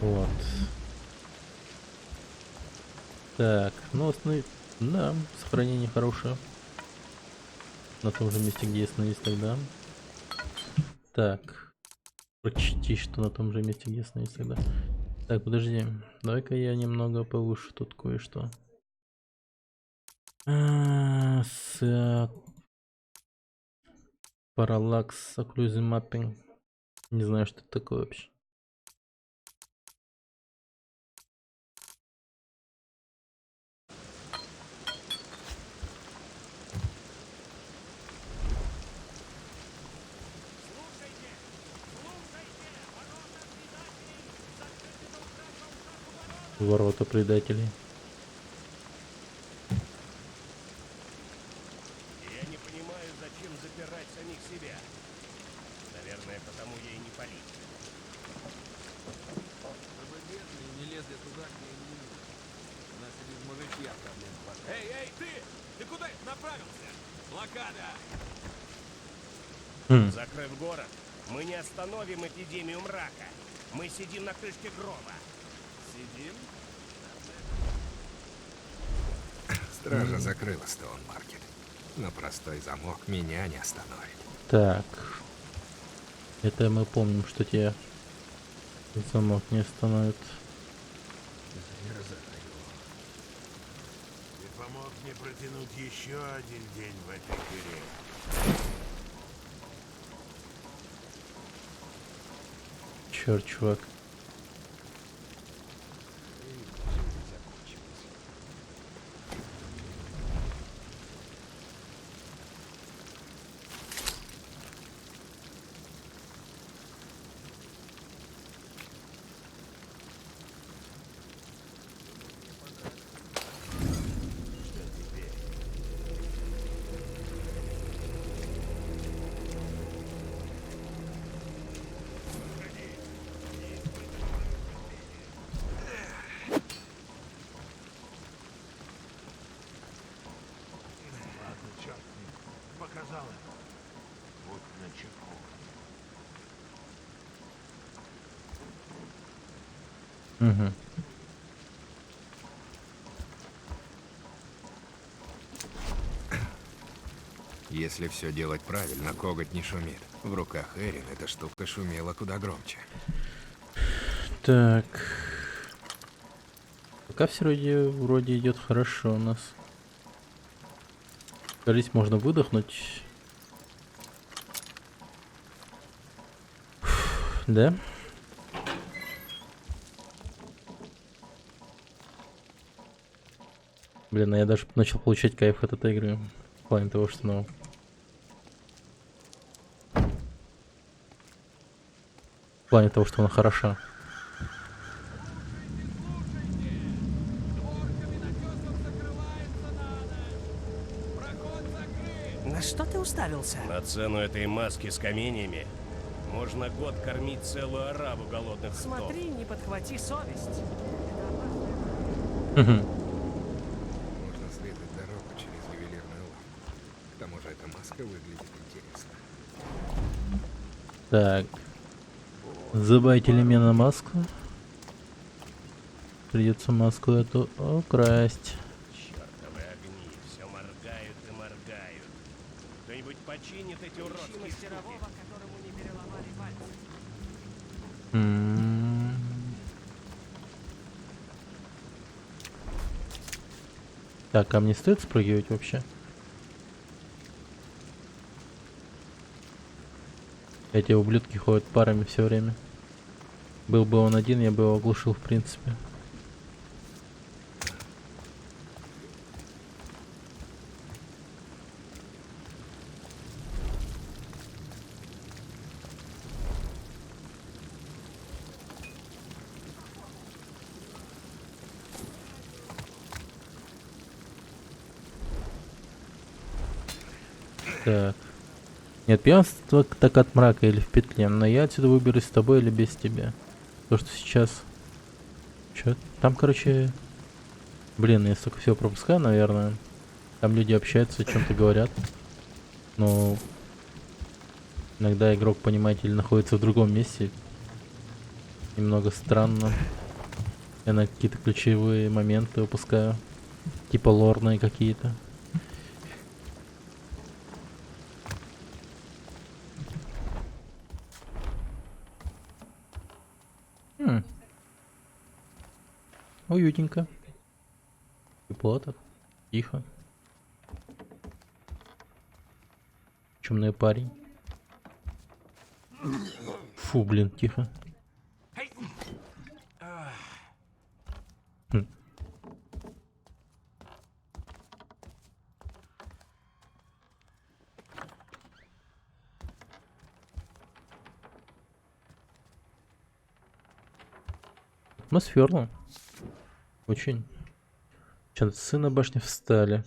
Вот. Так, ну да, сохранение хорошее. На том же месте, где остановились тогда. Так, почти что на том же месте, где остановились тогда. Так, подожди. Давай-ка я немного повыше тут кое-что. Параллакс, окклюзив маппинг. Не знаю, что это такое вообще. Ворота предателей. Я не понимаю, зачем запирать самих себя. Наверное, потому я и не полиция. Чтобы бедные не лезли туда, где им не нужно. У нас и без мужичья проблем хватает. Эй, ты! Ты куда направился? Блокада! Хм. Закрыв город, мы не остановим эпидемию мрака. Мы сидим на крышке гроба. Сидим? Стража закрыла Стоун-маркет. Но простой замок меня не остановит. Так. Это мы помним, что тебе замок не остановит. Ты помог мне протянуть еще один день в этой дыре. Черт, чувак. Ладно, черт с ним. Показал это. Вот начеку. Угу. Если все делать правильно, коготь не шумит. В руках Эрин эта штука шумела куда громче. Так. Пока все вроде идет хорошо у нас. Кажется, можно выдохнуть. Да? Блин, а я даже начал получать кайф от этой игры. В плане того, что, ну... В плане того, что она хороша. На что ты уставился? На цену этой маски с каменьями можно год кормить целую ораву голодных псов. Смотри, не подхвати совесть. Мгм. Можно срезать дорогу через ювелирную лавку. К тому же эта маска выглядит интересно. Так. Забайтили мне на маску. Придется маску эту украсть. Чертовы огни, все моргают и моргают. Кто-нибудь починит эти уродские Мастерового, штуки? которому не переломали пальцы. М. Так, а мне стоит спрыгивать вообще? Эти ублюдки ходят парами все время. Был бы он один, я бы его оглушил в принципе. Так. Нет, пьянство так от мрака или в петле, но я отсюда выберусь с тобой или без тебя. То, что сейчас... Чё? Там, короче... Блин, я столько всего пропускаю, наверное. Там люди общаются, о чем-то говорят. Но... Иногда игрок, понимаете, или находится в другом месте. Немного странно. Я на какие-то ключевые моменты упускаю. Типа лорные какие-то. М. Уютненько. Тепло так. Тихо. Чумный парень. Фу, блин, тихо. Хм. Атмосферно. Очень. Часы на башне встали.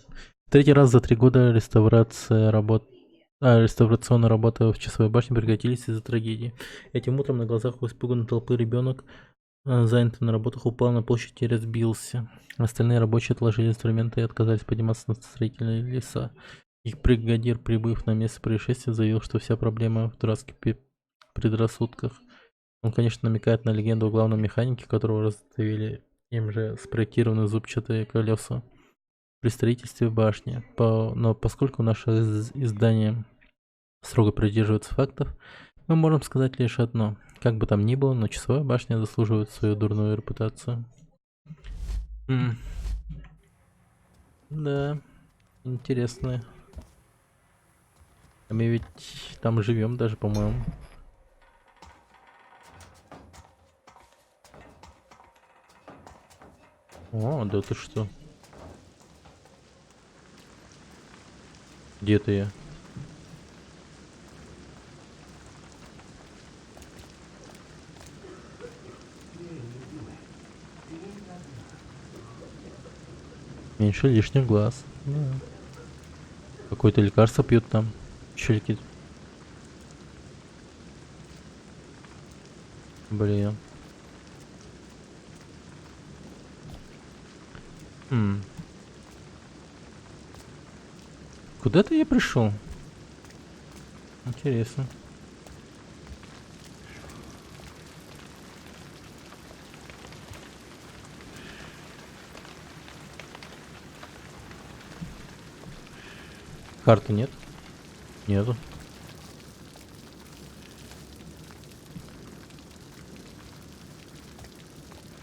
Третий раз за 3 года реставрационные работы в часовой башне прекратились из-за трагедии. Этим утром на глазах у испуганной толпы ребенок, занятый на работах, упал на площадь и разбился. Остальные рабочие отложили инструменты и отказались подниматься на строительные леса. Их бригадир, прибыв на место происшествия, заявил, что вся проблема в дурацких предрассудках. Он, конечно, намекает на легенду о главном механике, которого раздавили им же спроектированные зубчатые колеса при строительстве башни. Но поскольку наше издание строго придерживается фактов, мы можем сказать лишь одно. Как бы там ни было, но часовая башня заслуживает свою дурную репутацию. Да, интересно. А мы ведь там живем даже, по-моему. О, да ты что? Где ты я? Меньше лишних глаз. Да. Какое-то лекарство пьют там. Чё Блин. Куда-то я пришел. Интересно. Карты нет? Нету.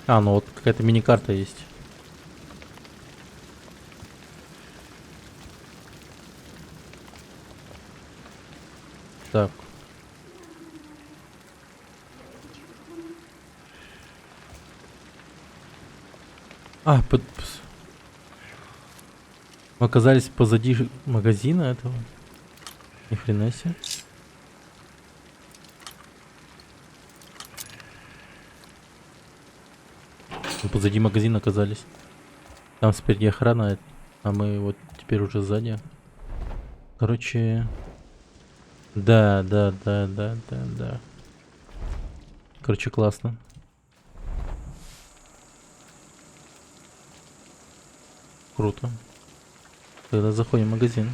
А, ну вот какая-то мини-карта есть. Так. Мы оказались позади магазина этого. Ни хрена себе. Мы позади магазина оказались. Там спереди охрана, а мы вот теперь уже сзади. Короче... Да. Короче, классно. Круто. Тогда заходим в магазин.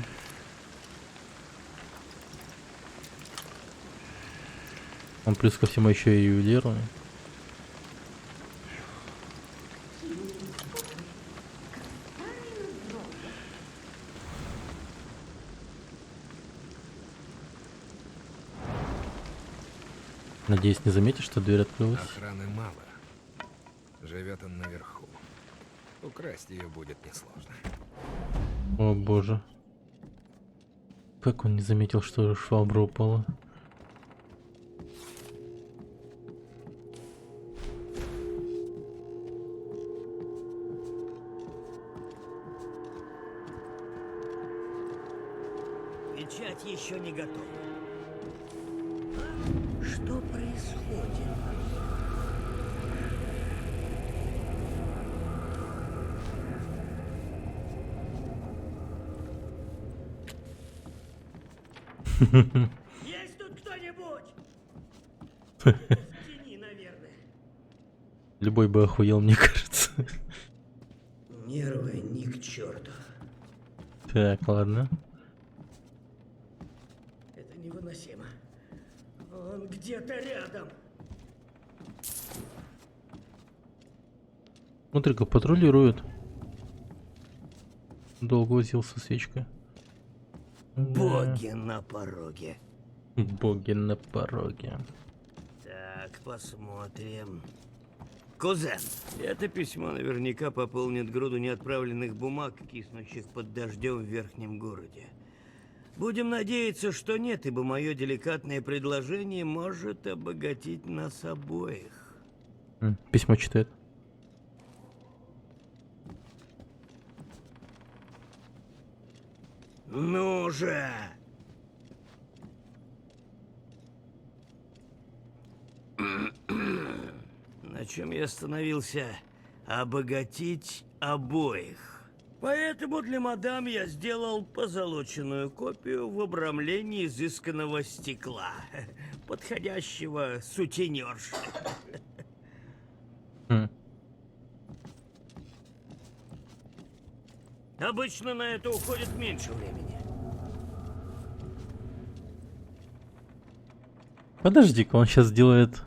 Он плюс ко всему еще и ювелирный. Надеюсь, не заметишь, что дверь открылась. Охраны мало. Живет он наверху. Украсть ее будет несложно. О боже. Как он не заметил, что швабра упала? Печать еще не готова. Что происходит? Есть тут кто-нибудь? Тени, наверное. Любой бы охуел, мне кажется. Нервы ни к черту. Так, ладно. Это невыносимо. Он где-то рядом. Смотри-ка, патрулирует. Долго возился свечкой. Боги на пороге. Боги на пороге. Так, посмотрим. Кузен, это письмо наверняка пополнит груду неотправленных бумаг, киснущих под дождем в верхнем городе. Будем надеяться, что нет, ибо мое деликатное предложение может обогатить нас обоих. Письмо читает. Ну же! На чем я остановился? Обогатить обоих. Поэтому для мадам я сделал позолоченную копию в обрамлении изысканного стекла, подходящего сутенерши. Хм. Обычно на это уходит меньше времени. Подожди-ка, он сейчас делает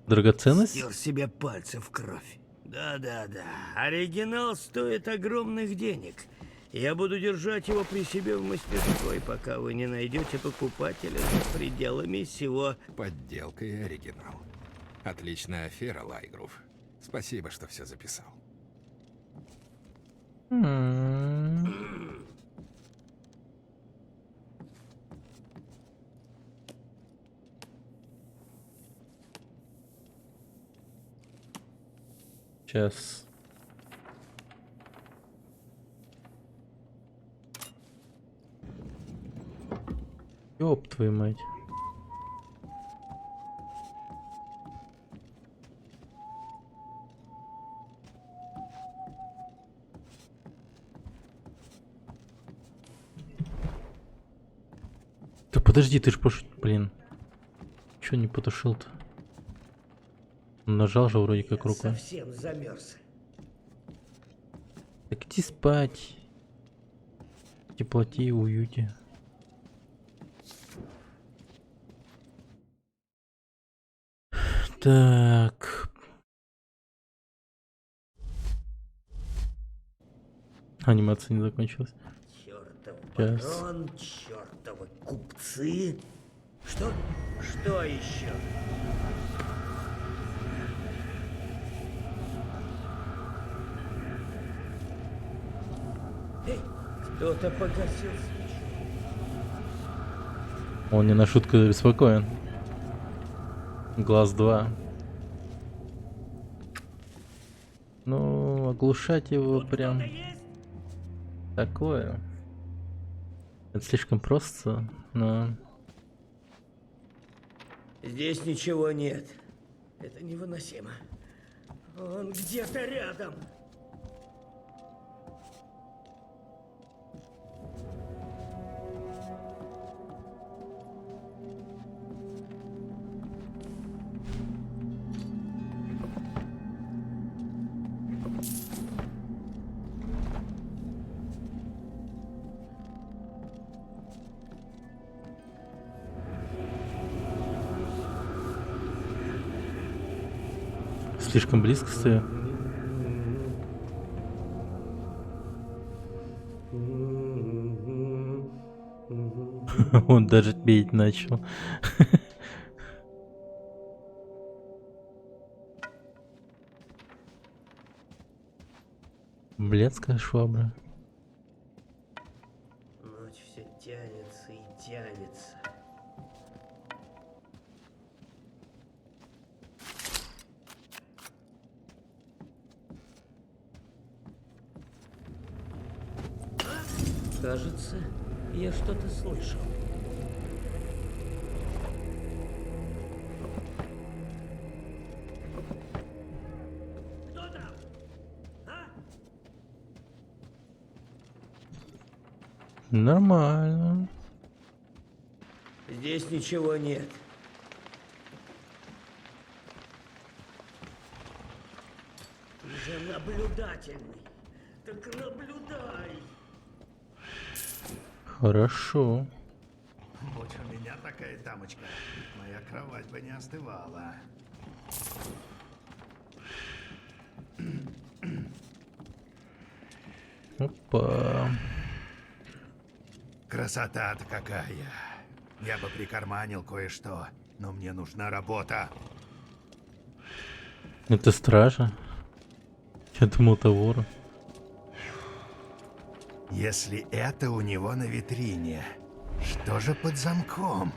драгоценность? Стер себе пальцы в кровь. Да-да-да. Оригинал стоит огромных денег. Я буду держать его при себе в мастерской, пока вы не найдете покупателя за пределами сего. Подделка и оригинал. Отличная афера, Лайгрув. Спасибо, что все записал. Сейчас. Ёб твою мать. Да подожди, ты ж блин. Чё не потушил-то? Нажал же вроде как рукой. Совсем замерз. Так иди спать. В теплоте и уюте. Так. Анимация не закончилась. Чертов Сейчас. барон, чертовы купцы. Что? Что еще? Эй, кто-то погасил свечу. Он не на шутку беспокоен. Глаз 2. Ну, оглушать его Тут прям кто-то есть? такое. Это слишком просто, но... Здесь ничего нет. Это невыносимо. Он где-то рядом. Слишком близко стою. Он даже петь начал. Блядская швабра. Ночь все тянется и тянется. Кажется, я что-то слышал. Кто там? А? Нормально. Здесь ничего нет. Ты же наблюдательный. Так наблюдай. Хорошо. Будь у меня такая дамочка, моя кровать бы не остывала. Опа. Красота-то какая. Я бы прикарманил кое-что, но мне нужна работа. Это стража. Я думал, это вора. Если это у него на витрине, что же под замком?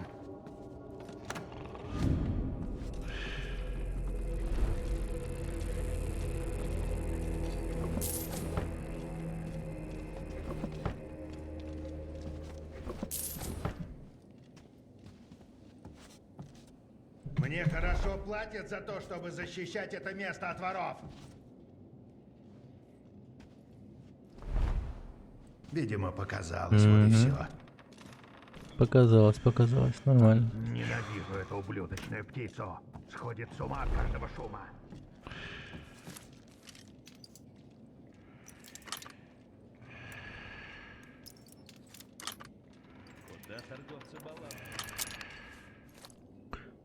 Мне хорошо платят за то, чтобы защищать это место от воров. Видимо, показалось, вот и все. Показалось, нормально. Ненавижу эту ублюдочную птицу. Сходит с ума от каждого шума. Куда торговцы баллами?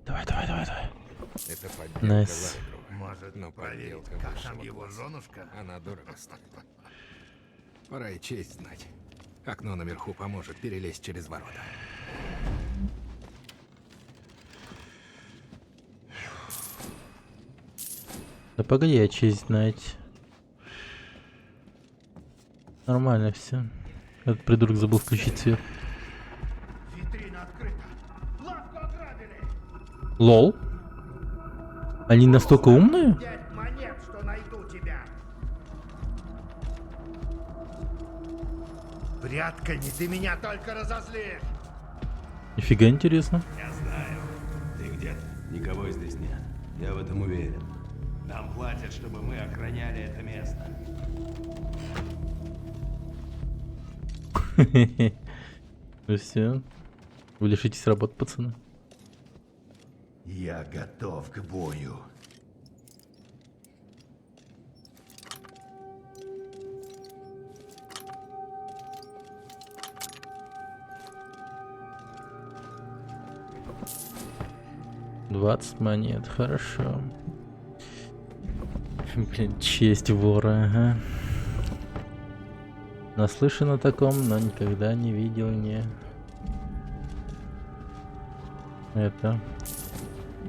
Давай. Это подделка Найс. Лайгрова. Может, Но проверить, подделка как высшего там его класса. женушка? Она дорого стоит. Пора и честь знать. Окно наверху поможет перелезть через ворота. Да погоди, я честь знать. Нормально все. Этот придурок забыл включить свет. Витрина открыта. Лавку ограбили. Лол? Они настолько умные? 5 монет, что найду тебя. Прятками ты меня только разозлишь. Нифига интересно. Я знаю. Ты где-то. Никого здесь нет. Я в этом уверен. Нам платят, чтобы мы охраняли это место. Ну все. Вы лишитесь работы, пацаны. Я готов к бою. $20 монет, хорошо. Блин, честь вора, ага. Наслышан о таком, но никогда не видел, не... Это...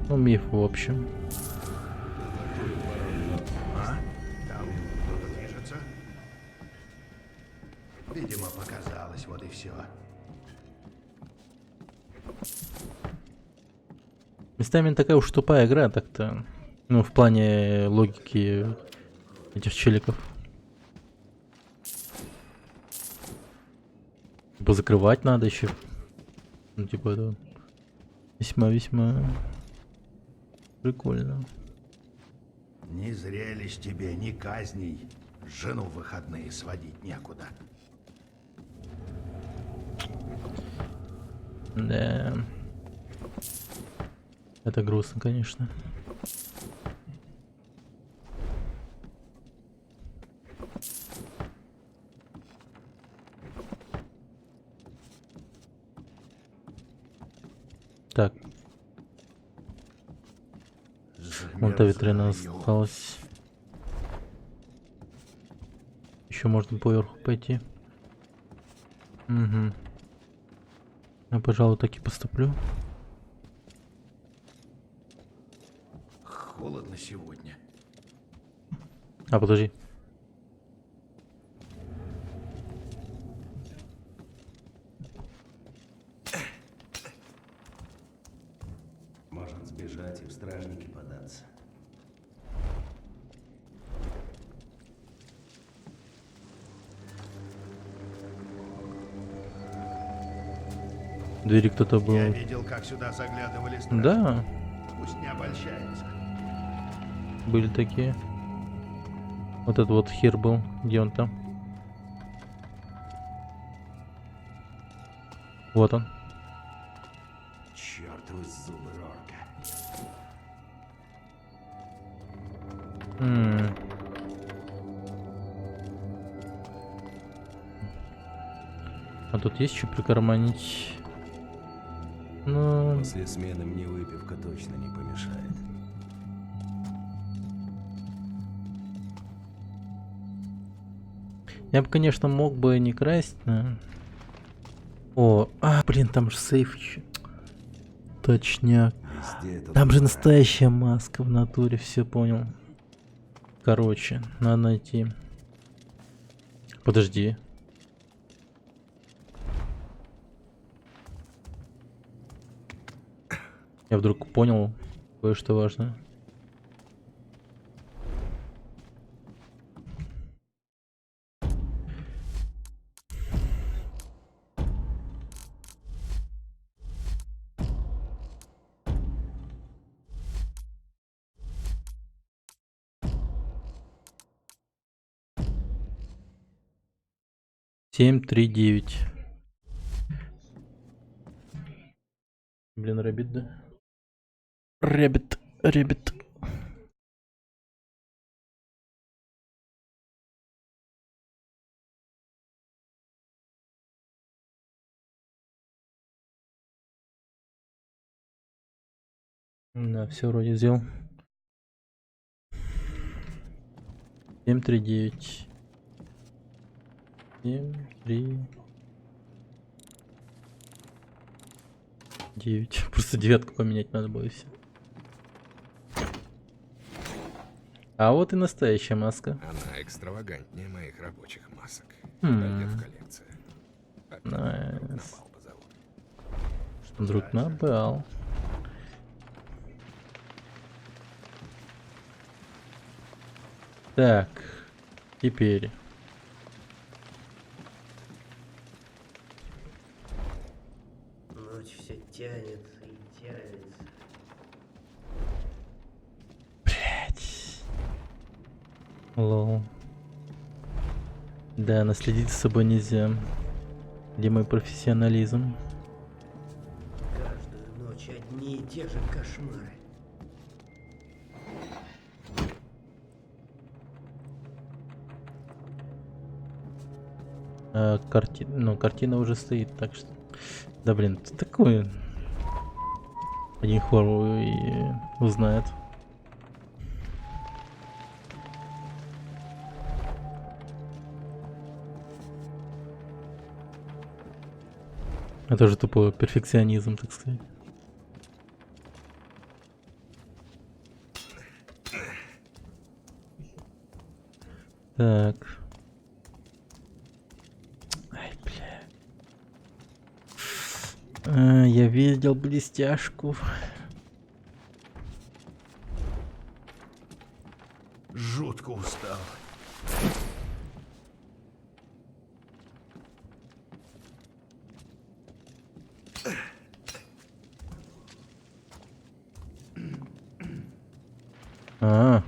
Ну, миф, в общем. А? Там кто-то движется? Видимо, показалось, вот и все. Местами такая уж тупая игра, так-то. Ну, в плане логики этих челиков. Типа закрывать надо еще. Ну, типа, это весьма-весьма прикольно. Ни зрелищ тебе, ни казней. Жену в выходные сводить некуда. Да. Это грустно, конечно. Так, вон та витрина Замерзаю. осталась. Еще можно поверху пойти. Угу. Я, пожалуй, так и поступлю. Холодно сегодня. А, подожди. Может сбежать и в стражники податься. В двери кто-то был. Я видел, как сюда заглядывали стражи. Да, Пусть не обольщается. были такие. Вот этот вот хер был. Где он там? Вот он. Чёртовы зубы Рорка. А тут есть что прикарманить? Ну, После смены мне выпивка точно не помешает. Я бы, конечно, мог бы не красть, но... О, блин, там же сейф еще. Точняк. Везде этот Там же мрак. настоящая маска в натуре, все понял. Короче, надо найти. Подожди. Я вдруг понял кое-что важное. Семь, 3, 9. Блин, Рэббит, да? Рэббит, Рэббит. Да, все вроде сделал. 7, 3, 9. 7, 3, 9. Просто девятку поменять надо было и все. А вот и настоящая маска. Она экстравагантнее моих рабочих масок. Хм. Пойдет в коллекцию. Опять Найс. на бал позовут. Друг набрал. Так, теперь. Ночь все тянется и тянется. Лол. Да, наследить за собой нельзя. Где мой профессионализм? Каждую ночь одни и те же кошмары. Картина уже стоит, так что... Да блин, ты такое... Один хор и узнает. Это же тупо перфекционизм, так сказать. Так. Ай, бля. Я видел блестяшку. Жутко устал. А.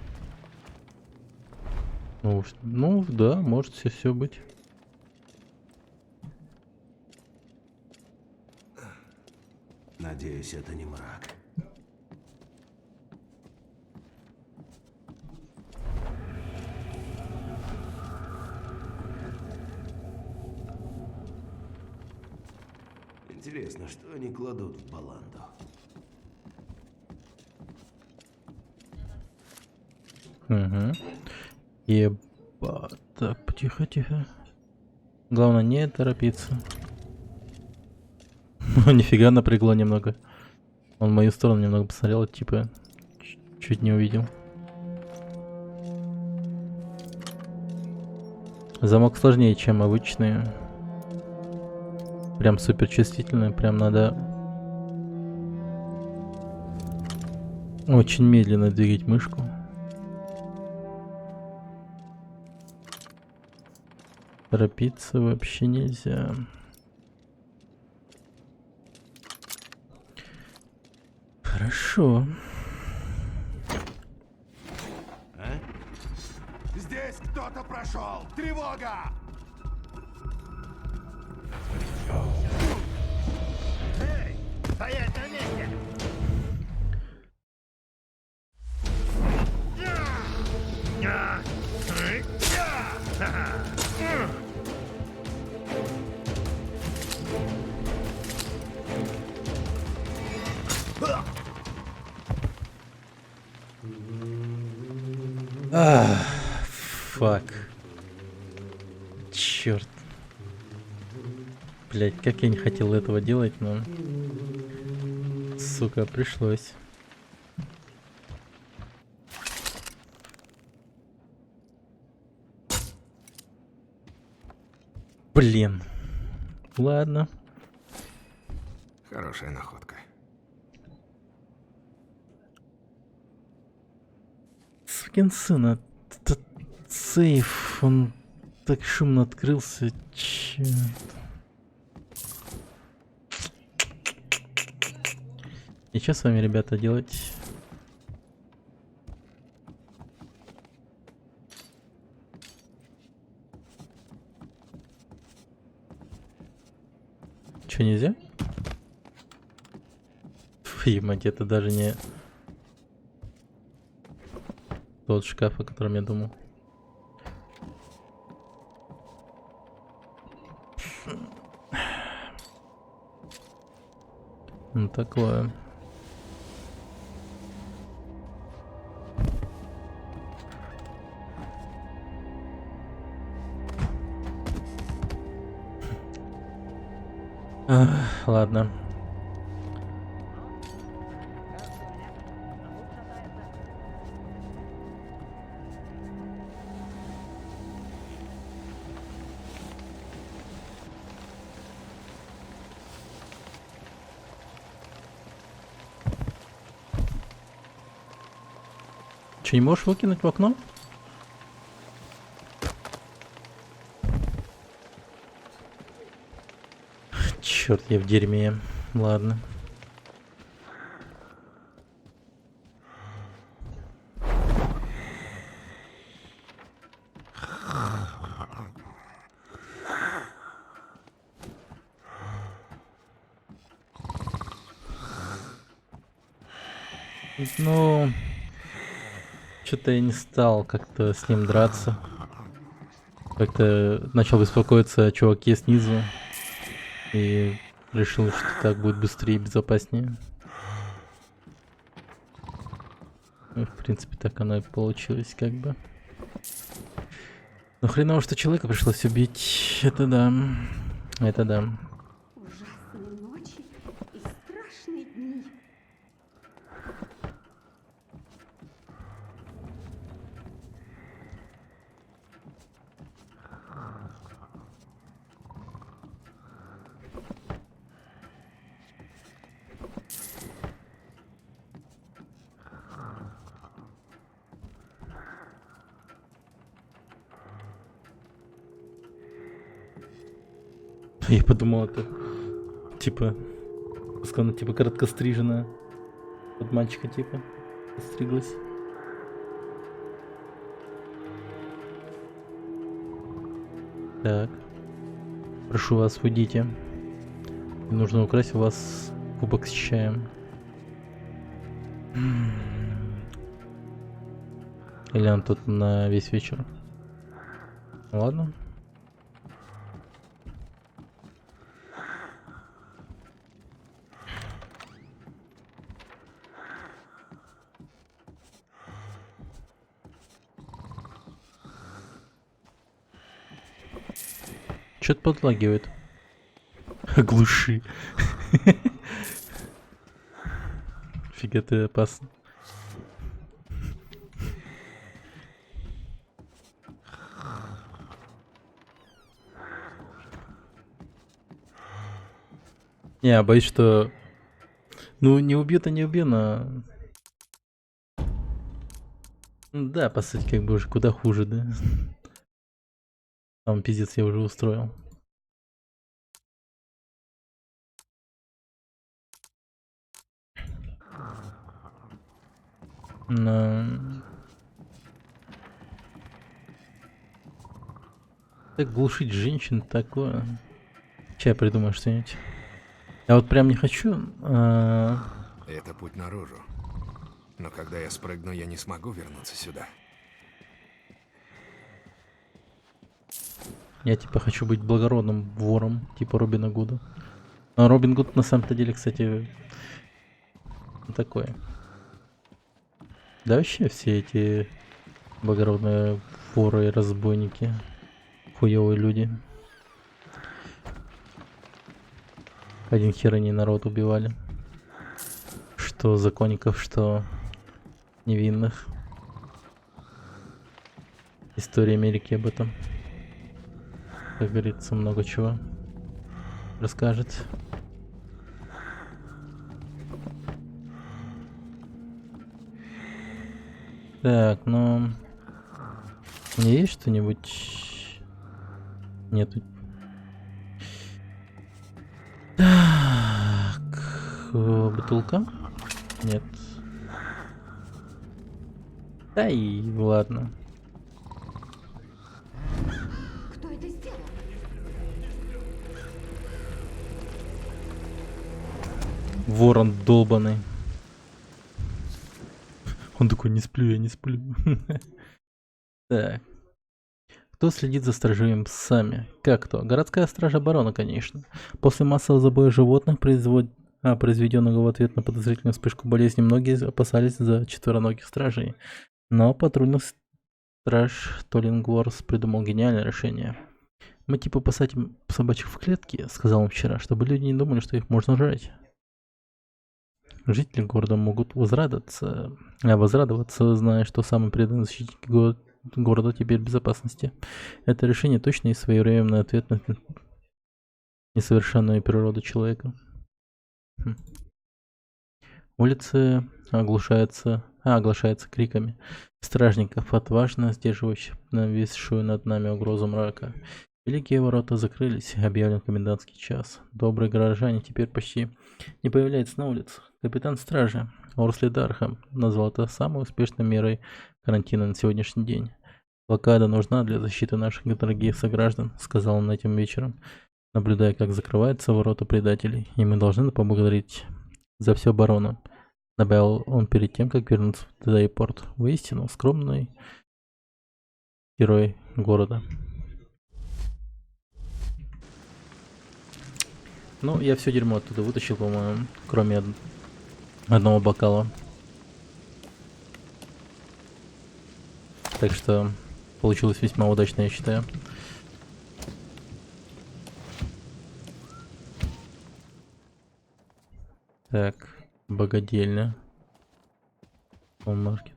Ну да, может все быть. Надеюсь, это не мрак. Интересно, что они кладут в баланду? Угу. Ебать. Так, тихо. Главное не торопиться. Нифига напрягло немного. Он в мою сторону немного посмотрел, типа чуть не увидел. Замок сложнее, чем обычные. Прям супер чувствительный, прям надо очень медленно двигать мышку. Торопиться вообще нельзя. Хорошо. Здесь кто-то прошел! Тревога! Эй, стоять на месте! Фак. Блять, как я не хотел этого делать, но... Сука, пришлось. Блин. Ладно. Хорошая находка. Сукин сын, этот сейф, он так шумно открылся. Чёрт. И что с вами, ребята, делать? Че, нельзя? Фу, мать, это даже не тот шкаф, о котором я думал. Ну такое. Ладно. Че, не можешь выкинуть в окно? Черт, я в дерьме. Ладно. Ну, что-то я не стал как-то с ним драться. Как-то начал беспокоиться о чуваке снизу. И решил, что так будет быстрее и безопаснее. Ну, в принципе, так оно и получилось, как бы. Но хреново, что человека пришлось убить. Это да. Это да. Ужасные ночи и страшные дни. Я подумал, это типа, пускай она типа короткострижена. Под мальчика типа стриглась. Так. Прошу вас, уйдите. Мне нужно украсть у вас кубок с чаем. Или он тут на весь вечер? Ладно. Что-то подлагивает. Глуши. Фига ты опасно. Не, я боюсь, что... Ну, не убьет, а не убью, но... Ну да, по сути, как бы уже куда хуже, да? Там пиздец я уже устроил. Но... Так глушить женщин такое. Че я придумаю что-нибудь? Я вот прям не хочу. Это путь наружу. Но когда я спрыгну, я не смогу вернуться сюда. Я типа хочу быть благородным вором, типа Робина Гуда. А Робин Гуд на самом-то деле, кстати, такой. Да вообще все эти благородные воры и разбойники хуёвые люди. Один хер они народ убивали. Что законников, что невинных. История Америки об этом, как говорится, много чего расскажет. Так, ну... У меня есть что-нибудь? Нету. Так... Бутылка? Нет. Да и ладно. Кто это сделал? Ворон долбаный. Он такой, не сплю, я не сплю. Так. Кто следит за стражевыми псами? Как кто? Городская стража барона, конечно. После массового забоя животных, произведенного в ответ на подозрительную вспышку болезни, многие опасались за четвероногих стражей. Но патрульный страж Толлингворс придумал гениальное решение. Мы типа посадим собачек в клетки, сказал он вчера, чтобы люди не думали, что их можно жрать. Жители города могут возрадоваться, зная, что самый преданный защитник города теперь в безопасности. Это решение точно и своевременный ответ на несовершенную природу человека. Улицы оглашаются криками стражников, отважно сдерживающих нависшую над нами угрозу мрака. Великие ворота закрылись, объявлен комендантский час. Добрые горожане теперь почти не появляются на улицах. Капитан стражи Орсли Дархам назвал это самой успешной мерой карантина на сегодняшний день. Блокада нужна для защиты наших дорогих сограждан, сказал он этим вечером, наблюдая, как закрываются ворота предателей, и мы должны поблагодарить за все барона, добавил он перед тем, как вернуться в Дейпорт. Воистину скромный герой города. Ну, я все дерьмо оттуда вытащил, по-моему, кроме одного бокала. Так что получилось весьма удачно, я считаю. Так, богадельня. Маркет.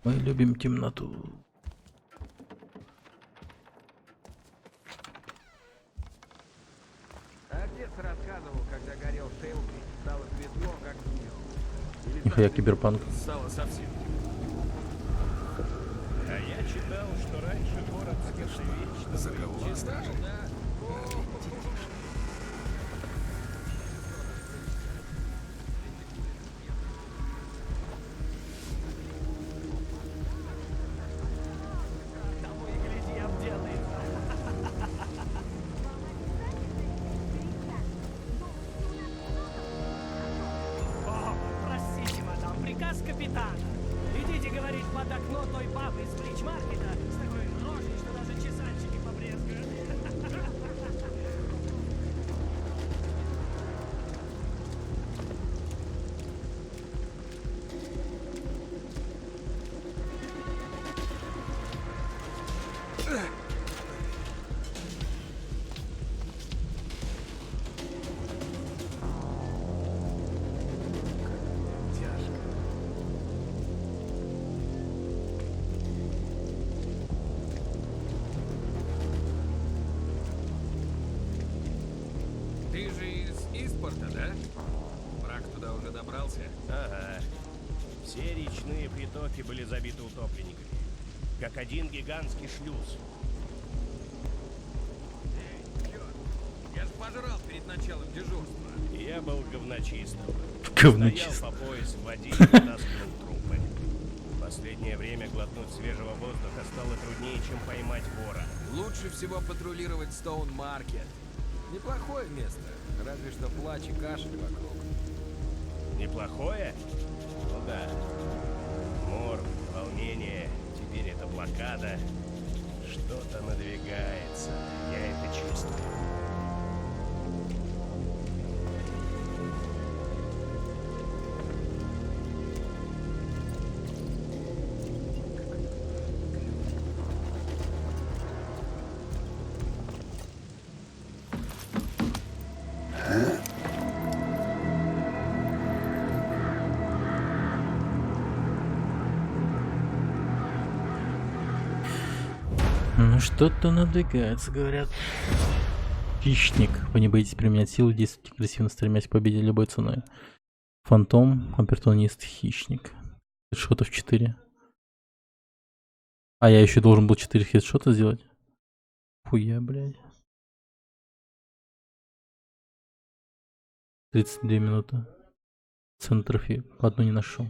Мы любим темноту. Отец рассказывал, когда горел Тейлби, стало светло, как днем. Нихуя киберпанк. Стало совсем. А я читал, что раньше город вечно За кого вы стражи? Простите, мадам, приказ капитана. Идите, говорит, под окно той бабы из бридж-маркета с такой рожей, что даже чесальщики побрезгуют. Ты же из Истпорта, да? Мрак туда уже добрался? Ага. Все речные притоки были забиты утопленниками. Как один гигантский шлюз. Эй, чёрт! Я ж пожрал перед началом дежурства. Я был говночистом. Говночист. Стоял по пояс в воде и вытаскивал трупы. В последнее время глотнуть свежего воздуха стало труднее, чем поймать вора. Лучше всего патрулировать Стоун-Маркет. Неплохое место, разве что плач и кашель вокруг. Неплохое? Ну да. Мор, волнение, теперь это блокада. Что-то надвигается. Я это чувствую. Что-то надвигается, говорят. Хищник. Вы не боитесь применять силу, действовать агрессивно, стремясь к победе любой ценой. Фантом, оппортунист, хищник. Хедшотов 4. А я еще должен был 4 хедшота сделать? Хуя, блядь. 32 минуты. Центрофи. Одну не нашел.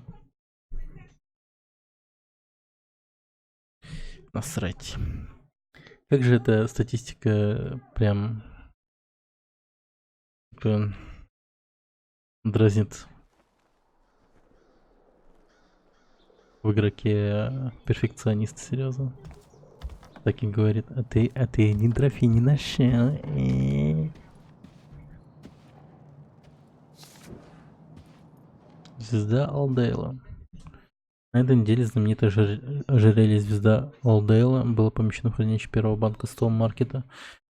Насрать. Как же эта статистика прям дразнит в игроке перфекционист, серьезно. Так и говорит, а ты ни трофей не нашел. Звезда Алдейла. На этой неделе знаменитое ожерелье звезда Алдейла было помещено в хранилище первого банка Стоун-маркета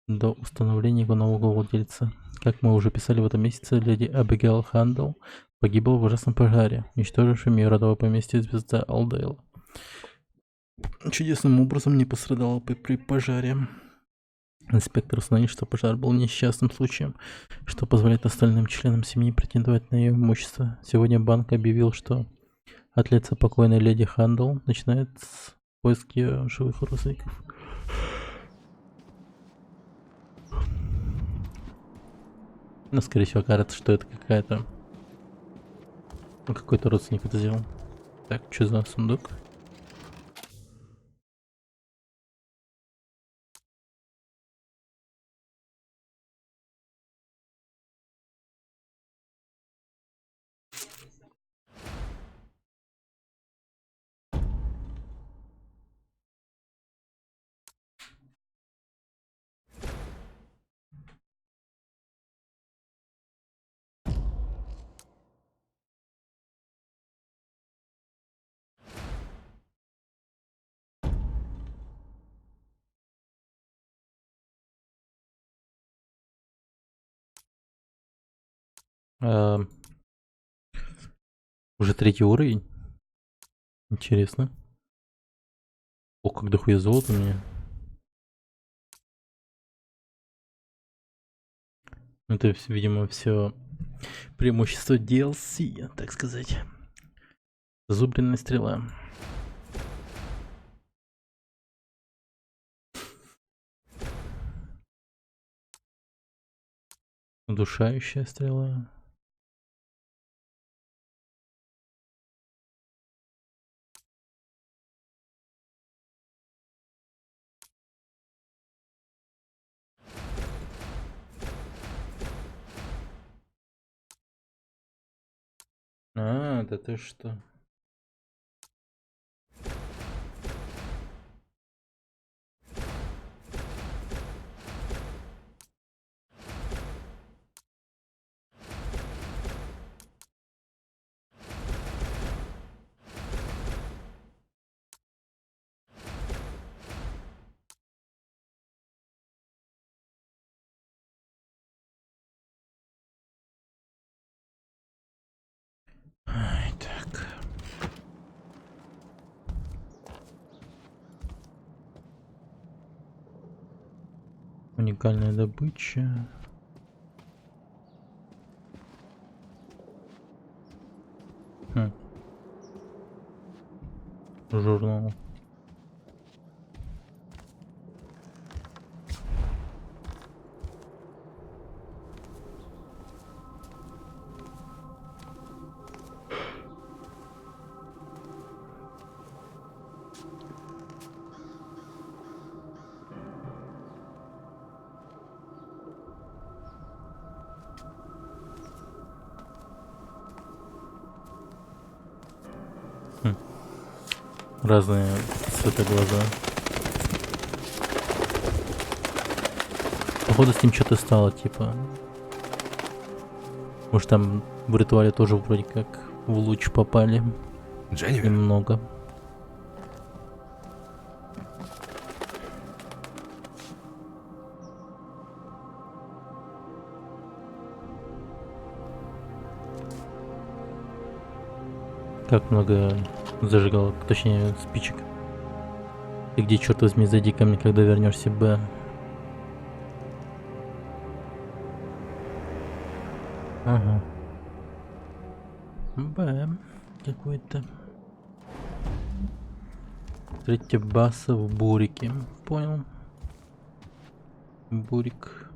до установления его нового владельца. Как мы уже писали, в этом месяце леди Абигейл Хандл погибла в ужасном пожаре, уничтожившем ее родовое поместье звезда Алдейла. Чудесным образом не пострадала при пожаре. Инспектор установил, что пожар был несчастным случаем, что позволяет остальным членам семьи претендовать на ее имущество. Сегодня банк объявил, что от лица покойной леди Хандл начинает поиски ее живых родственников. Ну, скорее всего, кажется, что это какая-то... какой-то родственник это сделал. Так, что за сундук? Уже 3-й уровень. Интересно. О, как дохуя золота у меня. Это, видимо, все преимущество DLC, так сказать. Зубренная стрела. Удушающая стрела. А, да ты что? Ай, так. Уникальная добыча. Журнал. Разные цвета глаза. Походу с ним что-то стало, типа. Может там в ритуале тоже вроде как в луч попали. Дженнифер? Немного. Как много зажигалок, точнее спичек. Ты где, черт возьми, зайди ко мне, когда вернешься, Б. Ага. Б. Какой-то. Третья баса в бурике. Понял. Бурик.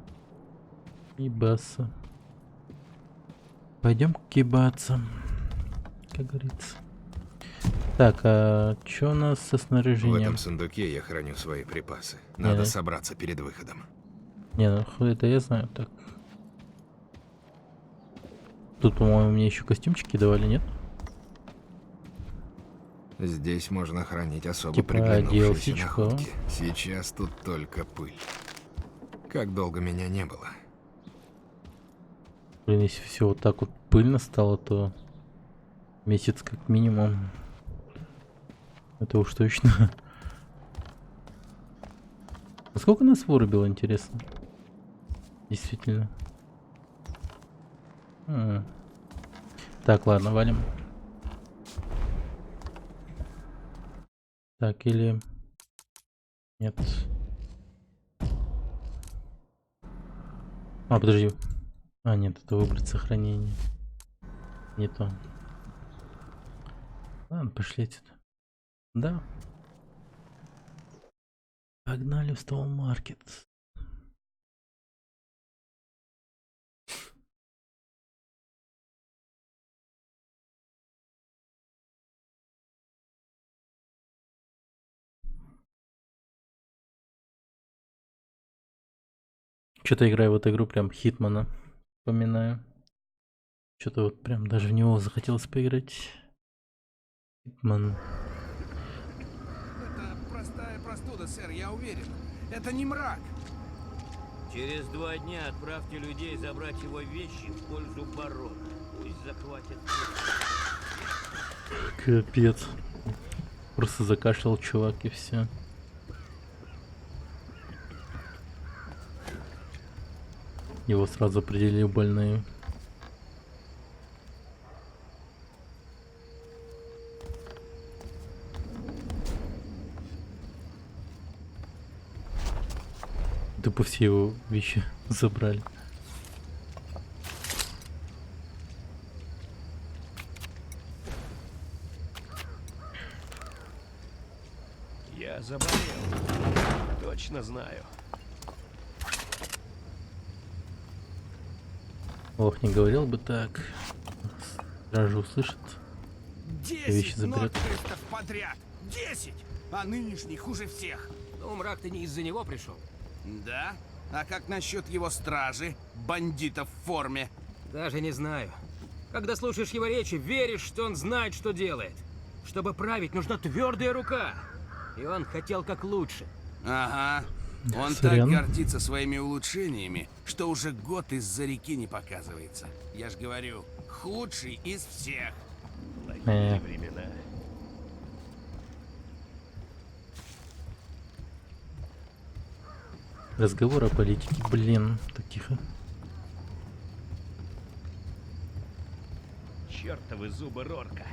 И баса. Пойдем кибаться. Как говорится. Так, а что у нас со В снаряжением? этом сундуке я храню свои припасы. Надо да. собраться перед выходом. Не, ну это я знаю, так. Тут, по-моему, мне еще костюмчики давали, нет? Здесь можно хранить особо Типа приглянувшиеся DLC-чко. находки. Сейчас тут только пыль. Как долго меня не было. Блин, если все вот так вот пыльно стало, то месяц как минимум. Это уж точно. А сколько нас вырубило, интересно? Действительно. Так, ладно, валим. Так, или... Нет. А, подожди. А, нет, это выбрать сохранение. Не то. Ладно, пошли отсюда. Да. Погнали в Стоун Маркет. Что-то играю в эту игру, прям Хитмана вспоминаю. Что-то вот прям даже в него захотелось поиграть. Хитман. Это простая простуда, сэр, я уверен. Это не мрак. Через 2 дня отправьте людей забрать его вещи в пользу барона. Пусть захватят. Капец. Просто закашлял чувак и все. Его сразу определили больные. Тупо все его вещи забрали. Я заболел. Точно знаю. Ох, не говорил бы так. Стража услышит. Вещи 10 заберет. ноткристов подряд. 10! А нынешний хуже всех. Ну, мрак, ты не из-за него пришел. Да? А как насчет его стражи, бандитов в форме? Даже не знаю. Когда слушаешь его речи, веришь, что он знает, что делает. Чтобы править, нужна твердая рука. И он хотел как лучше. Ага. Он Сорян. так гордится своими улучшениями, что уже год из-за реки не показывается. Я ж говорю, худший из всех. Плохие времена. Разговор о политике, блин, так тихо. Чертовы зубы Рорка.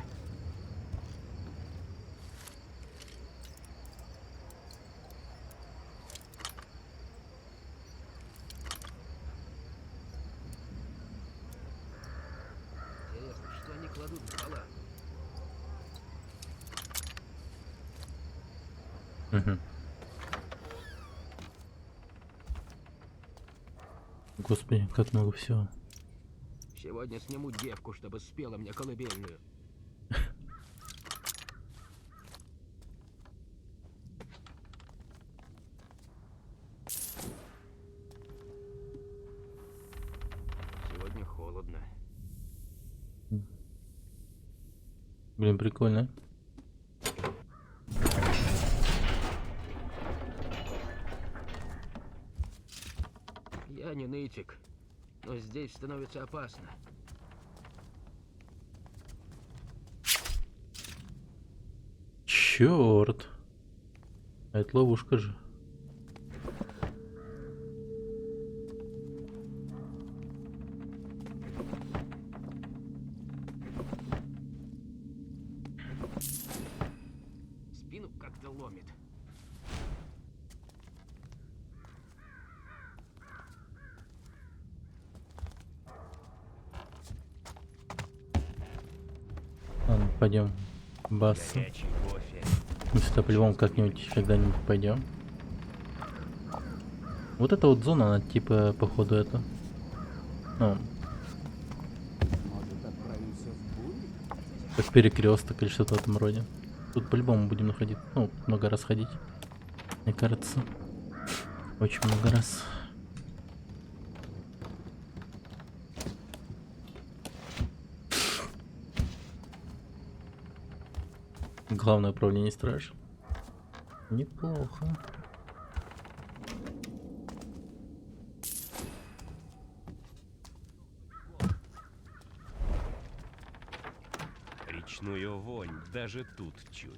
Интересно, что они кладут в стола? Угу. Господи, как много всего. Сегодня сниму девку, чтобы спела мне колыбельную. Сегодня холодно. Блин, прикольно. Я не нытик, но здесь становится опасно. Черт. А это ловушка же. Спину как-то ломит. Пойдем. Бас. Горячий кофе. Мы сюда по-любому как-нибудь когда-нибудь пойдем. Вот эта вот зона, она типа, походу, это. Ну. Как перекресток или что-то в этом роде. Тут по-любому будем находить. Ну, много раз ходить. Мне кажется. Очень много раз. Главное управление стражи. Неплохо. Речную вонь даже тут чую.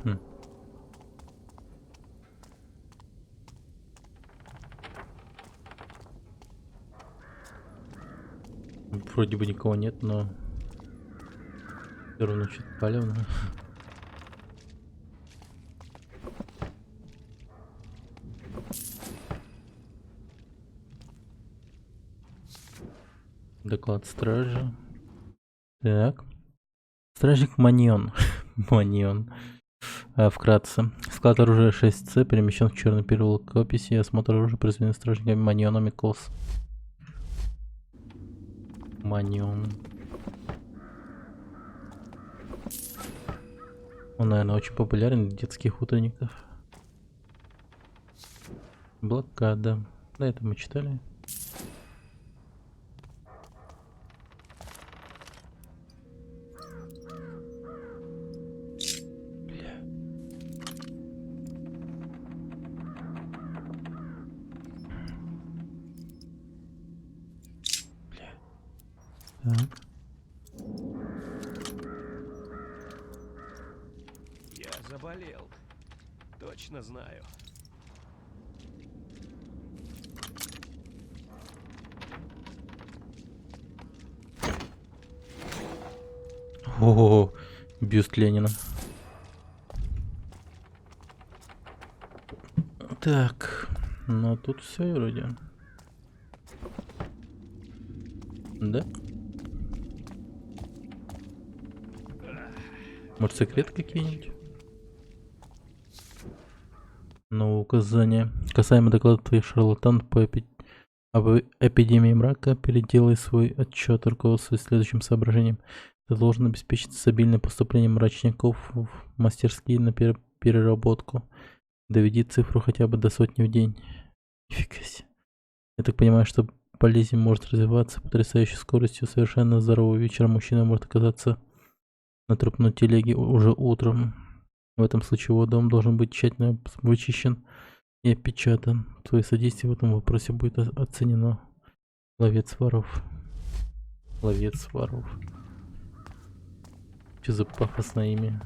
Хм. Вроде бы никого нет, но все равно что-то палевно. Доклад стражи. Так. Стражник Манион. Манион. Вкратце. Склад оружия 6С перемещен в черный переулок описи. Осмотр оружия произведен стражниками Манионами Кос. Манион. Он, наверное, очень популярен в детских утренниках. Блокада. Да, это мы читали. Так. Я заболел. Точно знаю. О, бюст Ленина. Так, ну тут все вроде. Да? Может, секрет какие-нибудь? Ну, указания. Касаемо доклада твоих шарлатан об эпидемии мрака, переделай свой отчет, руководствуясь следующим соображением. Ты должен обеспечить стабильное поступление мрачников в мастерские на переработку. Доведи цифру хотя бы до 100 в день. Нифига себе. Я так понимаю, что болезнь может развиваться потрясающей скоростью. Совершенно здорового вечера мужчина может оказаться на трупной телеге уже утром. В этом случае его дом должен быть тщательно вычищен и опечатан. Твое содействие в этом вопросе будет оценено. Ловец воров. Ловец воров. Что за пафосное имя?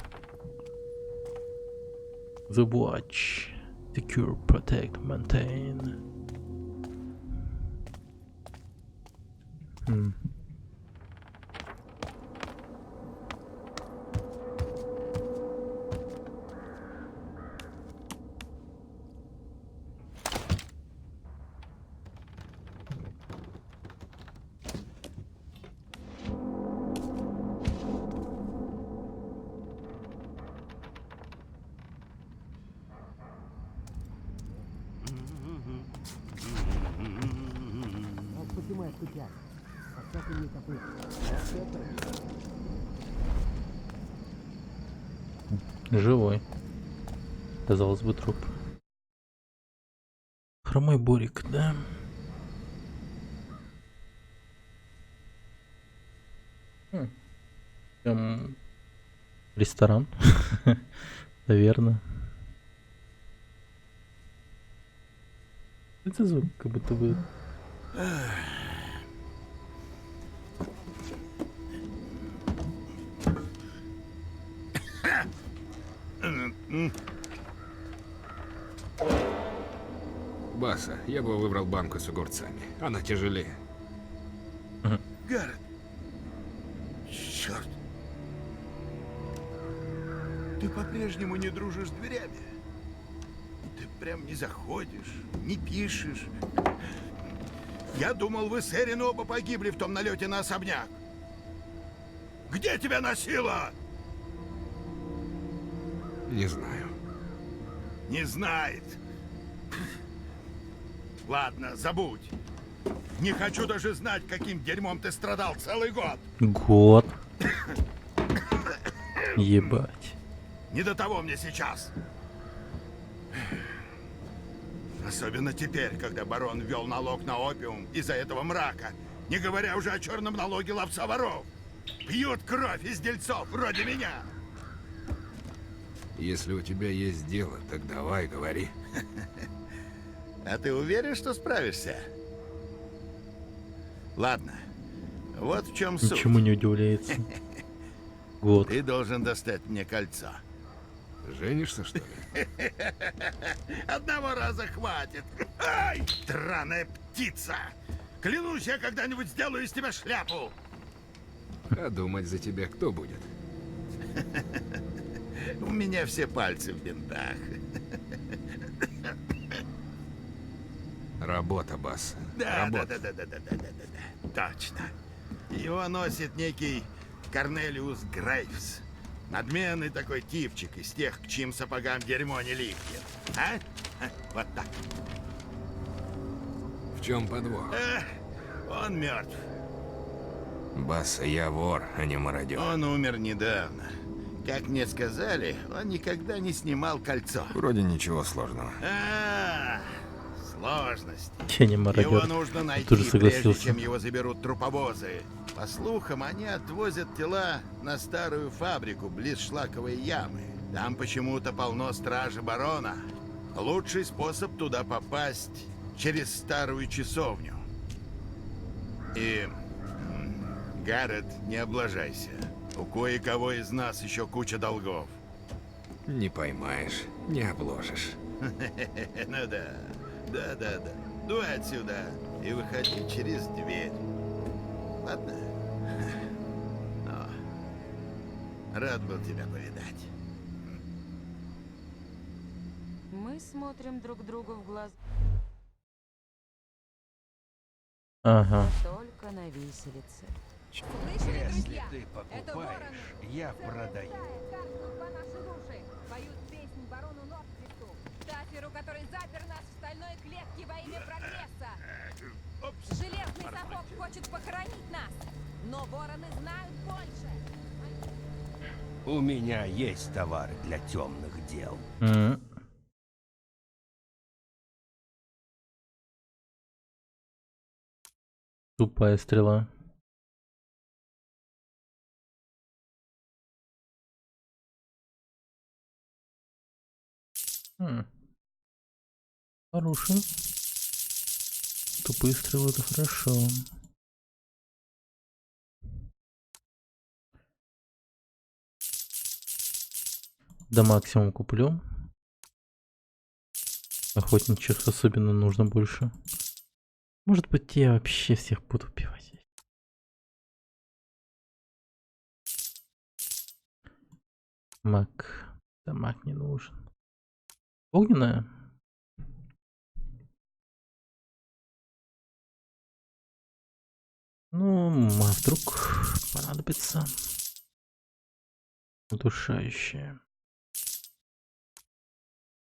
The Watch. Secure, protect, maintain. Живой. Казалось бы, труп. Хромой Борик, да? Ресторан. Наверное. Это звук, как будто бы. Баса, я бы выбрал банку с огурцами. Она тяжелее. Гаррет! Черт! Ты по-прежнему не дружишь с дверями? Ты прям не заходишь, не пишешь. Я думал, вы с Эрин оба погибли в том налете на особняк. Где тебя носило? Не знаю. Не знает. Ладно, забудь. Не хочу даже знать, каким дерьмом ты страдал целый год. Год. Ебать. Не до того мне сейчас. Особенно теперь, когда барон ввел налог на опиум из-за этого мрака, не говоря уже о черном налоге ловца воров. Пьют кровь из дельцов вроде меня. Если у тебя есть дело, так давай, говори. А ты уверен, что справишься? Ладно. Вот в чем суть. Ничему не удивляется. Год. Ты должен достать мне кольцо. Женишься, что ли? Одного раза хватит. Ай, драная птица! Клянусь, я когда-нибудь сделаю из тебя шляпу. А думать за тебя кто будет? У меня все пальцы в бинтах. Работа, Бас. Да. Работа. Точно. Его носит некий Корнелиус Грейвс. Надменный такой типчик из тех, к чьим сапогам дерьмо не липнет. А? Вот так. В чем подвох? Он мертв. Бас, я вор, а не мародер. Он умер недавно. Как мне сказали, он никогда не снимал кольцо. Вроде ничего сложного. Сложности. Я не мародер. Его нужно найти, Тут же прежде согласился. чем его заберут труповозы. По слухам, они отвозят тела на старую фабрику близ шлаковой ямы. Там почему-то полно стражи барона. Лучший способ туда попасть через старую часовню. И... Гаррет, не облажайся. У кое-кого из нас еще куча долгов. Не поймаешь, не обложишь. Ну да. Да. Дуй отсюда и выходи через дверь. Ладно? Рад был тебя повидать. Мы смотрим друг другу в глаза Ага. только на виселице. Если ты покупаешь, я продаю. По нашей душе поют песнь барону Нордквисту, Таферу, который запер нас в стальной клетке во имя прогресса. Железный сапог хочет похоронить нас, но вороны знают больше. У меня есть товар для темных дел. Тупая стрела. Хороший. Тупые стрелы — это хорошо. До максимум куплю. Охотничьих особенно нужно больше. Может быть, я вообще всех буду убивать. Маг. Да, маг не нужен. Огненная. Ну, а вдруг понадобится. Удушающая.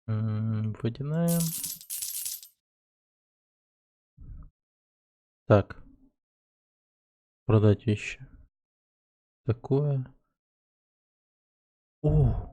Водяная. Так. Продать вещи. Такое. О!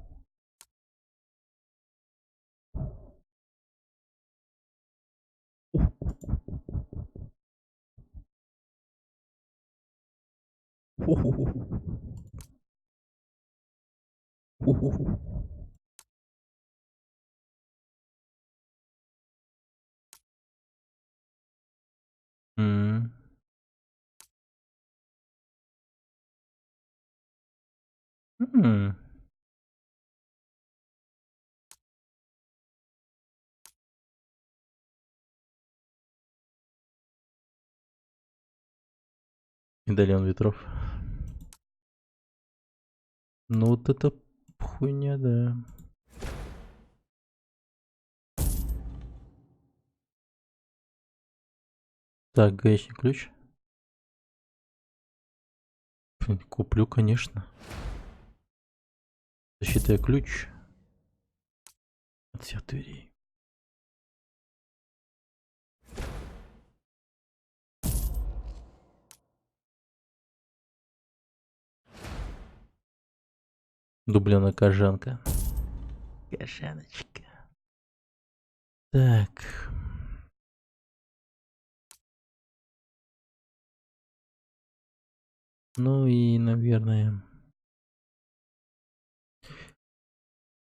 Медальон ветров. Ну вот это хуйня, да. Так, гаечный ключ. Блин, куплю, конечно. Защита ключ от всех дверей. Дубленая кожанка. Кожаночка. Так. Ну и, наверное,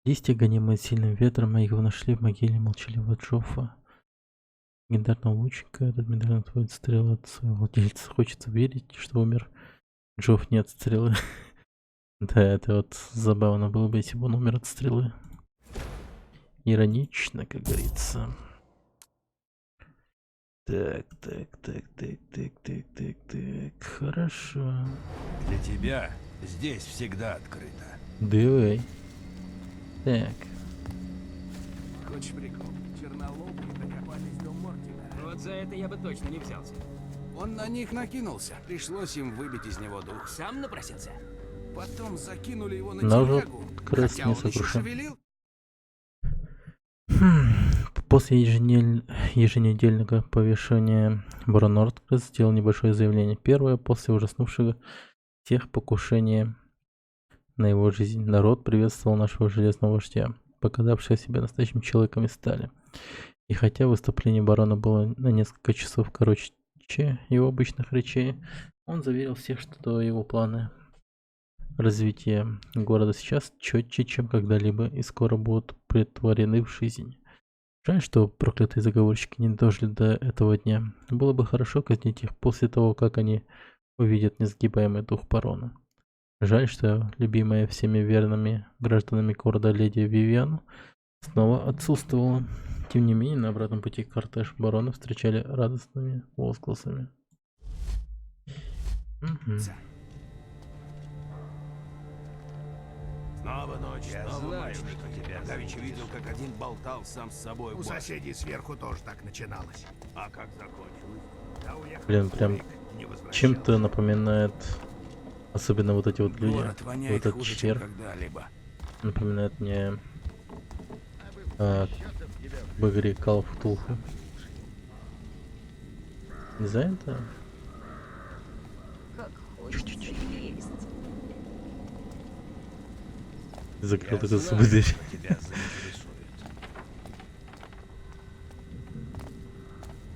листья, гонимые сильным ветром, мы его нашли в могиле молчаливого Джоффа. Легендарного лучника, этот медальон отводит стрелу от своего владельца. Хочется верить, что умер Джофф не от стрелы. Да, это вот забавно было бы, если бы он умер от стрелы. Иронично, как говорится. Так, хорошо. Для тебя здесь всегда открыто. Давай. Так. Хочешь прикол? Чернолобые докопались до Мортина. Вот за это я бы точно не взялся. Он на них накинулся. Пришлось им выбить из него дух. Сам напросился? Потом закинули его на Но телегу. крыс Хотя не он еще сокрушен. шевелил. После еженедельного повешения барон Нордкрас сделал небольшое заявление. Первое, после ужаснувшего всех покушения на его жизнь. Народ приветствовал нашего железного вождя, показавшего себя настоящим человеком из стали. И хотя выступление барона было на несколько часов короче его обычных речей, он заверил всех, что его планы развития города сейчас четче, чем когда-либо, и скоро будут претворены в жизнь. Жаль, что проклятые заговорщики не дожили до этого дня. Было бы хорошо казнить их после того, как они увидят несгибаемый дух барона. Жаль, что любимая всеми верными гражданами города леди Вивиан снова отсутствовала. Тем не менее, на обратном пути кортеж барона встречали радостными возгласами. Снова ночь, Я снова знаю, мальчик. что тебя Давеча заметили. видел, как один болтал сам с собой. У соседей сверху тоже так начиналось. А как закончилось? Да уехал Блин, прям Курик, не возвращался. чем-то напоминает, особенно вот эти вот люди, Город вот воняет этот хуже, чем червь, когда-либо. напоминает мне в игре Call of Cthulhu. Не знаю, это? Как хочется есть. Закрыл Я такой знаю, собой дверь. что тебя заинтересует.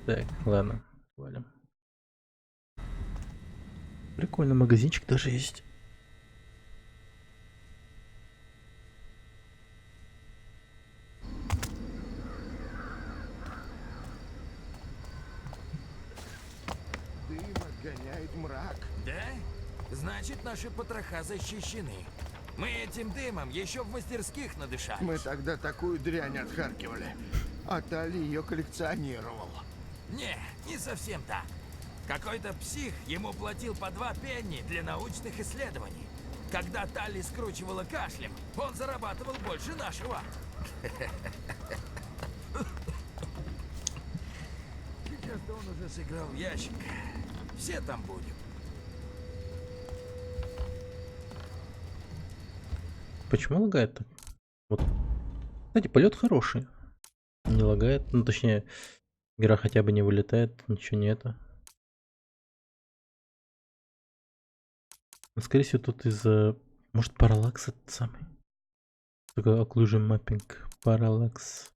Так, ладно, валим. Прикольно, магазинчик даже есть. Дым отгоняет мрак. Да? Значит, наши потроха защищены. Мы этим дымом еще в мастерских надышались. Мы тогда такую дрянь отхаркивали. А Тали ее коллекционировал. Не совсем так. Какой-то псих ему платил по 2 пенни для научных исследований. Когда Талли скручивала кашлем, он зарабатывал больше нашего. Сейчас-то он уже сыграл в ящик. Все там будем. Почему лагает так? Вот. Кстати, полет хороший. Не лагает. Ну, точнее, игра хотя бы не вылетает, ничего не это. Но, скорее всего, тут из-за... Может, параллакс этот самый? Такой occlusion mapping. Параллакс.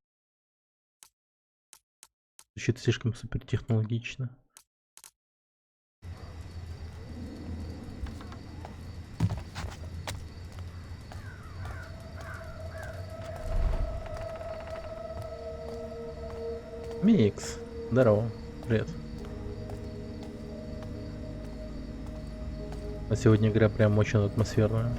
Звучит слишком супер технологично. Микс. Здорово. Привет. А сегодня игра прям очень атмосферная.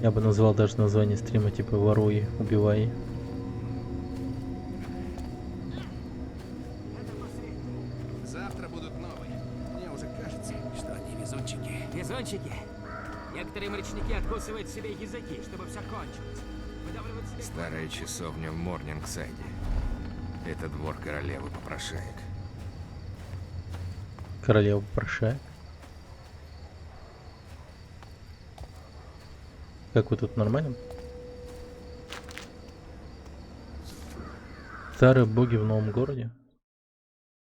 Я бы назвал даже название стрима типа «Воруй, убивай». Завтра будут новые. Мне уже кажется, что они везунчики. Везунчики. Некоторые морячники откусывают себе языки, чтобы все кончилось. Старая часовня в Морнингсайде. Это двор королевы попрошаек. Королева попрошаек. Как вы тут, нормально? Старые боги в новом городе.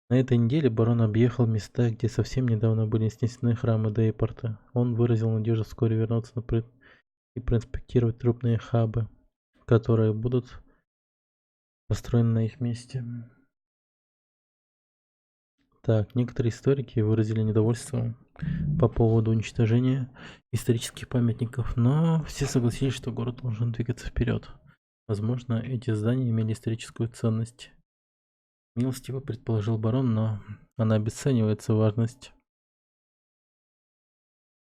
На этой неделе барон объехал места, где совсем недавно были снесены храмы Дейпорта. Он выразил надежду вскоре вернуться и проинспектировать трупные хабы, которые будут построены на их месте. Так, некоторые историки выразили недовольство по поводу уничтожения исторических памятников, но все согласились, что город должен двигаться вперед. Возможно, эти здания имели историческую ценность. Милостиво предположил барон, но она обесценивается важность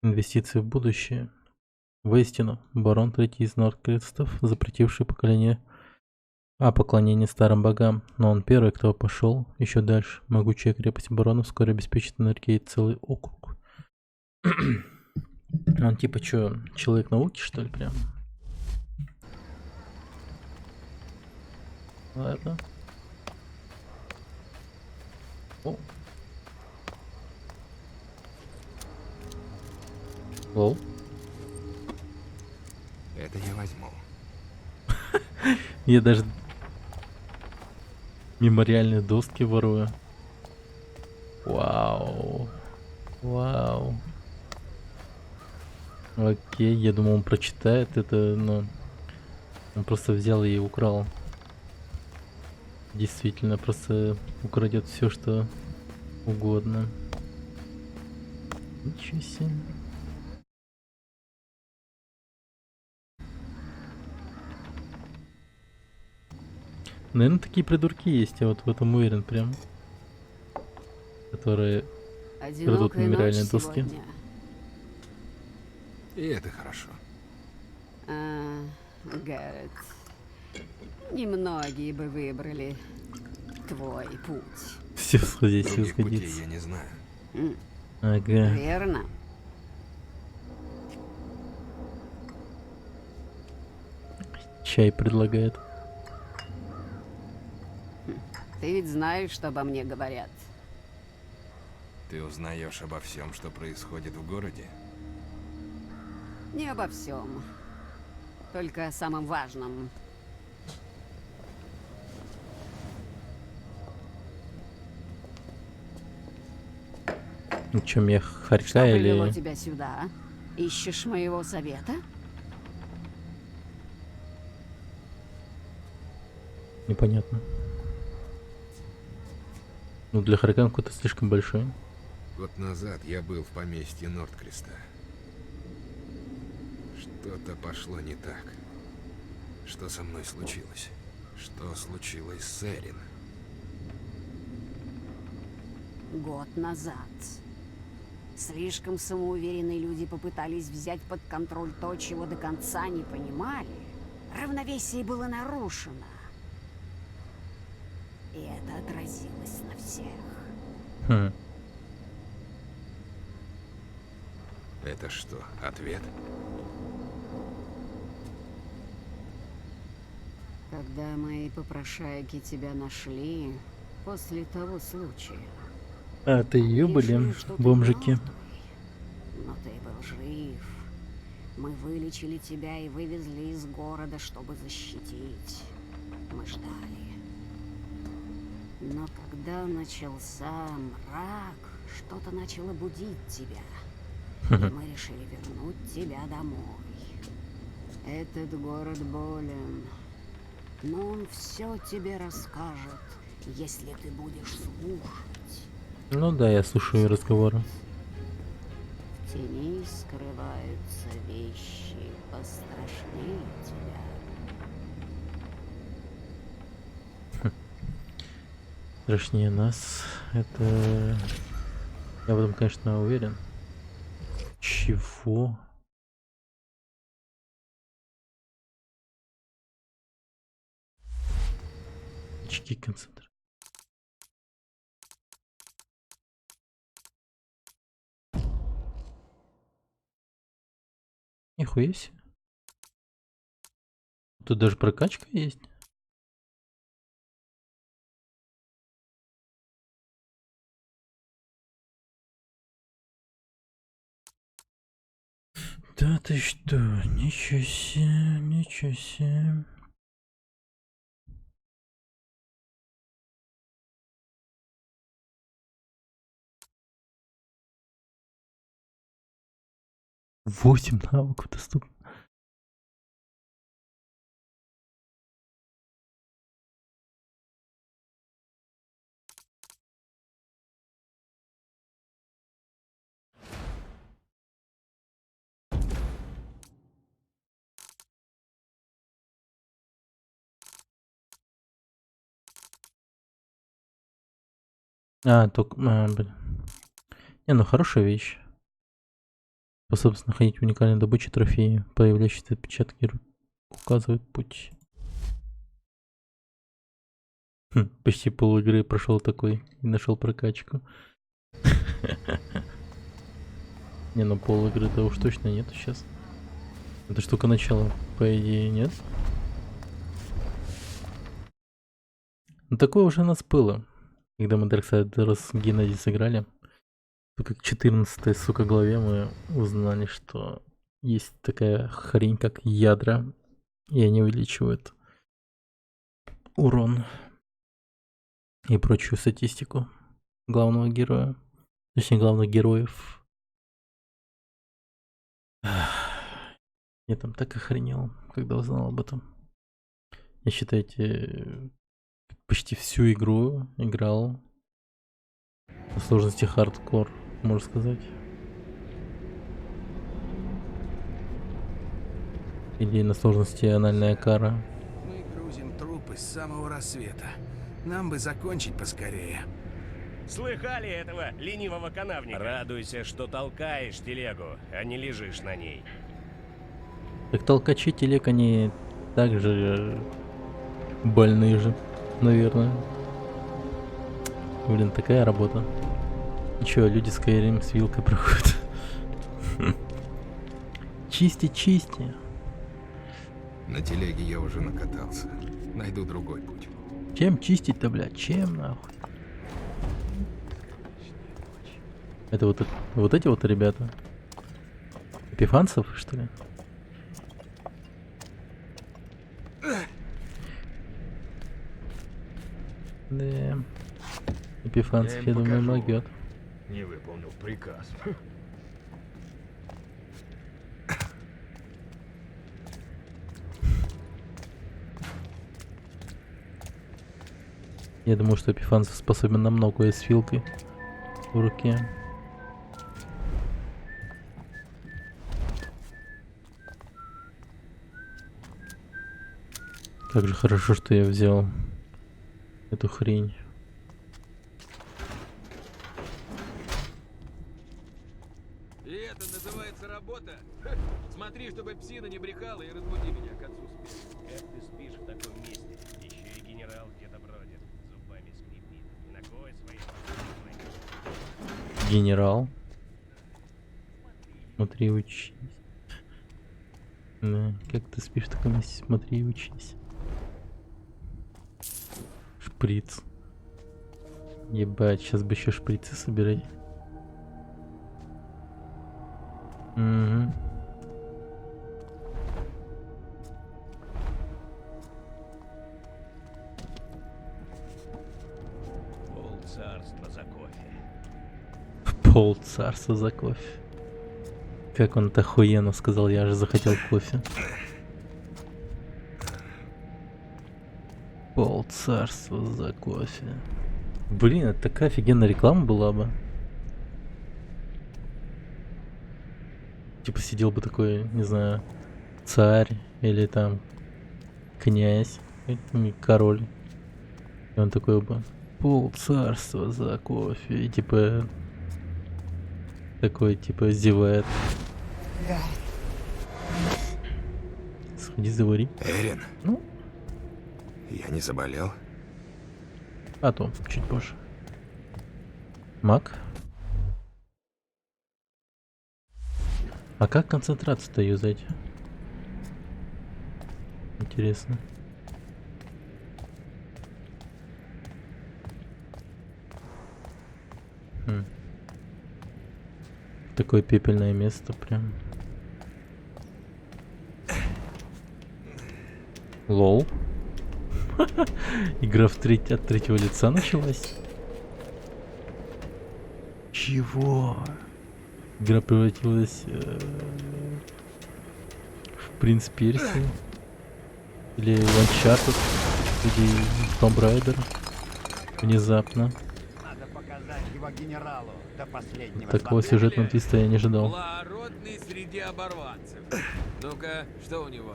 инвестиций в будущее. Воистину, барон третий из Нордкрестов, запретивший поклонение старым богам, но он первый, кто пошел еще дальше. Могучая крепость барона вскоре обеспечит энергией целый округ. Он типа что, человек науки, что ли, прям? Ладно. О. Лол. Это я возьму. Я даже мемориальные доски ворую. Вау. Вау. Окей, я думал, он прочитает это, но он просто взял и украл. Действительно, просто украдет все, что угодно. Ничего себе. Наверное, такие придурки есть, я вот в этом уверен прям. Которые крадут мемориальные доски. Сегодня. И это хорошо. Гаррет, немногие бы выбрали твой путь. Все здесь Других путей сгодится. я не знаю. Ага. Верно? Чай предлагает. Ты ведь знаешь, что обо мне говорят. Ты узнаешь обо всем, что происходит в городе? Не обо всем. Только о самом важном. Ну чё, мне Что харька привело или... тебя сюда? Ищешь моего совета? Непонятно. Ну для харька какой-то слишком большой. Год назад я был в поместье Нордкреста. Что-то пошло не так. Что со мной случилось? Что случилось с Эрин? Год назад. Слишком самоуверенные люди попытались взять под контроль то, чего до конца не понимали. Равновесие было нарушено. И это отразилось на всех. Хм. Это что, ответ? Когда мои попрошайки тебя нашли, после того случая, А, это ее были решили, что ты бомжики. мертвый. Но ты был жив. Мы вылечили тебя и вывезли из города, чтобы защитить. Мы ждали. Но когда начался мрак, что-то начало будить тебя. И мы решили вернуть тебя домой. Этот город болен, но он все тебе расскажет, если ты будешь слушать. Ну да, я слушаю разговоры. В тени скрываются вещи пострашнее тебя. Страшнее нас. Это... Я в этом, конечно, уверен. Чего? Очки концентра. Нихуя себе. Тут даже прокачка есть. Да ты что? Ничего себе, ничего себе. Восемь навыков доступно. Только... блин. Не, ну хорошая вещь. Способность находить уникальные добычи трофеи, появляющиеся отпечатки рук указывают путь. Почти пол игры прошел такой и нашел прокачку. Не, ну пол игры-то уж точно нет сейчас. Это ж только начало, по идее, нет? Ну такое уже у нас было. Когда мы Darksiders Genesis сыграли, только к 14-й, сука, главе мы узнали, что есть такая хрень, как ядра, и они увеличивают урон и прочую статистику главного героя, точнее главных героев. Я там так охренел, когда узнал об этом. Я, считайте, почти всю игру играл на сложности хардкор, можно сказать. Или на сложности анальная кара. Мы грузим трупы с самого рассвета. Нам бы закончить поскорее. Слыхали этого ленивого канавника? Радуйся, что толкаешь телегу, а не лежишь на ней. Так толкачи телег, они также больные же, наверное. Блин, такая работа. Ничего, люди Skyrim с вилкой проходят. Чисти, чисти. На телеге я уже накатался. Найду другой путь. Чем чистить-то, блядь? Чем, нахуй? Это вот эти вот ребята? Эпифанцев, что ли? Да. Эпифанцев, я думаю, могет. Не выполнил приказ. Я думаю, что Эпифанцев способен на многое с вилкой в руке. Как же хорошо, что я взял эту хрень. И это называется работа? Смотри, чтобы псина не брехала и разбуди меня к отцу спешит. Как ты спишь в таком месте? Еще и генерал где-то бродит, зубами скрипит. И на кой свои способности? Генерал. Смотри, учись. Да, как ты спишь в таком месте? Смотри и учись. Шприц. Ебать, сейчас бы еще шприцы собирать. Угу. Пол царства за кофе. Пол царства за кофе. Как он это охуенно сказал, я же захотел кофе. Пол царства за кофе. Блин, это такая офигенная реклама была бы. Типа сидел бы такой, не знаю, царь или там князь, или король. И он такой бы: пол царства за кофе. И типа такой, типа, зевает. Сходи, завари. Эрин, Ну, я не заболел. а то, чуть позже. Маг. А как концентрацию-то юзать? Интересно. Такое пепельное место прям. Лол. Игра от третьего лица началась. Чего? Игра превратилась в Принц Перси. Или в Uncharted. Или в Tomb Raider. Внезапно. Надо показать его генералу до последнего. Такого сюжетного твиста я не ожидал. Благородный среди оборванцев. Ну-ка, что у него?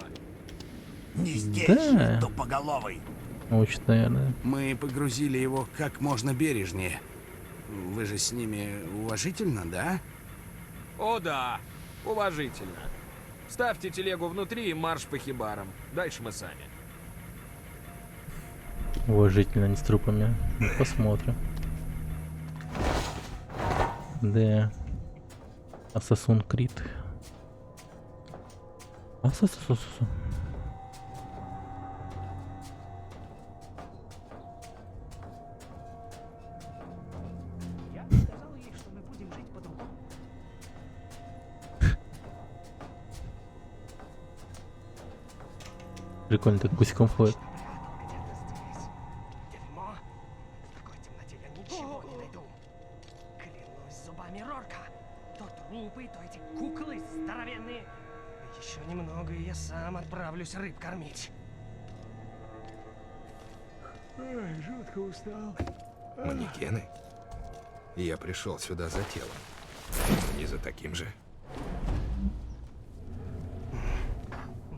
Не здесь, Да. тупоголовый. Очень, наверное. Мы погрузили его как можно бережнее. Вы же с ними уважительно, да? О да, уважительно. Ставьте телегу внутри и марш по хибарам. Дальше мы сами. Уважительно, не с трупами. Ну, посмотрим. Да. Assassin's Creed. Assassin. Я сказал ей, что мы будем жить по-другому. Прикольно, так бусиком ходит. Дерьмо. В такой темноте я ничего не найду. Клянусь зубами Рорка. То трупы, то эти куклы здоровенные. Еще немного, и я сам отправлюсь рыб кормить. Ой, жутко устал. Манекены? Я пришел сюда за телом. Не за таким же.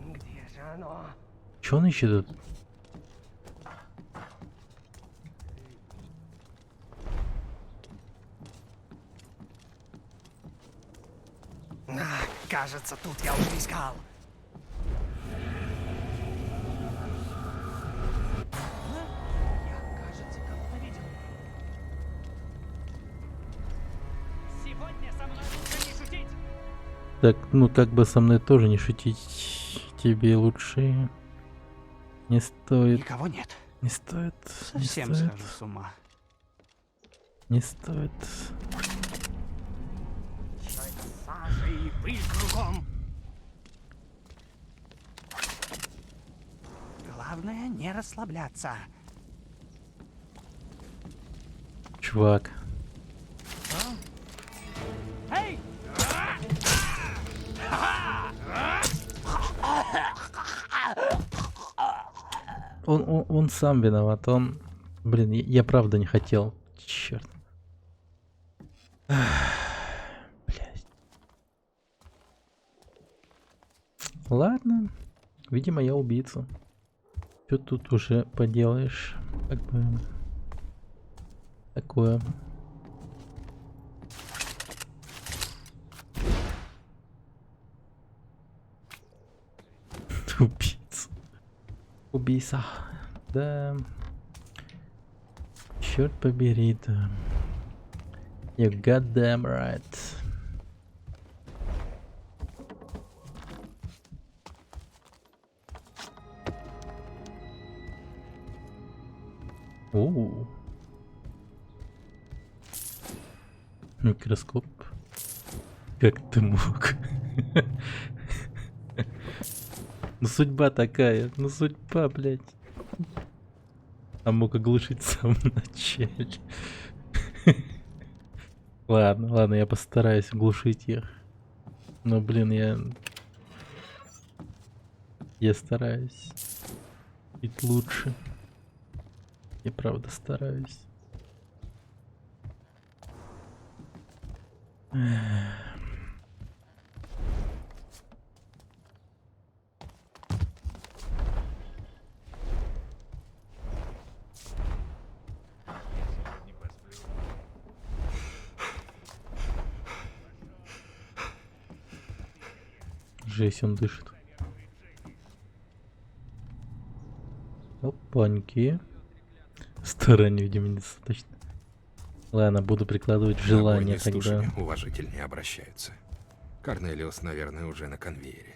Где же оно? Чё он ищет тут? Кажется, тут я уже искал. Я, кажется, кого-то видел. Сегодня со мной лучше не шутить. Так, ну как бы со мной тоже не шутить. Тебе лучше не стоит. Никого нет. Не стоит. Не Совсем стоит. схожу с ума. Не стоит. Что это сажа и пыль кругом? Главное не расслабляться. Чувак. Эй! Он сам виноват. Он. Блин, я правда не хотел. Черт. Блять. Ладно. Видимо, я убийца. Что тут уже поделаешь? Как бы. Такое. Убийца. Убийца. Да. Черт побери, да. You goddamn right. Оу. Микроскоп. Как ты мог? Ну судьба такая, ну судьба, блядь. А мог оглушить в самом начале. Ладно, я постараюсь глушить их. Но, блин, я стараюсь быть лучше. Я правда стараюсь. Жесть, он дышит. Опаньки. Старания, видимо, недостаточно. Ладно, буду прикладывать желание Огонь с тогда. тушами уважительнее обращаются. Корнелиус, наверное, уже на конвейере.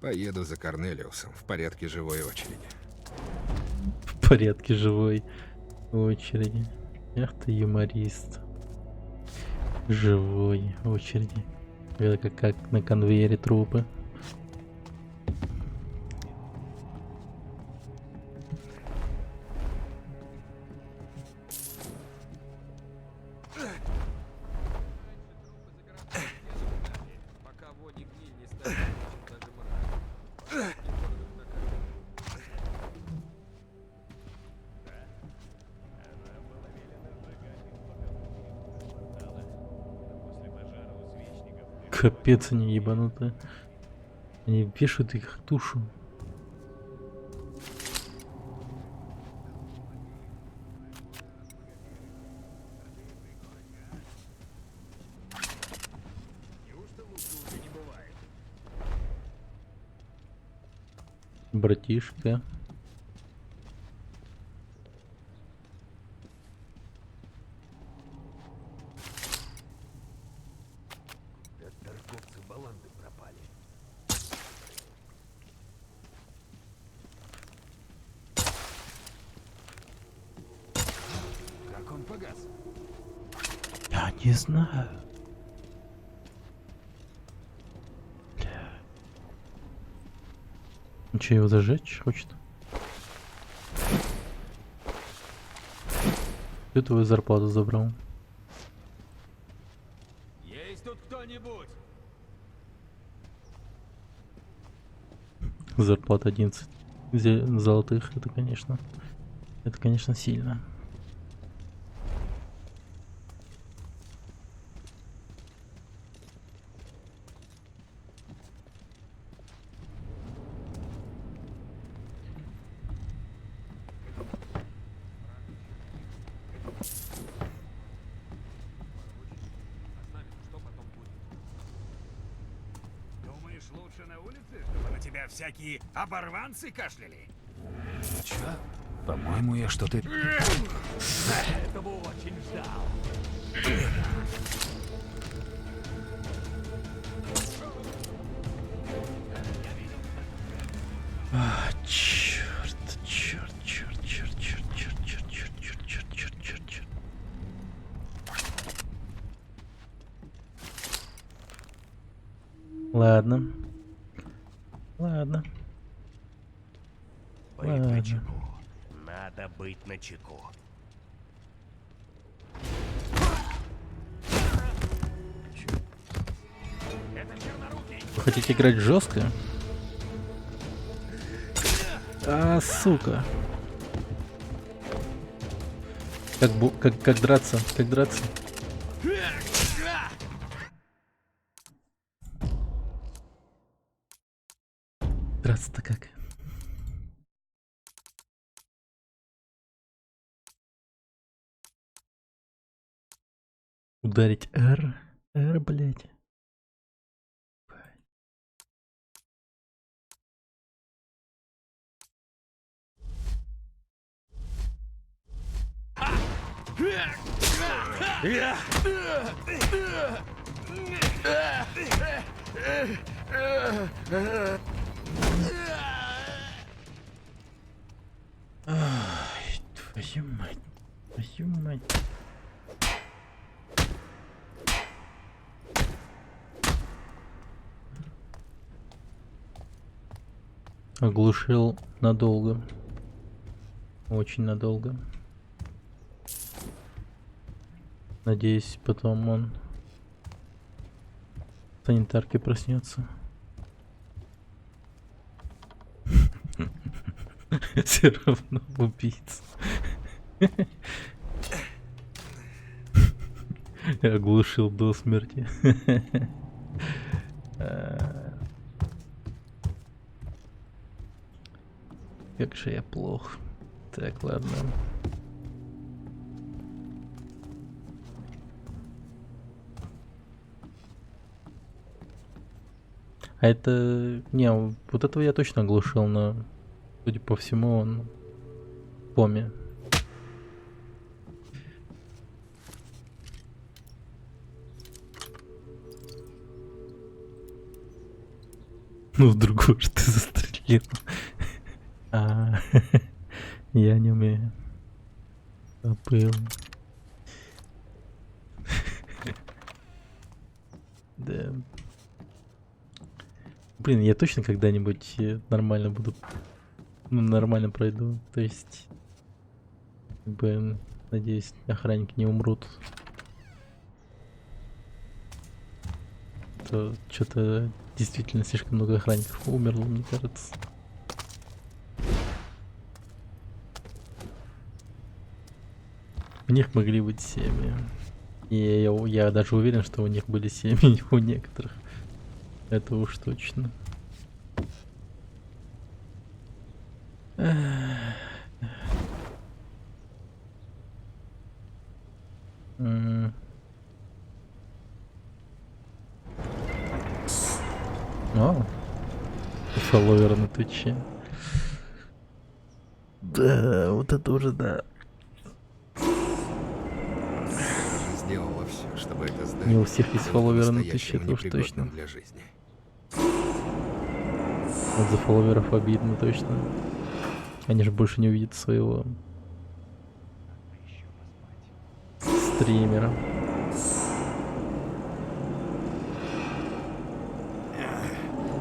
Поеду за Корнелиусом в порядке живой очереди. В порядке живой очереди. Эх ты юморист. Живой очереди. Это как на конвейере трупы. Пока вони гниль не станет даже мрак. Капец, они ебанутые. Они вешают их тушу. Братишка. Торговцы баланды пропали. Как он погас? Я не знаю. Он что, его зажечь хочет? Кто твою зарплату забрал? Есть тут кто-нибудь? Зарплата 11 золотых. Это, конечно, сильно. Думаешь, лучше на улице, чтобы на тебя всякие оборванцы кашляли? Чё? По-моему, я что-то... Этого очень ждал. Черт, черт, черт, черт, черт, черт, черт, черт, черт, черт, черт, черт, черт. Ладно. Ладно. Быть Ладно. начеку. Надо быть начеку. Хотите играть жестко? А, сука. Как драться? Как драться? Драться-то как? Ударить R? R, блять. Ай, твою мать. Твою мать. Оглушил надолго. Очень надолго. Надеюсь, потом он в санитарке проснется. Все равно убийца. Оглушил до смерти. Как же я плох. Так, ладно. А это... Не, вот этого я точно оглушил, но... Судя по всему, он... в коме. Ну, в другую же ты застрелил. А, я не умею. Забыл. Да. Блин, я точно когда-нибудь нормально буду... Ну, нормально пройду. То есть... Как бы, надеюсь, охранники не умрут. То что-то действительно слишком много охранников умерло, мне кажется. У них могли быть семьи. И я даже уверен, что у них были семьи у некоторых. Это уж точно. О, фолловеры на Твиче. Да, вот это уже да. Сделала все, чтобы это здание Не у всех есть было фолловеры на Твиче, по-настоящему это уж точно. непригодным для жизни. Вот за фолловеров обидно точно. Они же больше не увидят своего стримера.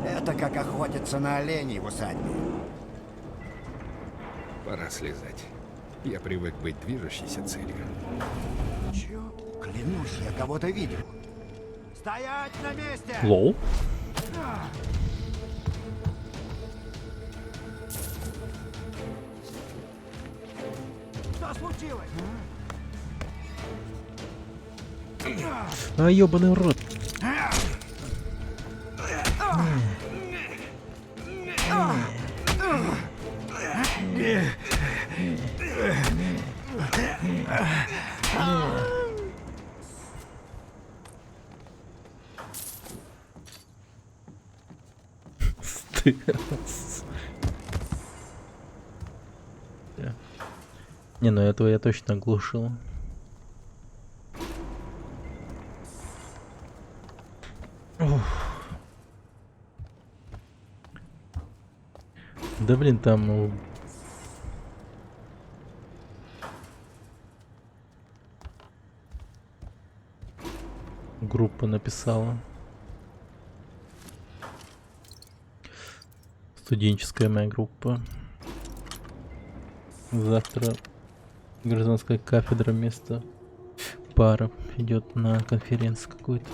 Это как охотиться на оленей в усадьбе. Пора слезать. Я привык быть движущейся целью. Чё? Клянусь, я кого-то видел. Стоять на месте! Лол? Что случилось? А, ёбаный рот. Не, ну этого я точно оглушил. Да блин, там группа написала. Студенческая моя группа. Завтра гражданская кафедра вместо пара идет на конференцию какую-то.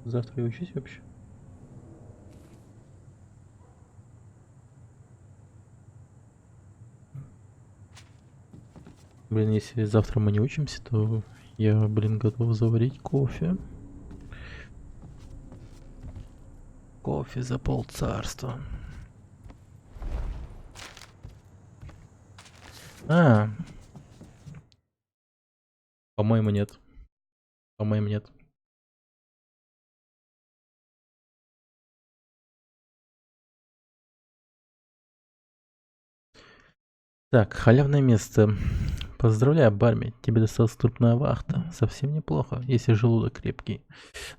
Завтра я учусь вообще? Блин, если завтра мы не учимся, то я, блин, готов заварить кофе. Кофе за полцарства. А. По-моему, нет. По-моему, нет. Так, халявное место. Поздравляю, Барми, тебе досталась трупная вахта. Совсем неплохо, если желудок крепкий.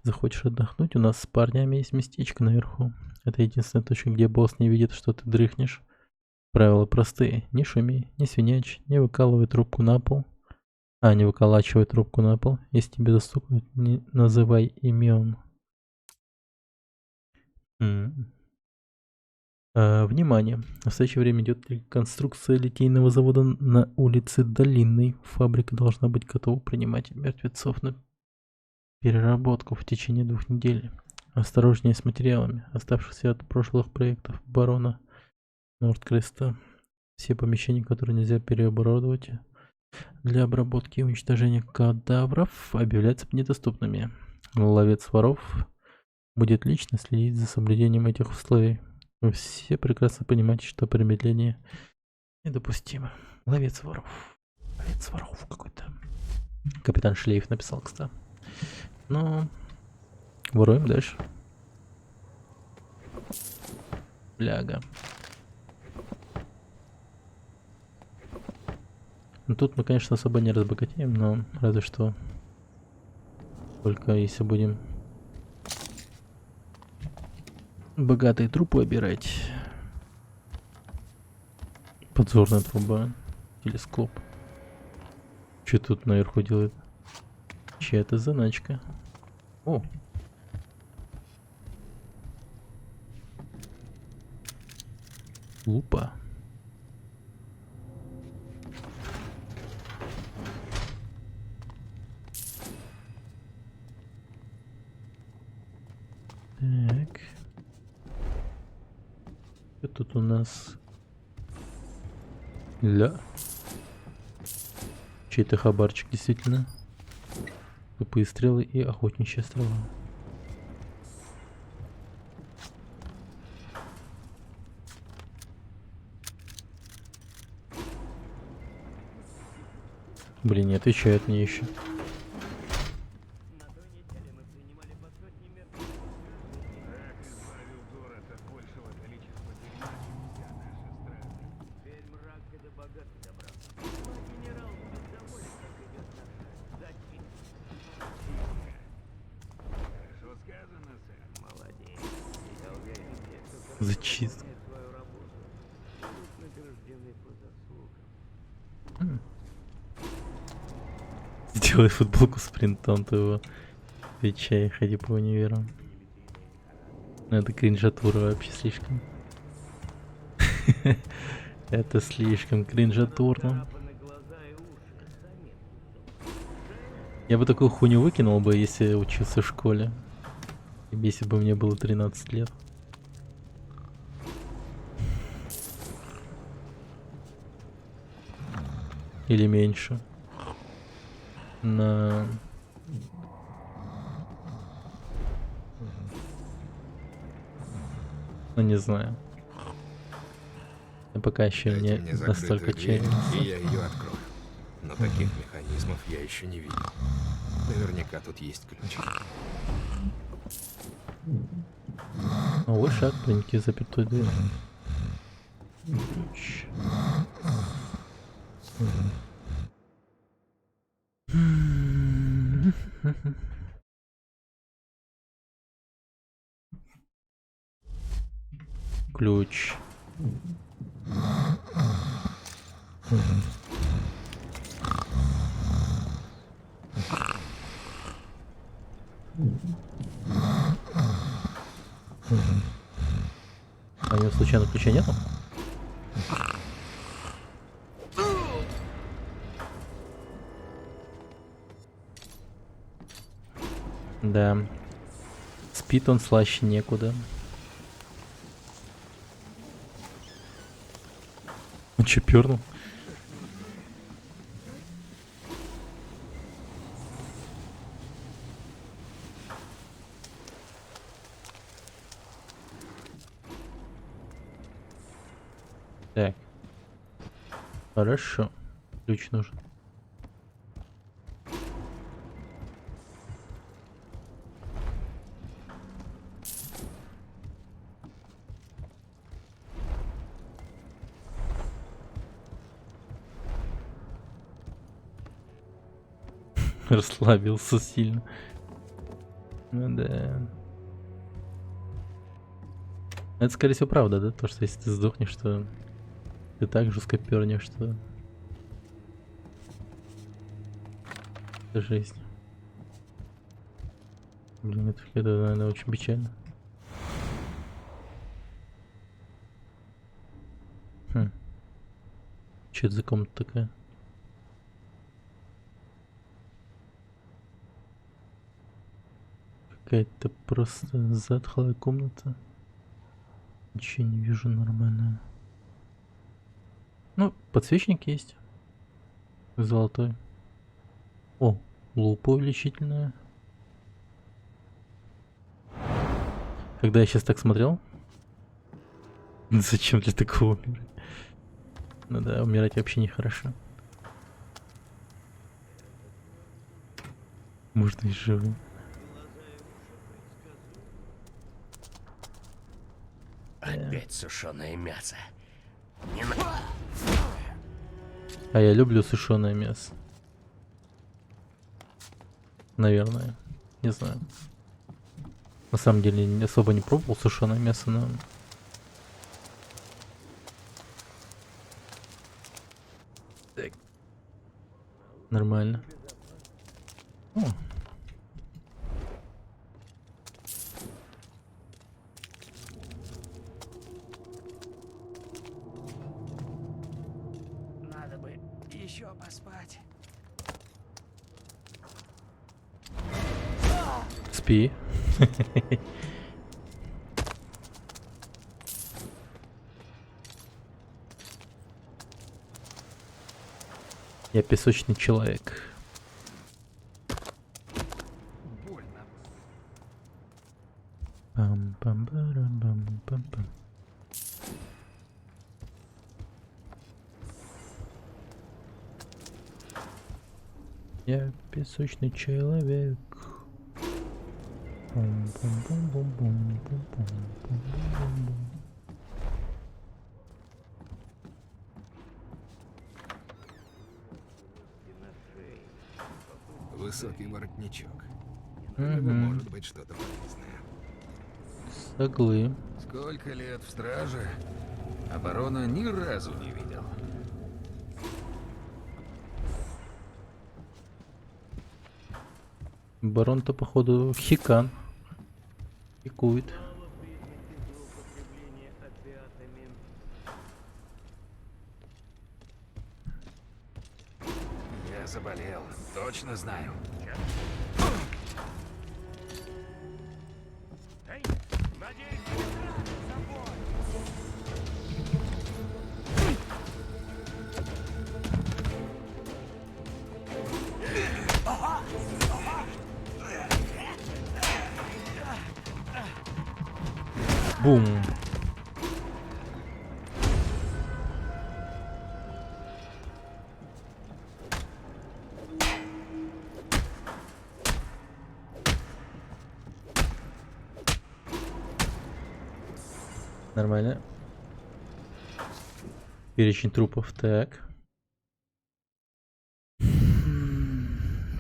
Захочешь отдохнуть, у нас с парнями есть местечко наверху. Это единственная точка, где босс не видит, что ты дрыхнешь. Правила простые. Не шуми, не свинячь, не выкалывай трубку на пол. Не выколачивай трубку на пол. Если тебе застукают, не называй имен. Внимание! В настоящее время идет реконструкция литейного завода на улице Долинной. Фабрика должна быть готова принимать мертвецов на переработку в течение 2 недель. Осторожнее с материалами, оставшихся от прошлых проектов барона Нордкреста. Все помещения, которые нельзя переоборудовать для обработки и уничтожения кадавров, объявляются недоступными. Ловец воров будет лично следить за соблюдением этих условий. Вы все прекрасно понимаете, что промедление недопустимо. Ловец воров. Ловец воров какой-то. Капитан Шлейф написал, кстати. Ну, воруем дальше. Бляга. Ну тут мы, конечно, особо не разбогатеем, но разве что только если будем богатые трупы обирать. Подзорная труба, телескоп. Что тут наверху делает? Чья-то заначка. О! Лупа. Так. Что тут у нас? Ля. Чей-то хабарчик, действительно. Тупые стрелы и охотничья стрела. Блин, не отвечает мне еще. Зачистка. Сделай футболку с принтом твоего Твича и ходи по универу. Ну, это кринжатура вообще слишком. Это слишком кринжатурно. Я бы такую хуйню выкинул бы, если учился в школе. Если бы мне было 13 лет. Или меньше. Ну, не знаю. Но пока еще Дайте не мне настолько закрытую дверь, чаяния. и я ее открою. Но таких механизмов я еще не видел. Наверняка тут есть ключ. Новый шаг, принеси запертую дверь. Ключ. Ключ. А у него случайно ключа нету? Да. Спит он слаще некуда. Он чё, пёрнул? Так. Хорошо. Ключ нужен. Расслабился сильно. Ну да. Это, скорее всего, правда, да? То, что если ты сдохнешь, то ты так жестко пернешь, что это жизнь. Блин, это, наверное, очень печально. Хм. Че это за комната такая? Какая-то просто затхлая комната. Ничего не вижу нормально. Ну, подсвечник есть. Золотой. О, лупа увеличительная. Когда я сейчас так смотрел. Зачем для такого умирать? Ну да, умирать вообще нехорошо. Можно и живым. Опять сушеное мясо. Не на... А я люблю сушеное мясо. Наверное. Не знаю. На самом деле особо не пробовал сушеное мясо, но... Так. Нормально. О. Надо бы еще поспать. Спи. Я песочный человек. Пам-пам-парам-пам-пам-пам. Я песочный человек. Пум-пум-пум-пум-пум-пум-пум-пум-пум-пум. Высокий воротничок. Мгм. Может быть что-то полезное. Соглы. Сколько лет в страже, а барона ни разу не видел. Барон-то, походу, хикан. Хикует. Я заболел, точно знаю. Бум. Нормально. Перечень трупов, так.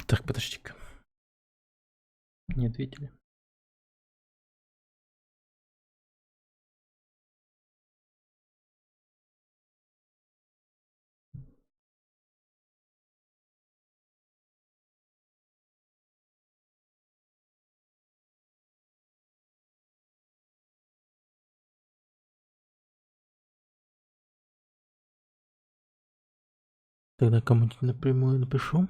Так, подожди-ка. Не ответили. Тогда кому-нибудь напрямую напишу.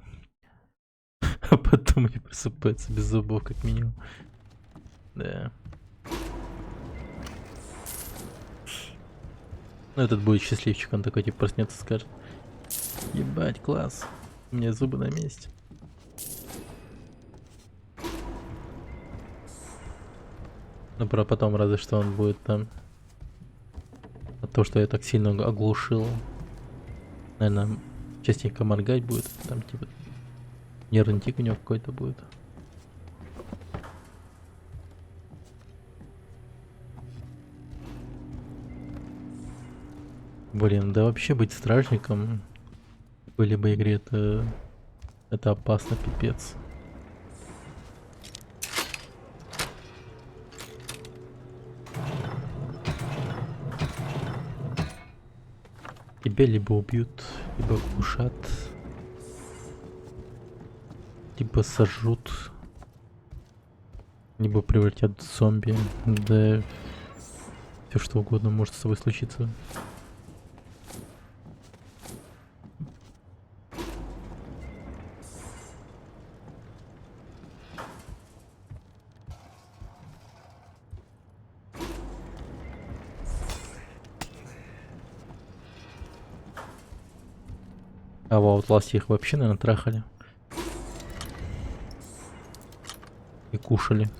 А потом они просыпаются без зубов, как минимум. Да. Ну, этот будет счастливчик, он такой типа проснется и скажет: ебать, класс, у меня зубы на месте. Ну, про потом разве что он будет там... От того, что я так сильно оглушил. Наверное, частенько моргать будет. Там типа нервный тик у него какой-то будет. Блин, да вообще быть стражником в какой-либо игре это опасно, пипец. Тебя либо убьют, либо оглушат, либо сожрут, либо превратят в зомби. Да все что угодно может с тобой случиться. А в Outlast их вообще, наверное, трахали. И кушали.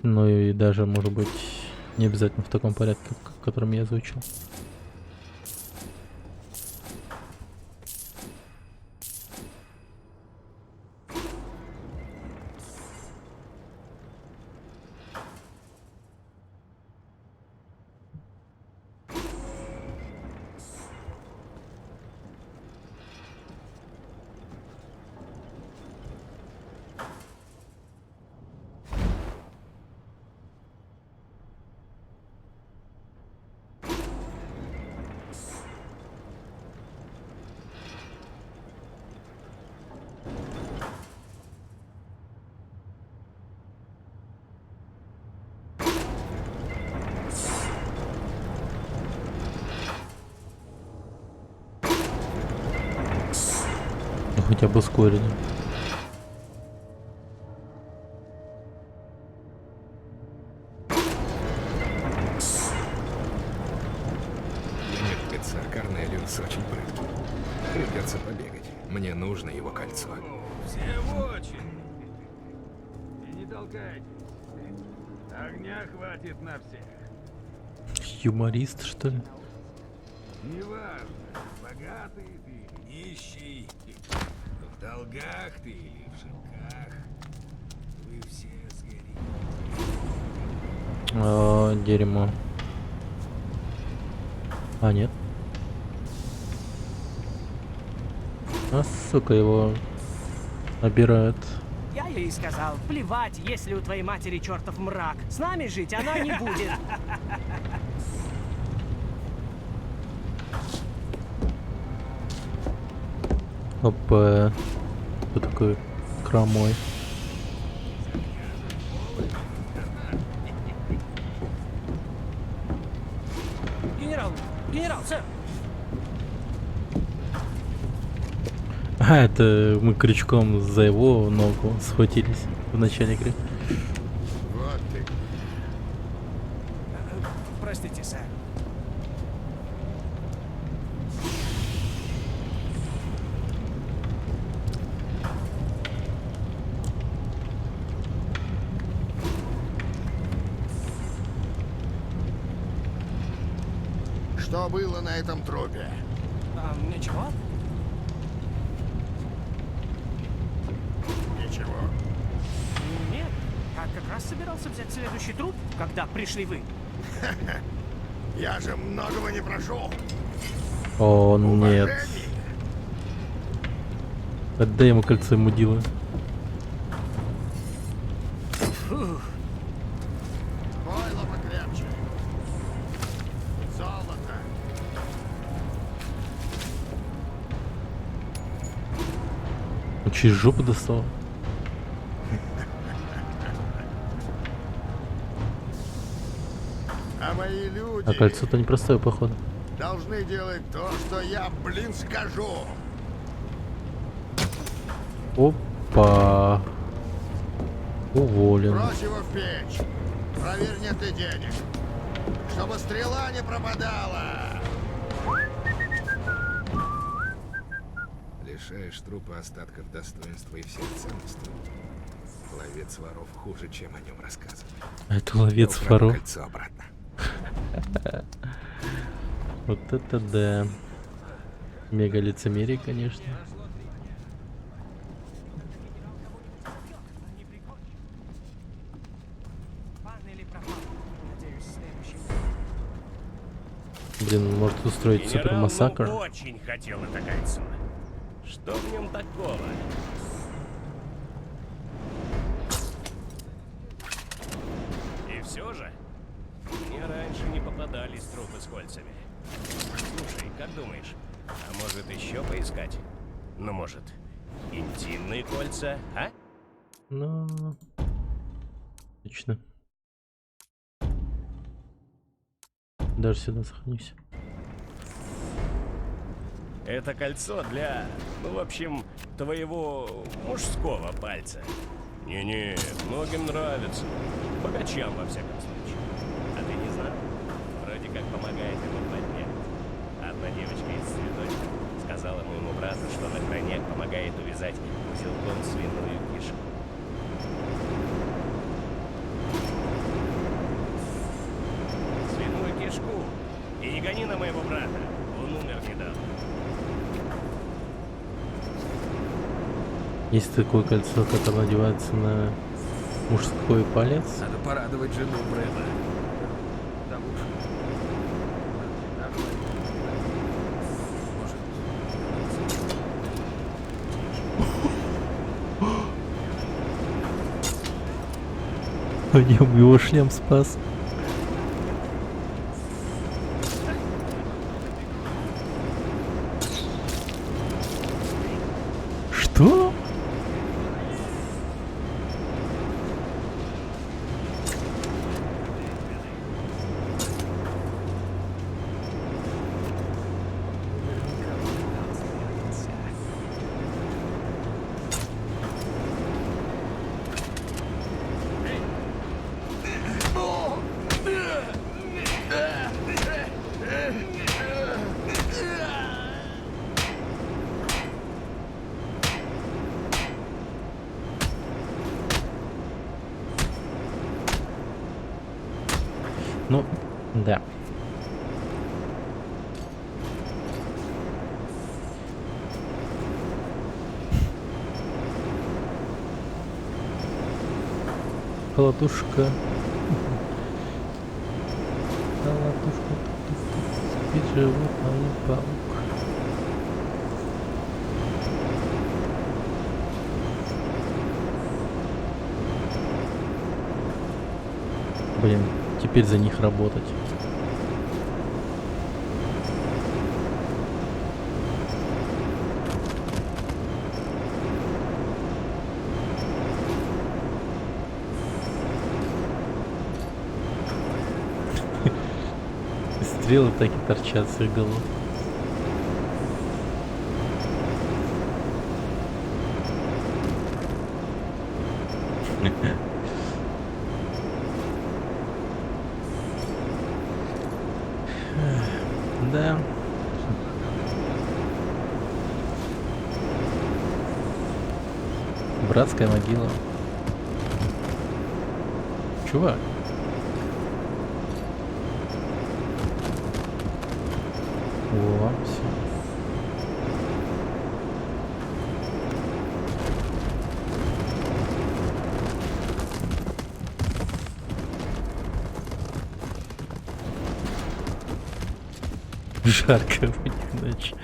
Ну и даже, может быть, не обязательно в таком порядке, в котором я озвучил. хотя бы ускорили. Комиссар Корнелиус очень прыткий. Придется побегать. Мне нужно его кольцо. Все в очередь. И не толкайтесь. Огня хватит на всех. Юморист, что ли? Неважно, богатый ты или нищий, в долгах ты или в шелках, вы все сгорите. О, дерьмо. А, нет. А, сука, его набирают. Я ей сказал, плевать, если у твоей матери чертов мрак. С нами жить она не будет. Опа. Кто такой хромой? Генерал, сэр. А, это мы крючком за его ногу схватились в начале игры. Вот ты. Простите, сэр. Что было на этом трупе? Ничего? Ничего. Нет. Как раз собирался взять следующий труп, когда пришли вы. Я же многого не прошу. О, нет. Отдай ему кольцо, мудила. Фух. Пойло покрепче. Золото. Он через жопу достал. А мои люди А кольцо-то непростое, походу. должны делать то, что я, блин, скажу. Опа. Уволен. Брось его в печь. Проверь, нет ли денег. Чтобы стрела не пропадала. Лишаешь трупа остатков достоинства и всех ценностей. Ловец воров хуже, чем о нем рассказывают. Это ловец Я украду воров. кольцо обратно. Вот это да. Мега лицемерие, конечно. Блин, может устроить супер массакр. Генерал, ну, очень хотел это кольцо. Что в нем такого? И все же, мне раньше не попадались трупы с кольцами. Слушай, как думаешь, а может еще поискать? Ну, может, интимные кольца, а? Ну, отлично. Даже сюда сохранюсь. Это кольцо для, ну, в общем, твоего мужского пальца. Не-не, многим нравится. Богачам, во всяком случае. А ты не знал? Вроде как помогает ему поднять. Одна девочка из цветочка сказала моему брату, что на хроняк помогает увязать узелком свиную кишку. Свиную кишку. И не гони на моего брата. Он умер недавно. Есть такое кольцо, которое надевается на мужской палец. Надо порадовать жену Брэда. Его шлем спас. Что? Да. Колотушка. Колотушка. Спит животный паук. Блин, теперь за них работать. Стрелы так и торчат с их голов. Да. Братская могила. Чувак. О, все. Жарко у них ночь.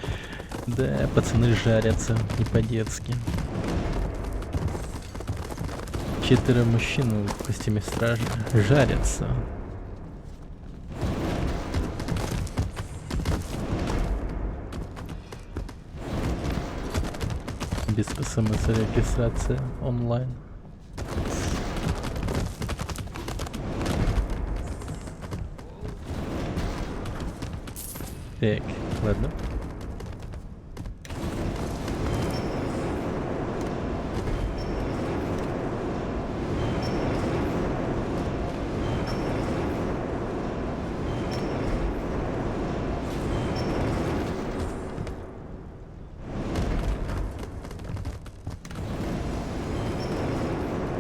Да, пацаны жарятся не по-детски. 4 мужчин в костюме стражи жарятся. Без смс-регистрация онлайн. Так, ладно.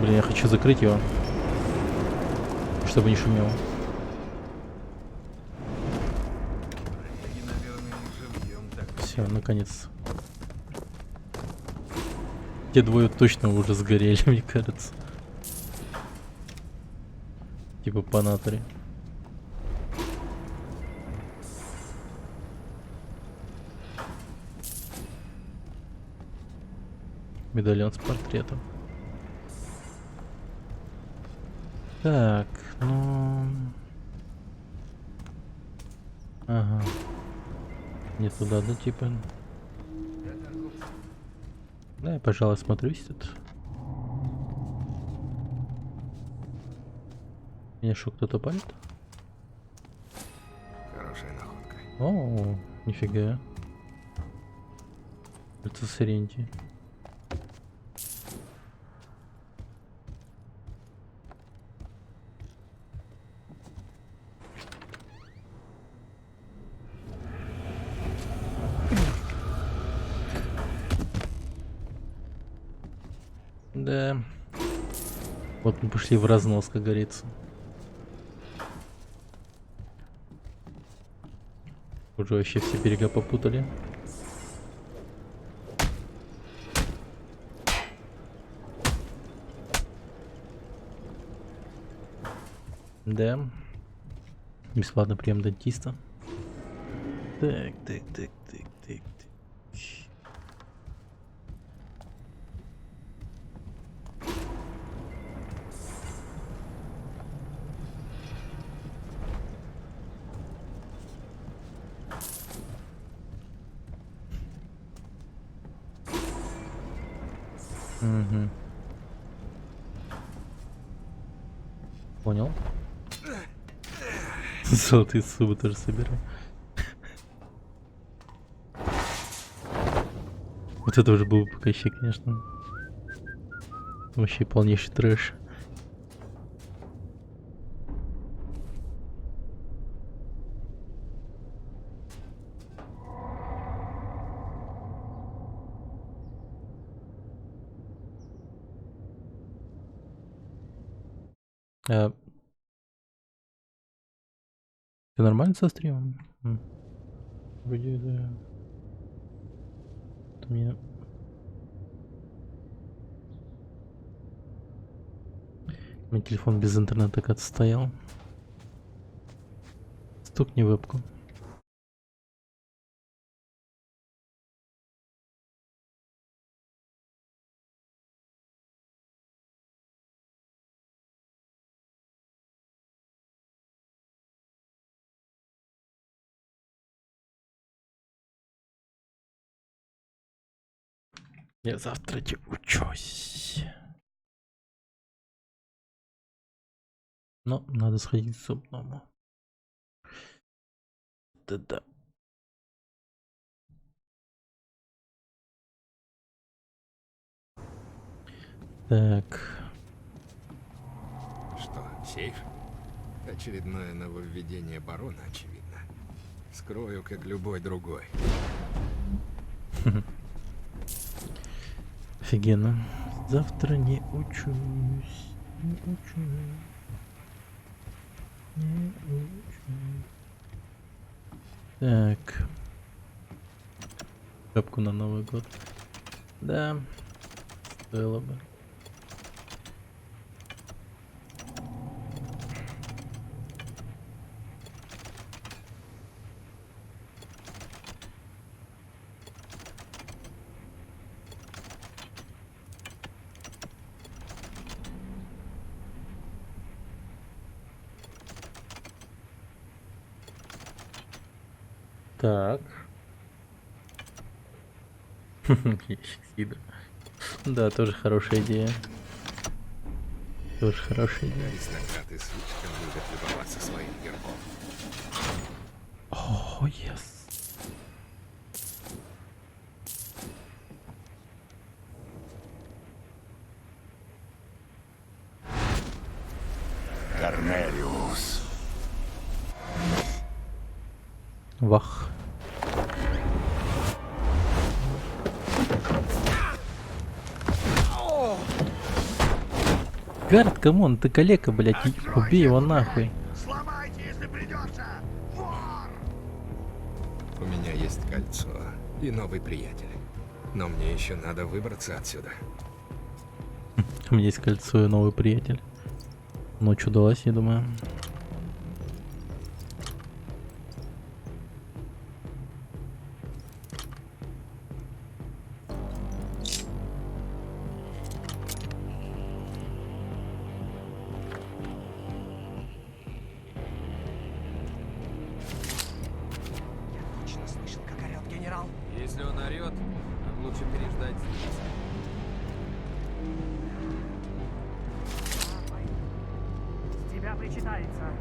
Блин, я хочу закрыть его, чтобы не шумело. Все, наконец. Те двое точно уже сгорели, мне кажется. Типа по натуре. Медальон с портретом. Так, ну... Ага. Не туда, да, типа? Да, я, пожалуй, смотрюсь тут. Меня что, кто-то палит? Хорошая находка. О, нифига. Это Сиренти. Да. Вот мы пошли в разнос, как говорится. Уже вообще все берега попутали. Да. Бесплатный прием дантиста. Так, так, так, так, так, так. Угу. Понял. Золотые зубы тоже собираю. Вот это уже было покаще, конечно. Вообще полнейший трэш. Все нормально со стримом? Вроде да. У меня... У меня телефон без интернета как-то стоял. Стукни вебку. Я завтра учусь. Но надо сходить к зубному. Да-да. Так. Что, сейф? Очередное нововведение барона, очевидно. Скрою, как любой другой. Офигенно. Завтра не учусь. Не учусь. Не учусь. Так. Шапку на Новый год. Да. Стоило бы. Так. Ящик сидра. Да, тоже хорошая идея. Тоже хорошая идея. Аристократы слишком любят любоваться своим гербом. О, yes. Корнелиус. Вах. Гард, камон, ты калека, блядь, убей его нахуй. Сломайте, если придется! Вор! У меня есть кольцо и новый приятель. Но мне еще надо выбраться отсюда. У меня есть кольцо и новый приятель. Ночь удалась, я думаю. Точно слышал, как орёт генерал. Если он орет, нам лучше переждать здесь. С тебя причитается.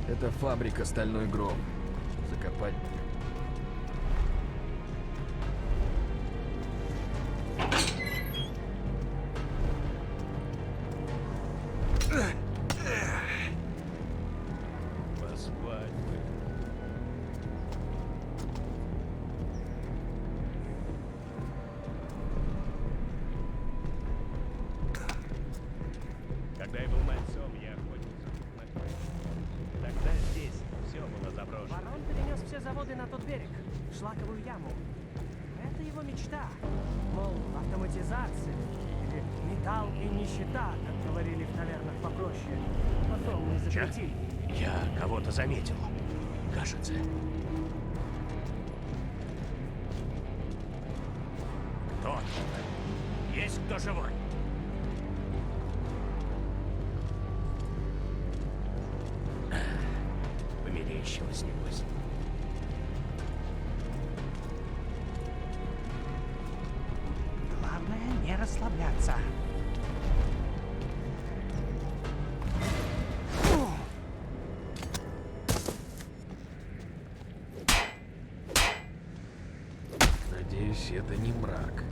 Это фабрика «Стальной гром». Закопать. Поспать бы. Когда я был мальцом, я охотился на крыс. Тогда здесь все было заброшено. Барон перенес все заводы на тот берег, в шлаковую яму. Это его мечта. Мол, автоматизация или металл и нищета, как говорили в тавернах попроще. Потом мы запретили. Я кого-то заметил. Кажется. Кто там? Есть кто живой? Померещилось, небось. Главное не расслабляться. Надеюсь, это не мрак.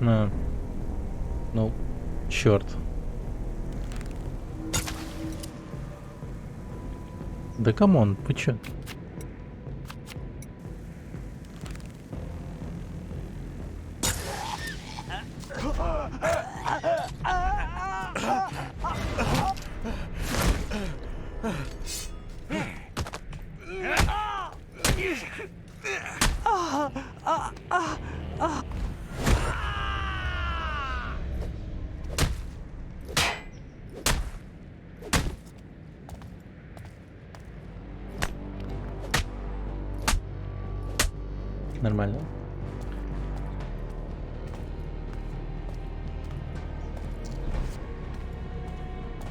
Ну, черт. Да камон, вы чё? Нормально.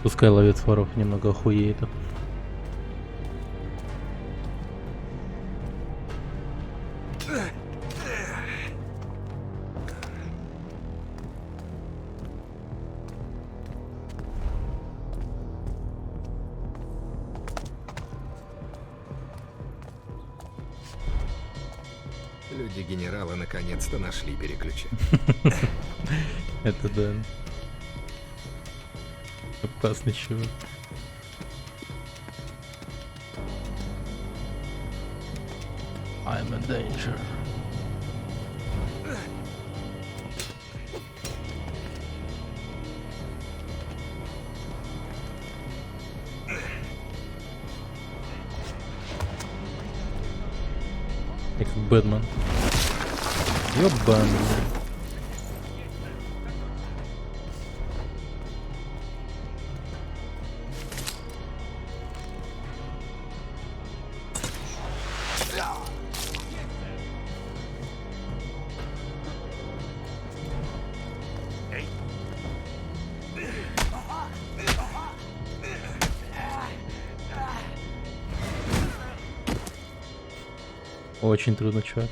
Пускай ловец воров немного охуеет. Люди генерала наконец-то нашли переключатель. Это да. Опасный чувак. I'm a danger. Я как Бэтмен. Ёбаный. Очень трудно, чувак.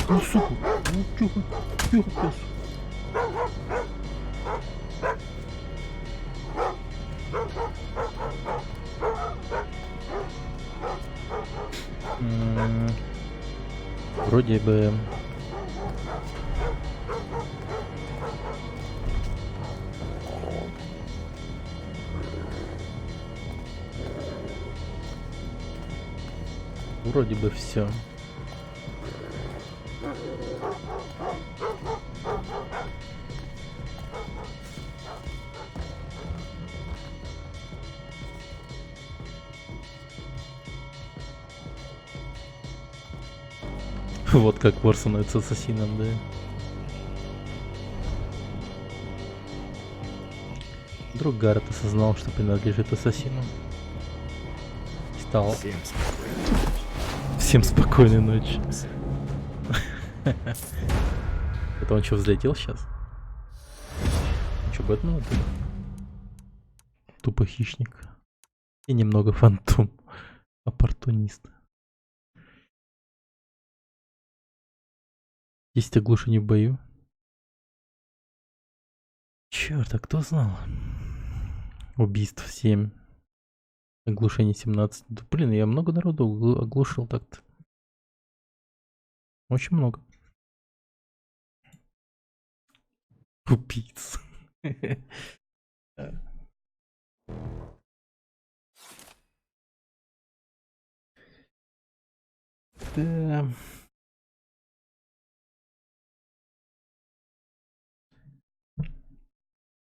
Ну, сука, ну, тихо, тихо, пес. Вроде бы... Вроде бы все. Вот как вор становится ассасином, да. Вдруг Гаррет осознал, что принадлежит ассасину. Стал. Всем спокойной ночи. Это он что, взлетел сейчас? Что, Бэтмен? Тупо хищник. И немного фантом. Оппортунист. 10 оглушений в бою. Черт, а кто знал? Убийств 7. Оглушений 17. Да, блин, я много народу оглушил так-то. Очень много. Убийц. Да.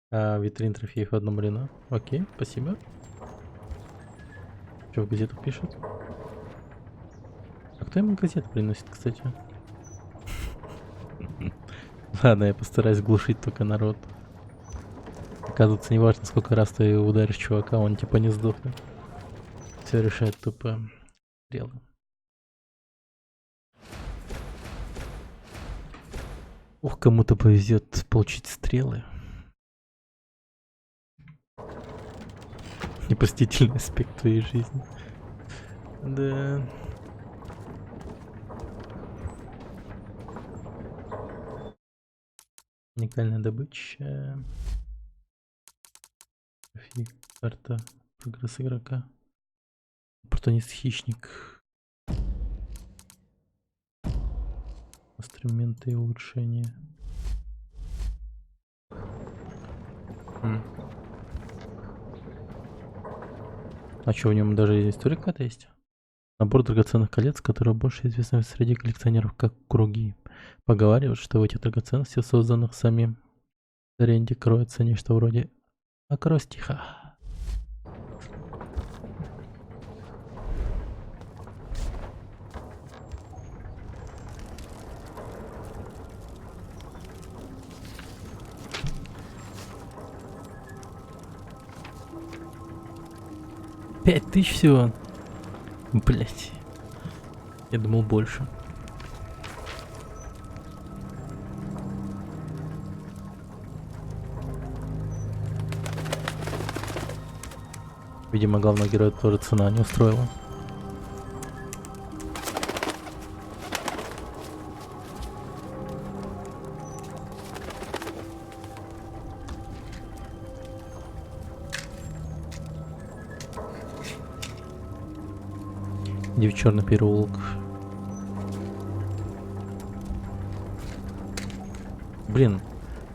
Витрин трофеев одномлена. Окей, спасибо. Что в газетах пишут? А кто ему газету приносит, кстати? Ладно, я постараюсь глушить только народ. Оказывается, не важно, сколько раз ты ударишь чувака, он типа не сдохнет. Все решает тупо стрелы. Ух, кому-то повезет получить стрелы. Непростительный аспект твоей жизни. Да. Уникальная добыча. Карта. Прогресс игрока. Оппортунист хищник. Инструменты и улучшения. А что, в нем даже история какая-то есть? Набор драгоценных колец, которые больше известны среди коллекционеров как круги. Поговаривают, что в этих драгоценностях, созданных самим Ренди, кроется нечто вроде акростиха. Пять тысяч всего. Блять. Я думал больше. Видимо, главного героя тоже цена не устроила. Иди в черный переулок. Блин,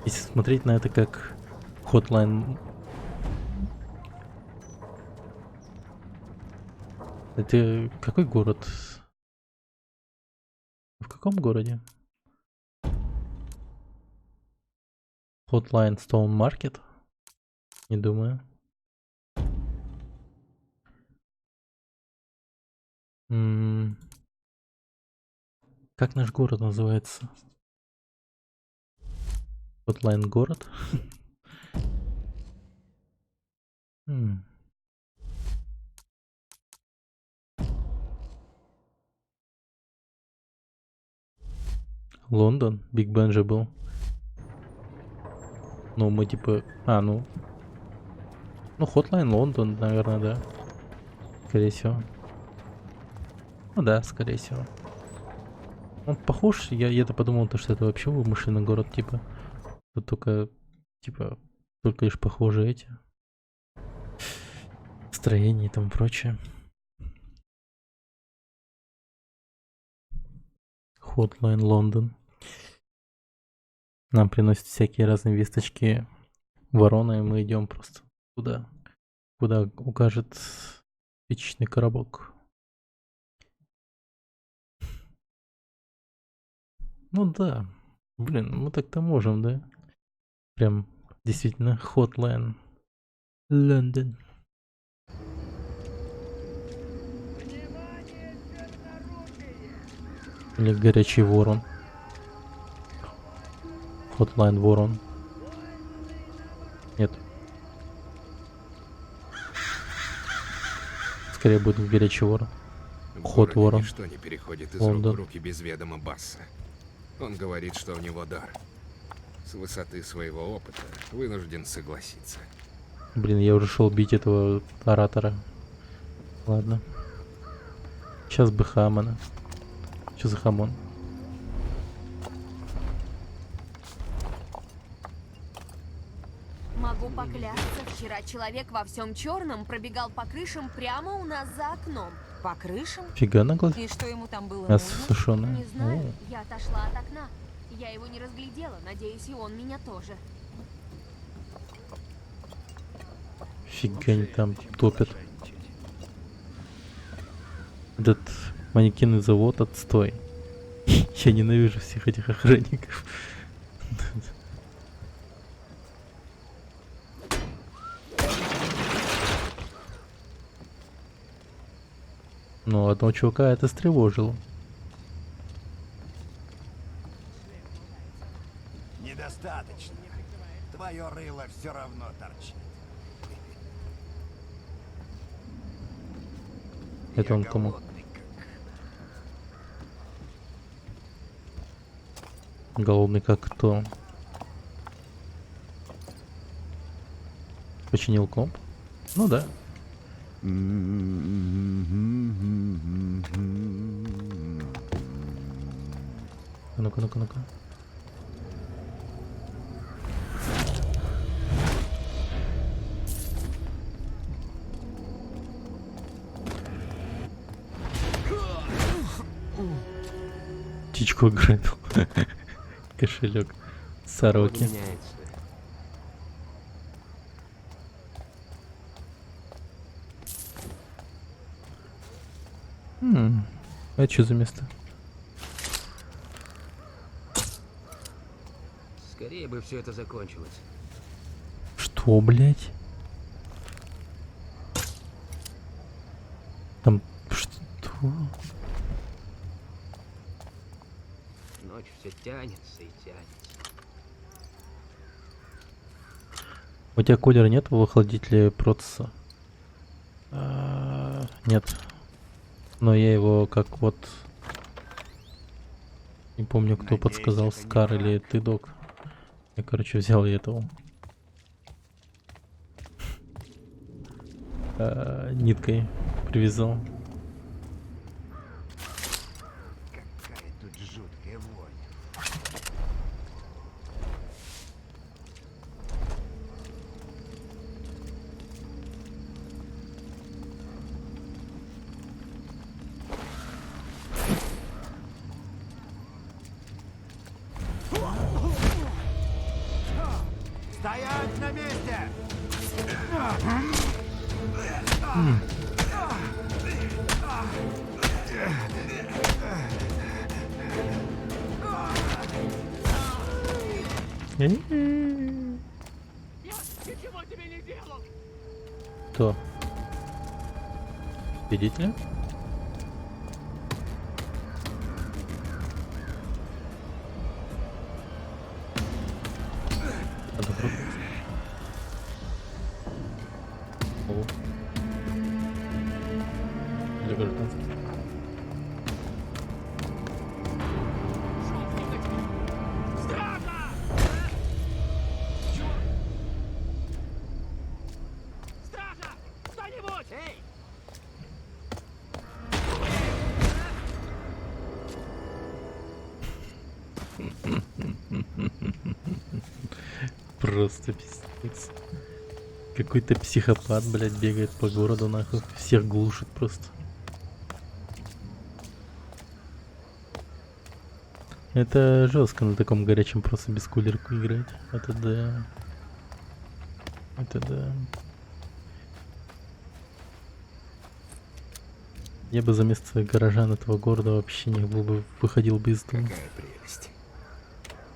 если смотреть на это как Hotline... Это какой город? В каком городе? Hotline Stone Market? Не думаю. Как наш город называется? Hotline город? Лондон? Биг Бен же был. Ну, мы типа... Ну, Hotline Лондон, наверное, да. Скорее всего. Ну да, скорее всего. Он похож, я-то подумал, что это вообще вымышленный город, типа. Тут только, типа, только лишь похожи эти строения и тому прочее. Hotline Лондон. Нам приносят всякие разные весточки ворона, и мы идем просто туда, куда укажет спичечный коробок. Ну да, блин, мы так-то можем, да? Прям действительно Hotline Лондон. Или горячий ворон. Hotline ворон. Нет. Скорее будет горячий ворон. Хот ворон. Ничто не переходит из Лондон. рук в руки без ведома Басса. Он говорит, что у него дар. С высоты своего опыта вынужден согласиться. Блин, я уже шел бить этого оратора. Ладно. Сейчас бы Хамана. Что за хамон? Могу поклясться, вчера человек во всем черном пробегал по крышам прямо у нас за окном. По крышам? Фига на глаз. И что ему там было Мясо нужно? сушеное. Не знаю. Я отошла от окна. Я его не разглядела. Надеюсь, и он меня тоже. Фига они там топят. Этот манекенный завод отстой. Я ненавижу всех этих охранников. Ну, одного чувака это встревожило. Недостаточно. Твое рыло все равно торчит. Это он кому? Голодный как кто? Починил комп? Ну да. Ну-ка, ну-ка, ну-ка. Птичку ограбил. Кошелек. Сороки. А что за место? Скорее бы все это закончилось. Что, блять? Там что? Ночь все тянется и тянется. У тебя кулера нет в охладителе процесса? Нет. Но я его как вот... Не помню, кто подсказал, Скар или ты, Док. Я, короче, взял и этого. Ниткой привязал. Какая тут жуткая вонь. Стоять на месте! Я ничего тебе не делал! Кто? Свидетели? Для гражданских. Стража! Кто-нибудь! Эй! Просто пиздец. Какой-то психопат, блядь, бегает по городу, нахуй. Всех глушит просто. Это жестко на таком горячем просто без кулерку играть. Это да. Это да. Я бы за место горожан этого города вообще не был бы, выходил бы из дома. Какая прелесть.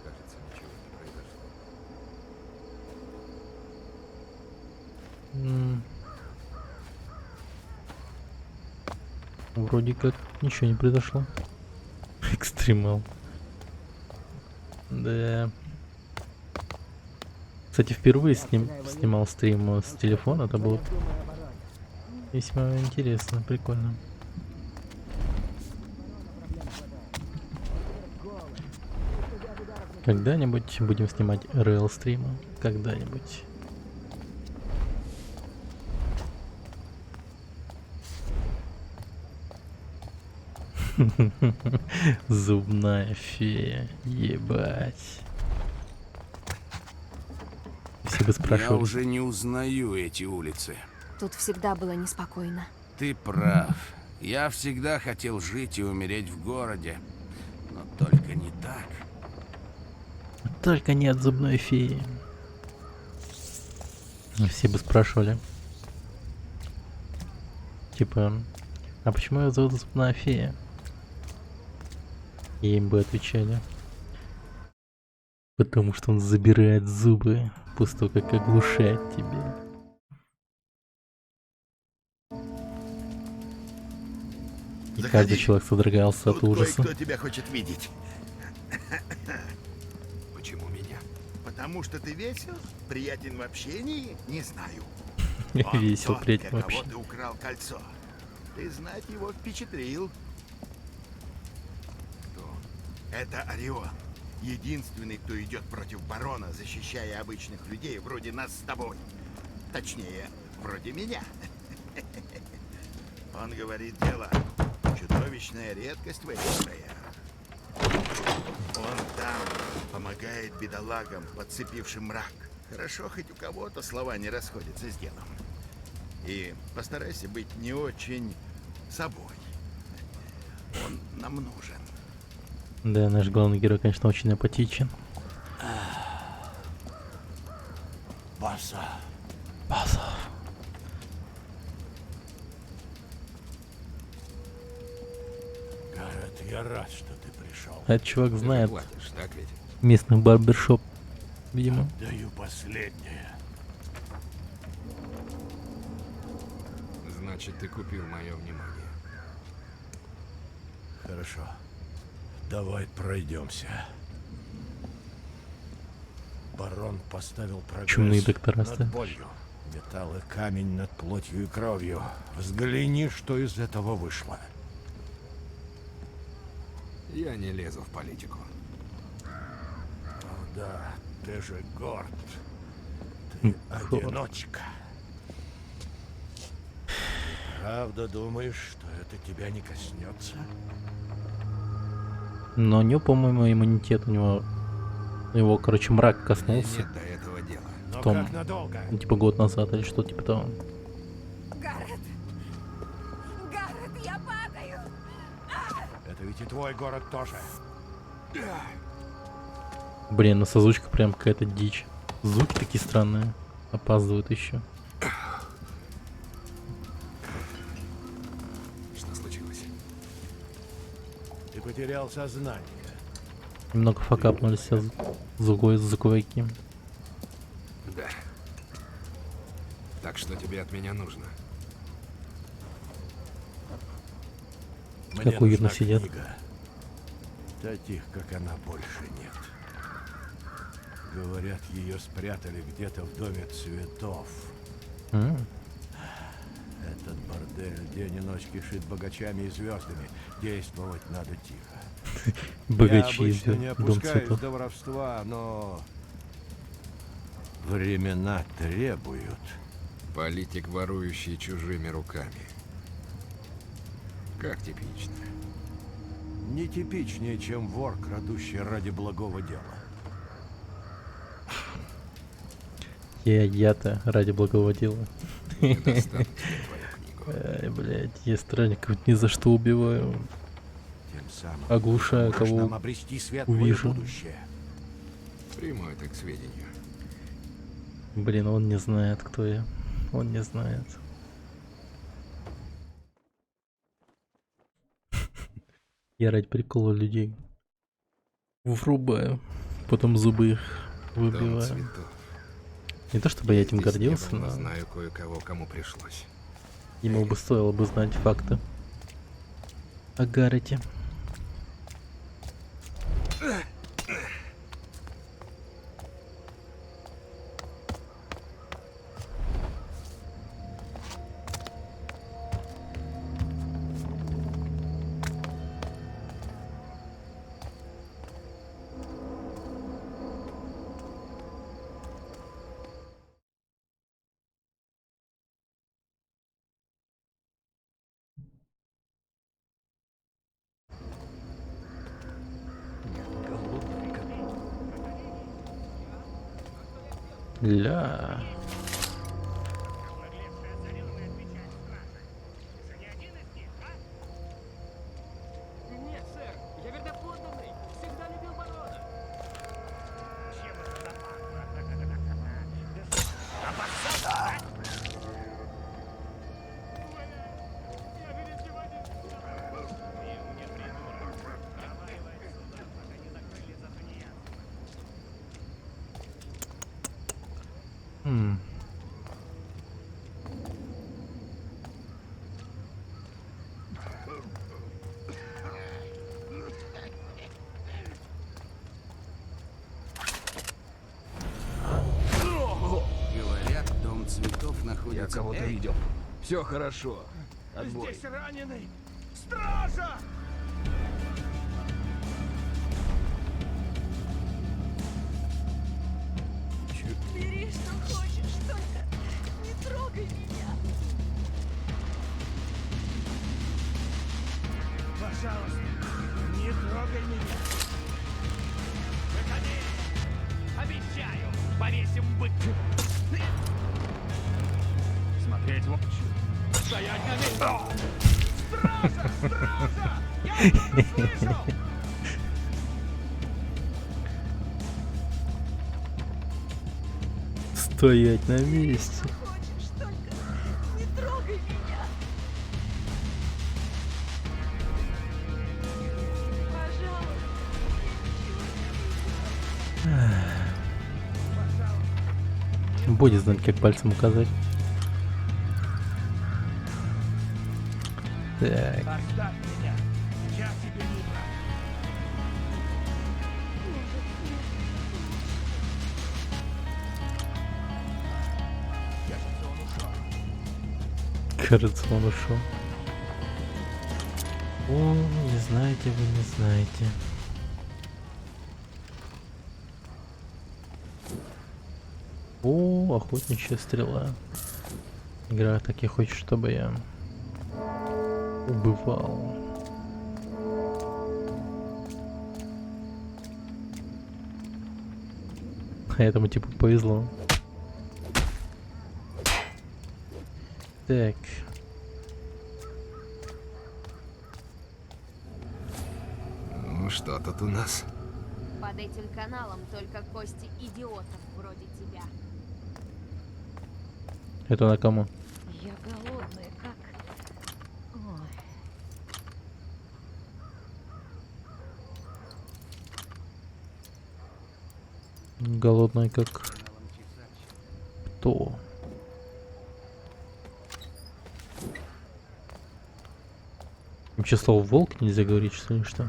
Кажется, ничего не произошло. Вроде как ничего не произошло. Экстремал. Да. Кстати, впервые снимал стрим с телефона. Это было весьма интересно, прикольно. Когда-нибудь будем снимать РЛ стримы. Когда-нибудь. Зубная фея. Ебать. Все бы спрашивали. Я уже не узнаю эти улицы. Тут всегда было неспокойно. Ты прав. Я всегда хотел жить и умереть в городе. Но только не так. Только нет зубной феи. Все бы спрашивали. Типа, а почему ее зовут зубная фея? И им бы отвечали. Потому что он забирает зубы после того, как оглушает тебя. И Заходи. каждый человек содрогался от Тут ужаса. кое-кто тебя хочет видеть. Почему меня? Потому что ты весел, приятен в общении, не знаю. Весел, тот, приятен для вообще. кого ты украл кольцо. Ты знать его впечатлил. Кто? Это Орион. единственный, кто идет против барона, защищая обычных людей вроде нас с тобой. Точнее, вроде меня. Он говорит, дело чудовищная редкость в этих краях. Он там помогает бедолагам, подцепившим мрак. Хорошо, хоть у кого-то слова не расходятся с делом. И постарайся быть не очень собой. Он нам нужен. Да, наш главный герой, конечно, очень апатичен. Баса. Баса. Гаррет, я рад, что ты пришел. Этот чувак знает Платишь, так ведь? местный барбершоп, видимо. Даю последнее. Значит, ты купил мое внимание. Хорошо. Давай пройдемся. Барон поставил прогресс Чумные доктора над стоят. болью. Металл и камень над плотью и кровью. Взгляни, что из этого вышло. Я не лезу в политику. О, да, ты же горд. Ты одиночка. Правда думаешь, что это тебя не коснется? Но у него, по-моему, иммунитет, у него, его, короче, мрак коснулся. Нет до этого дела. Но Том, как надолго? ну, типа год назад или что типа того. Гаррет! Гаррет, я падаю! Это ведь и твой город тоже. Блин, ну с озвучкой прям какая-то дичь. Звуки такие странные. Опаздывают еще. Что случилось? Ты потерял сознание. Немного факапнулись звуковики. Да. Так что тебе от меня нужно? Мне Как уютно нужна сидят. книга. Таких, как она, больше нет. Говорят, ее спрятали где-то в доме цветов. Этот бордель день и ночь кишит богачами и звездами. Действовать надо тихо. Богачи Я из обычно не Дом опускаюсь цветов. до воровства, но времена требуют. Политик, ворующий чужими руками. Как типично. Не типичнее, чем вор, крадущий ради благого дела. Я-то ради благого дела. Не достану тебе твою книгу. Ай, блядь, я странников ни за что убиваю. Тем самым Оглушаю, можешь кого нам обрести светлое увижу. будущее. Приму это к сведению. Блин, он не знает, кто я. Он не знает. Я ради прикола людей врубаю, потом зубы их Дом выбиваю. цветов. Не то чтобы я этим Здесь не гордился, был, но знаю кое-кого, кому пришлось. ему бы стоило бы знать факты о Гаррете. Ля. Нет, сэр, я верноподданный. Всегда любил барона. Говорят, дом цветов находится... Я кого-то видел. Все хорошо. Отбой. Здесь раненый! Стража! Бери, что хочешь, только не трогай меня. Пожалуйста, не трогай меня. Выходи! Обещаю, повесим бык. Смотреть в очи. Стоять на месте. Стража! Стража! Я что-то слышал! Стоять на месте. Хочешь, только не трогай меня. Пожалуйста. Будет знать, как пальцем указать. Так. Оставь меня. Я тебе не брат. Кажется, он ушел. Кажется, он ушел. О, не знаете, вы не знаете. О, охотничья стрела. Игра так и хочет, чтобы я убывал. А этому типу повезло. Так. Ну, что тут у нас? Под этим каналом только кости идиотов вроде тебя. Это на кому? Я голодная, как... Ой. Голодный как... Кто? Вообще слово волк нельзя говорить, что ли, что?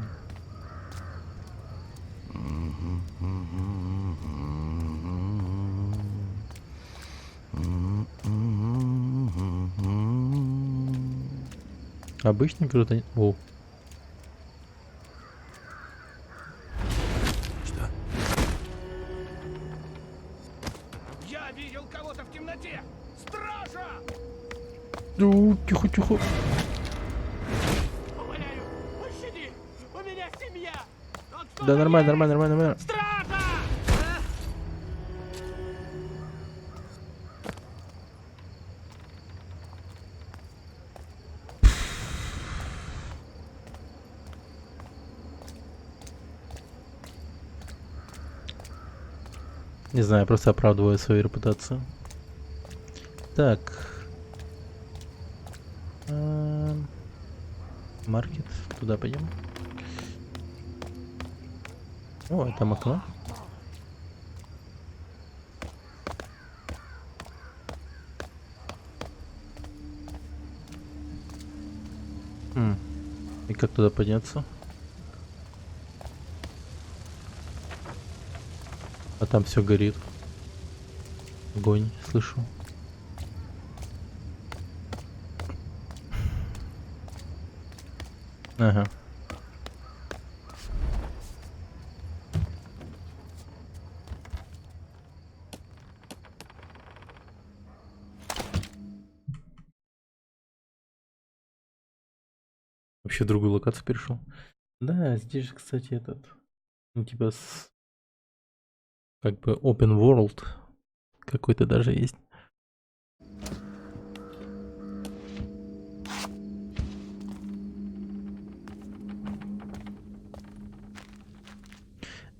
Обычный круто. О. Что? Я видел кого-то в темноте! Стража! Ну, тихо-тихо. Умоляю, пощади! У меня семья! Да нормально, нормально, нормально, нормально. Стража! Не знаю, я просто оправдываю свою репутацию. Так. Маркет. Туда пойдем. О, там окно. И как туда подняться? А там все горит. Огонь, слышу. Ага. Вообще в другую локацию перешел. Да, здесь же, кстати, этот у тебя как бы open world какой-то даже есть.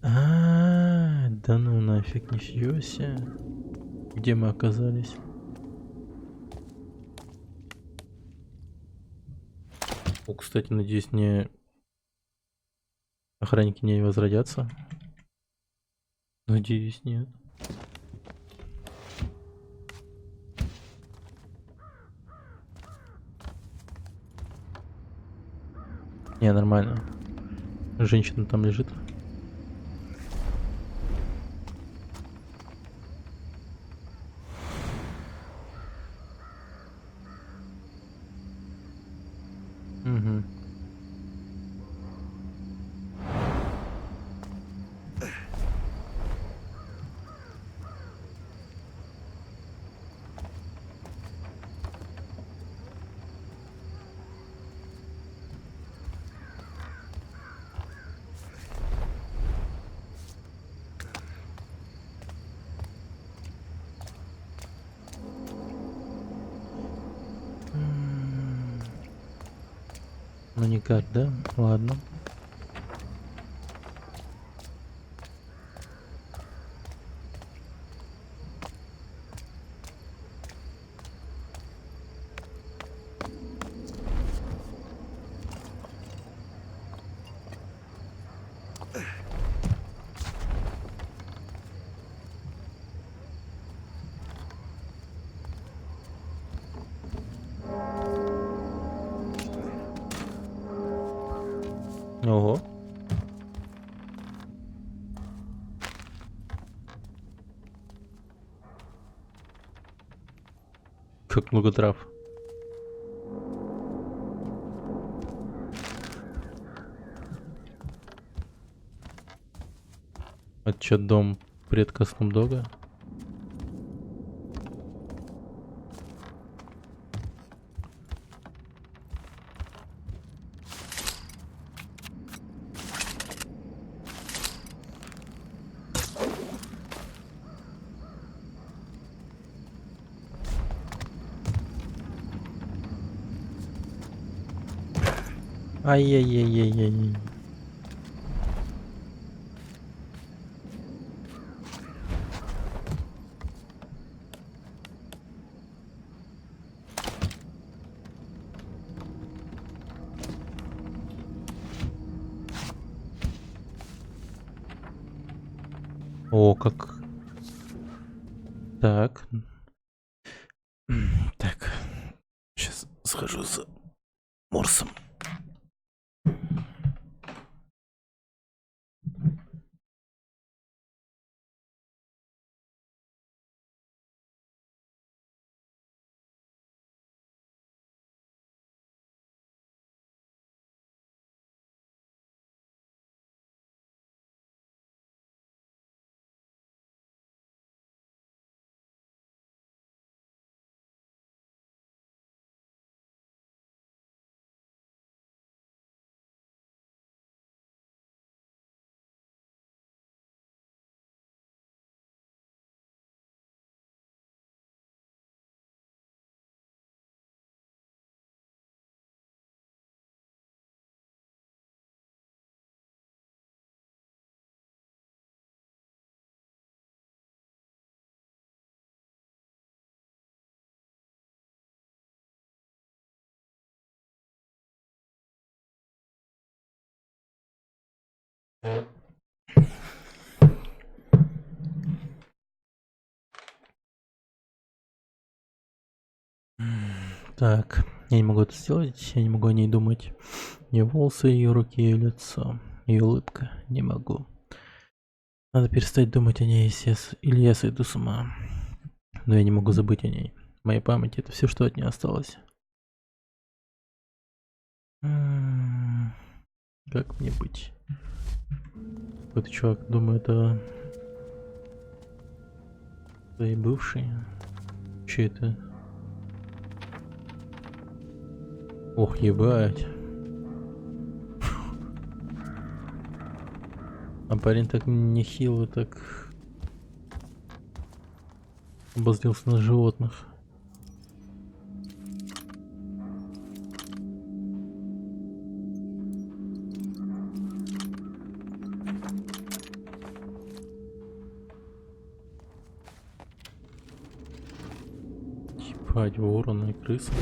Да ну нафиг, ничего себе. Где мы оказались? О, кстати, надеюсь, охранники не возродятся. Надеюсь, нет. Не, нормально. Женщина там лежит. Угу. Ну никак, да? Ладно. Ого. Как много трав. Это чё, дом предка Снупдога? Ай-яй-яй-яй-яй. О, как. Так. Так. Сейчас схожу за Морсом. Так, я не могу это сделать, я не могу о ней думать. Ее волосы, ее руки, ее лицо, ее улыбка. Не могу. Надо перестать думать о ней, или я сойду с ума. Но я не могу забыть о ней. В моей памяти это все, что от нее осталось. Как мне быть? Какой-то чувак, думаю, это твои бывшие. Че это? Ох, ебать. А парень так нехило, так обозлился на животных. Ебать, ворона и крыса.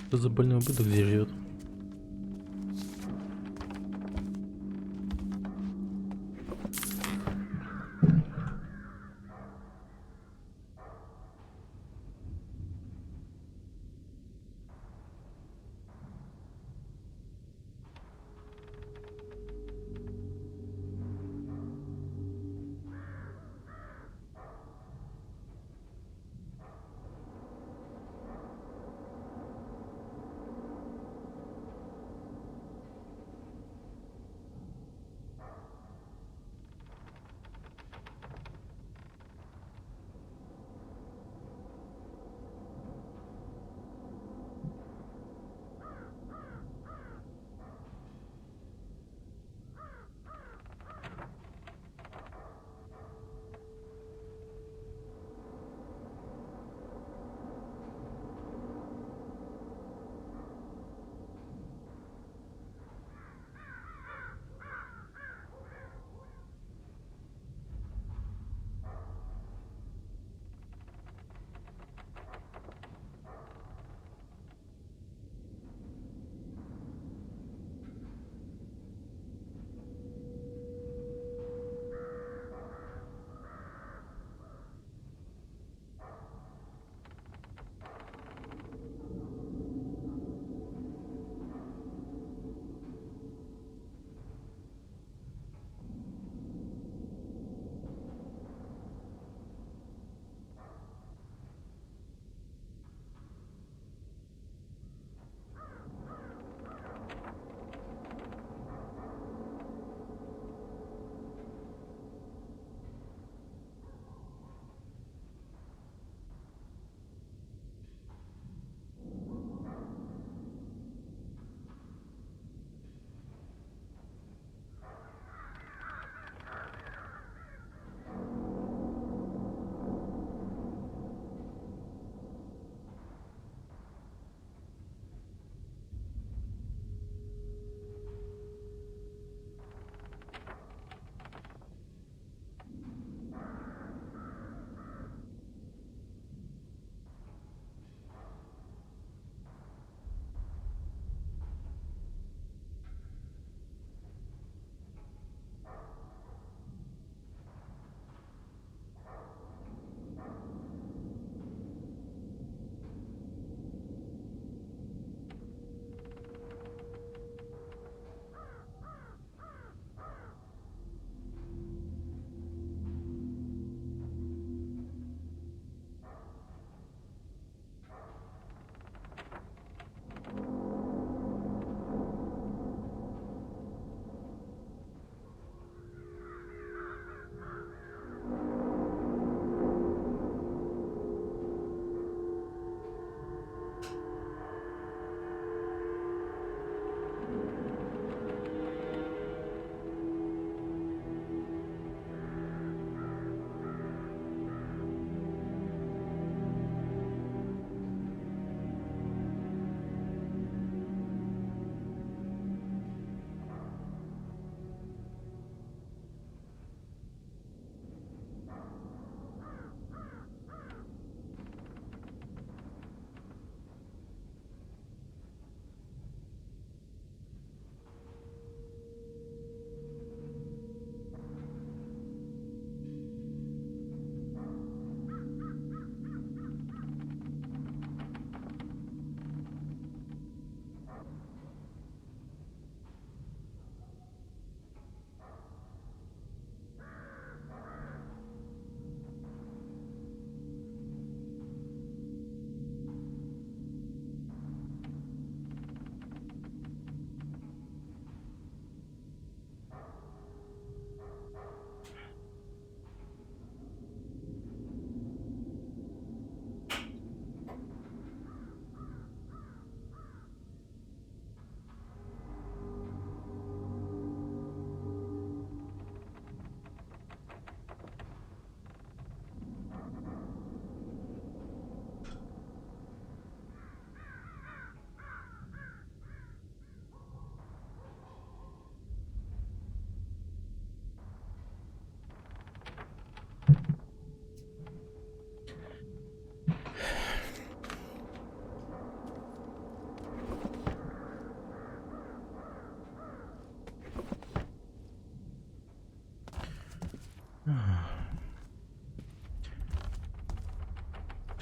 Что за больной ублюдок здесь живет?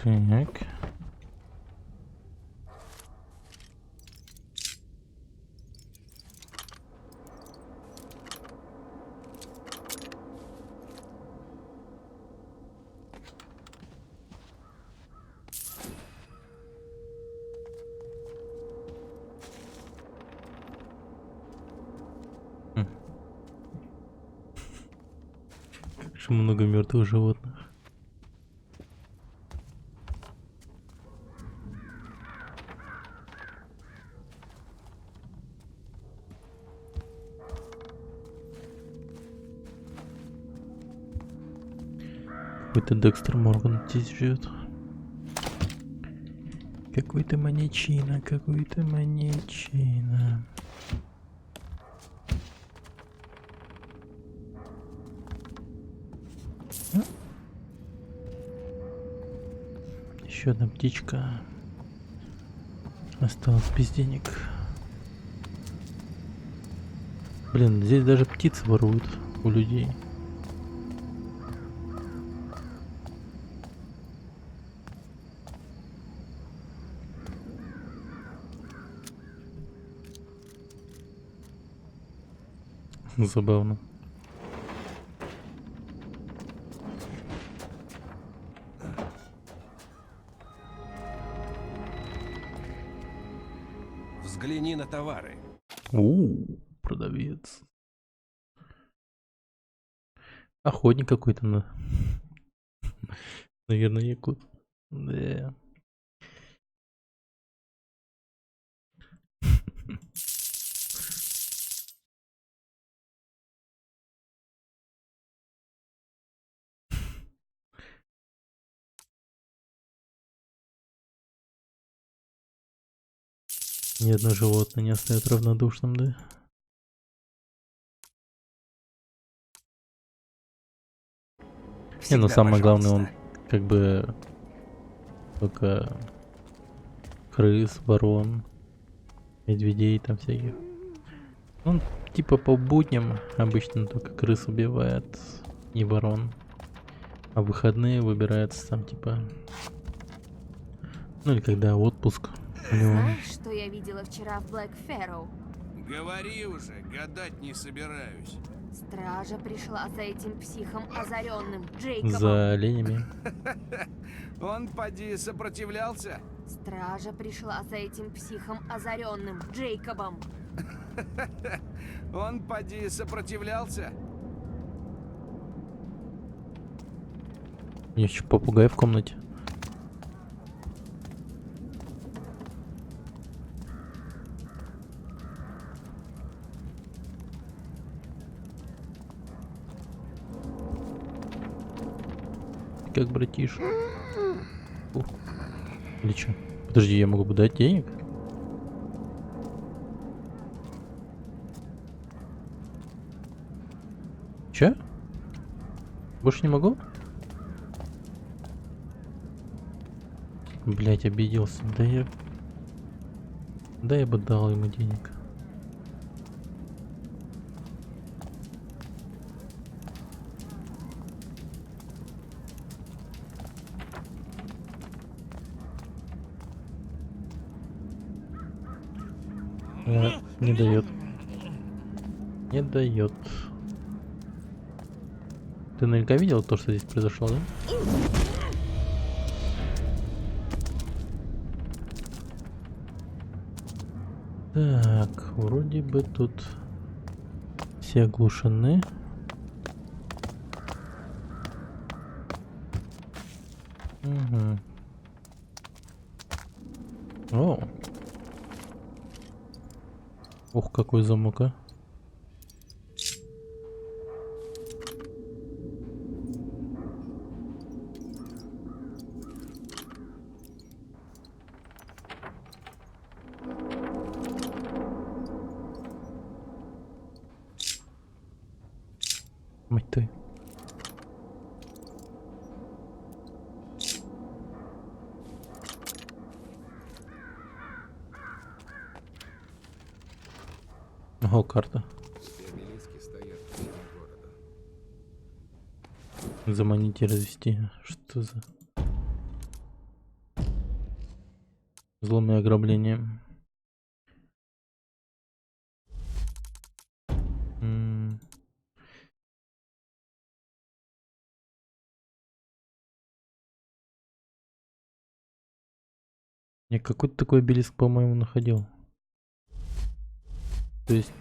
Так. Как же много мертвых животных. Какой-то Декстер Морган здесь живет. Какой-то маньячина, какой-то маньячина. Еще одна птичка. Осталось без денег. Блин, здесь даже птицы воруют у людей. Забавно. Взгляни на товары. Продавец. Охотник какой-то на. Наверное, якут. Да. Ни одно животное не оставит равнодушным, да? Не, ну самое главное, он как бы только крыс, ворон, медведей там всяких. Он типа по будням обычно только крыс убивает, не ворон. А в выходные выбирается там типа... Ну или когда отпуск. Знаешь, что я видела вчера в Блэк Фэрроу? Говори уже, гадать не собираюсь. Стража пришла за этим психом озаренным, Джейкобом. За оленями. Он, поди, сопротивлялся? Стража пришла за этим психом озаренным, Джейкобом. Он, поди, сопротивлялся? У меня еще попугай в комнате. Как братиш. Или что? Подожди, я могу дать денег? Че? Больше не могу? Блять, обиделся. Да я бы дал ему денег. Не дает. Не дает. Ты наверняка видел то, что здесь произошло, да? Так, вроде бы тут все оглушены. Угу. О! Ух, какой замок, а. Мать ты. Ого, карта. Заманить и развести. Что за... Взлом и ограбление. Я какой-то такой обелиск, по-моему, находил. То есть...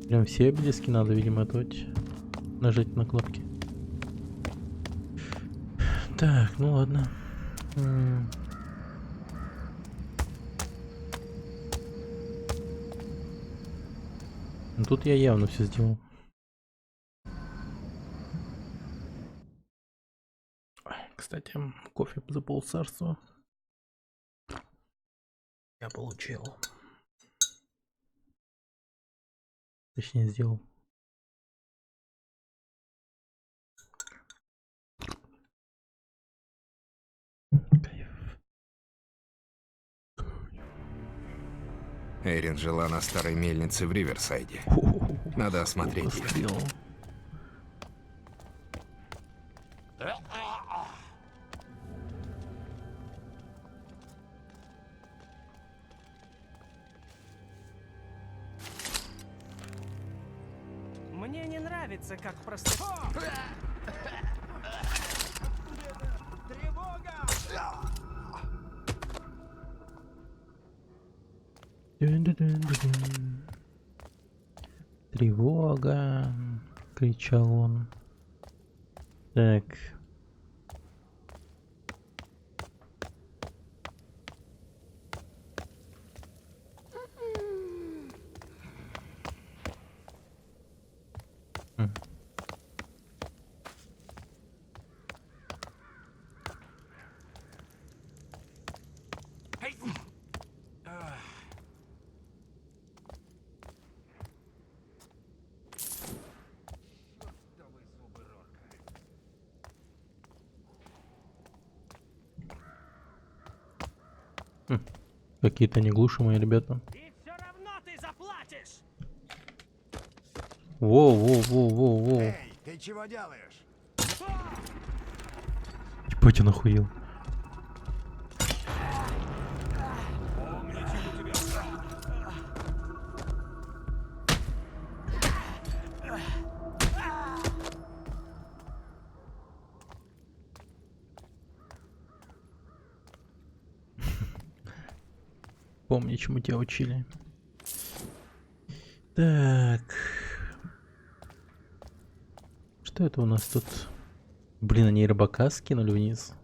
Прям все обелиски надо, видимо, отводить. Нажать на кнопки. Так, ну ладно. Ну, тут я явно все сделал. Кстати, кофе за полцарства я получил. Точнее, сделал. Кайф. Эрин жила на старой мельнице в Риверсайде. Надо осмотреть ее. Мне не нравится, как просто... Тревога, кричал он. Так. Какие-то неглушимые ребята. И все равно ты заплатишь! Воу. Эй, ты чего делаешь? Ебать, он охуел. Помни, чему тебя учили. Так. Что это у нас тут? Блин, они рыбака скинули вниз.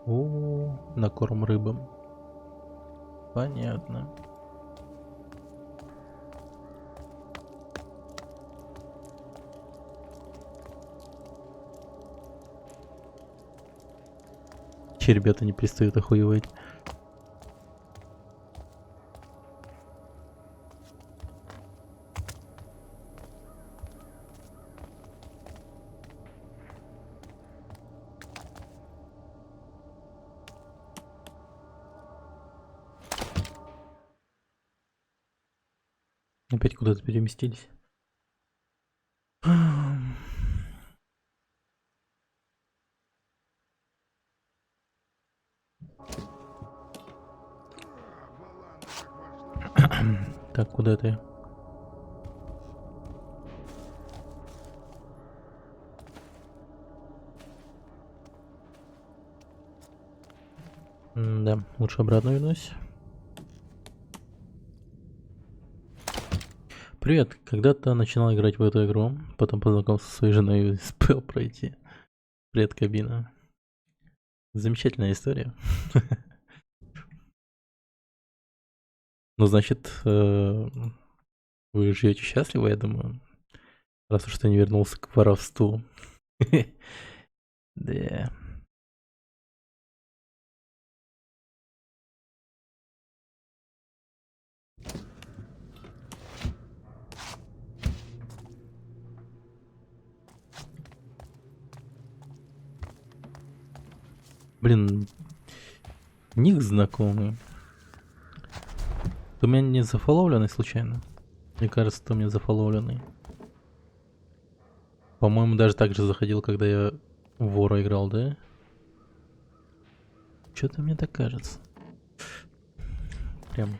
О, на корм рыбам. Понятно. Че, ребята не перестают охуевать. Опять куда-то переместились. Так, куда ты? Да, лучше обратно вернусь. Привет, когда-то начинал играть в эту игру, потом познакомился со своей женой и успел пройти. Привет, кабина. Замечательная история. Ну, значит, вы живете счастливо, я думаю, раз уж ты не вернулся к воровству. Да. Блин, ник знакомый. Ты у меня не зафоловленный случайно? Мне кажется, ты у меня зафоловленный. По-моему, даже так же заходил, когда я Вора играл, да? Что-то мне так кажется. Прям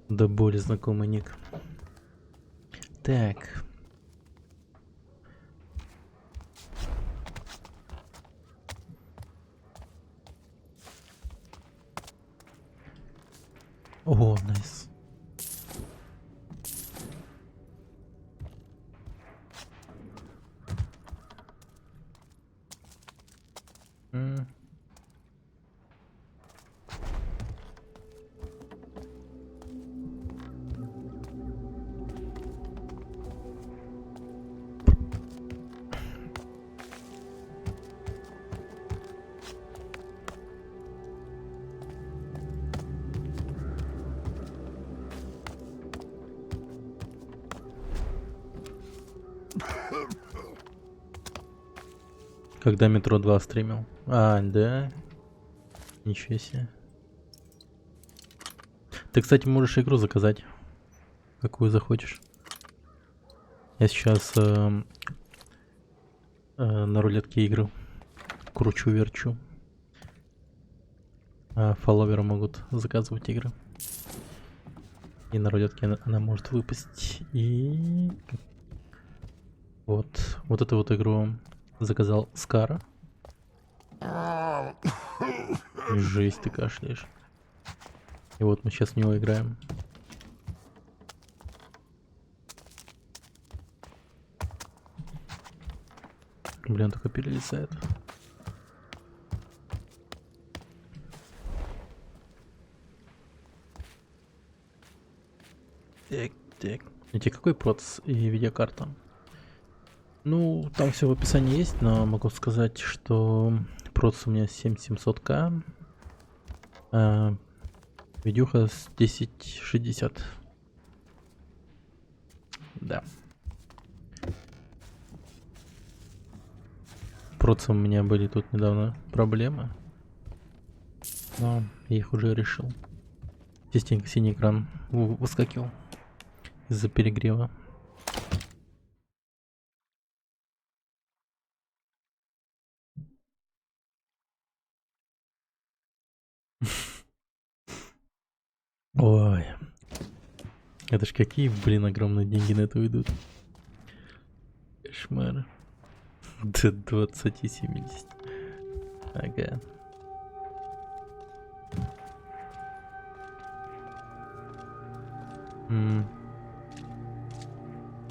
до боли знакомый ник. Так. О, найс. Когда Метро 2 стримил? А, да. Ничего себе. Ты, кстати, можешь игру заказать. Какую захочешь. Я сейчас на рулетке игры кручу-верчу. Фолловеры могут заказывать игры. И на рулетке она может выпустить. И вот эту вот игру заказал Скара. Жесть, ты кашляешь. И вот мы сейчас в него играем. Блин, только перелезает. Так. А тебе какой процесс и видеокарта? Ну, там все в описании есть, но могу сказать, что процесс у меня 7700К, а видюха с 1060. Да. Процессом у меня были тут недавно проблемы, но я их уже решил. Частенько синий экран выскакивал из-за перегрева. Ой. Это ж какие, блин, огромные деньги на это уйдут. Кошмар. До 20-70. Ага.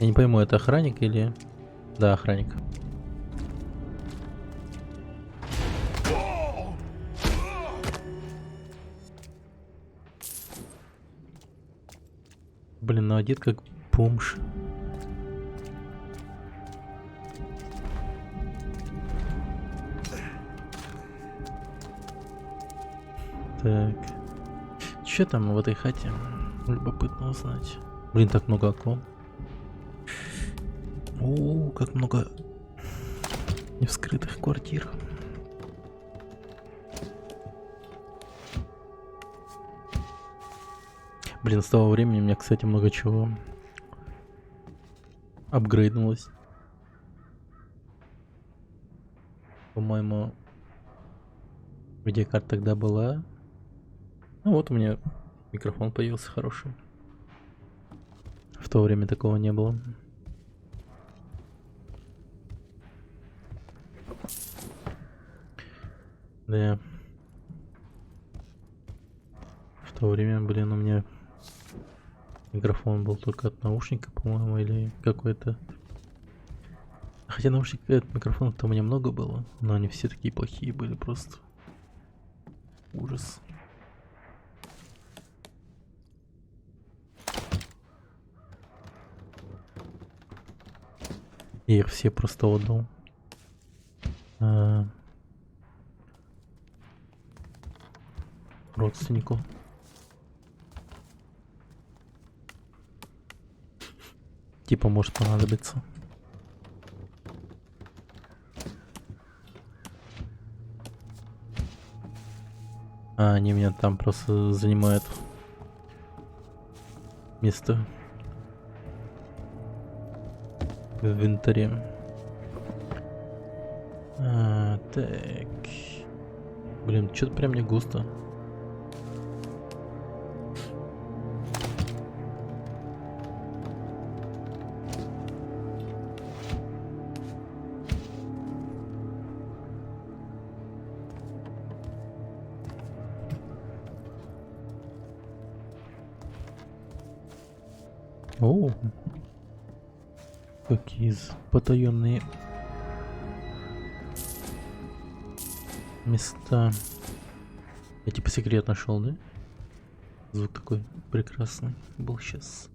Я не пойму, это охранник или... Да, охранник. Блин, ну одет как бомж. Так. Че там в этой хате? Любопытно узнать. Блин, так много окон. О, как много невскрытых квартир. Блин, с того времени у меня, кстати, много чего апгрейднулось. По-моему, видеокарта тогда была. Ну вот у меня микрофон появился хороший. В то время такого не было. Да. В то время, блин, у меня микрофон был только от наушника, по-моему, или какой-то. Хотя наушников от микрофона-то у меня много было, но они все такие плохие были, просто ужас. Я их все просто отдал. Родственнику. Типа может понадобиться. А они меня там просто занимают место в инвентаре. Так. Блин, что-то прям не густо. О, какие потаенные места. Я типа секрет нашел, да? Звук такой прекрасный был сейчас.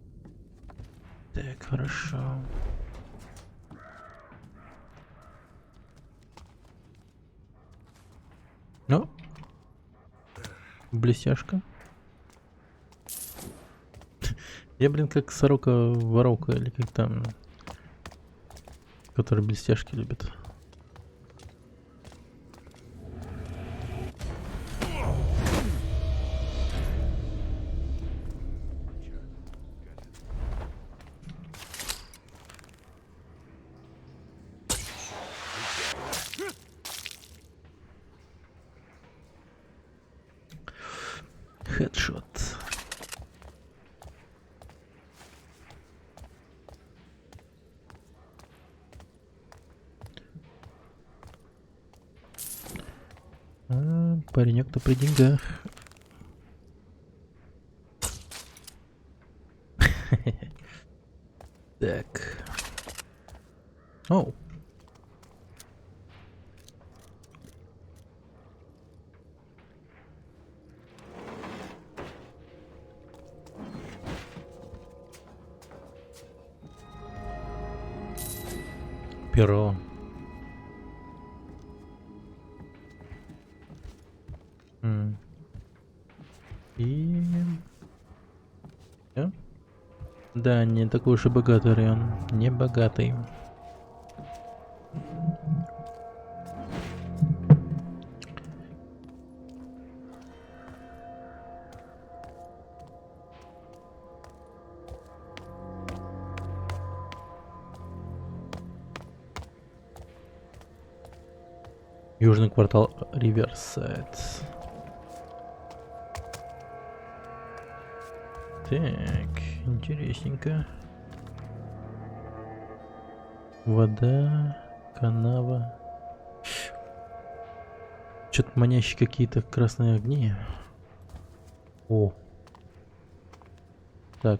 Так, хорошо. Ну, блестяшка. Я, блин, как сорока-воровка, или как там, который блестяшки любит. Хедшот. Паренек-то при деньгах. Так. Оу. Перо. И... Всё? Да, не такой уж и богатый район. Не богатый. Южный квартал Риверсайд. Так, интересненько. Вода, канава. Что-то манящие какие-то красные огни. О. Так.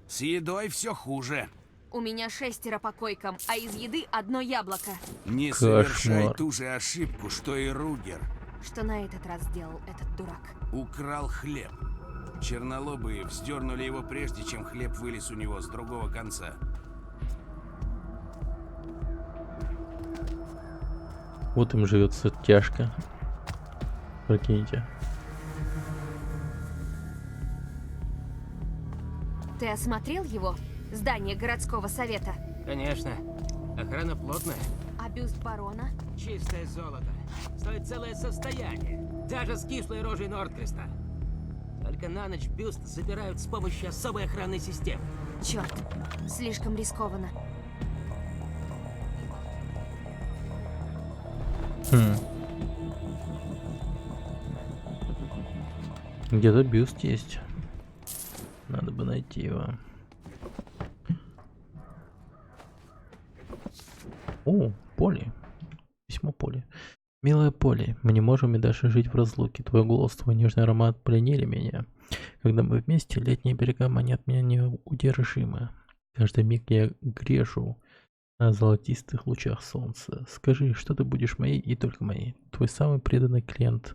С едой все хуже. У меня 6 по койкам, а из еды одно яблоко. Не Кошмар. совершай ту же ошибку, что и Ругер. Что на этот раз сделал этот дурак? Украл хлеб. Чернолобые вздернули его прежде, чем хлеб вылез у него с другого конца. Вот им живется тяжко. Прикиньте. Ты осмотрел его? Здание городского совета? Конечно. Охрана плотная. А бюст барона? Чистое золото. Стоит целое состояние. Даже с кислой рожей Нордкреста. Только на ночь бюст запирают с помощью особой охранной системы. Черт, слишком рискованно. Где-то бюст есть. Надо бы найти его. О, Полли. Письмо Полли. Милая Полли, мы не можем и дальше жить в разлуке. Твой голос, твой нежный аромат пленили меня. Когда мы вместе, летние берега манят меня неудержимо. Каждый миг я грешу на золотистых лучах солнца. Скажи, что ты будешь моей и только моей. Твой самый преданный клиент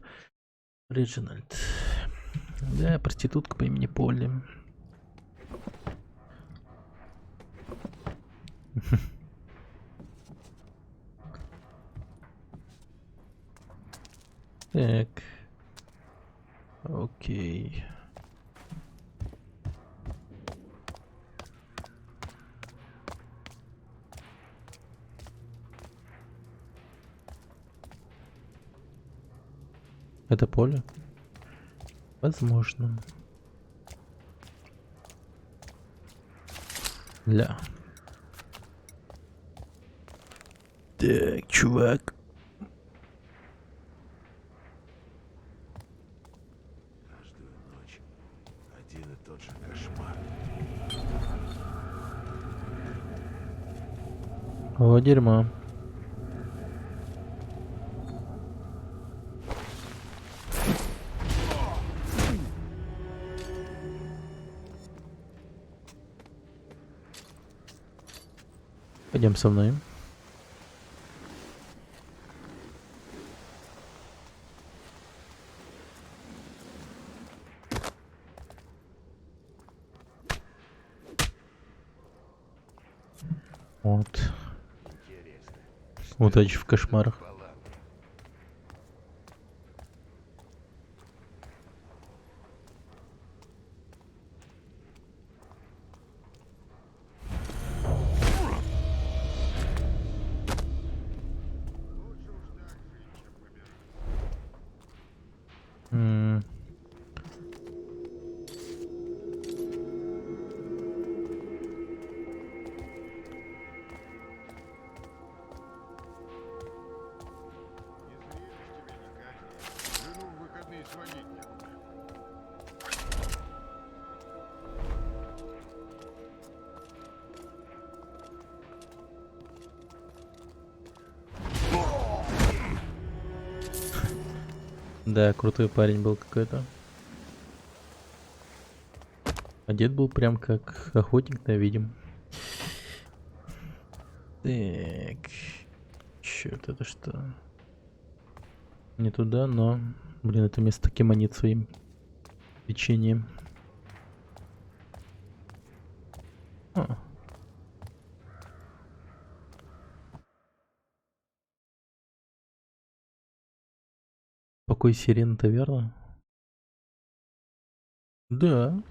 Реджинальд. Да, проститутка по имени Полли. Так. Окей. Это поле? Возможно. Ля. Так, чувак. Каждую ночь один и тот же кошмар. О, дерьмо. Пойдем со мной. Вот. Удачи в кошмарах. Жену в выходные сводить некуда. Да, крутой парень был какой-то. Одет был прям как охотник, да, видим. Так. Черт, это что? Не туда, но... Блин, это место манит своим печеньем. А. Покой сирен, таверна? Да,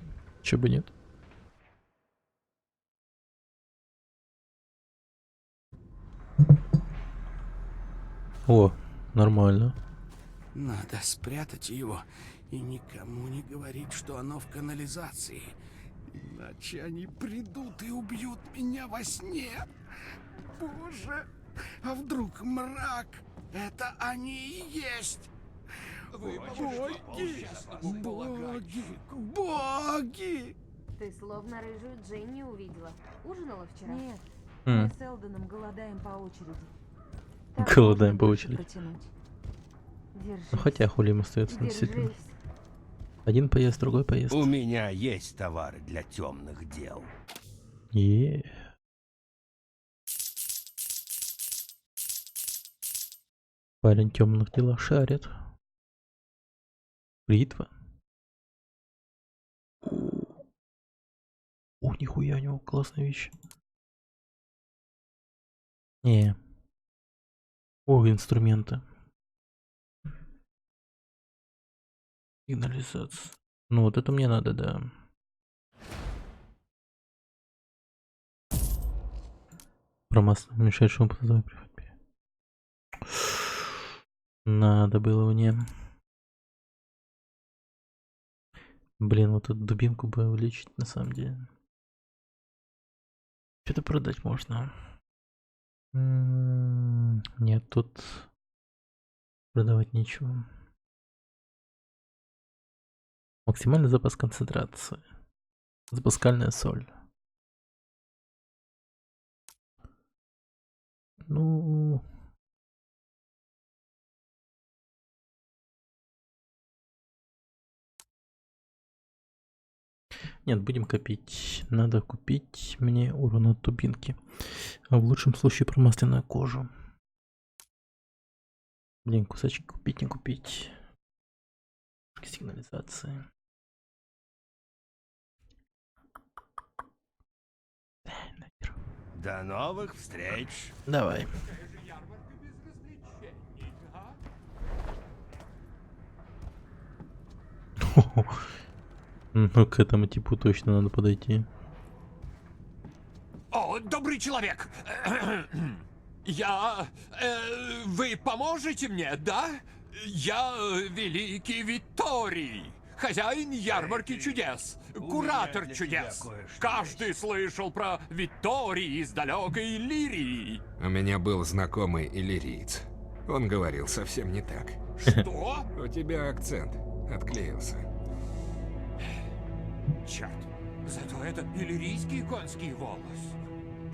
чё бы нет. О, нормально. Надо спрятать его и никому не говорить, что оно в канализации. Иначе они придут и убьют меня во сне. Боже, а вдруг мрак? Это они и есть. Боги! Боги! Боги! Ты словно рыжую Дженни увидела. Ужинала вчера? Нет, М. мы с Элденом голодаем по очереди. Голодаем по очереди. Протянуть. Держись. Ну, хотя хули им остается действительно. Держись. Один поезд, другой поезд. У меня есть товары для темных дел. Е. Парень темных делах шарит. Бритва. Ух, нихуя у него классная вещь. Не. О, инструменты. Сигнализация. Ну вот это мне надо, да. Про масло мешает шум позовой при ходьбе. Надо было мне. Блин, вот эту дубинку бы увеличить на самом деле. Что-то продать можно. Нет, тут продавать нечего. Максимальный запас концентрации. Запускальная соль. Ну... Нет, будем копить. Надо купить мне урон от дубинки. А в лучшем случае промасленную кожу. Блин, кусачек купить, не купить. Сигнализации. До новых встреч. Давай. Ну, к этому типу точно надо подойти. О, добрый человек! Вы поможете мне, да? Я великий Витторий, хозяин ярмарки чудес, куратор чудес. Каждый слышал про Витторий из далекой Иллирии. У меня был знакомый иллириец. Он говорил совсем не так. Что? У тебя акцент отклеился. Черт, зато это иллирийский конский волос.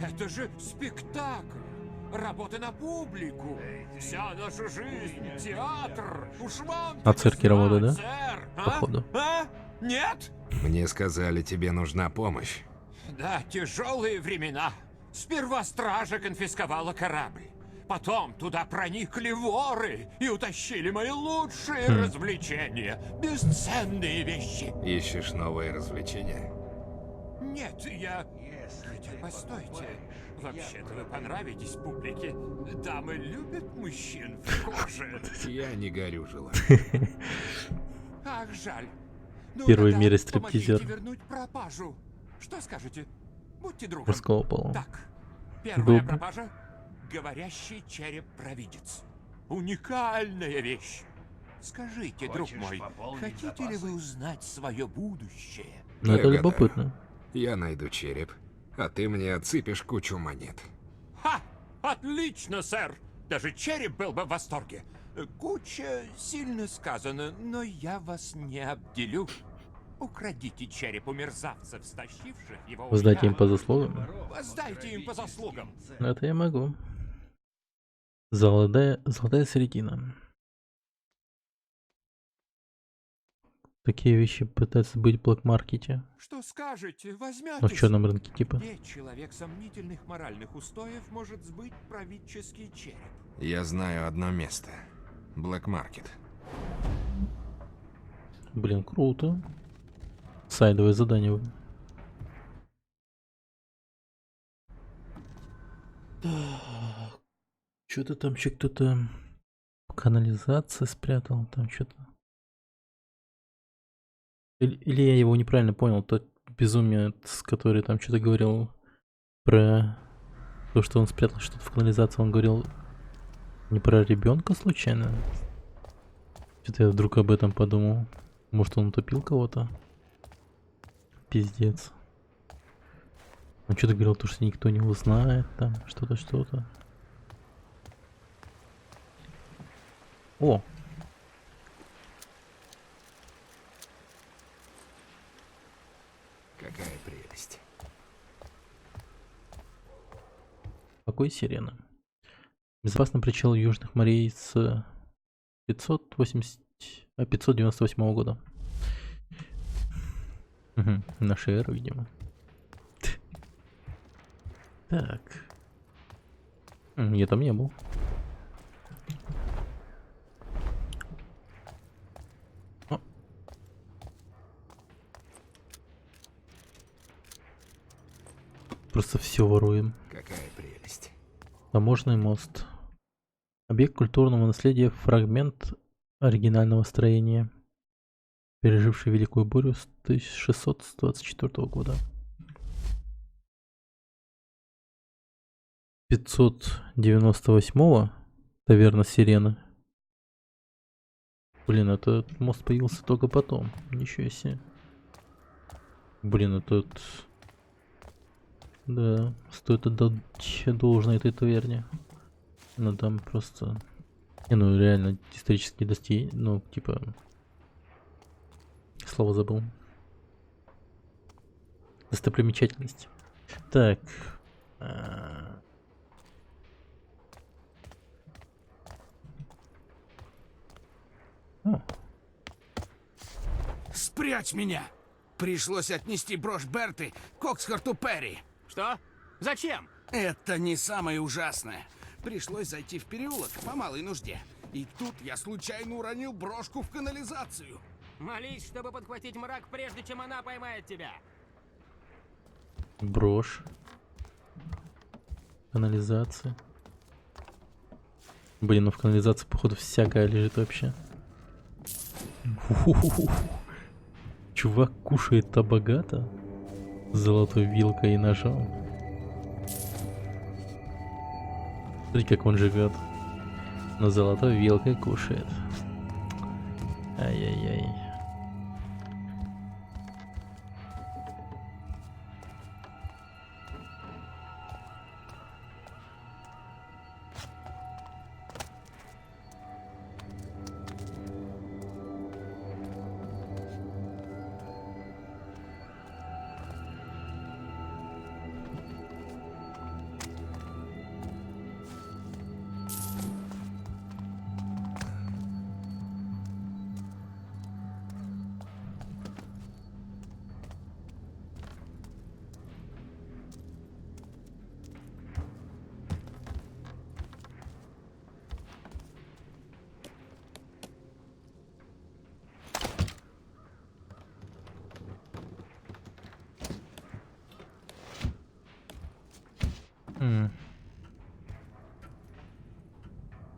Это же спектакль. Работа на публику. Вся наша жизнь, театр. Уж вам На цирке работает, да? сэр, Походу. А? Нет? Мне сказали, тебе нужна помощь. Да, тяжелые времена. Сперва стража конфисковала корабль. Потом туда проникли воры и утащили мои лучшие развлечения. Бесценные вещи. Ищешь новые развлечения? Нет, я... Хотя, постойте. Вообще-то вы понравитесь публике. Дамы любят мужчин в коже. Я не горю желанием. Ах, жаль. Ну, Первый в тогда мире помогите стриптизер вернуть пропажу. Что скажете? Будьте другом. мужского пола. Так, первая Был бы. пропажа — говорящий череп-провидец. Уникальная вещь. Скажите, друг мой, хотите ли вы узнать свое будущее? Ну это Угадаю. любопытно. Я найду череп, а ты мне отсыпешь кучу монет. Ха! Отлично, сэр! Даже череп был бы в восторге. Куча сильно сказано, но я вас не обделю. Украдите череп у мерзавцев, стащивших его. у Сдайте им меня. по заслугам. Воздайте им по заслугам. Ну, это я могу. Золотая середина. Такие вещи пытаются быть в блэк-маркете. Что скажете? Возьмете? Ну, в черном рынке типа. Где человек сомнительных моральных устоев может сбыть правительский череп? Я знаю одно место. Black Market. Блин, круто. Сайдовое задание. Так. Что-то там еще кто-то в канализации спрятал. Там что-то. Или я его неправильно понял. Тот безумец, который там что-то говорил про то, что он спрятал что-то в канализации. Он говорил не про ребенка случайно? Что-то я вдруг об этом подумал. Может, он утопил кого-то? Пиздец. Он что-то говорил, то, что никто не узнает, там, что-то. О! Какая прелесть. Какой сирена? Безопасный причал южных морей с 598 года. Угу, наша эра, видимо. Так. Я там не был. О. Просто все воруем. Какая прелесть. Таможенный мост. Объект культурного наследия, фрагмент оригинального строения, переживший Великую бурю с 1624 года. 598-го таверна Сирены. Блин, этот мост появился только потом. Ничего себе. Блин, этот... Да, стоит отдать должное этой таверне. Ну там просто... ну реально исторические достижения, ну типа... Слово забыл. Достопримечательность. Так. Спрячь меня! Пришлось отнести брошь Берты к Оксхарту Перри. Что? Зачем? Это не самое ужасное. Пришлось зайти в переулок по малой нужде. И тут я случайно уронил брошку в канализацию. Молись, чтобы подхватить мрак, прежде чем она поймает тебя. Брошь. Канализация. Блин, ну в канализации, походу, всякая лежит вообще. Чувак кушает-то богато. С золотой вилкой и ножом. Смотри, как он живет. Но золотой вилкой кушает. Ай-яй-яй.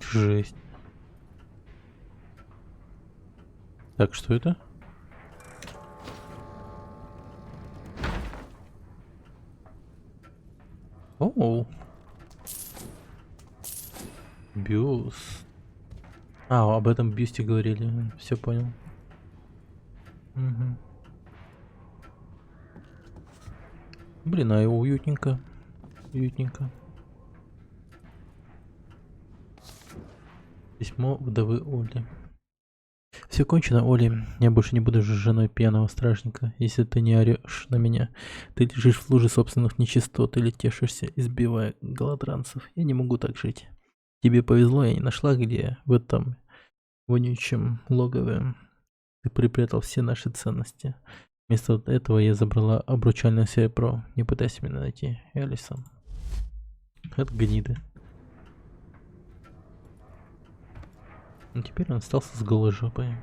Жесть. Так, что это? Оу. Бюст. А, об этом бюсте говорили. Все понял. Угу. Блин, а его уютненько. Уютненько. Письмо вдовы Оли. Все кончено, Оли. Я больше не буду женой пьяного стражника. Если ты не орешь на меня, ты лежишь в луже собственных нечистот или тешишься, избивая голодранцев. Я не могу так жить. Тебе повезло, я не нашла, где в этом вонючем логове ты припрятал все наши ценности. Вместо этого я забрала обручальное серебро. Не пытайся меня найти, Элисон. От гниды. Ну теперь он остался с голой жопой.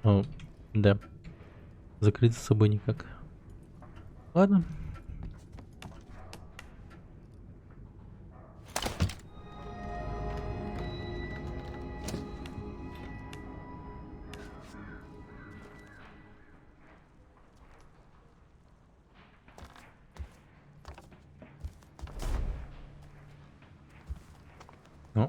О, да. Закрыть за собой никак. Ладно. Ну.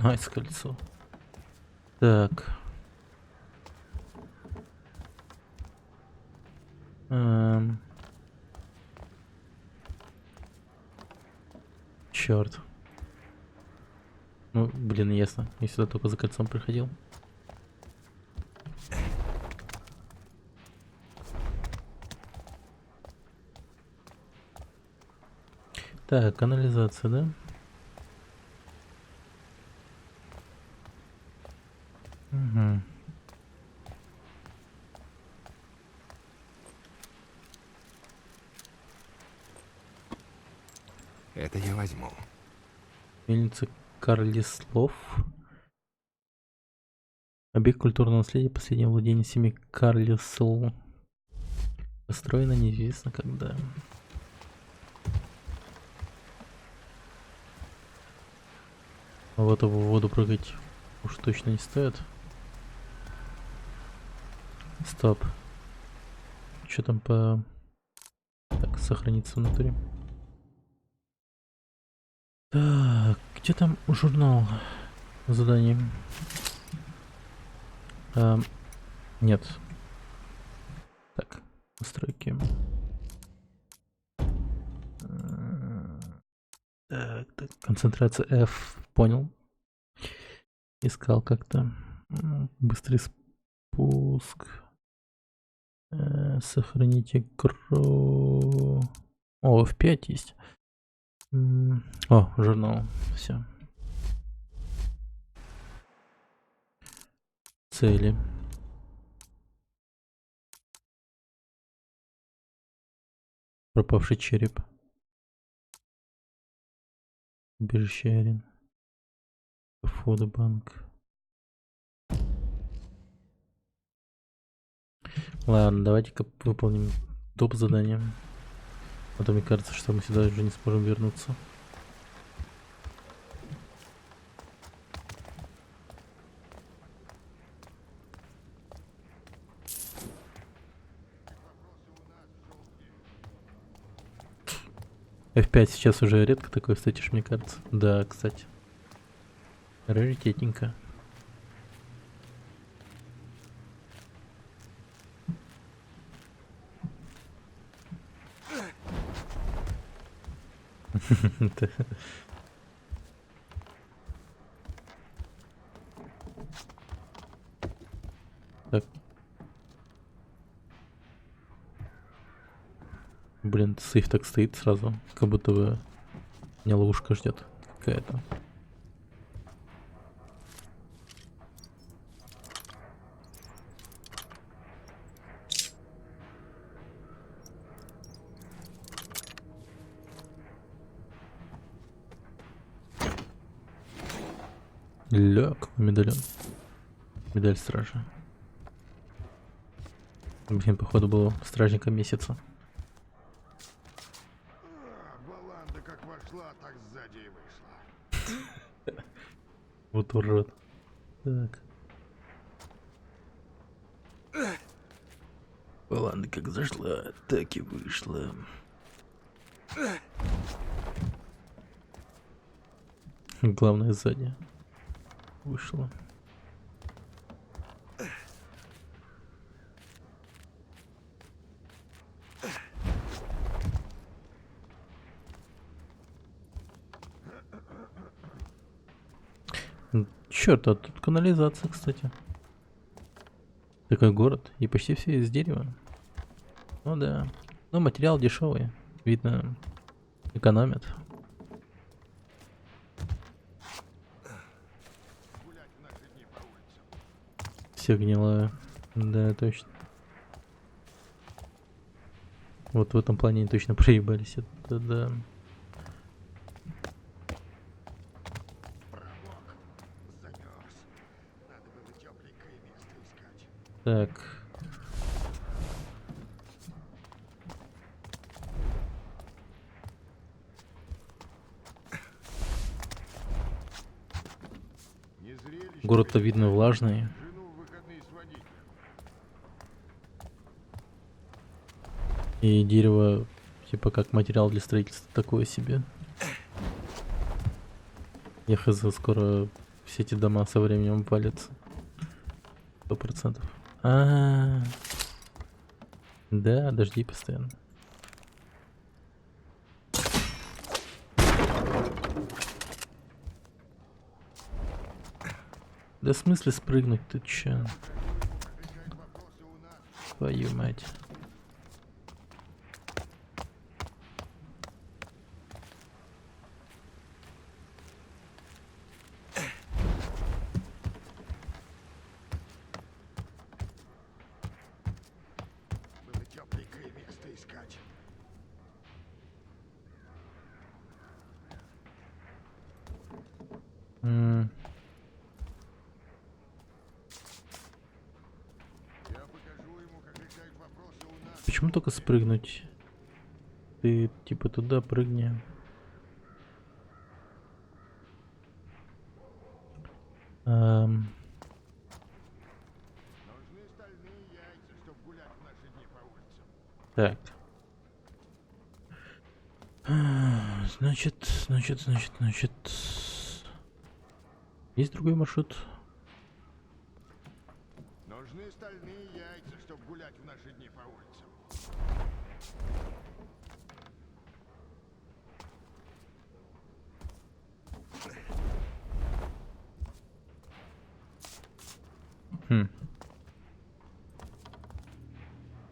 Найс, кольцо. Так. Черт. Ну, блин, ясно. Я сюда только за кольцом приходил. Так, канализация, да? Угу. Это я возьму. Мельница Карлислов. Объект культурного наследия, последнее владение семьи Карлисл. Построено неизвестно когда. А вот в воду прыгать уж точно не стоит. Стоп. Что там по... Так, сохраниться внутри. Так, где там журнал заданий? Нет. Так, настройки. Так, концентрация F, понял. Искал как-то. Быстрый спуск. Сохраните О, F5 есть. О, журнал. Все. Цели. Пропавший череп. Убежище Арен. Фодобанк. Ладно, давайте-ка выполним топ задание. А то мне кажется, что мы сюда уже не сможем вернуться. F5 сейчас уже редко такое встретишь, мне кажется. Да, кстати. Раритетненько. Так. Блин, сейф так стоит сразу, как будто бы меня ловушка ждет какая-то. Ля, какой медальон. Медаль стража. Блин, походу был стражником месяца. Баланда как вошла, так сзади и вышла. Вот урод. Так. Баланда как зашла, так и вышла. Главное сзади. Вышла. Черт, а тут канализация, кстати. Такой город, и почти все из дерева. Ну да. Но материал дешевый. Видно, экономят. Все гнилое. Да, точно. Вот в этом плане они точно проебались. Это да. Так. Город-то видно влажный. И дерево, типа, как материал для строительства, такое себе. Я хз, скоро все эти дома со временем валятся. 100%. Да, дожди постоянно. Да в смысле спрыгнуть, ты чё? Твою мать. Почему только спрыгнуть? Ты типа туда прыгни. Так. Значит. Есть другой маршрут? Нужны стальные яйца, чтобы гулять в наши дни по улицам.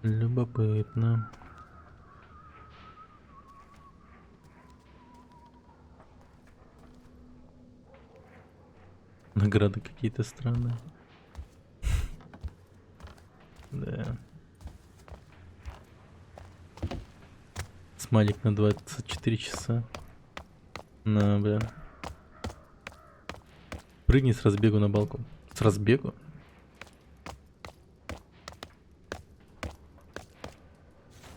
Любопытно. Награды какие-то странные. Да. Смайлик на 24 часа. На, бля. Прыгни с разбегу на балкон. С разбегу?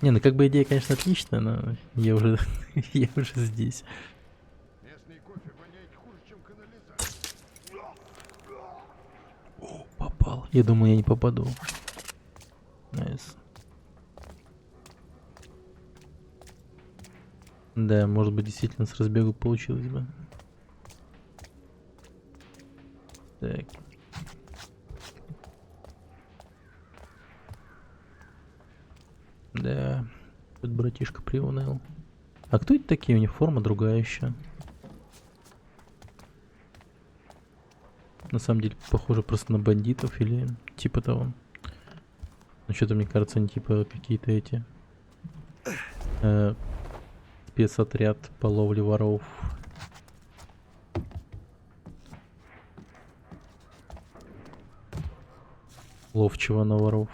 Не, ну как бы идея, конечно, отличная, но я уже, я уже здесь. О, попал. Я думаю, я не попаду. Найс. Да, может быть, действительно с разбегу получилось бы. Так. Да, тут братишка приуныл. А кто это такие? У них форма другая еще. На самом деле, похоже просто на бандитов или типа того. Но что-то мне кажется, они типа какие-то эти Спецотряд по ловле воров. Ловчего на воров.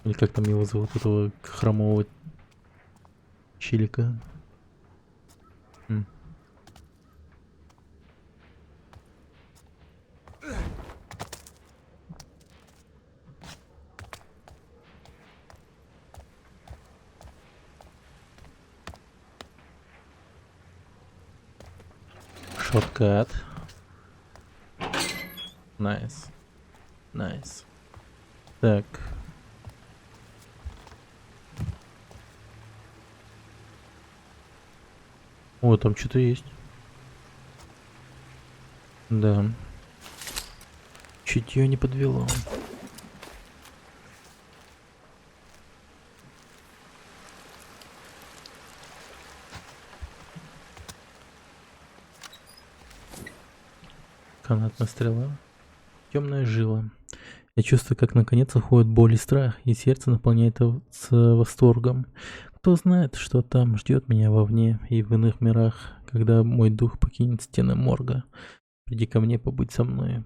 Или как там его зовут, этого хромого чилика. Шорткат. Найс. Найс. Так. О, там что-то есть. Да. Чутье не подвело. Канатная стрела. Темная жила. Я чувствую, как наконец уходит боль и страх, и сердце наполняется восторгом. Кто знает, что там ждет меня вовне и в иных мирах, когда мой дух покинет стены морга. Приди ко мне, побудь со мной.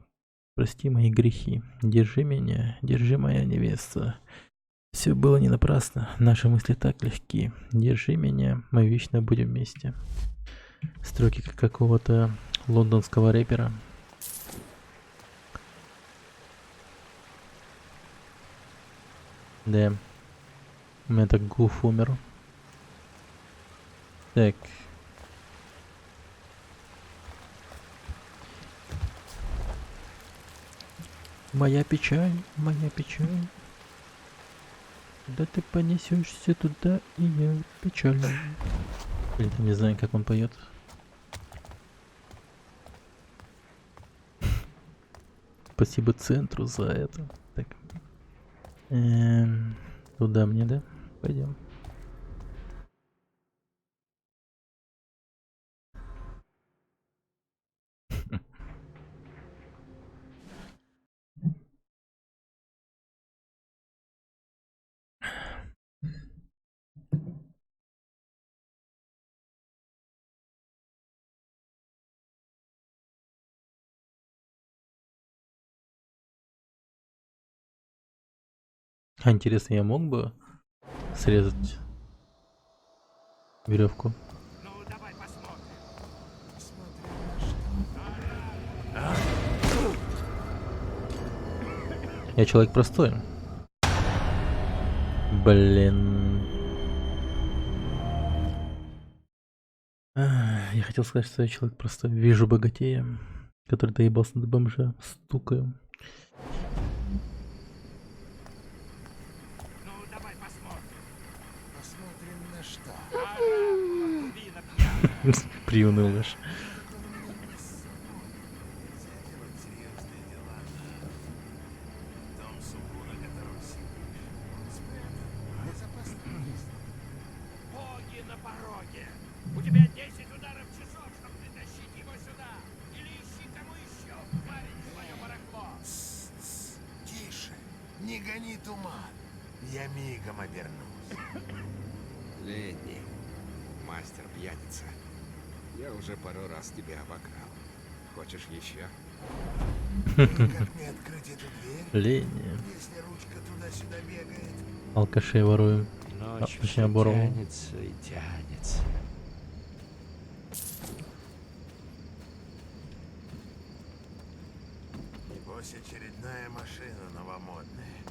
Прости мои грехи. Держи меня, держи, моя невеста. Все было не напрасно, наши мысли так легки. Держи меня, мы вечно будем вместе. Строки как какого-то лондонского рэпера. Да. У меня так Гуф умер. Так. Моя печаль, моя печаль. Да ты понесешься туда, и я печально. Блин, я не знаю, как он поет. Спасибо центру за это. Так. Туда мне, да? Пойдем. А интересно, я мог бы срезать веревку? Я человек простой. Блин. Я хотел сказать, что я человек простой. Вижу богатея, который доебался до бомжа. Стукаю. Приуныл аж. Боги на пороге! У тебя 10 ударов часов, чтобы притащить его сюда! Или ищи кому еще парень свое барахло! Тише, не гони туман. Я мигом обернусь. Ленни, мастер пьяница. Я уже пару раз тебя обокрал. Хочешь еще? Как мне открыть эту дверь? Ленни. Если ручка туда-сюда бегает. Алкашей воруем. Ночь Точнее, все оборвал. тянется и тянется. Небось, очередная машина новомодная.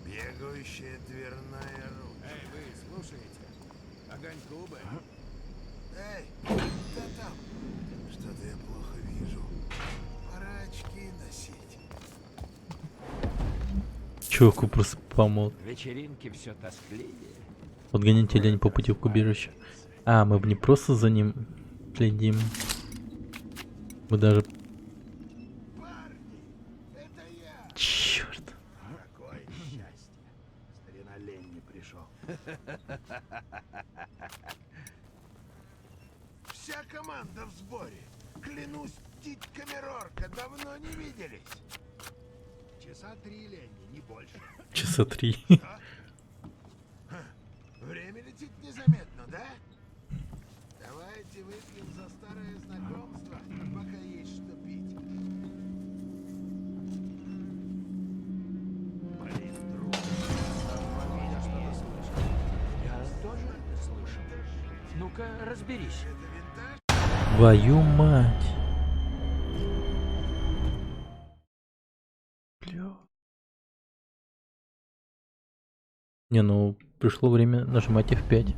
Бегающая дверная ручка. Эй, вы слушаете? Огоньку бы. Эй, кто там? Что-то я плохо вижу. Пора очки носить. Чуваку просто помог. Вечеринки все тоскливее. Подгоните лень по пути к убежищу. А, мы бы не просто за ним следим. Мы даже... Черт. Какое счастье. Старина Ленни пришел. Вся команда в сборе. Клянусь, птичками Рорка, давно не виделись. Часа 3, Ленни, не больше. Часа 3. Пролетит незаметно, да? Давайте выпьем за старое знакомство, пока есть что пить. Блин, друг, я что-то слышал. Я тоже это слышал. Ну-ка, разберись. Твою мать. Бля. Не, ну пришло время нажимать F5.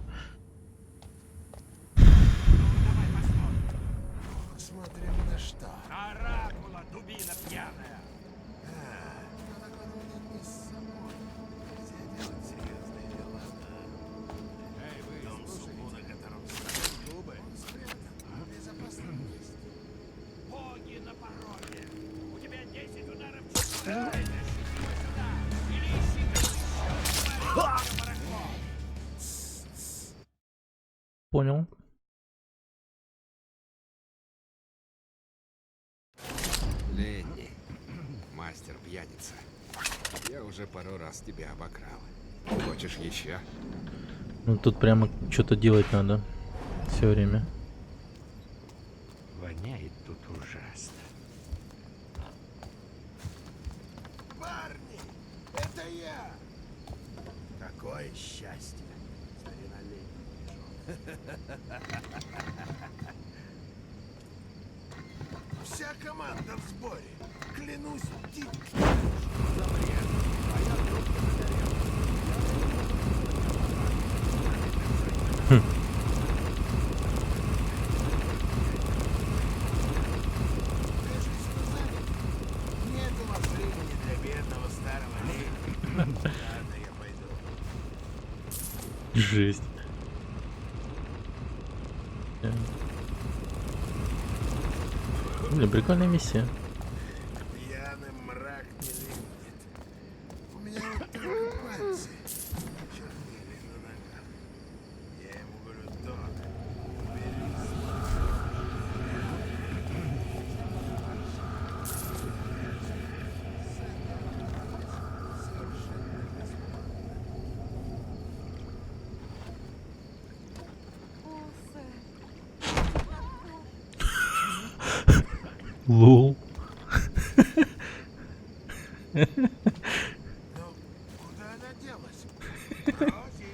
Смотрим на что. Оракула, дубина пьяная. Не с собой. Нельзя делать серьезные дела. Эй, вы, дом супу, на котором стоят клубы. Он спрятан в безопасном месте. Боги на пороге. У тебя 10 ударов в часы. Тащи его сюда. Или ищи барахло. Понял. Ленни, мастер пьяница. Я уже пару раз тебя обокрал. Хочешь еще? Ну тут прямо что-то делать надо. Все время. Воняет тут ужасно. Парни, это я! Какое счастье! Старина Ленни Вся команда в сборе. Клянусь, нет у вас времени для бедного старого Ленни. Ладно, я пойду. Жесть. Блин, прикольная миссия. Пьяным мрак не липнет. У меня вот только пальцы чернили на ногах. Я ему говорю, док, Лол. куда она делась? Рози,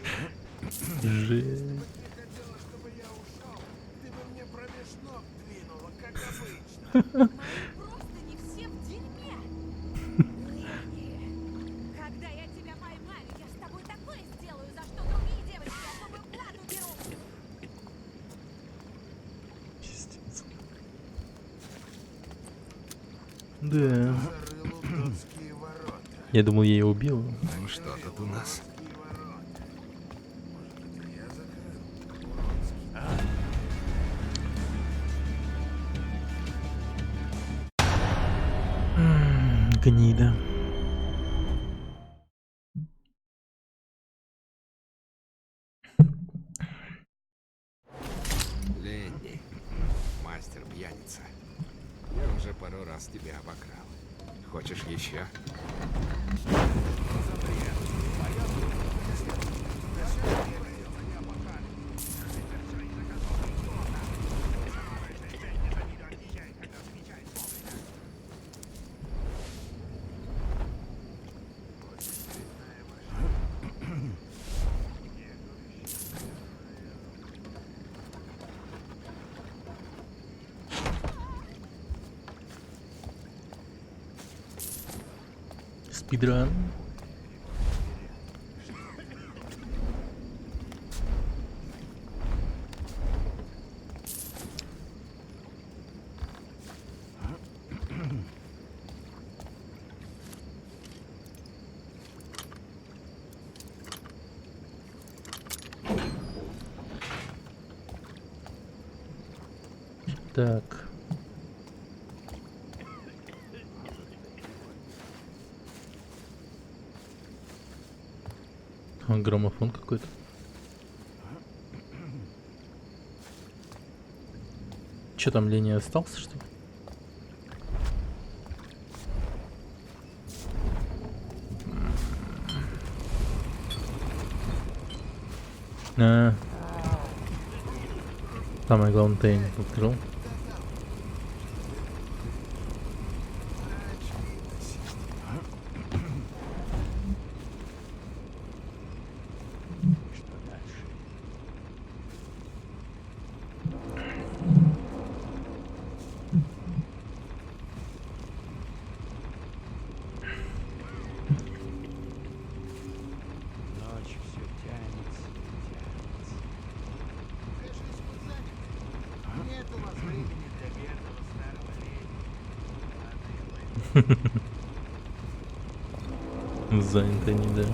Жесть. если бы ты хотела, чтобы я ушел, ты бы мне промеж ног двинула, как обычно. Просто не все в дерьме. Ленни, когда я тебя поймаю, я с тобой такое сделаю, за что другие девочки особую плату берут. Пиздец. Да. Зарыл удотские ворота. Я думал, я ее убил. Ну что тут у нас? Удотские ворота. Может, это я закрыл? Уродский. Гнида. Ленни, мастер пьяница. Я уже пару раз тебя обокрал. Хочешь еще? Спидран. Так. Граммофон какой-то. Че там, Леня остался, что ли? А. Самое главное, ты не открыл. Ночь все тянется и тянется. Нет у вас времени для бедного старого леди. Занято не да.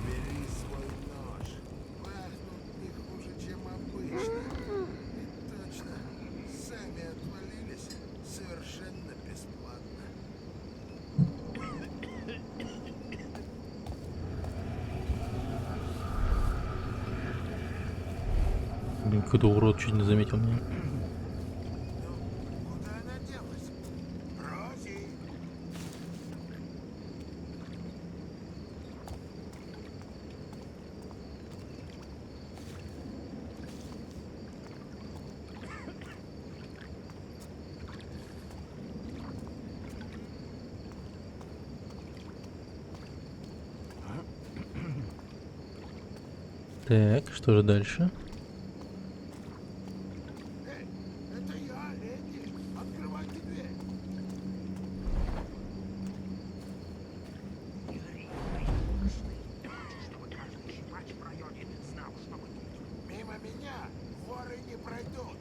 Бери свой нож. Пахнут не хуже, чем обычно. И точно, сами отвалились совершенно бесплатно. Блин, какой-то урод чуть не заметил меня. Куда она делась? Рози! Так, что же дальше? Это я, леди. Открывайте дверь. Мимо меня воры не пройдут.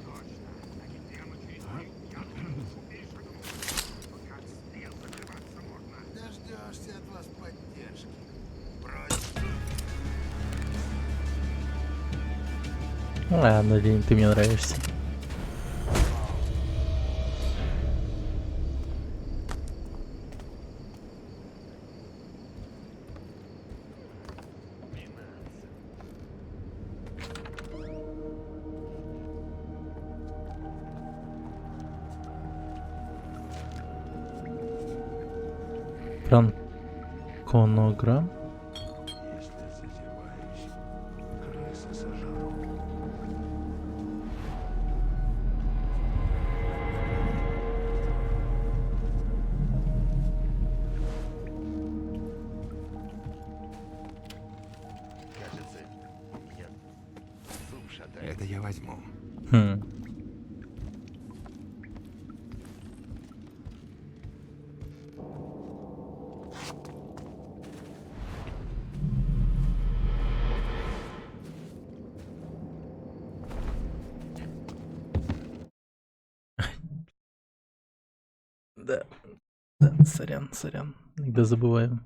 Точно. Они прямо через мою душу перешагнут. Как стрел закрываться можно. Дождешься от вас поддержки. Брось. Ладно, Лень, ты мне нравишься. Франконограмм. Если зазеваешь, крысы сожрут. Кажется, у меня зуб шатает. Это я возьму. Хм. Да. Да, сорян, сорян. Иногда забываю.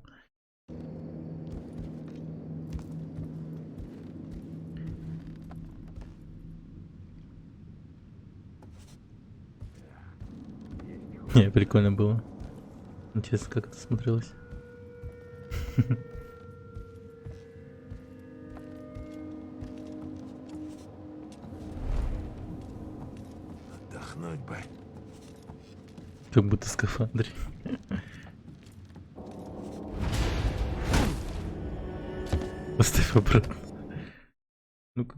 Не, прикольно было. Интересно, как это смотрелось. Отдохнуть бы. Как будто в скафандре. Поставь обратно. Ну-ка.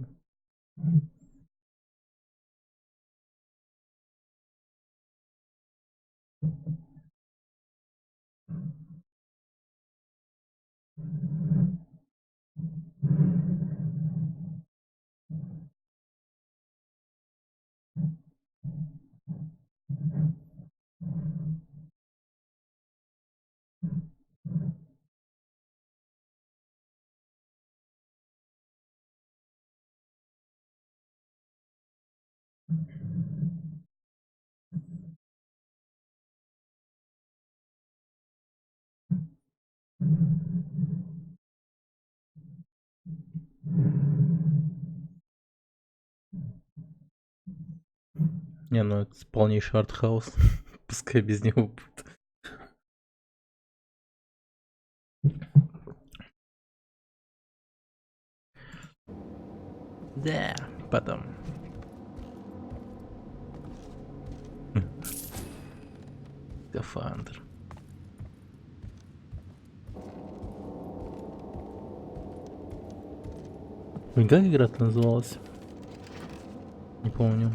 Не, ну это полнейший артхаус. Пускай без него будет. Да, потом. Скафандр. Блин, как игра-то называлась? Не помню.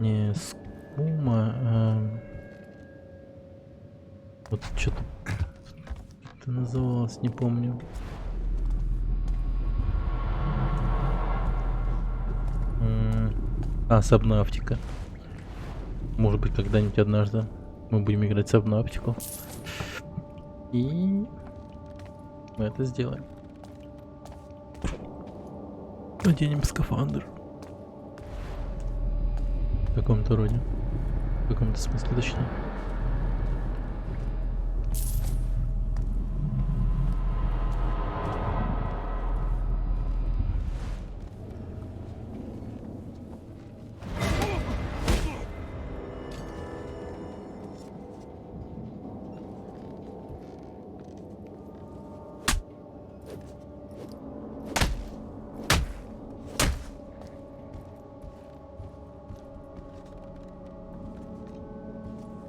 Не Скума, вот что-то это называлось, не помню. Сабнавтика. Может быть, когда-нибудь однажды мы будем играть в Сабнавтику. И мы это сделаем. Наденем скафандр. В каком-то роде. В каком-то смысле, точнее.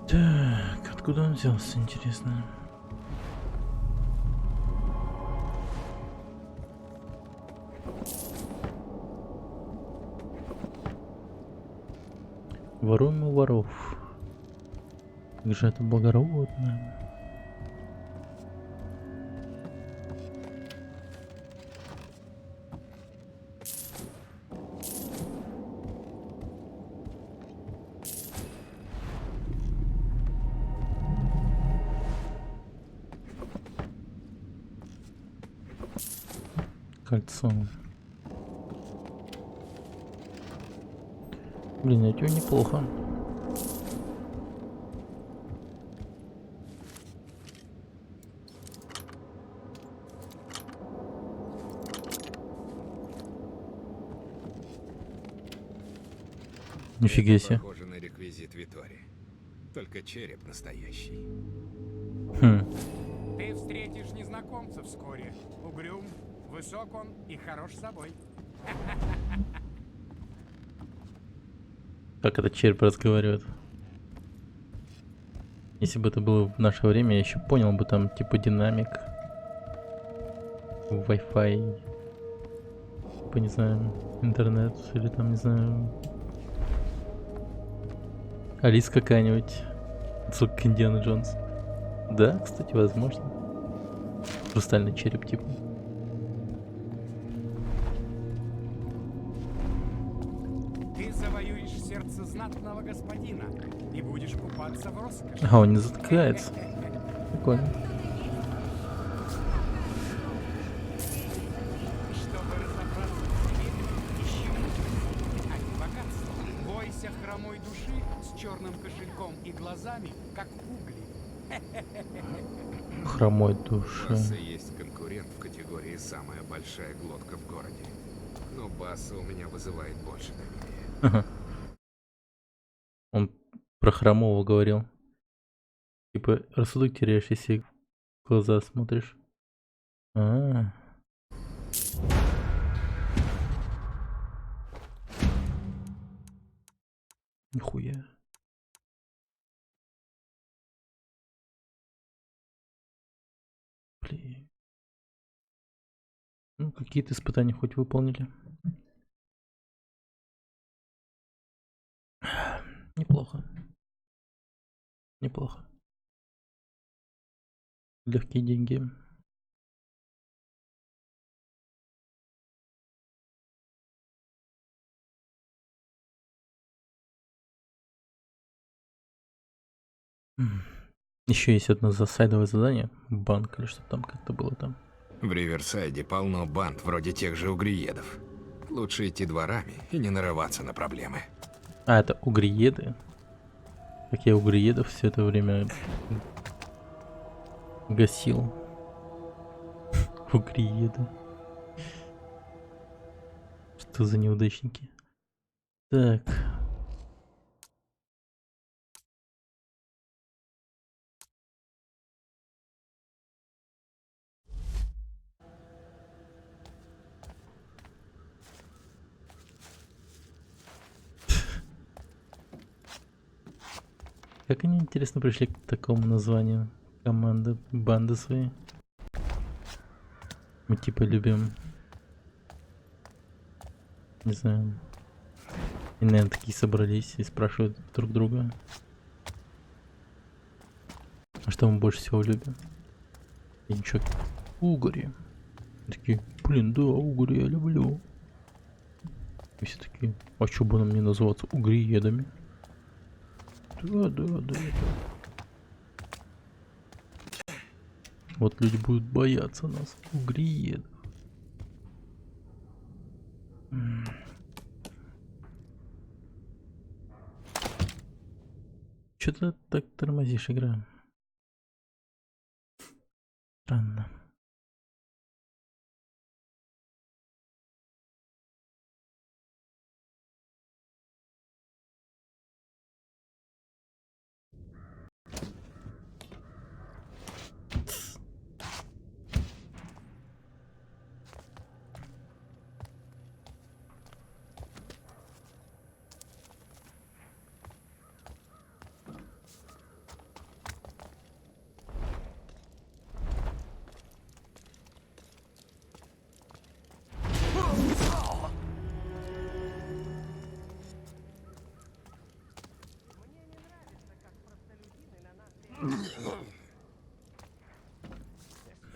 Так, откуда он взялся, интересно? Воруем у воров. Как же это благородно. Кольцо. Блин, это неплохо. Нифига себе. Похоже на реквизит Витори. Только череп настоящий. Ты встретишь незнакомца вскоре. Угрюм, высок он и хорош собой. Как этот череп разговаривает? Если бы это было в наше время, я еще понял бы, там типа динамик, Wi-Fi, типа, не знаю, интернет или там, не знаю, Алис какая-нибудь, звук Индиана Джонс. Да, кстати, возможно. Хрустальный череп типа. Ты завоюешь сердце знатного господина и будешь купаться в роскоши. А, он не затыкается. Прикольно. Чтобы разобраться в себе, ищи мудрость, а не богатство. Бойся хромой души с черным кошельком и глазами, как угли. Хромой У душа. Басса есть конкурент в категории «Самая большая глотка в городе». Но Басса у меня вызывает больше доверия. Ага. Он про хромого говорил. Типа, рассудок теряешь, если в глаза смотришь. А. Нихуя. Блин. Ну, какие-то испытания хоть выполнили. Неплохо. Неплохо. Легкие деньги. Еще есть одно сайдовое задание. Банк или что там как-то было там. В Риверсайде полно банд вроде тех же угриедов. Лучше идти дворами и не нарываться на проблемы. А, это угриеды. Как я угриедов все это время гасил. Угриеды. Что за неудачники? Так. Как они, интересно, пришли к такому названию? Команда, банды свои. Мы типа любим... Не знаю. И, наверное, такие собрались и спрашивают друг друга. А что мы больше всего любим? И ничего. Угори. Такие, блин, да, угори я люблю. И все такие, а что бы нам не называться угриедами? Да. Вот люди будут бояться нас, угриедов. Что-то так тормозишь, игра. Странно.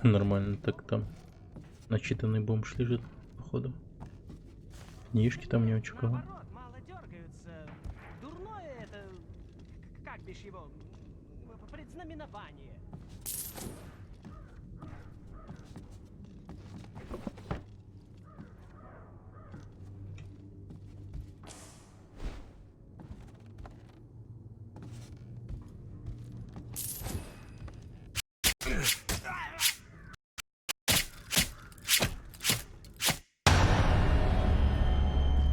Нормально, так там начитанный бомж лежит, походу. Книжки там не очень кого. Мало дергаются. Дурное это... Как бишь его? Предзнаменование.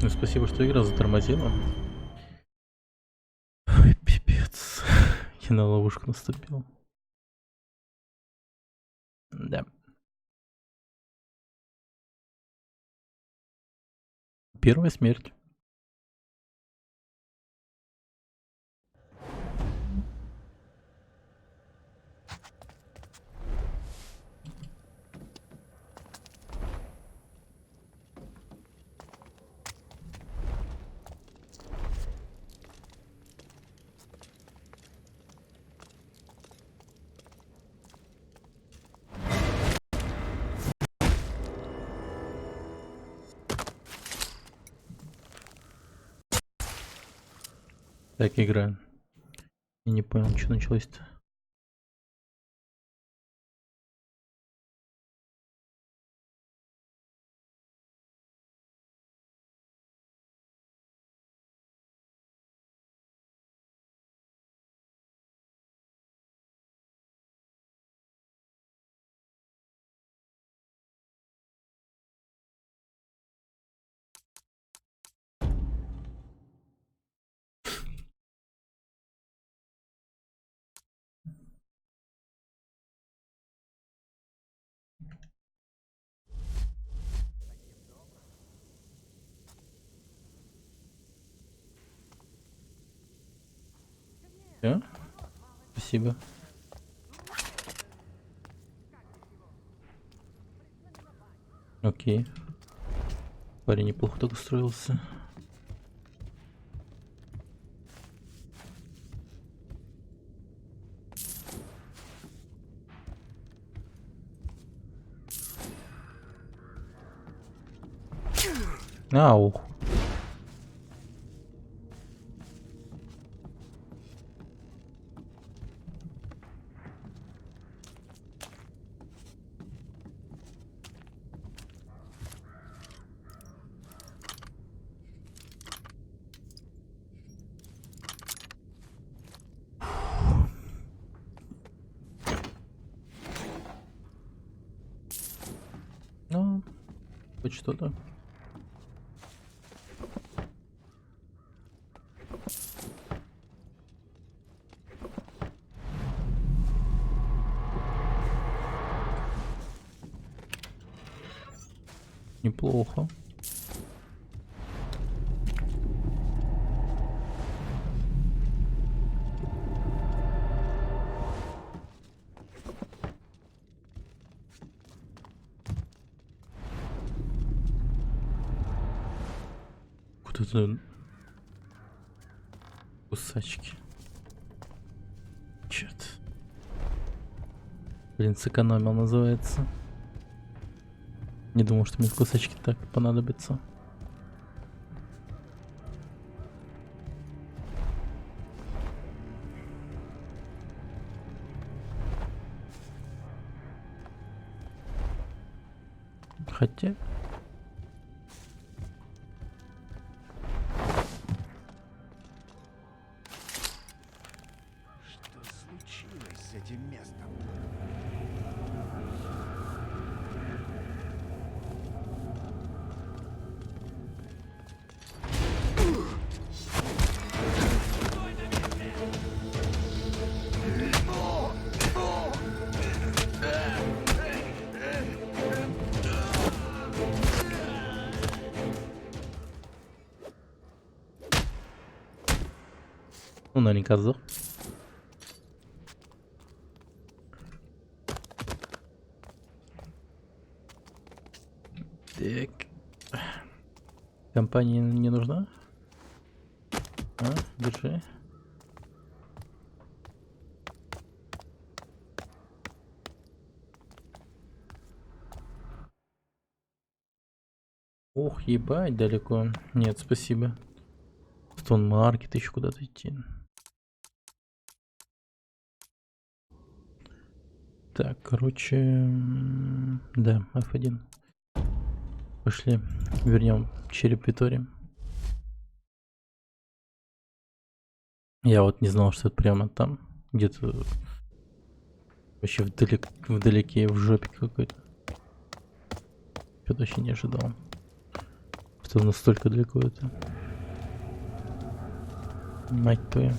Ну, спасибо, что игра затормозила. Ой, пипец. Я на ловушку наступил. Да. Первая смерть. Так, игра. Я не понял, что началось-то. Всё? Спасибо. Окей. Парень неплохо так устроился. Ау. Ну, хоть что-то. Неплохо. тут за кусачки. Чё-то. Блин, сэкономил называется. Не думал, что мне кусачки так понадобятся. Хотя... Что случилось с этим местом? Ну, наверняка сдох. Так. Компания не нужна? А, держи. Ох, ебать, далеко. Нет, спасибо. Стон маркет еще куда-то идти. Так, короче, да, F1. Пошли, вернем череп Витори. Я вот не знал, что это прямо там, где-то вообще вдалеке, в жопе какой-то. Что-то вообще не ожидал, что настолько далеко это. Мать твою.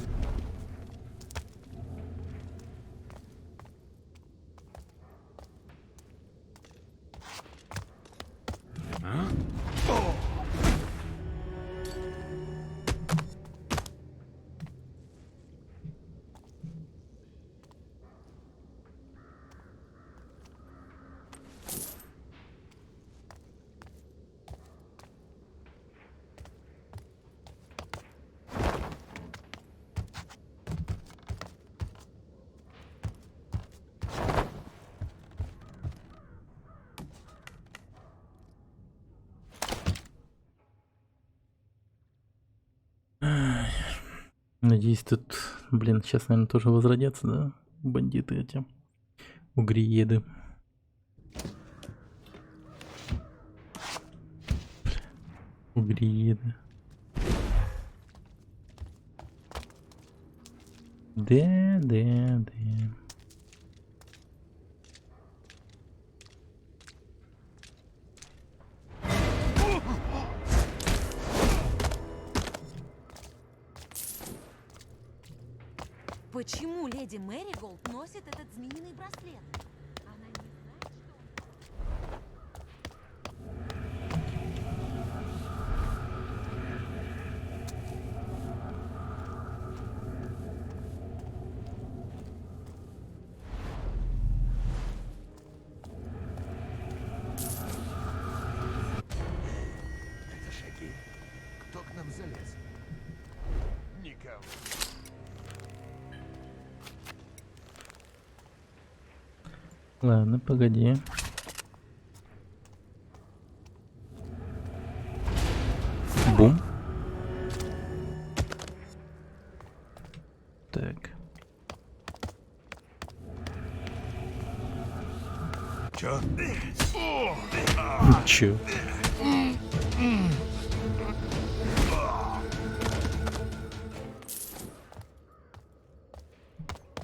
Надеюсь, тут, блин, сейчас, наверное, тоже возродятся, да? Бандиты эти. Угриеды. Угриеды. Да. Почему леди Мэриголд носит этот змеиный браслет? Она не знает, что... Это шаги. Кто к нам залез? Никого. Ладно, погоди. Бум. Так. Чё? Чё?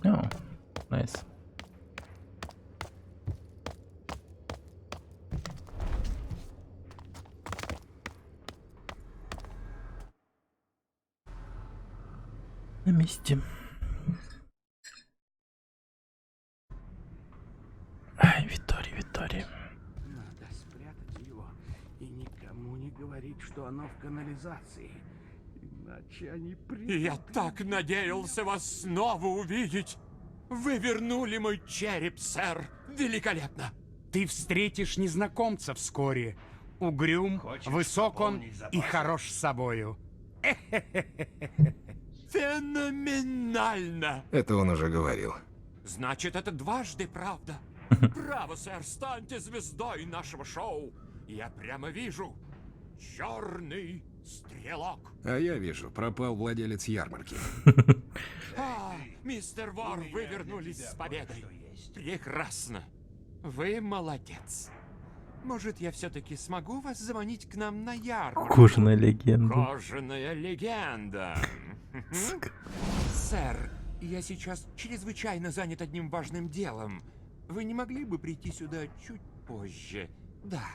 О, найс. На месте. Ай, Витори. Надо спрятать его и никому не говорить, что оно в канализации. Иначе они придут. Я так надеялся вас снова увидеть. Вы вернули мой череп, сэр. Великолепно. Ты встретишь незнакомца вскоре. Угрюм, высок он и хорош с собою. Феноменально! Это он уже говорил. Значит, это дважды правда. Браво, сэр, станьте звездой нашего шоу. Я прямо вижу. Черный стрелок. А я вижу, пропал владелец ярмарки. Мистер Вор, вы вернулись с победой. Прекрасно. Вы молодец. Может, я все-таки смогу вас заманить к нам на ярмарку? Кожаная легенда. Кожаная легенда. Сэр, я сейчас чрезвычайно занят одним важным делом. Вы не могли бы прийти сюда чуть позже? Да.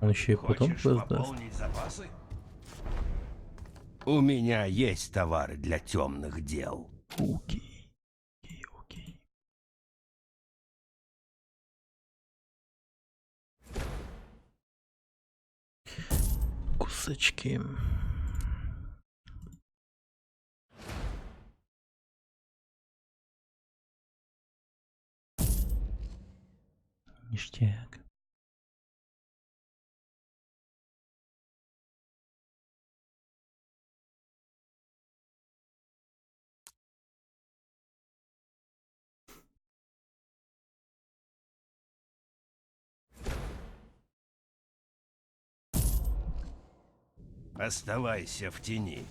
Он еще и потом Хочешь сдаст. пополнить запасы? У меня есть товары для темных дел. Окей. Кусачки. Ништяк. Оставайся в тени.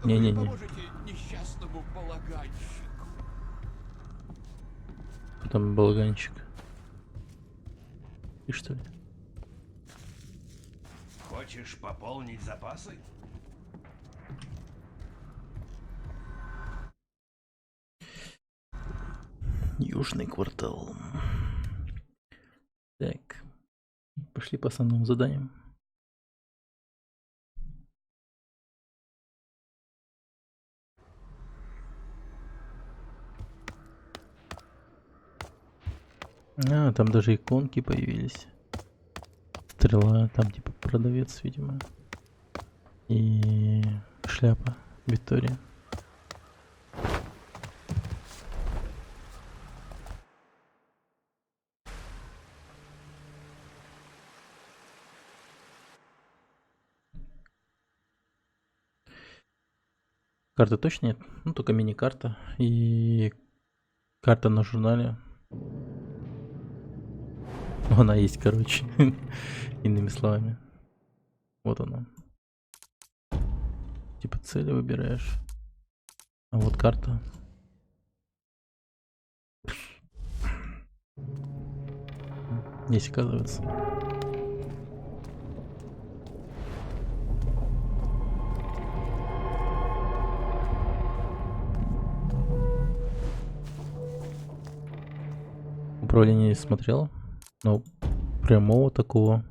Не-не-не. Поможете несчастному балаганщику. Потом балаганчик. И что ли? Хочешь пополнить запасы? Южный квартал. Так. Пошли по основным заданиям. А, там даже иконки появились. Стрела, там типа продавец, видимо. И шляпа Виктория. Карты точно нет? Ну, только мини-карта и карта на журнале. Она есть, короче. Иными словами. Вот она. Типа цели выбираешь. А вот карта. Есть, оказывается. Управление не смотрел. Ну, прямого такого.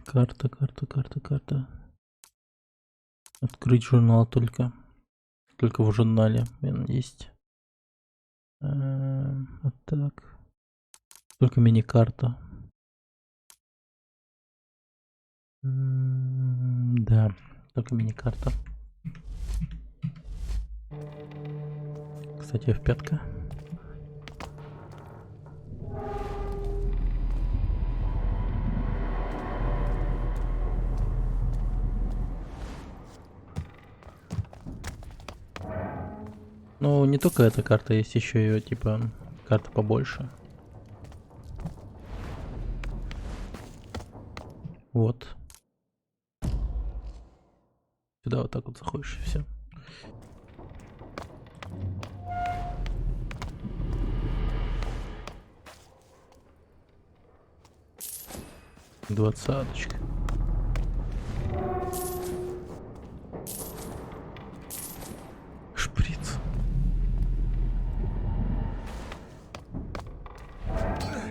Карта. Открыть журнал только. Только в журнале он есть. Вот так. Только мини-карта. Да, только мини-карта. Кстати, F5. Ну, не только эта карта, есть еще ее, типа, карта побольше. Вот. Сюда вот так вот заходишь и все. Двадцаточка. Шприц.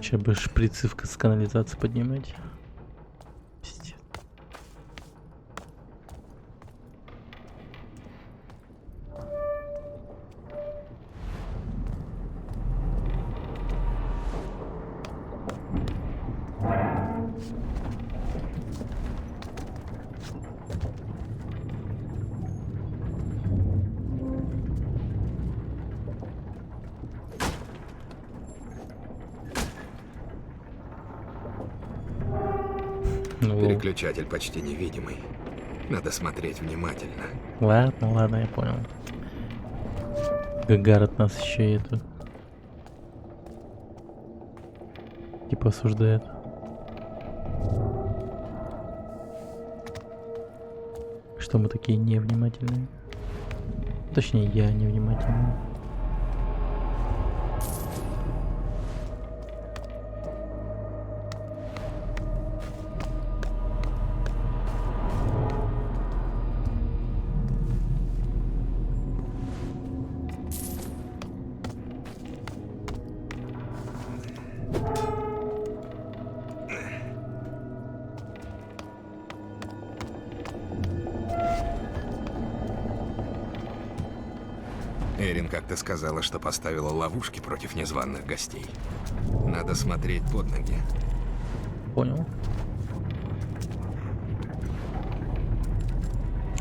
Сейчас бы шприцы с канализации поднимать. Пиздец. Ну, Переключатель почти невидимый. Надо смотреть внимательно. ладно, я понял. Гагар от нас еще и это... Типа осуждает. Что мы такие невнимательные? Точнее, я невнимательный. Эрин как-то сказала, что поставила ловушки против незваных гостей. Надо смотреть под ноги. Понял.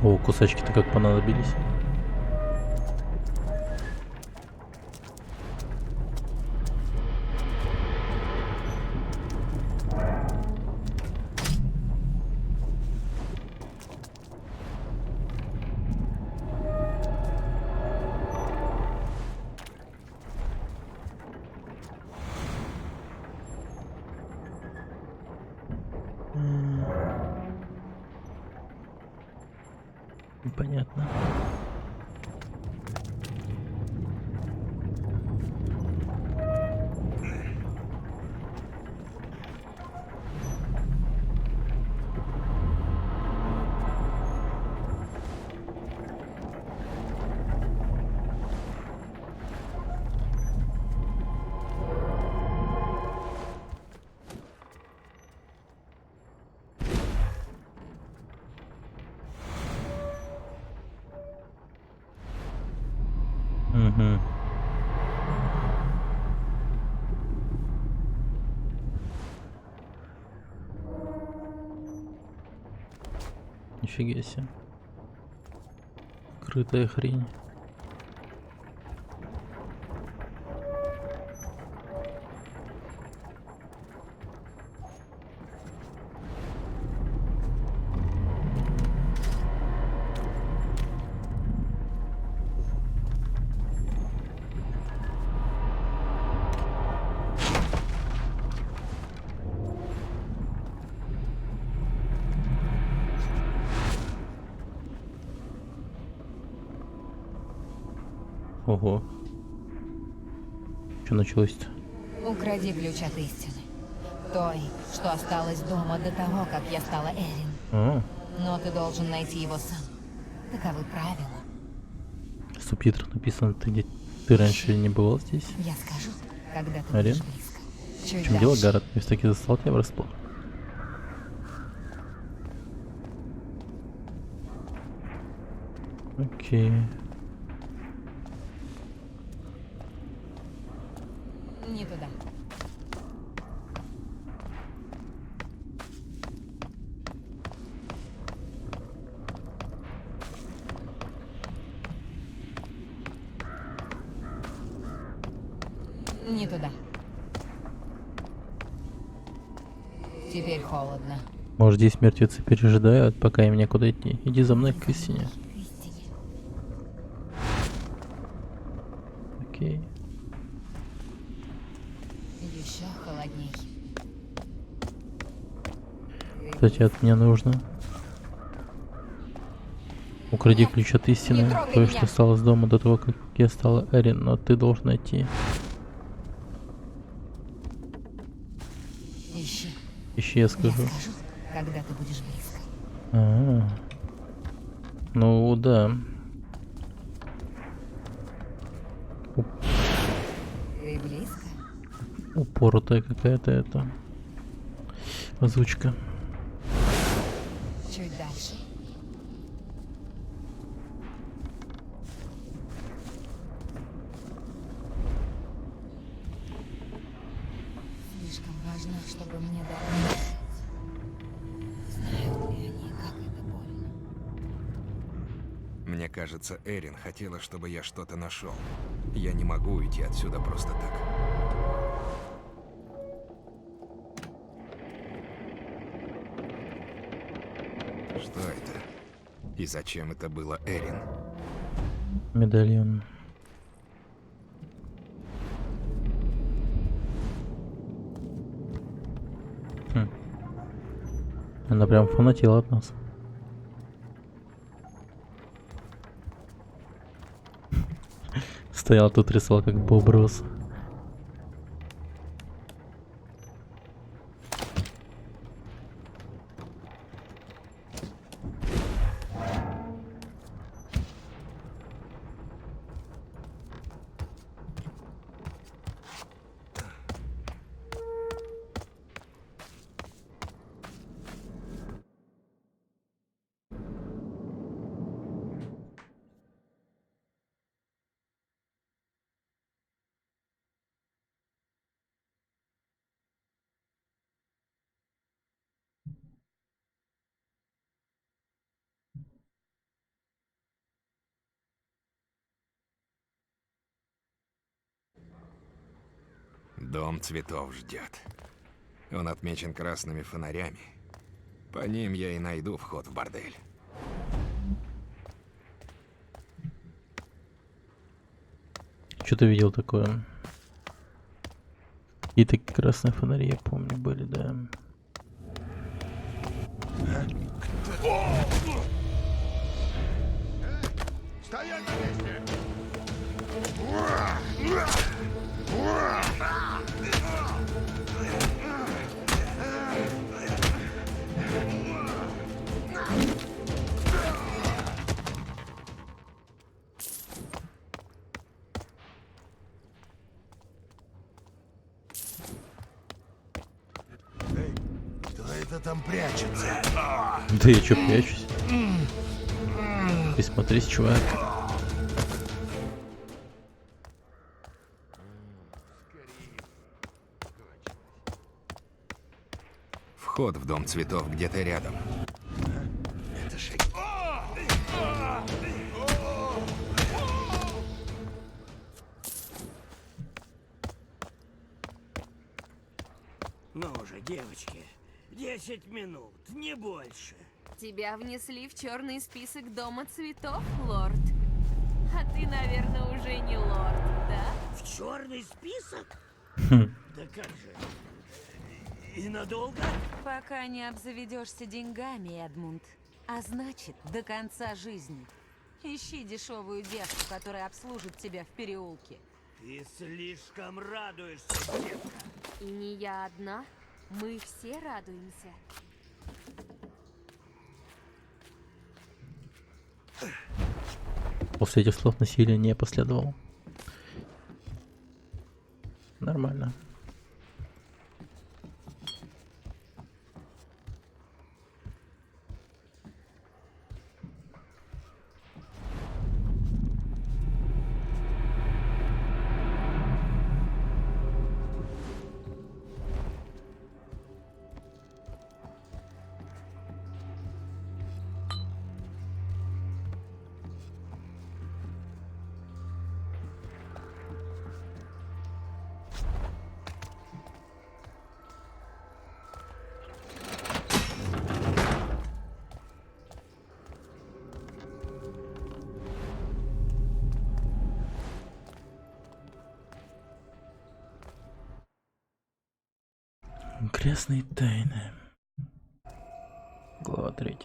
О, кусачки-то как понадобились. Понятно. Угу. Нифига себе. Крытая хрень. Ого. Что началось-то? Укради ключ от истины. Той, что осталась дома до того, как я стала Эрин. А, Но ты должен найти его сам. Таковы правила. в субтитрах написано, ты раньше не бывал здесь? Я скажу, когда ты Арен? будешь близко. Чуть В чем дело, дальше. Гаррет? Я все-таки застал тебя врасплох. Окей. Не туда. Не туда. Теперь холодно. Может, здесь мертвецы пережидают, пока им некуда идти. Иди за мной к истине. Окей. Еще холодней. Кстати, от меня нужно. Укради ключ от истины. трогай То, меня. что осталось дома до того, как я стала Эрин, но ты должен найти. Ищи. Ищи, я скажу. Я скажу, когда ты будешь близко. А-а-а. Ну да. Ты близко? Упоротая какая-то эта озвучка. Чуть дальше. Слишком важно, чтобы мне дали. Знают ли они, как это больно? Мне кажется, Эрин хотела, чтобы я что-то нашел. Я не могу уйти отсюда просто так. И зачем это было Эрин? Медальон. Она прям фанатела от нас. Стоял тут, рисовал как Боб Росс. Дом цветов ждет. Он отмечен красными фонарями. По ним я и найду вход в бордель. Что-то видел такое. И такие красные фонари, я помню, были, да. Стоять на месте! Кто это там прячется? Да я чё прячусь? Ты смотрись, чувак. Вход в дом цветов где-то рядом. Это же... Ну уже, девочки, 10 минут, не больше. Тебя внесли в черный список Дома цветов, лорд. А ты, наверное, уже не лорд, да? В черный список? Хм. Да как же? И надолго? Пока не обзаведешься деньгами, Эдмунд. А значит, до конца жизни. Ищи дешевую девку, которая обслужит тебя в переулке. Ты слишком радуешься, детка. И не я одна. Мы все радуемся. После этих слов насилия не последовало. Нормально. Грязные тайны. Глава 3.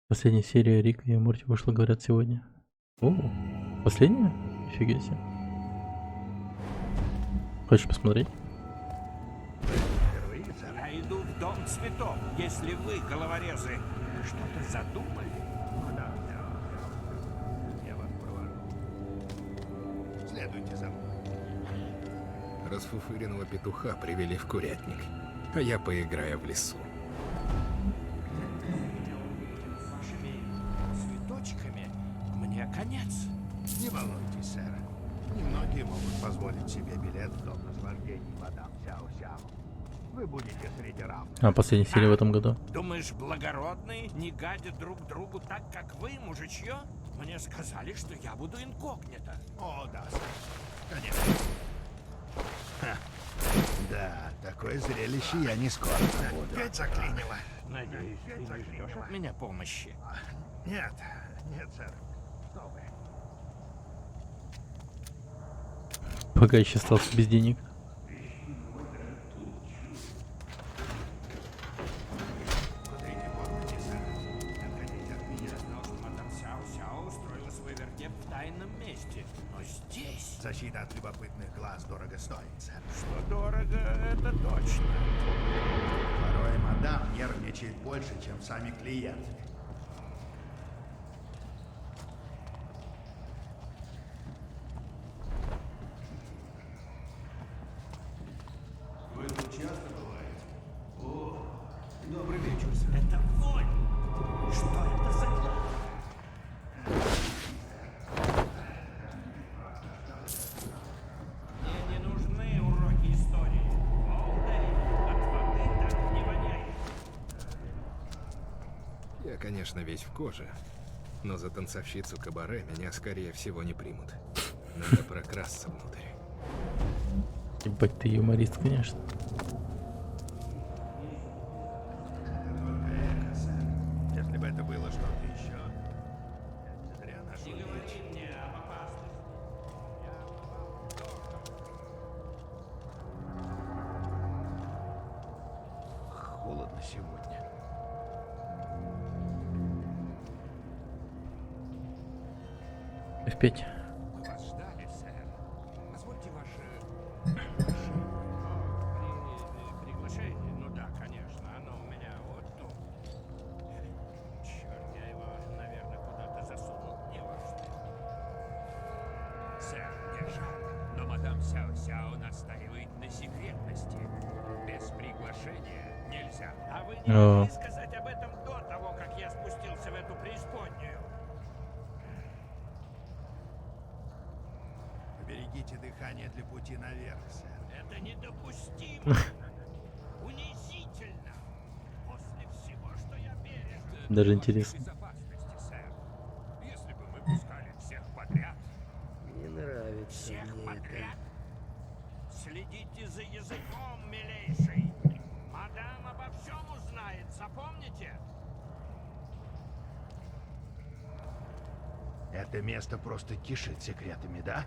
Последняя серия Рика и Морти вышла, говорят, сегодня. О, последняя? Нифига себе. Хочешь посмотреть? Я иду в дом цветов. Если вы, головорезы, что-то задумали, Я вас провожу. Следуйте за мной. Расфуфыренного петуха привели в курятник, а я поиграю в лесу. цветочками мне конец. Не волнуйтесь, сэр. Немногие могут позволить себе билет в дом наслаждений, мадам Сяо-Сяо. Вы будете среди равных. А последняя серия в этом году. Думаешь, благородные не гадят друг другу так, как вы, мужичье? Мне сказали, что я буду инкогнито. О, да, сэр. Конечно. Ха. Да, такое зрелище я не скоро забуду. Опять заклинило. Надеюсь, ты не ждешь от меня помощи. Нет, нет, сэр. Что вы? Пока еще остался без денег. Смотрите, помните, сэр. Отходите от меня. Знал, что мадам Сяо-Сяо устроила свой вертеп в тайном месте. Но здесь... Защита от любопытных глаз дорого стоит, сэр. Что дорого, это точно. Порой мадам нервничает больше, чем сами клиенты. Вы тут часто бываете? О, добрый вечер, сэр. Это вонь! Что это за... Мне не нужны уроки истории. Олдей, от воды так не воняет. Я, конечно, весь в коже, но за танцовщицу кабаре меня, скорее всего, не примут. Надо прокрасться внутрь. Ебать, ты юморист, конечно. Если бы это было что-то еще, зря нашу Не говори мне об опасности. холодно сегодня. F5. Мы вас ждали, сэр. Позвольте ваше... Приглашение? Ну да, конечно. Оно у меня вот тут. Черт, я его, наверное, куда-то засунул. Не важно. Сэр, мне жаль, но мадам Сяо-Сяо настаивает на секретности. Без приглашения нельзя. А вы не могли сказать об этом до того, как я спустился в эту преисподнюю? Берегите дыхание для пути наверх, сэр. Это недопустимо. Унизительно. После всего, что я пережил. Даже интересно. Безопасности, сэр. Если бы мы пускали всех подряд. Не нравится Всех мне подряд? Следите за языком, милейший. Мадам обо всем узнает, запомните? Это место просто кишит секретами, да?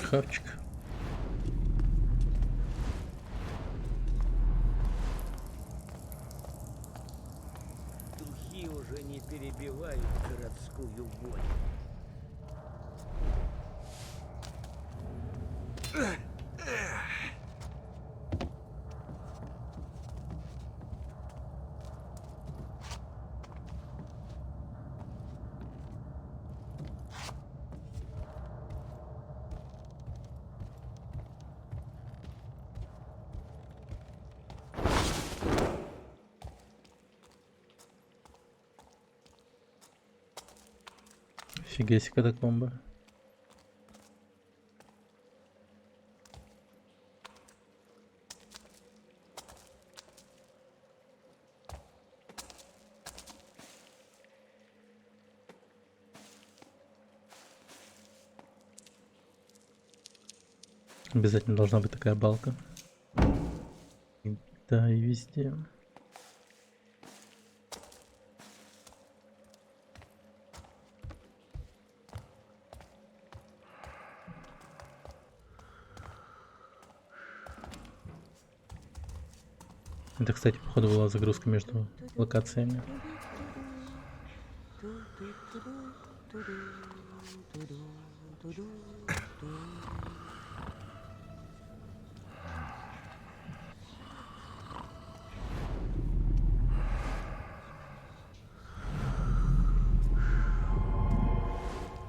Хавчик. Духи уже не перебивают городскую вонь. Фига себе катакомба. Обязательно должна быть такая балка. Да, и везде. Это, кстати, походу была загрузка между локациями.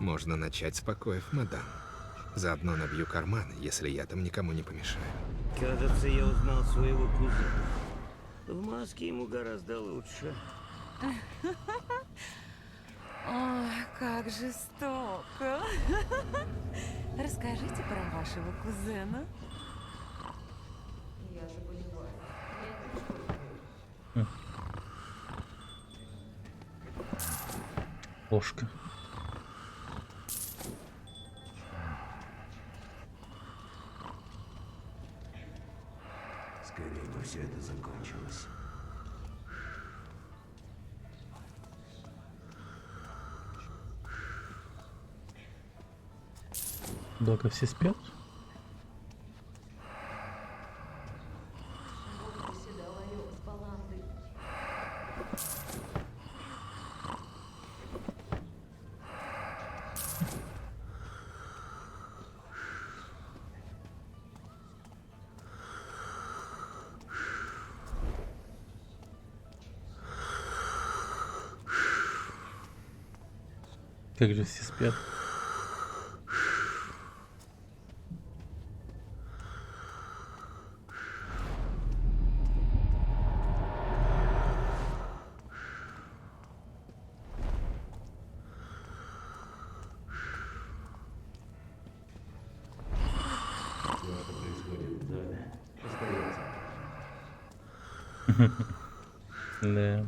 Можно начать с покоев, мадам. Заодно набью карманы, если я там никому не помешаю. Кажется, я узнал своего кузена. В маске ему гораздо лучше. Ой, как жестоко. Расскажите про вашего кузена. Я заболеваю. Ложка. Скорее бы все это закончилось. Долго все спят? Как же все спят? Что происходит в доме, остается. Да.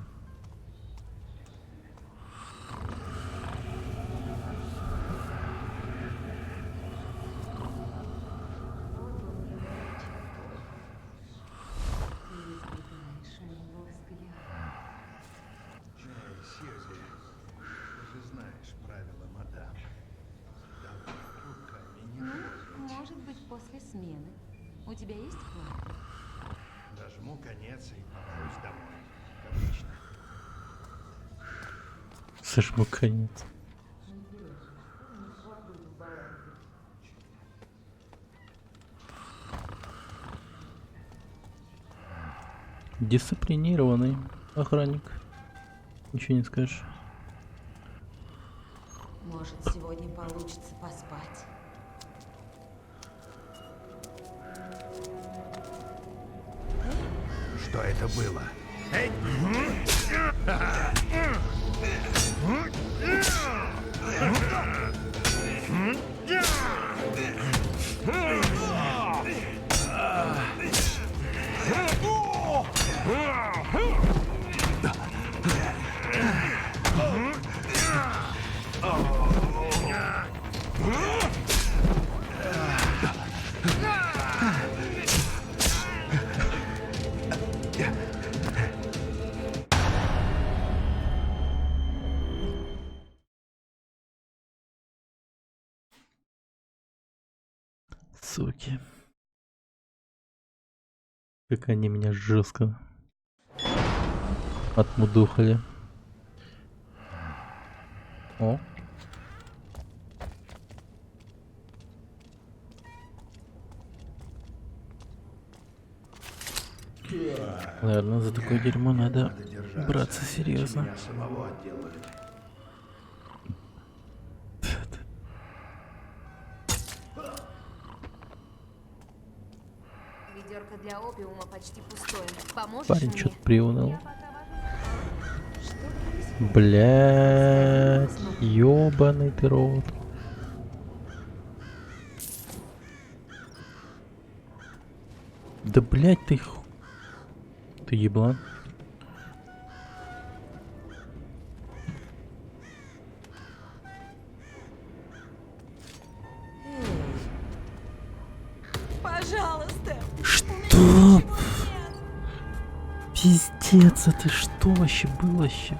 Сьюзи, ты же знаешь правила, мадам. Руками не трогать. Может быть, после смены. У тебя есть план? Дожму конец и помчусь домой, как обычно. Сожму конец. Дисциплинированный охранник. Ничего не скажешь. Может, сегодня получится поспать. Что это было? Эй! Суки. Как они меня жестко отмудухали. О. Наверное, за такое дерьмо надо браться серьезно. Меня самого отделают. Ведерко для опиума почти пустое. Поможешь Парень мне? что-то приуныл. Блять, ёбаный ты рот. Да блять ты ты еблан. Пожалуйста. Что? Пиздец, это что вообще было сейчас?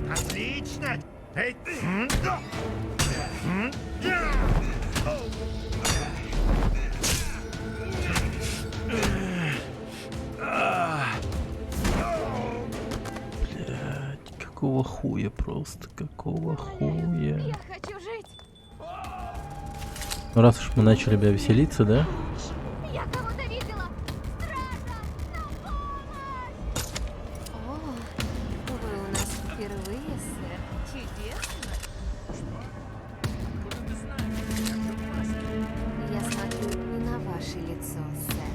Отлично! Эй! Блять, Какого хуя просто? Какого хуя? Я хочу жить. Ну, раз уж мы начали, бля, веселиться, да? Я кого-то видела. Стража, на помощь! О, вы у нас впервые, сэр. Чудесно. Я смотрю не на ваше лицо, сэр.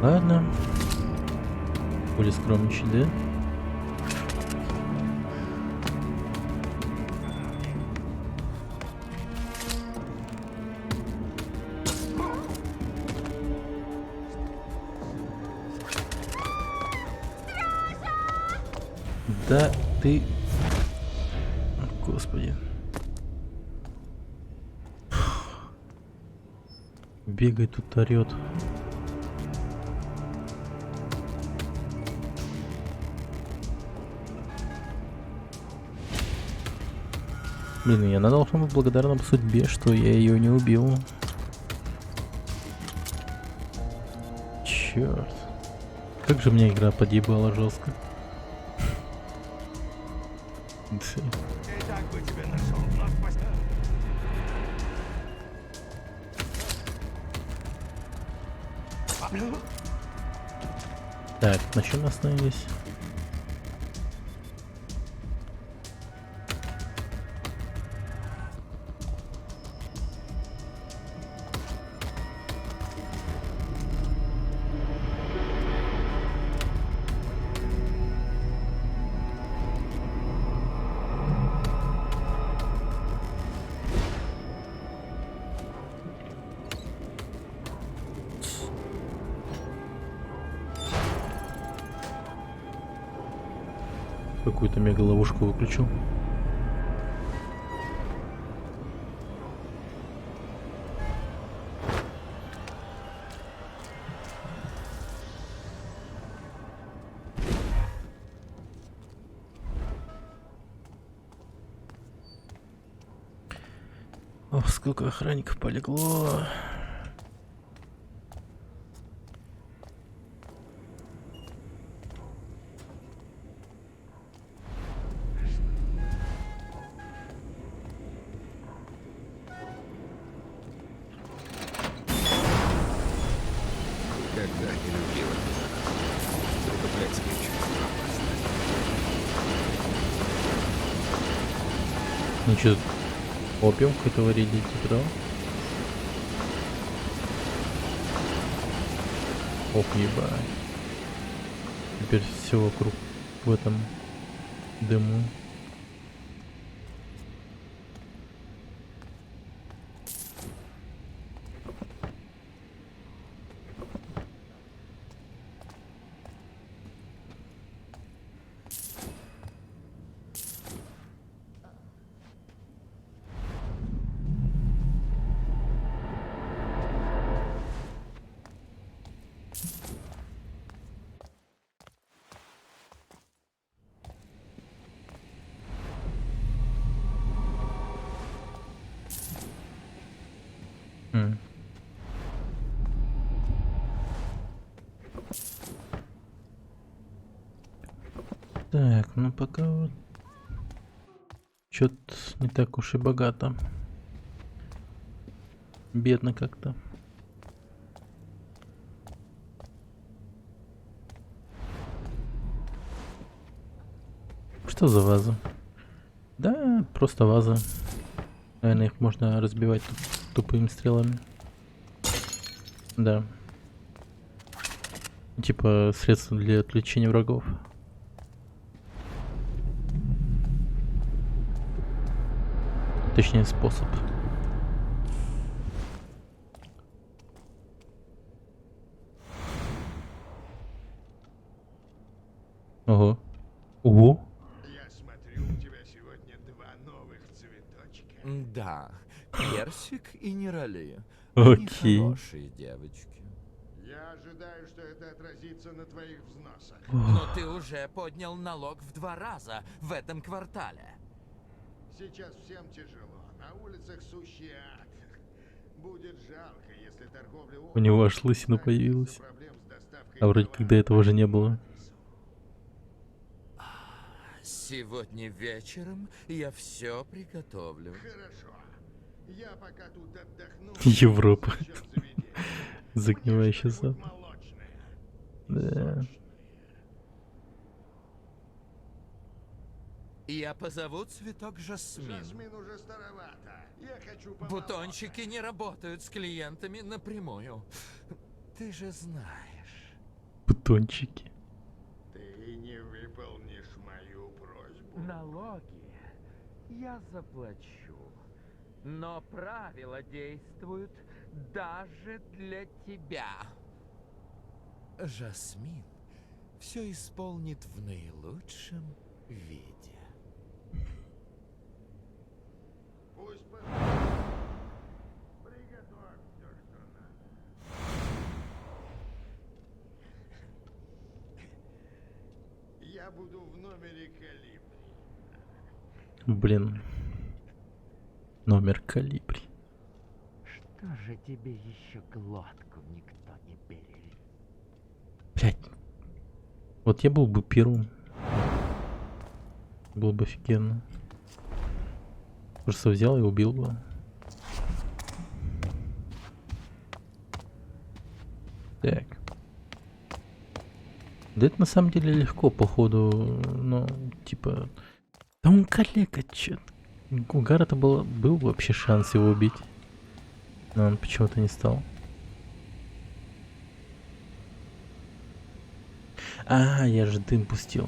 Ладно. Более скромничать, да? Да ты... Господи. Бегает тут, орет. Блин, я должна быть благодарна судьбе, что я ее не убил. Черт. Как же мне игра подъебала жестко. Итак бы тебя нашел, но спасибо. Так, на чем мы остановились? Какую-то мега ловушку выключил. Ох, сколько охранников полегло. Когда не любила. Это, блядь, чувство опасное. Ну чё, опиум какой-то варили, типа, да? Ох, ебать. Теперь все вокруг в этом дыму. Так, ну пока вот что-то не так уж и богато. Бедно как-то. Что за ваза? Да, просто ваза. Наверное, их можно разбивать тупыми стрелами. Да. Типа средство для отвлечения врагов. Точнее, способ. Ого. Ого. Я смотрю, у тебя сегодня два новых цветочка. Да, персик и нерали. Окей. Хорошие девочки. Я ожидаю, что это отразится на твоих взносах. Но ты уже поднял налог в 2 раза в этом квартале. Сейчас всем тяжело. На улицах сущий ад. Будет жалко, если торговля... У него аж лысина появилась. А вроде как до этого уже не было. Сегодня вечером я все приготовлю. Хорошо. Я пока тут отдохну. Европа. Загнивающий запах. Да. Я позову цветок жасмин. Жасмин уже старовато. Я хочу Бутончики не работают с клиентами напрямую. Ты же знаешь. Бутончики. Ты не выполнишь мою просьбу. Налоги я заплачу. Но правила действуют даже для тебя. Жасмин все исполнит в наилучшем виде. Пусть приготовь все, что надо. Я буду в номере Калибри. Блин. Номер Калибри. Что же тебе еще глотку никто не перерезал? Блять. Вот я был бы первым. Было бы офигенно. Просто взял и убил бы. Так. Да это на самом деле легко, походу. Ну, типа... Да он коллега, чё? У Гаррета был вообще шанс его убить. Но он почему-то не стал. А, я же дым пустил.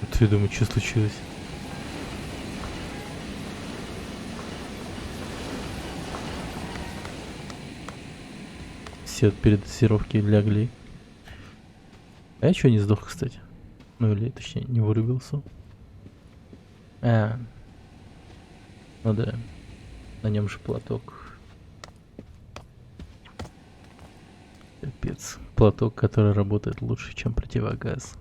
Вот я думаю, что случилось? Все от передозировки лягли. А я что не сдох, кстати? Ну или точнее не вырубился. А. Ну да. На нем же платок. Капец. Платок, который работает лучше, чем противогаз.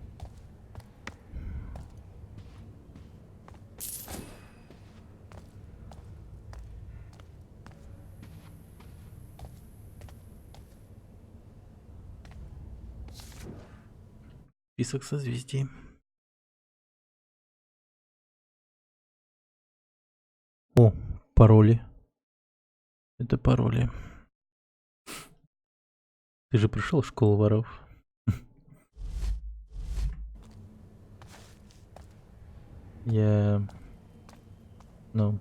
Список созвездий. О, пароли. Это пароли. Ты же пришел в школу воров. Я... Ну...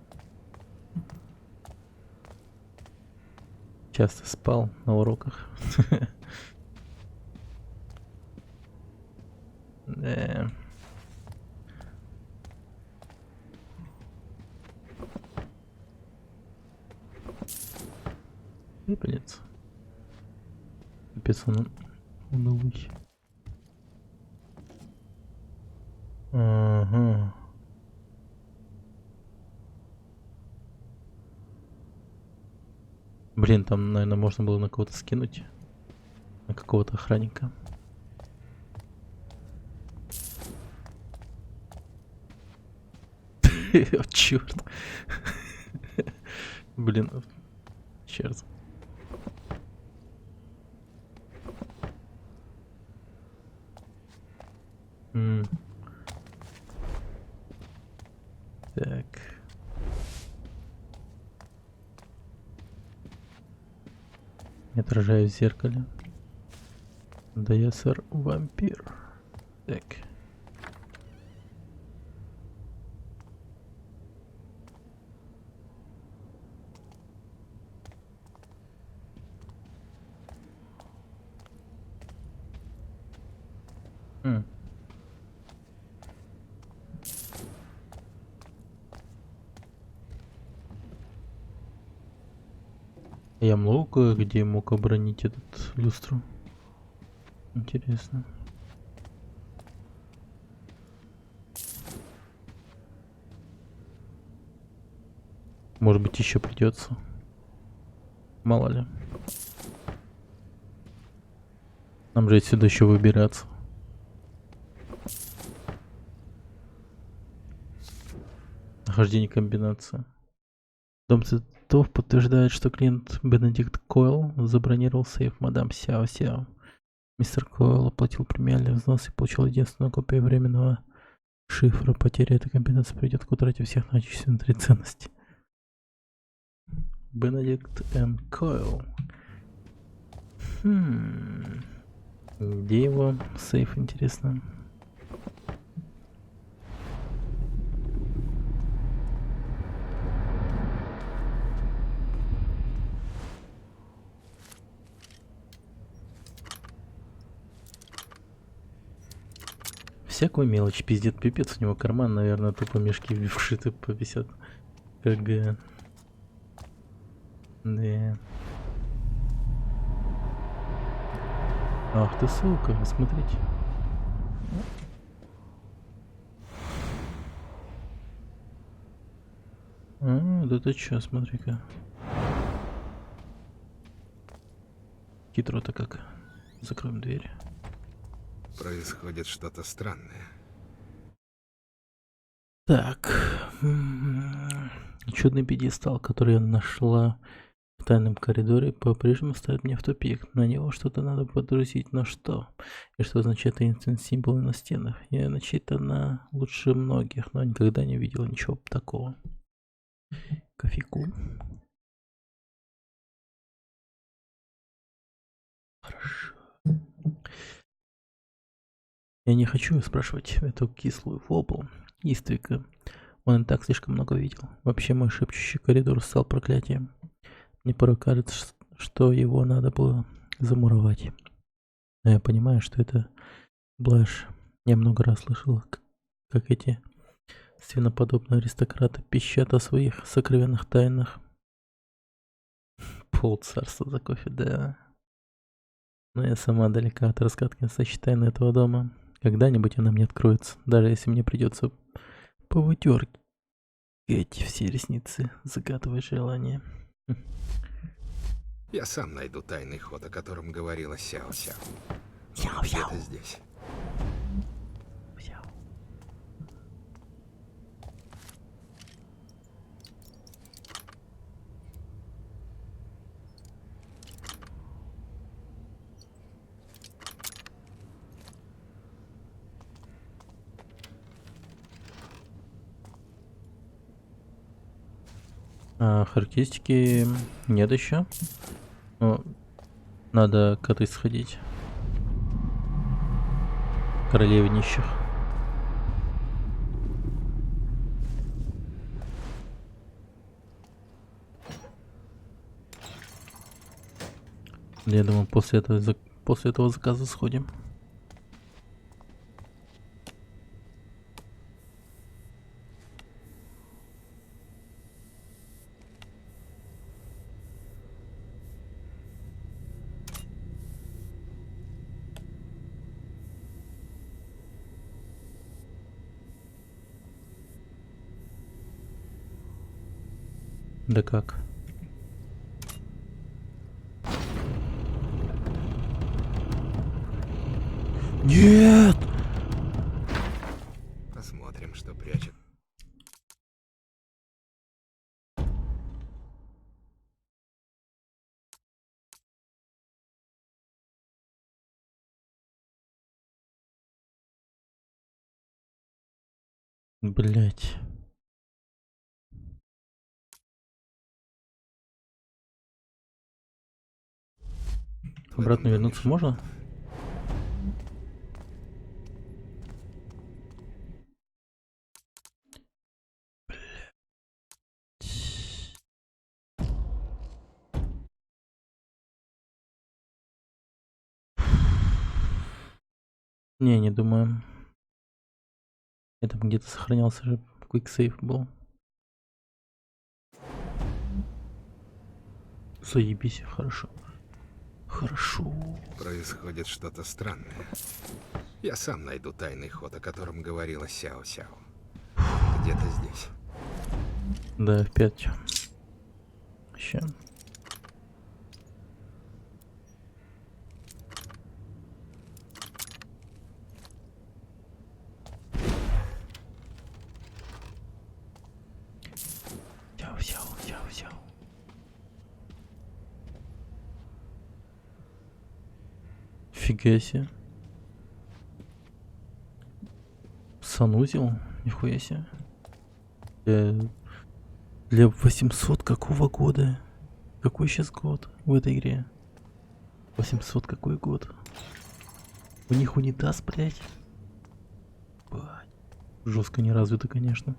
Часто спал на уроках. Да. Капец. Капец, он унылый. Ага. Блин, там, наверное, можно было на кого-то скинуть. На какого-то охранника. Черт. Блин, черт. Так. Не отражаюсь в зеркале. Да я, сэр, вампир. Так. Я много где мог оборонить этот люстру. Интересно. Может быть, еще придется. Мало ли. Нам же отсюда еще выбираться. Нахождение комбинации. Дом цветов подтверждает, что клиент Бенедикт Койл забронировал сейф мадам Сяо Сяо. Мистер Койл оплатил премиальный взнос и получил единственную копию временного шифра. Потеря этой компетенции приведет к утрате всех начисленных внутри ценностей. Бенедикт М. Койл. Где его сейф, интересно? Всякую мелочь пиздит, пипец, у него карман, наверное, тупо мешки вшиты повисят. КГ. Да. Ах ты сука, смотрите. Да ты чё, смотри-ка. Хитро-то как. Закроем дверь. Происходит что-то странное. Так. Чудный пьедестал, который я нашла в тайном коридоре, по-прежнему ставит меня в тупик. На него что-то надо подрузить, но что? И что означает таинственные символы на стенах? Я начитана лучше многих, но никогда не видела ничего такого. Кофейку. Хорошо. Я не хочу спрашивать эту кислую фобу Иствика. Он и так слишком много видел. Вообще мой шепчущий коридор стал проклятием. Мне порой кажется, что его надо было замуровать. Но я понимаю, что это блажь. Я много раз слышал, как эти свиноподобные аристократы пищат о своих сокровенных тайнах. Полцарства за кофе, да. Но я сама далека от разгадки настоящей тайны этого дома. Когда-нибудь она мне откроется, даже если мне придется повытёргать все ресницы, загадывая желание. Я сам найду тайный ход, о котором говорила Сяо-Сяо. Сяо-Сяо. Где-то здесь. Характеристики нет еще. Но надо к этой сходить. Королеве нищих. Я думаю, после этого заказа сходим. Да как? Нет! Посмотрим, что прячет. Блять. Обратно вернуться можно? Не думаю. Это где-то сохранялся же Quick Save был. Заебись, хорошо. Хорошо. Происходит что-то странное. Я сам найду тайный ход, о котором говорила Сяо-Сяо. Где-то здесь. Да, 5. Ща. Сяо-сяо. Нифига себе. Санузел? Нихуя себе. Для 800 какого года? Какой сейчас год в этой игре? 800 какой год? У них унитаз, блядь. Бать. Жестко не развито, конечно.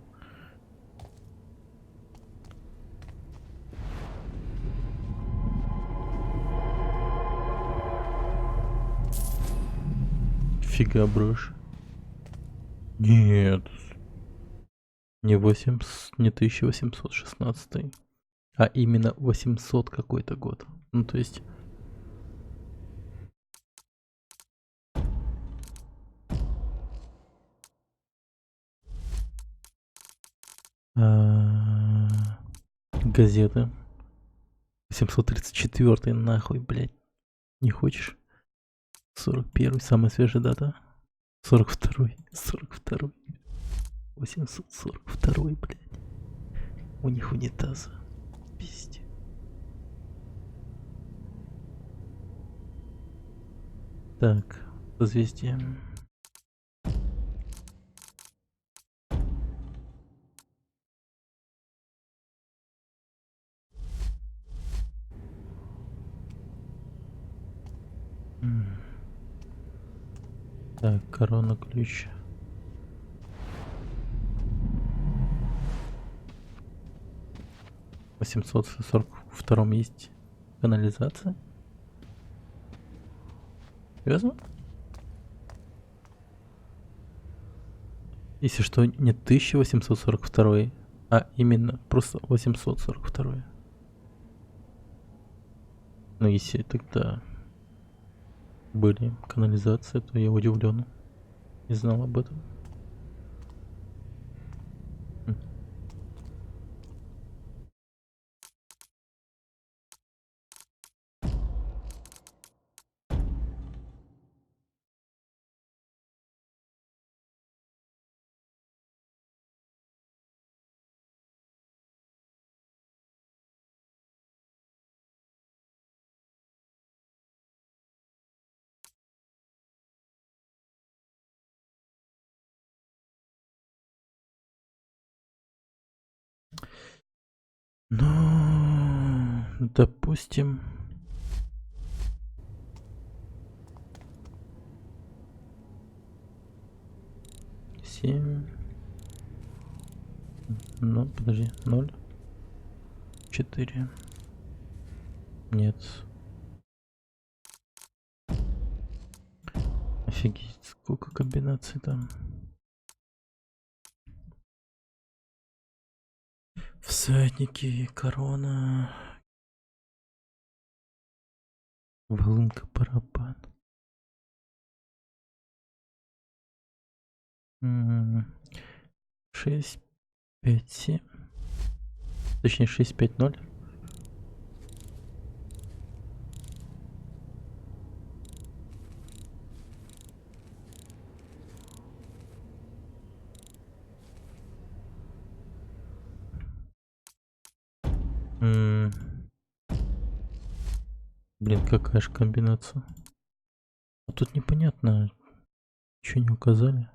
Фига брошь. Нет. Не 1816, а именно 800 какой-то год. Ну то есть... газеты. 834 нахуй, блядь. Не хочешь? 41 самая свежая дата. 42 842, блядь. У них унитазы. Пиздец. Так, созвездие. Так, корона, ключ. В 842 есть канализация. Серьезно? Если что, не 1842, а именно просто 842. Но если тогда были канализации, то я удивлен. Не знал об этом. Ну, допустим, семь. Ну, подожди, 0, 4. Нет. Офигеть, сколько комбинаций там. Всадники, корона, волынка, барабан. 6, 5, 7. Точнее 6, 5, 0. Блин, какая же комбинация. А тут непонятно, ничего не указали.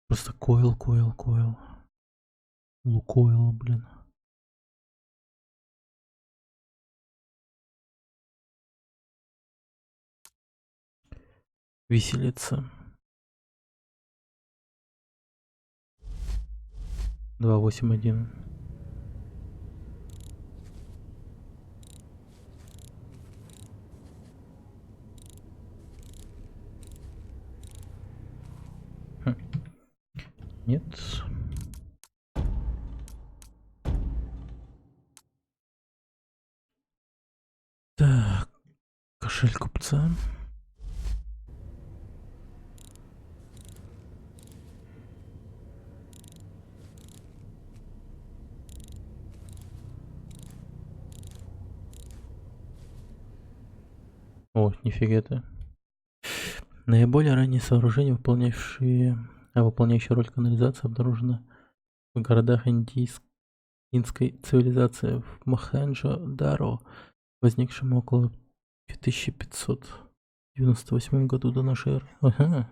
Просто койл. Лукойл, блин. Виселица. 281. Нет. Так, кошель купца. О, нифига ты. Наиболее ранние сооружения, выполняющие роль канализации, обнаружено в городах индской цивилизации в Мохенджо-Даро, возникшем около В 2598 году до нашей эры. Ага.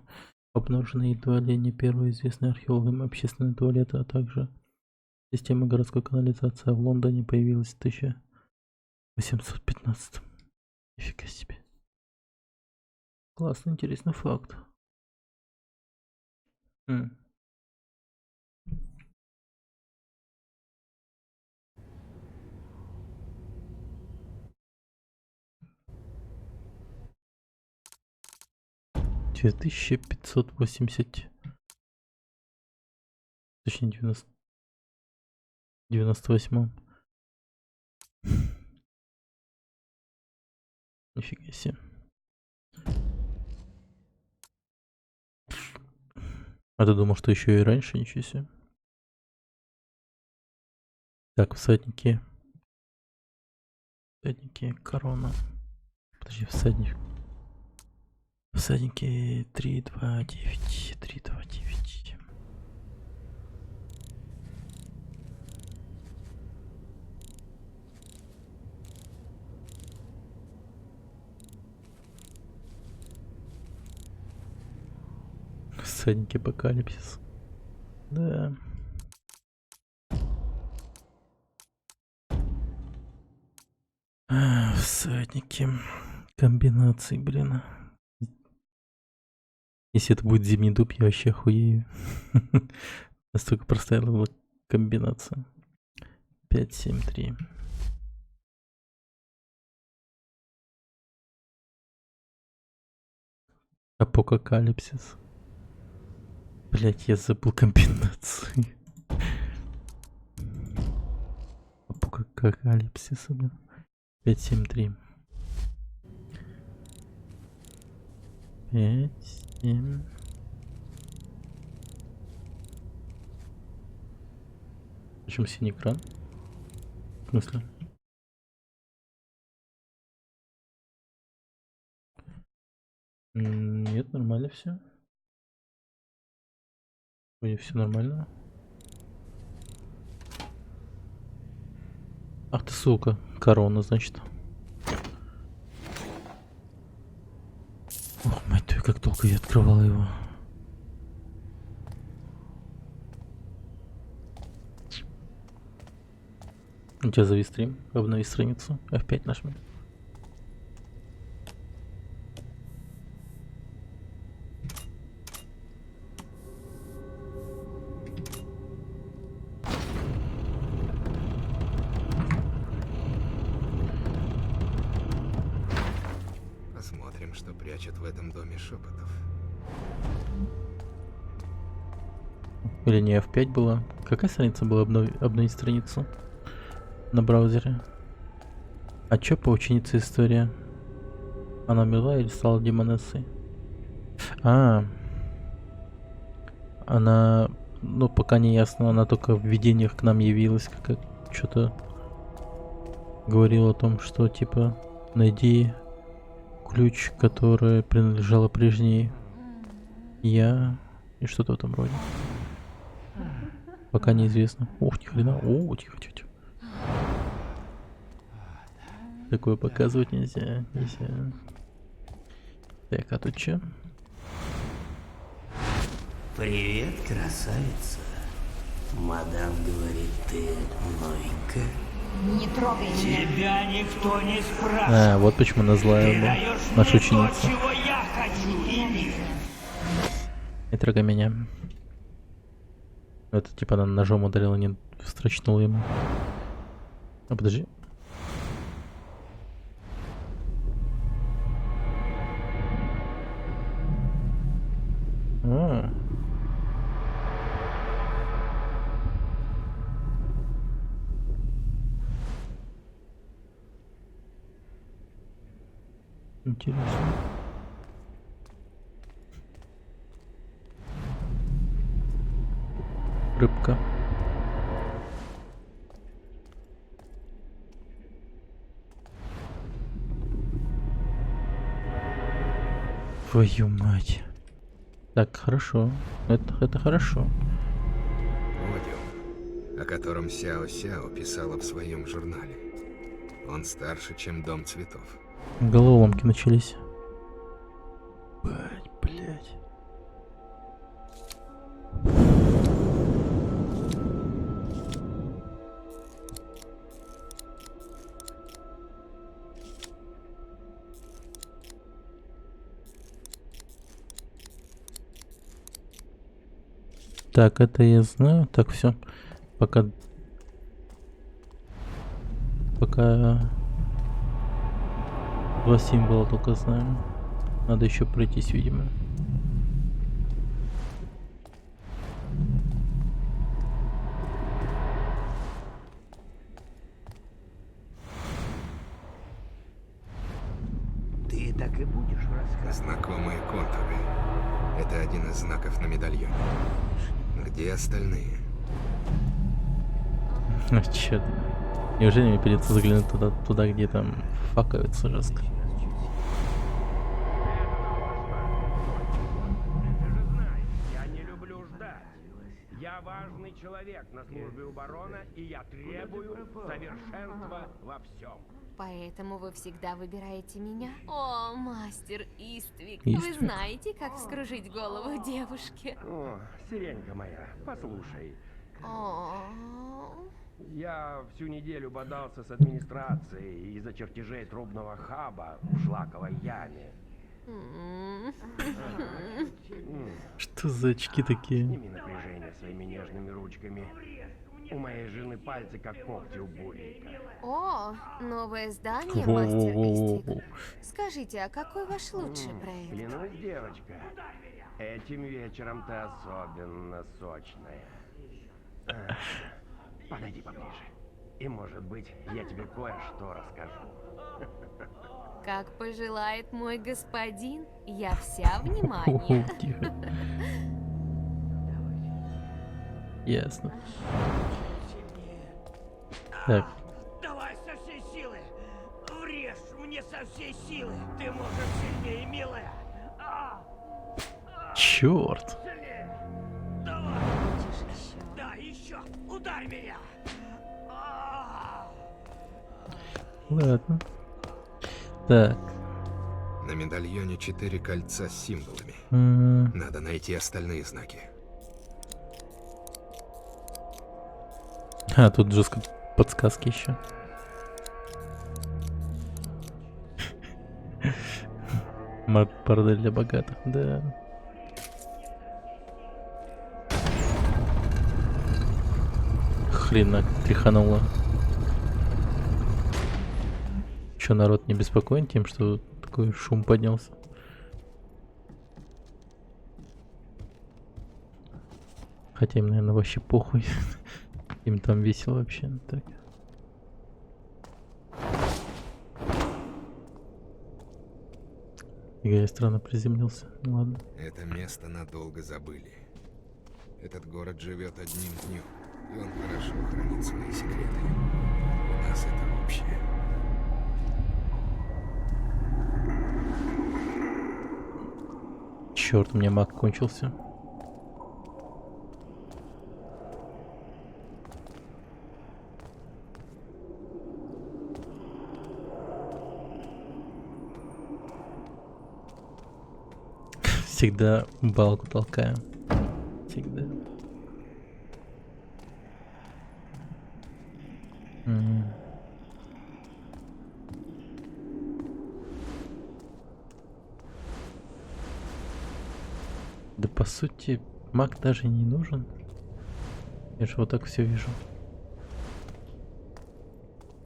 Обнаружены едва ли не первые известные археологам общественные туалеты, а также система городской канализации в Лондоне появилась в 1815. Нифига себе. Классный, интересный факт. В 2580, точнее 98. Нифига себе. А ты думал, что еще и раньше? Ничего себе. Так, всадники. Всадники, корона. Подожди, всадник. Всадники 329. 329. Всадники апокалипсис. Да. Всадники. Комбинации, блин. Если это будет зимний дуб, я вообще охуею. Настолько простая была комбинация. 5, 7, 3. Апокалипсис. Блять, я забыл комбинации. Апокалипсис. 5, 7, 3. 5, 7. Почему синий экран? В смысле? Нет, нормально все. Ой, все нормально. Ах ты сука, корона, значит. Ох, мать твою, как долго я открывал его. У тебя завис стрим, обнови страницу, F5 нажми. Посмотрим, что прячет в этом доме шепотов. Или не F5 была? Какая страница была? Обновить страницу на браузере. А чё по ученице история? Она умерла или стала демонессой? Она, ну пока не ясно, она только в видениях к нам явилась, как что-то говорила о том, что типа найди ключ, который принадлежала прежней я, и что-то в этом роде. Пока неизвестно. Ух, ни хрена. О, тихо, тихо. Такое показывать нельзя. Нельзя. Так, а тут что? Привет, красавица. Мадам говорит, ты новенькая. Не трогай меня. Тебя никто не спрашивает. Вот почему она злая была. Наша ученица. То, чего я хочу, или... Не трогай меня. Это типа она ножом ударила, не встрачнула ему. А подожди. Интересно. Рыбка. Твою мать. Так, хорошо. Это хорошо. Подиум, о котором Сяо Сяо писала в своем журнале. Он старше, чем Дом цветов. Головоломки начались. Блять. Так, это я знаю. Так, все. Пока два символа только знаем. Надо еще пройтись, видимо. Ты так и будешь рассказывать? Знакомые контуры. Это один из знаков на медальоне. Где остальные? Ну чё ты? Неужели мне придется заглянуть туда, где там факаются жестко? Я не люблю ждать. Я важный человек на службе у барона, и я требую совершенства во всем. Поэтому вы всегда выбираете меня? О, мастер Иствик, Иствик. вы знаете, как вскружить голову девушке? О, сиренька моя, послушай. О, Я всю неделю бодался с администрацией из-за чертежей трубного хаба в шлаковой яме. Что за очки такие? Сними напряжение своими нежными ручками. У моей жены пальцы как когти у бурика. О, новое здание, мастер Истик. Скажите, а какой ваш лучший проект? Клянусь, девочка, этим вечером ты особенно сочная. Подойди поближе. И, может быть, я тебе кое-что расскажу. Как пожелает мой господин, я вся внимание. Тихо. Ясно. Так. Давай со всей силы! Врежь мне со всей силы! Ты можешь сильнее, милая! Черт. Давай! Да, еще! Ударь меня! Ладно. Так. На медальоне 4 кольца с символами. Надо найти остальные знаки. А, тут жестко подсказки еще. Бордель для богатых, да. Хрена тряхануло. Че, народ не беспокоен тем, что такой шум поднялся? Хотя им, наверное, вообще похуй. Им там весело вообще. Так. Я странно приземлился. Ну, ладно. Это место надолго забыли. Этот город живет одним днем, и он хорошо хранит свои секреты. У нас это общее. Черт, у меня маг кончился. Всегда балку толкаем. Всегда. Да по сути, маг даже не нужен. Я же вот так все вижу.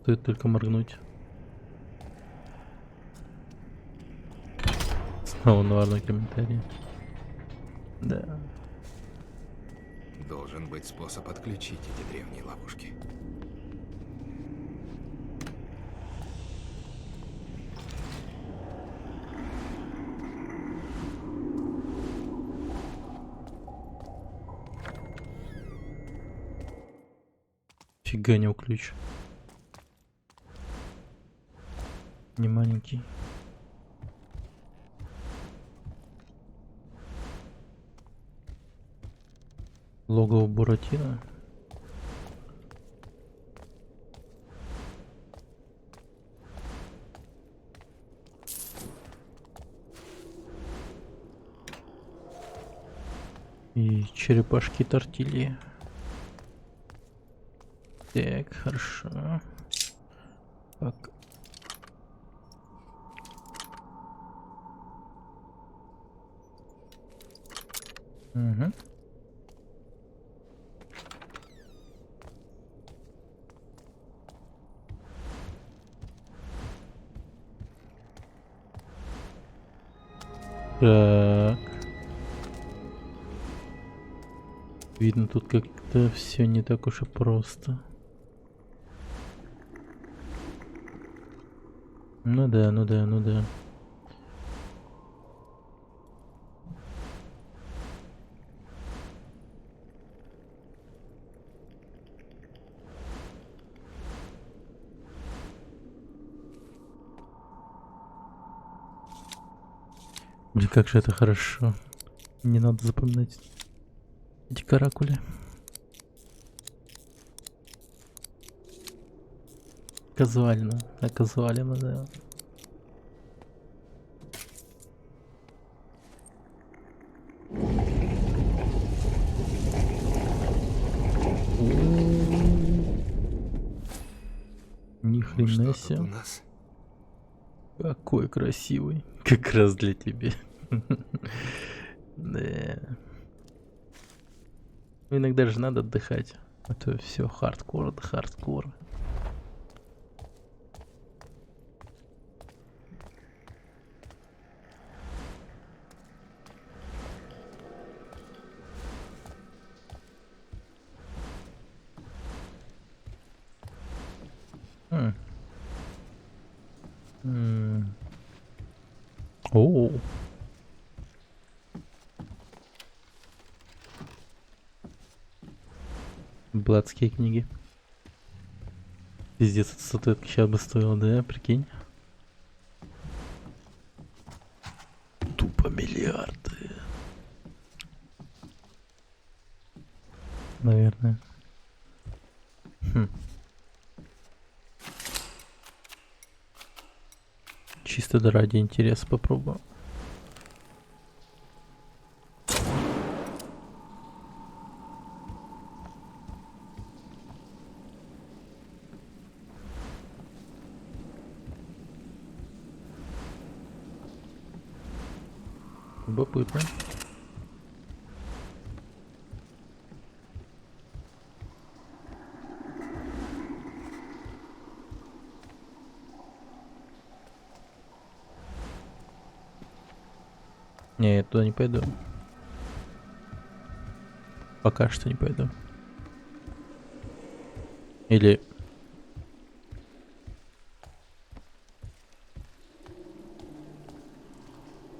Стоит только моргнуть. Снова наварной комментарий. Да. Должен быть способ отключить эти древние ловушки. Фига не ключ. Не маленький. Логово Буратино. Черепашки тортильи. Так, хорошо. Так. Угу. Так. Видно, тут как-то все не так уж и просто. Ну да, ну да, ну да. Блин, как же это хорошо. Не надо запоминать эти каракули. Казуально, казуально, да. Ни хрена себе. Какой красивый. Как раз для тебя. Да. Иногда же надо отдыхать. А то все хардкор, да хардкор. О. Бладские книги. Пиздец, эта статуэтка сейчас бы стоила, да, прикинь? Тупо миллиарды. Наверное. Чисто ради интереса попробую. Любопытно. Не, я туда не пойду. Пока что не пойду. Или...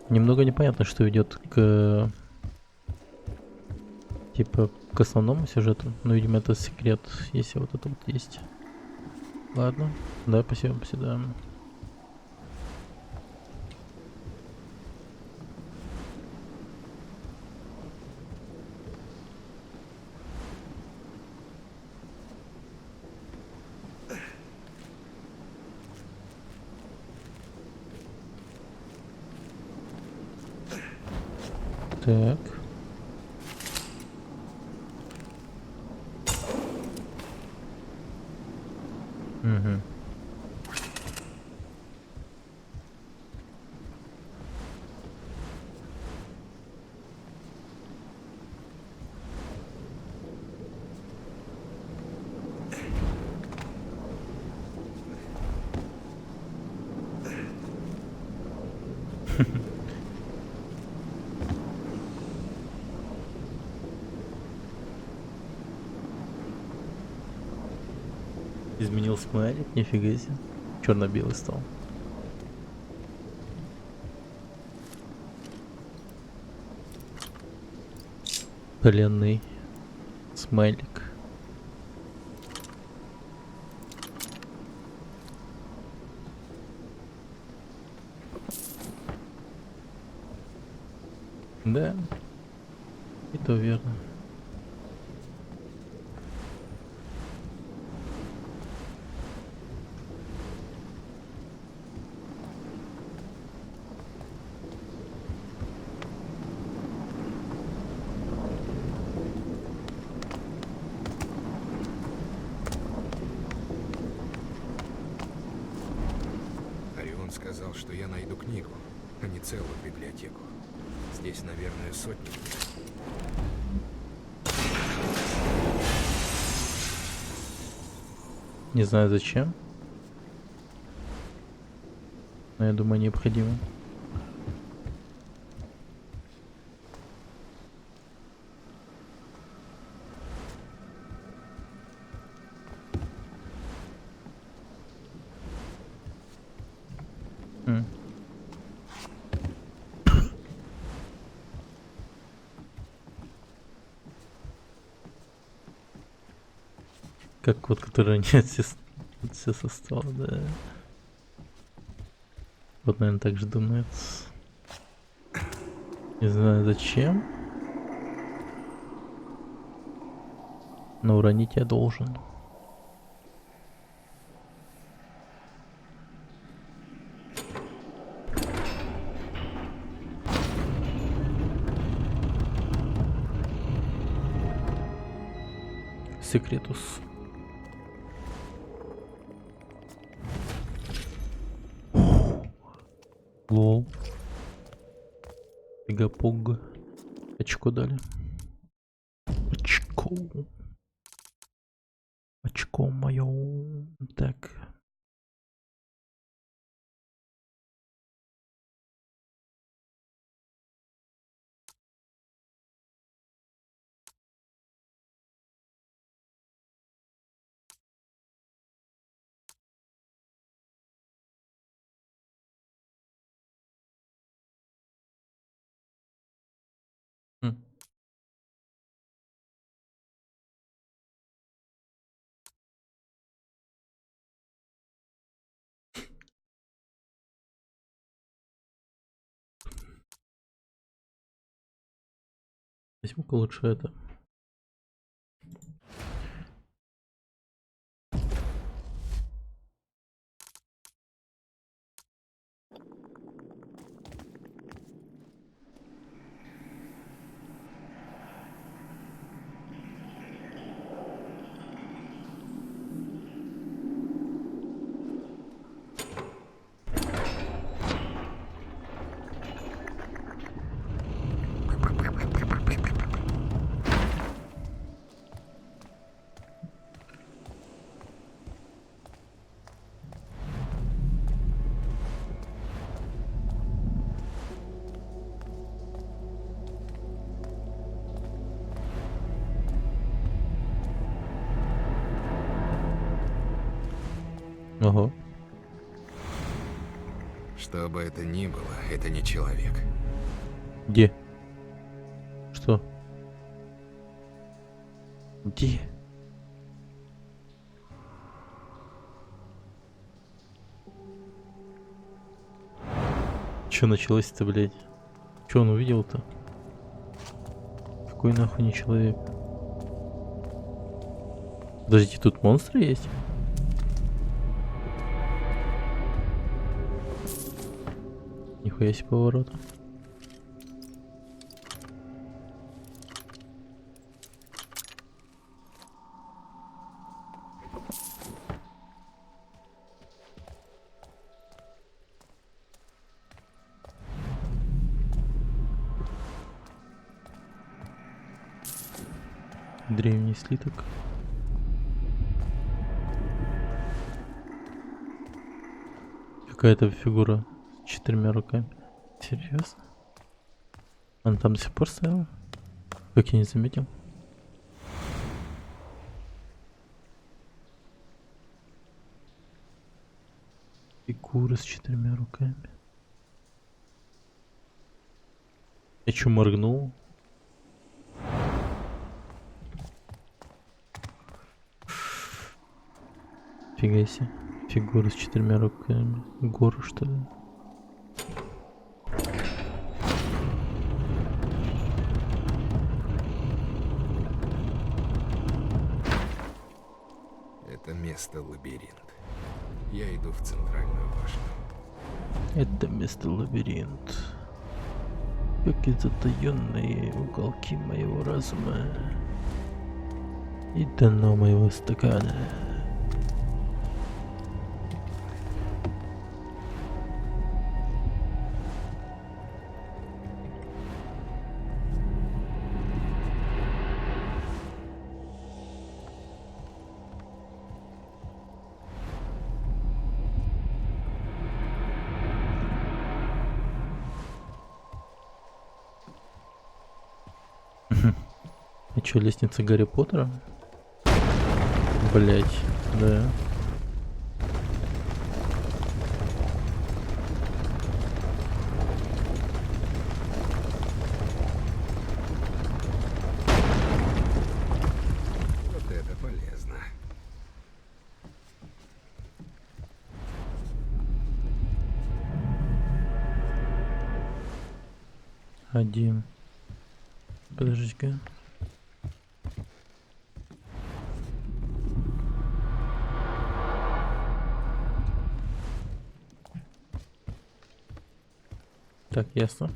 Немного непонятно, что ведет к... Типа, к основному сюжету. Ну, видимо, это секрет, если вот это вот есть. Ладно. Да, спасибо, спасибо. Так. Угу. Изменил смайлик, нифига себе. Черно-белый стал. Коленный смайлик. Да, и то верно. сказал, что я найду книгу, а не целую библиотеку. Здесь, наверное, сотни. Не знаю зачем. Но я думаю, необходимо. Как вот, который не все состава, да. Вот, наверное, так же думает. Не знаю зачем. Но уронить я должен. Секретус. Лол. Пегапог. Очко дали. Очко. Очко мое. Так. Возьму-ка лучше это. Ого. Что бы это ни было, это не человек. Где? Что? Где? Чё началось-то, блядь? Чё он увидел-то? Какой нахуй не человек? Подождите, тут монстры есть? Нихуя себе поворот. Древний слиток. Какая-то фигура с 4 руками. Серьезно? Она там до сих пор стояла? Как я не заметил? Фигура с 4 руками. Я чё, моргнул? Фига себе. Фигура с 4 руками. Гору, что ли? Это место лабиринт. Я иду в центральную башню. Это место лабиринт. Как и затаенные уголки моего разума. И дно моего стакана. что, лестница Гарри Поттера? Блять, да. Вот это полезно. Один. Подожди-ка. Так, ясно.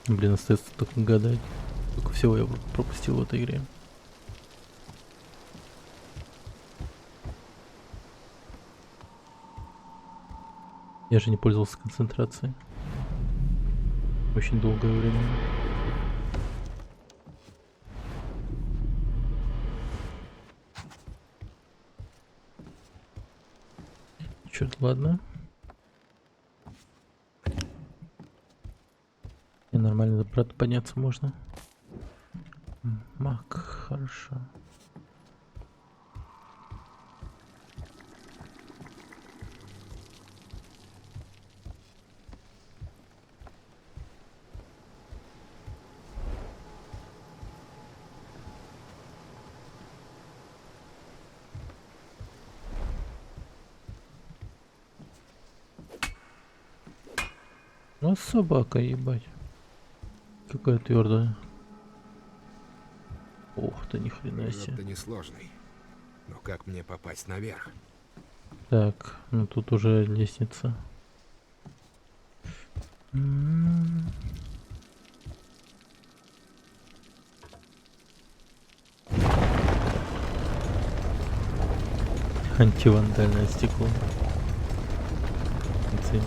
Блин, остается только гадать. Сколько всего я пропустил в этой игре. Я же не пользовался концентрацией. Очень долгое время. Черт, ладно. И нормально до брата подняться можно. Маг, хорошо. Ну, собака, ебать. Какая твердая. Ох ты, ни хрена себе. Это несложный. Но как мне попасть наверх? Так, ну тут уже лестница. Антивандальное стекло. Цель.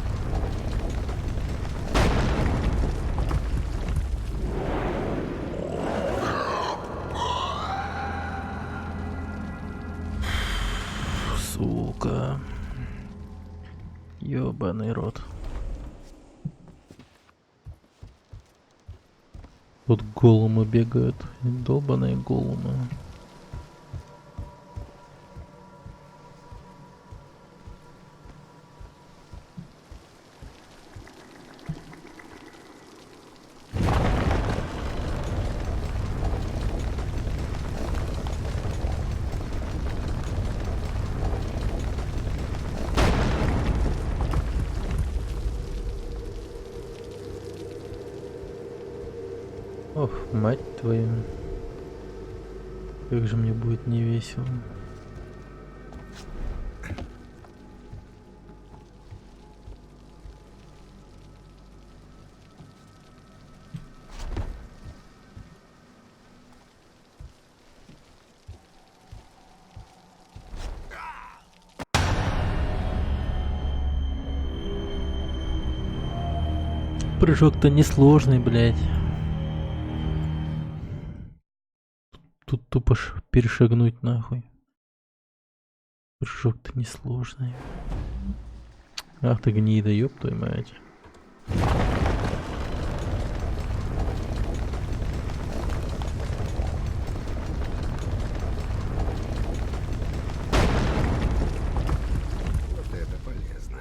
Сука. Ёбаный рот. Тут голумы бегают. Долбаные голумы. Ох, мать твою. Как же мне будет не весело. Прыжок-то несложный, блядь. Тут тупо перешагнуть нахуй. Прыжок-то несложный. Ах ты гнида, ёб твою мать. Вот это полезно.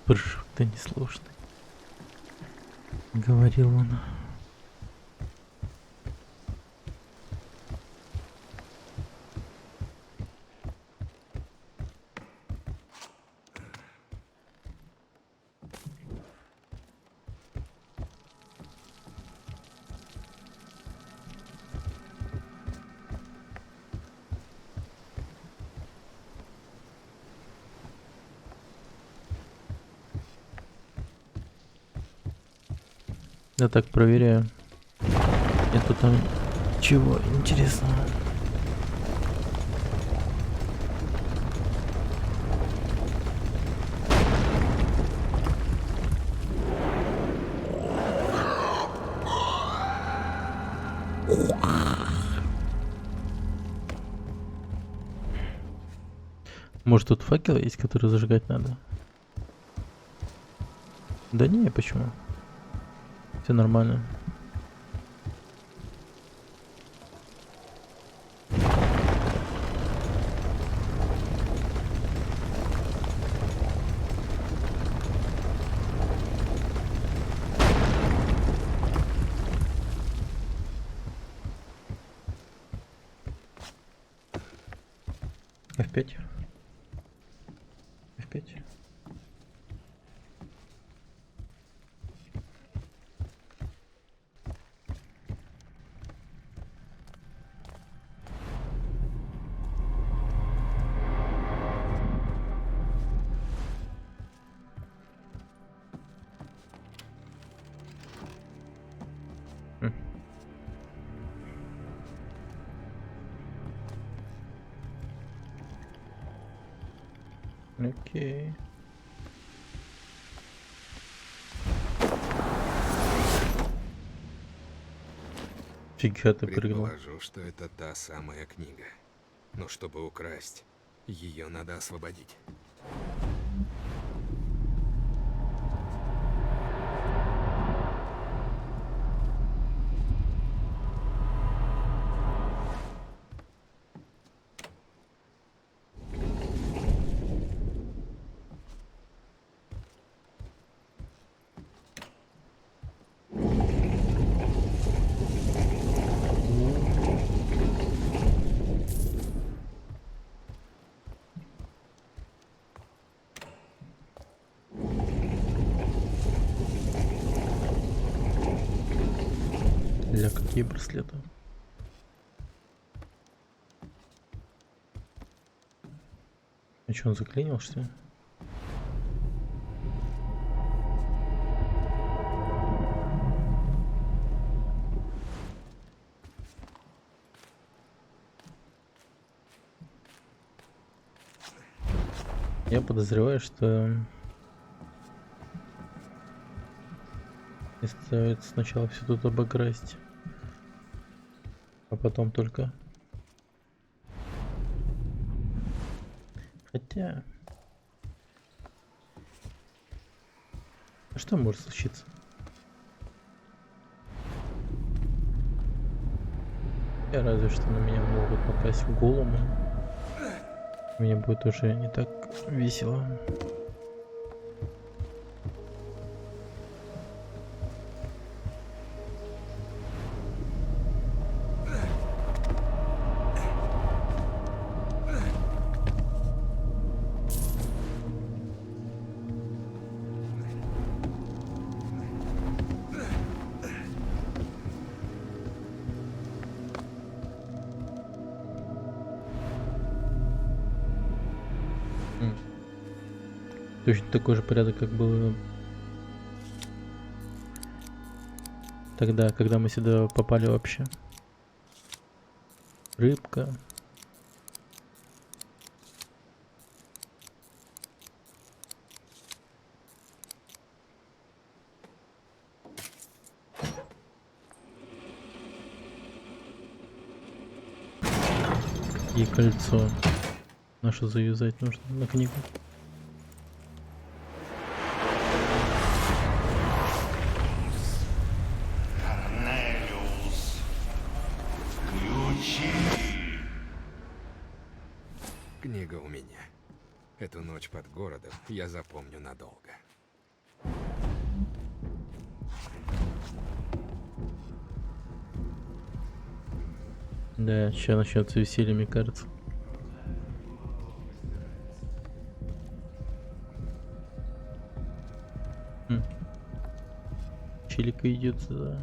Прыжок-то несложный. Говорил он. Я так проверяю. Это там чего интересного? Может, тут факел есть, который зажигать надо? Да не, почему? Все нормально. F5. F5. Окей. Фига ты прыгнул. Предположу, что это та самая книга. Но чтобы украсть, ее надо освободить. Ля, какие браслеты? А что, он заклинил, что ли? Я подозреваю, что стоит сначала все тут обокрасть, а потом только. Хотя, а что может случиться? Я разве что на меня могут напасть голому. Мне будет уже не так весело. Точно такой же порядок, как был тогда, когда мы сюда попали вообще. Рыбка. И кольцо. Наше завязать нужно на книгу. Книга у меня. Эту ночь под городом я запомню надолго. Да, сейчас начнется веселье, мне кажется. Челика идет сюда.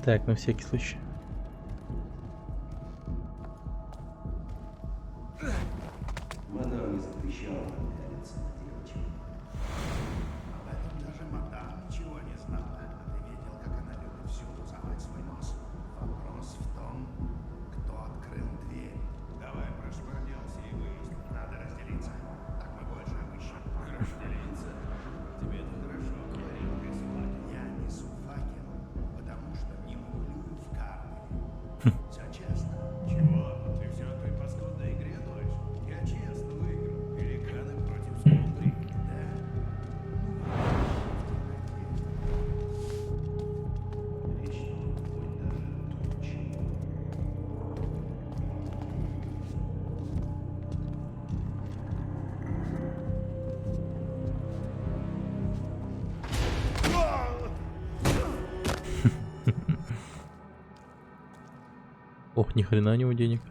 Так, на всякий случай. Мадам не запрещала нам пялиться на девочек. Об этом даже мадам ничего не знала. А ты видел, как она любит всюду совать свой нос? Вопрос в том, кто открыл дверь. Давай прошвырнемся и выясним. Надо разделиться. Так мы больше обыщем. Разделиться? Тебе это хорошо говорил, Крисфакен. Я несу факел, потому что не мухлюю в карты. Все честно. Чего? Ты все о той паскудной игре ноешь? Я честно выиграл. Пеликаны против скумбрии. Да? Ох, ни хрена у него денег.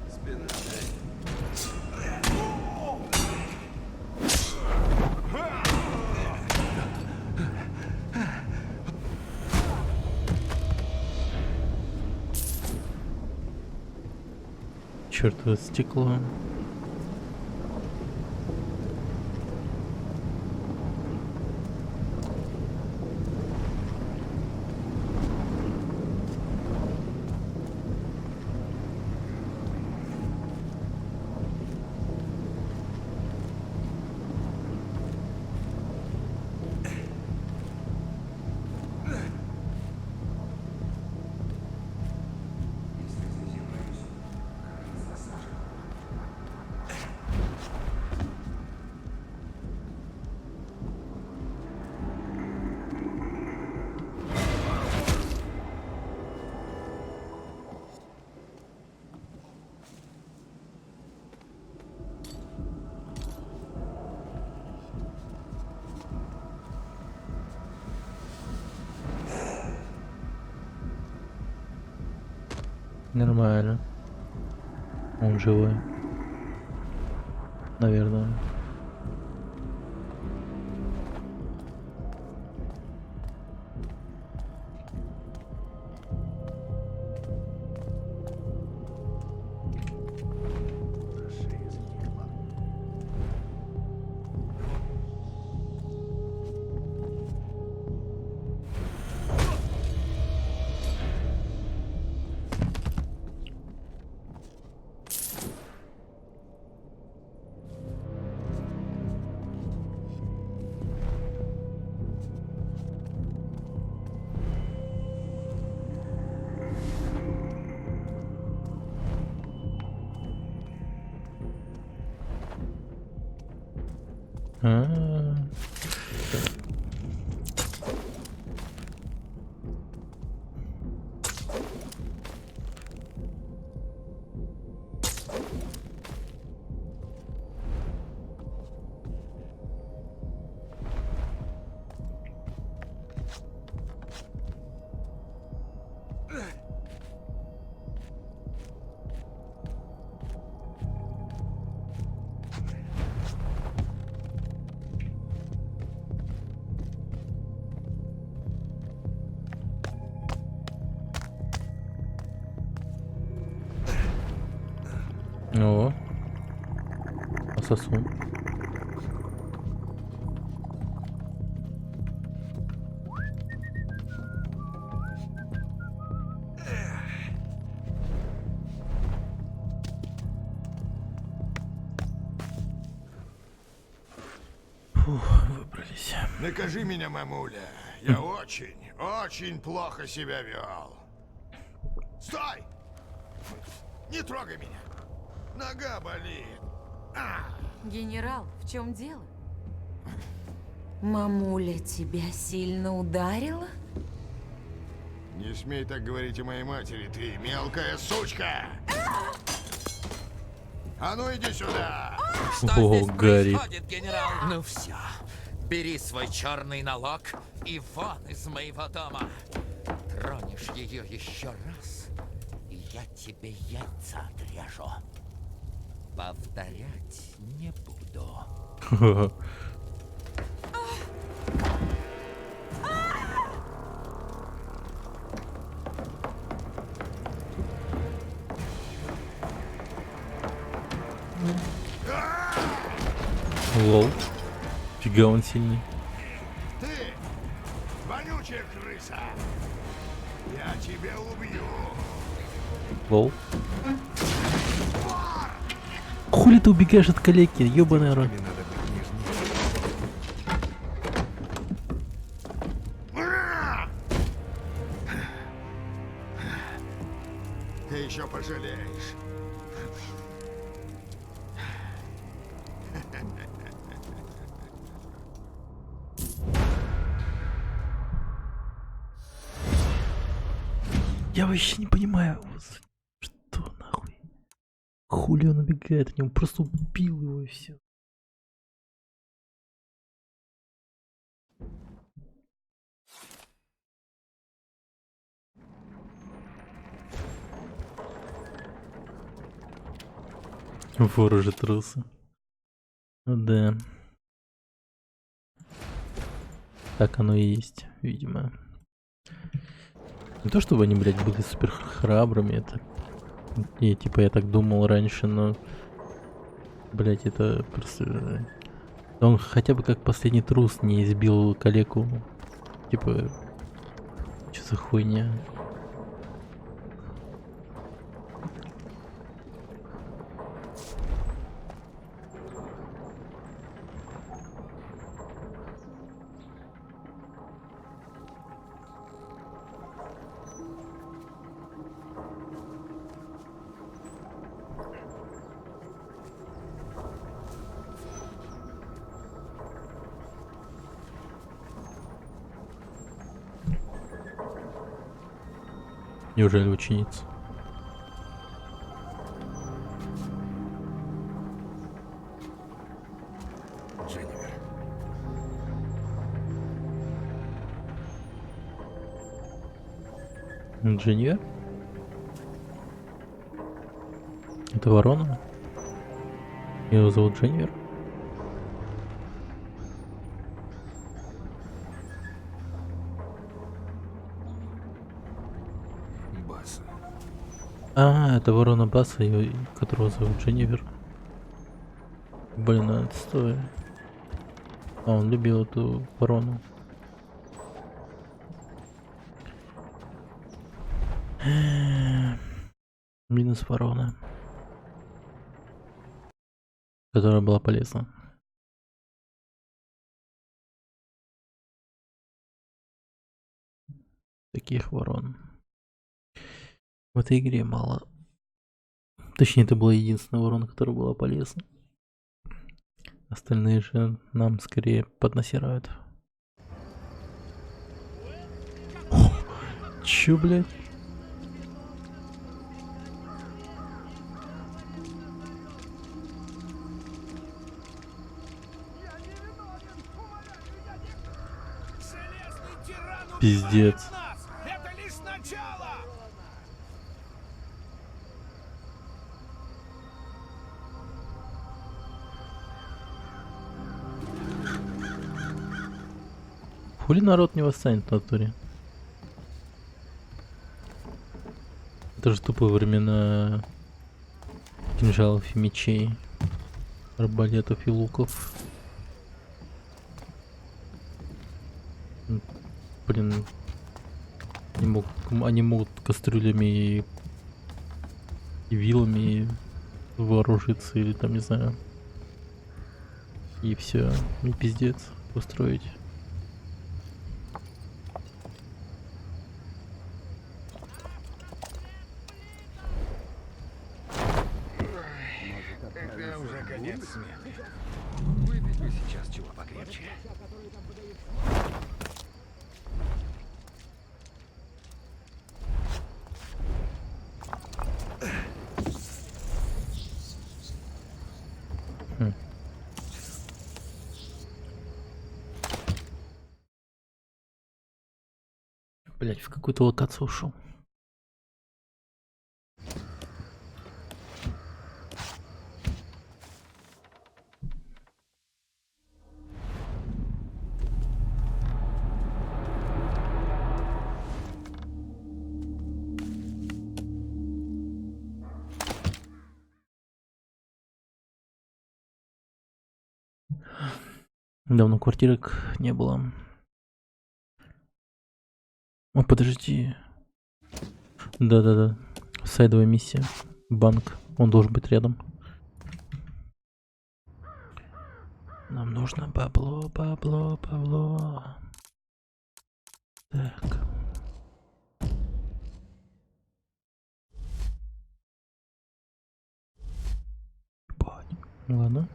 Спина. Чёртово стекло. Нормально. Он живой. Наверное. О, сосун. Фух, выбрались. Накажи меня, мамуля. Я очень плохо себя вел. Стой! Не трогай меня. Нога болит. Генерал, в чем дело? Мамуля тебя сильно ударила? Не смей так говорить о моей матери, ты мелкая сучка! А ну иди сюда! О, Гарри. Генерал? Ну все. Бери свой черный налог и вон из моего дома. Тронешь ее еще раз, и я тебе яйца отрежу. Повторять не буду. Лол. Фига он сильный. Ты, вонючая крыса! Я тебя убью! Лол. Хули ты убегаешь от калеки, ёбаный рот. Ты еще пожалеешь. Я вообще не понимаю, что нахуй. Хули он убегает от него, просто убил его и все. Вор уже трусы. Ну да. Так оно и есть, видимо. Не то чтобы они, блядь, были супер храбрыми, это... И, типа, я так думал раньше, но... Блядь, это просто... Он хотя бы как последний трус не избил калеку. Типа... Что за хуйня? Неужели ученица? Дженнифер. Дженнифер? Это ворона? Его зовут Дженнифер? А, это ворона Баса, которого зовут Дженнифер. Блин, отстой. А, он любил эту ворону. Минус ворона. Которая была полезна. Таких ворон в этой игре мало. Точнее, это была единственная ворона, которая была полезна. Остальные же нам скорее поднасирают. Чё, блядь? Пиздец. Это лишь начало! Хули народ не восстанет в натуре? Это же тупо времена кинжалов и мечей, арбалетов и луков. Блин, они могут кастрюлями и вилами вооружиться или там, не знаю. И все, и пиздец устроить. Это уже конец смены. Выпить бы сейчас чего покрепче. Блять, в какую-то локацию ушел. Давно квартирок не было. О, подожди. Да-да-да. Сайдовая миссия. Банк. Он должен быть рядом. Нам нужно бабло, бабло, бабло. Так. Ладно.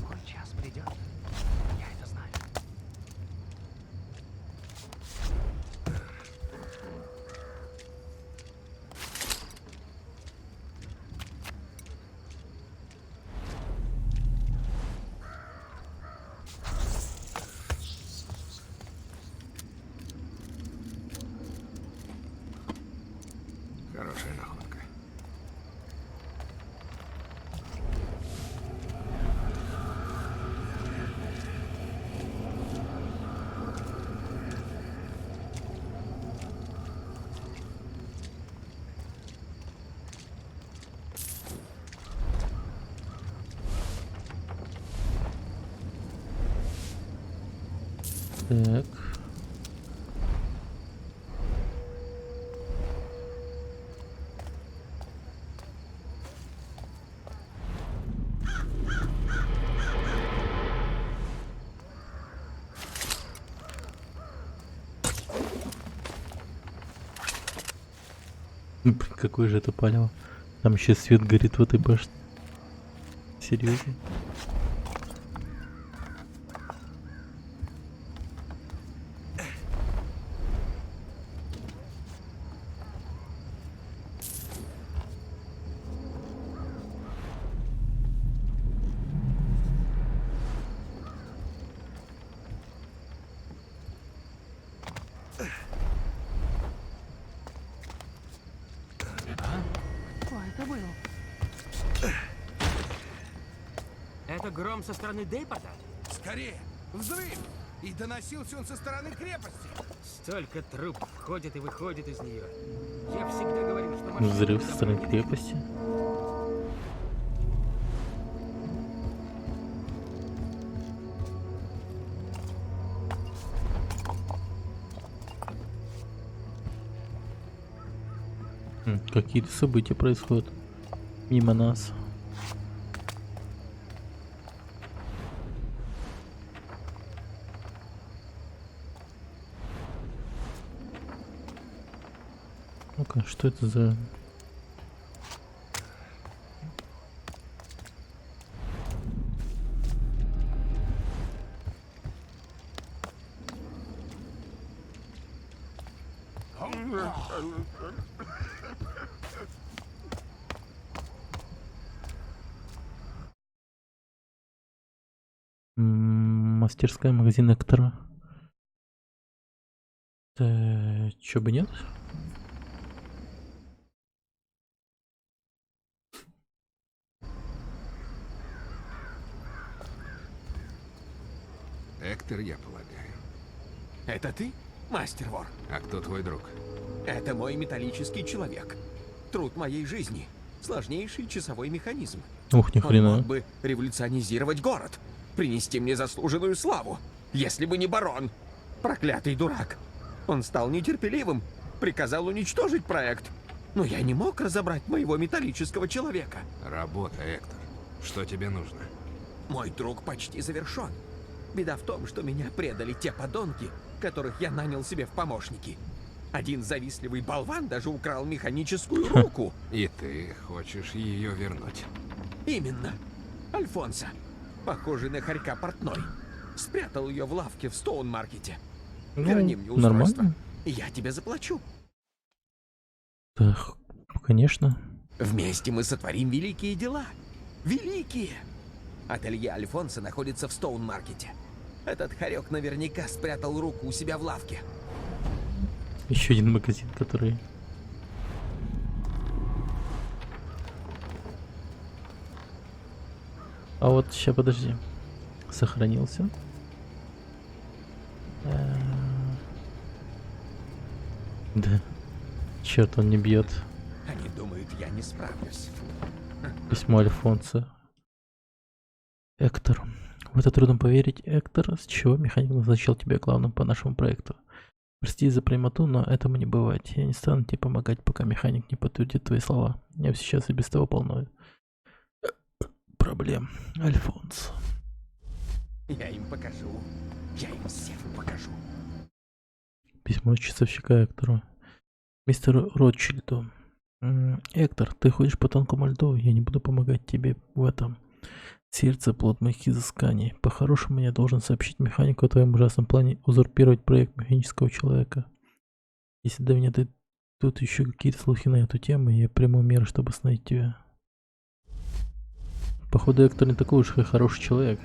Мой час придет. Я это знаю. Хорошая находка. Так. Какое же это палево. Там еще свет горит в этой башне. Серьезно? Что это было? Это гром со стороны Дейпорта? Скорее! Взрыв! И доносился он со стороны крепости. Столько трупов входит и выходит из нее. Я всегда говорил, что машина... Взрыв со стороны крепости. Какие-то события происходят мимо нас. Ну-ка, что это за... Мастерская, магазин Эктора. Чё бы нет? Эктор, я полагаю. Это ты, мастер-вор? А кто твой друг? Это мой металлический человек. Труд моей жизни. Сложнейший часовой механизм. Ух, ни хрена. Он мог бы революционизировать город, принести мне заслуженную славу, если бы не барон. Проклятый дурак. Он стал нетерпеливым, приказал уничтожить проект. Но я не мог разобрать моего металлического человека. Работа, Эктор. Что тебе нужно? Мой друг почти завершен. Беда в том, что меня предали те подонки, которых я нанял себе в помощники. Один завистливый болван даже украл механическую руку. И ты хочешь ее вернуть? Именно. Альфонсо, похожий на хорька портной, спрятал ее в лавке в Стоун-маркете. Верни мне устройство, нормально. и я тебе заплачу. Так, конечно. Вместе мы сотворим великие дела. Великие! Ателье Альфонса находится в Стоун-маркете. Этот хорек наверняка спрятал руку у себя в лавке. Еще один магазин, который... А вот сейчас подожди. Сохранился. Да. Черт, он не бьет. Они думают, я не справлюсь. Письмо Альфонса. Эктор. В это трудно поверить, Эктор, с чего механик назначил тебя главным по нашему проекту. Прости за прямоту, но этому не бывать. Я не стану тебе помогать, пока механик не подтвердит твои слова. Я сейчас и без того полно проблем, Альфонс. Я им покажу. Я им всем покажу. Письмо от часовщика Эктору. Мистеру Ротшильду. Эктор, ты ходишь по тонкому льду, я не буду помогать тебе в этом. Сердце — плод моих изысканий. По-хорошему, я должен сообщить механику о твоем ужасном плане узурпировать проект механического человека. Если до меня тут еще какие-то слухи на эту тему, я приму меры, чтобы остановить тебя. Походу, Эктор не такой уж и хороший человек.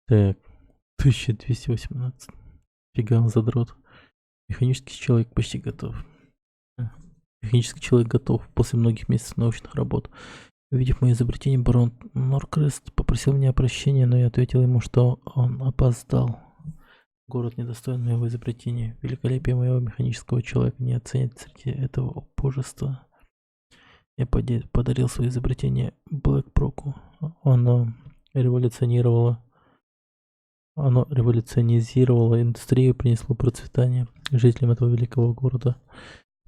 Так, 1218. Фига он задрот. Механический человек почти готов. Механический человек готов после многих месяцев научных работ. Увидев мое изобретение, барон Норкрест попросил меня о прощении, но я ответил ему, что он опоздал. Город недостоин моего изобретения. Великолепие моего механического человека не оценит среди этого убожества. Я подарил свое изобретение Блэкброку. Оно революционизировало индустрию, принесло процветание жителям этого великого города.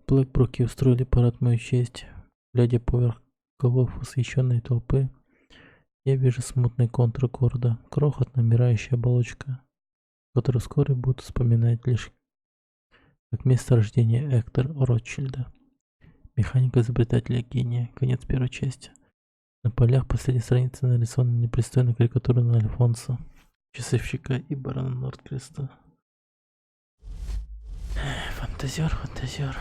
Блэкброки устроили парад в мою честь. Глядя поверх голов восхищенной толпы, я вижу смутный контур города, крохотная умирающая оболочка, которую вскоре будут вспоминать лишь как место рождения Эктора Ротшильда, механика изобретателя гения. Конец первой части. На полях последней страницы нарисована непристойная карикатура на Альфонса, часовщика и барона Нордкреста. Фантазер, фантазер.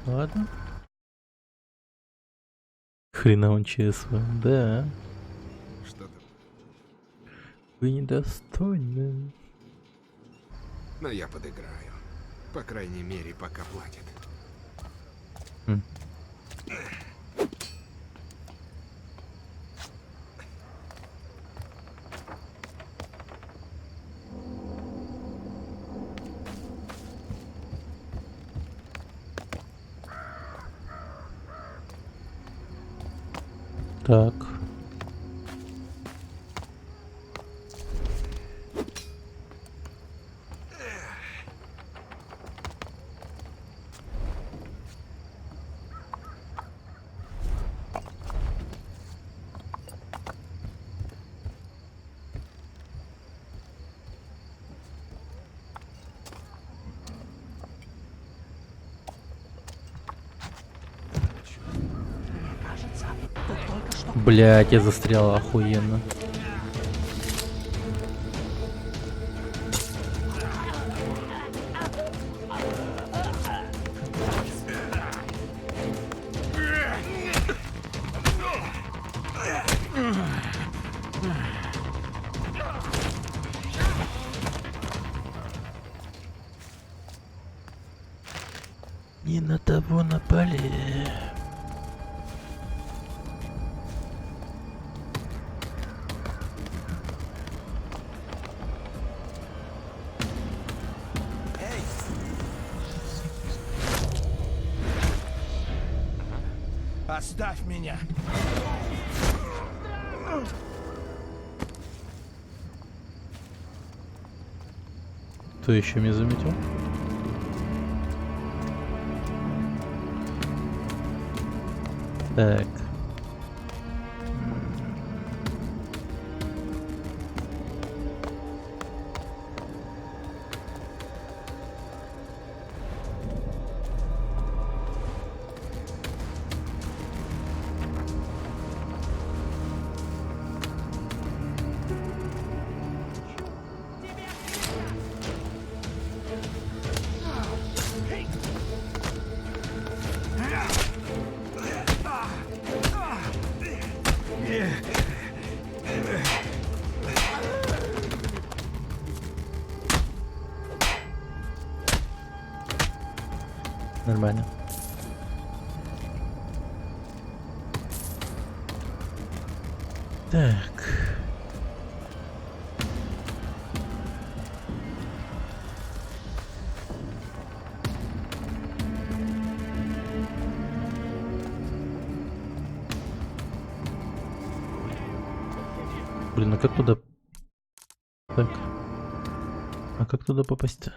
Ладно. Хрена он ЧСВ, да. Что там? Вы недостойны. Но я подыграю. По крайней мере, пока платит. Так. Блять, я застрял охуенно. Не на того напали. Оставь меня! Кто еще меня заметил? Так. Нормально. Так. Блин, а как туда... Так. А как туда попасть-то?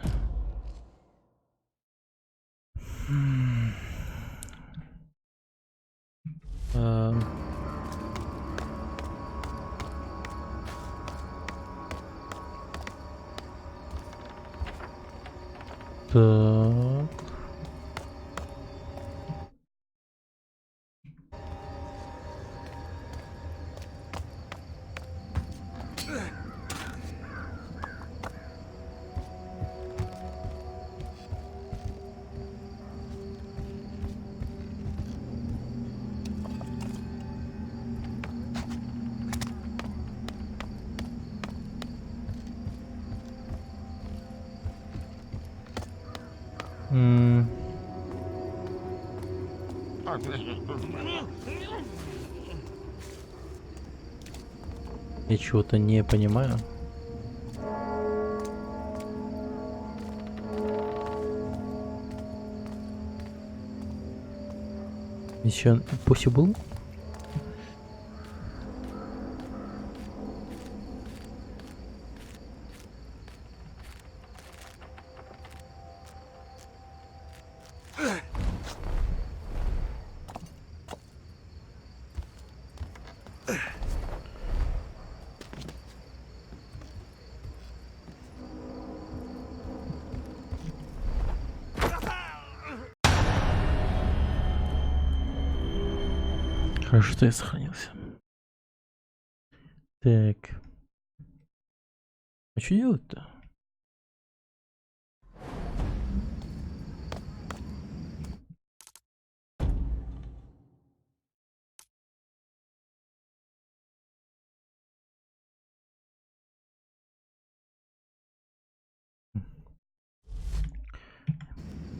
Так. Я чего-то не понимаю. Mission Impossible? Хорошо, что я сохранился. Так. А что делать-то?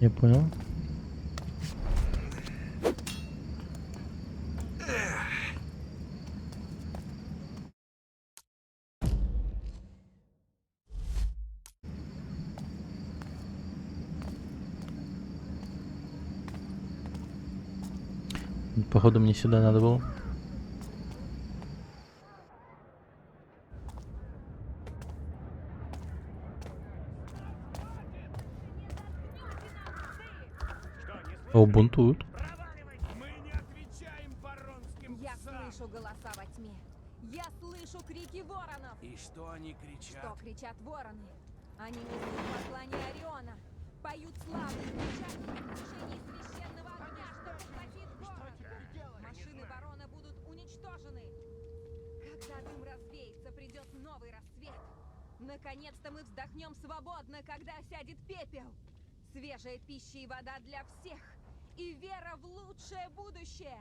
Я понял. Походу мне сюда надо было. О, бунтуют. Я слышу голоса во тьме. Я слышу крики воронов. И что они кричат? Что кричат вороны? Они несут послание Ориона. Поют славу, кричат в предвкушении священного огня, что поглотит город. Машины барона будут уничтожены. Когда дым развеется, придет новый рассвет. Наконец-то мы вздохнем свободно, когда осядет пепел. Свежая пища и вода для всех. И вера в лучшее будущее.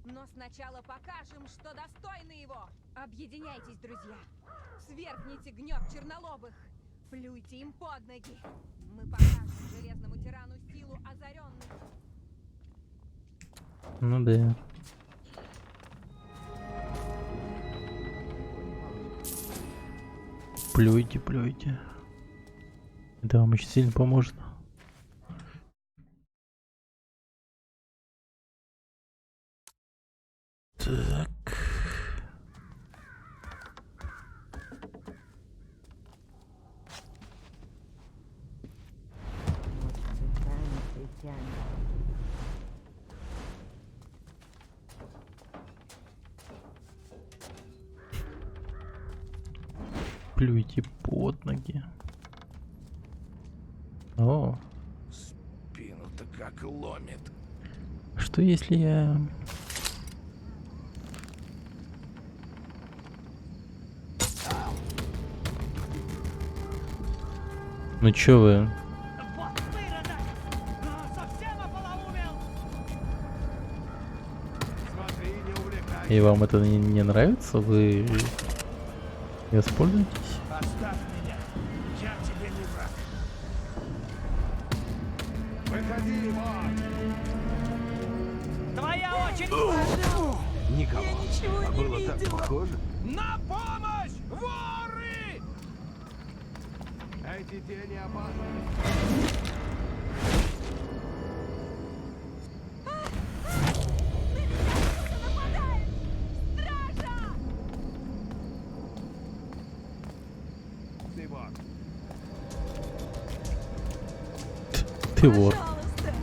Но сначала покажем, что достойны его. Объединяйтесь, друзья. Свергните гнев чернолобых. Плюйте им под ноги. Мы покажем железному тирану силу озаренных. Ну да. Плюйте, плюйте. Это вам очень сильно поможет. Так. Плюйте под ноги. О. Спину-то как ломит. Что если я... Ну чё вы? И вам это не нравится? Вы воспользуетесь? Оставь меня. Я тебе не враг. Подходи, вон! Твоя очередь! Никого. Я ничего А не было так видела. похоже. На помощь! Воры! Эти тени опасны. Ты вор. Ты вор. Пожалуйста,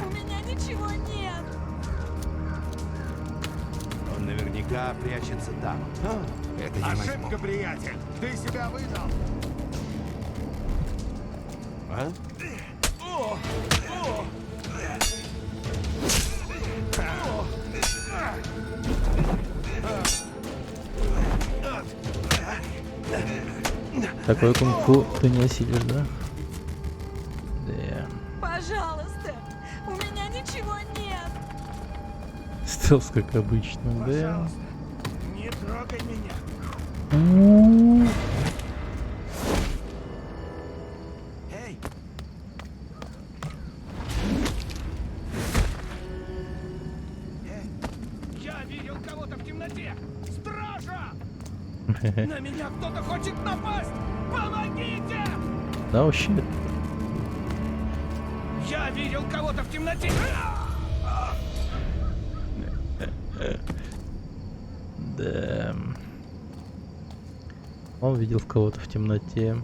у меня ничего нет. Он наверняка прячется там. Это не возьму. Ошибка, приятель! Ты себя выдал! А? Такое кунг-фу ты не осилишь, да? Да. Пожалуйста, у меня ничего нет. Стелс, как обычно, да. Пожалуйста, не трогай меня! Эй! Я видел кого-то в темноте! Стража! На меня кто-то хочет напасть! Помогите! Да, вообще. Я видел кого-то в темноте! Да. Он видел кого-то в темноте.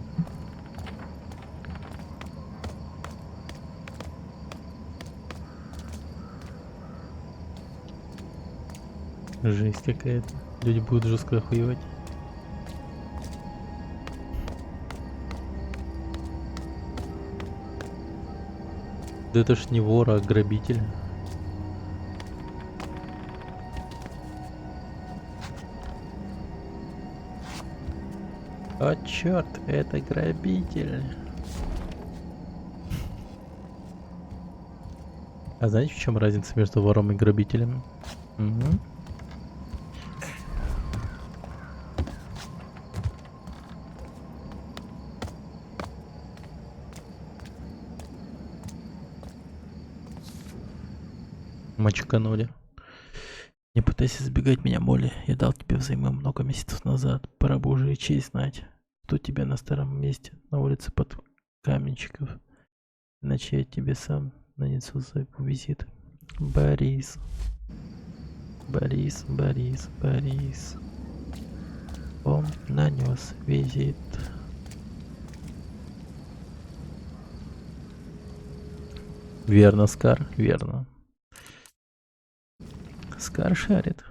Жесть какая-то. Люди будут жестко охуевать. Да это ж не вор, а грабитель. О, черт, это грабитель. А знаете, в чем разница между вором и грабителем? Угу. Мочканули. Не пытайся избегать меня, Молли. Я дал тебе взаймы много месяцев назад. Пора бы уже и честь знать. Кто тебя на старом месте, на улице под каменщиков. Иначе я тебе сам нанесу за визит. Борис. Борис, Борис, Борис. Он нанес визит. Верно, Скар, верно. Скар шарит.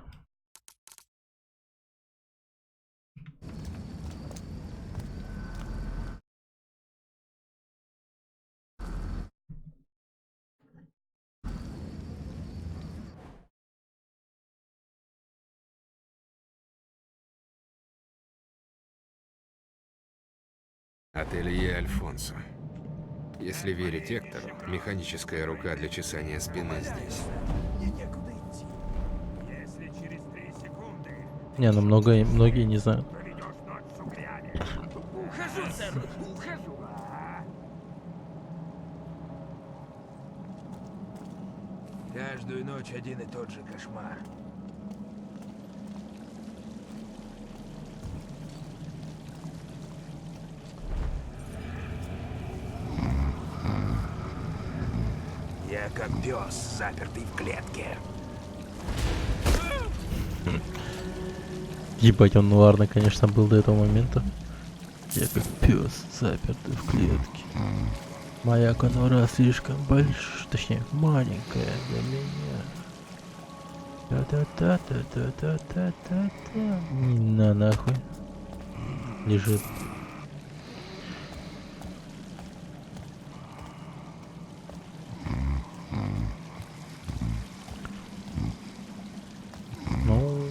Ателье Альфонсо. Если верить Эктору, механическая рука для чесания спины здесь. Не, ну многие не знают. Ухожу, сэр, ухожу. Каждую ночь один и тот же кошмар. Я как пес, запертый в клетке. Ебать, он нуарно, конечно, был до этого момента. Я как пес, запертый в клетке. Моя конура слишком большая, точнее, маленькая для меня. Та-та-та-та-та-та-та-та. На нахуй. Лежит. Ну,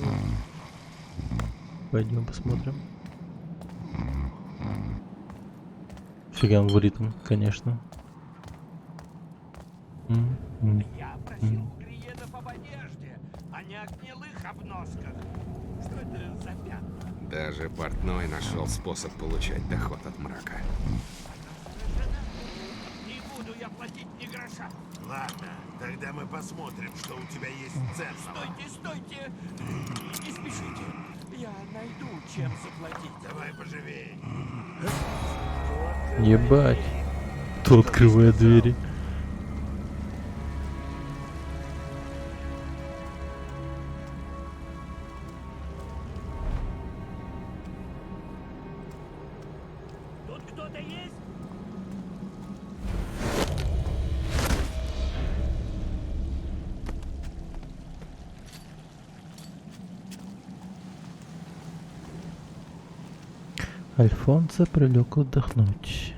пойдем посмотрим. Фига он в ритм, конечно. Я просил у клиентов об одежде, а не о гнилых обносках. Что это за пятна? Даже портной нашел способ получать доход от мрака. Не буду я платить ни гроша. Саша! Ладно, тогда мы посмотрим, что у тебя есть ценного. Стойте, стойте! Не спешите. Я найду, чем заплатить. Давай поживей. Ебать. Кто открывает двери? Тут кто-то есть? Альфонсо прилег отдохнуть.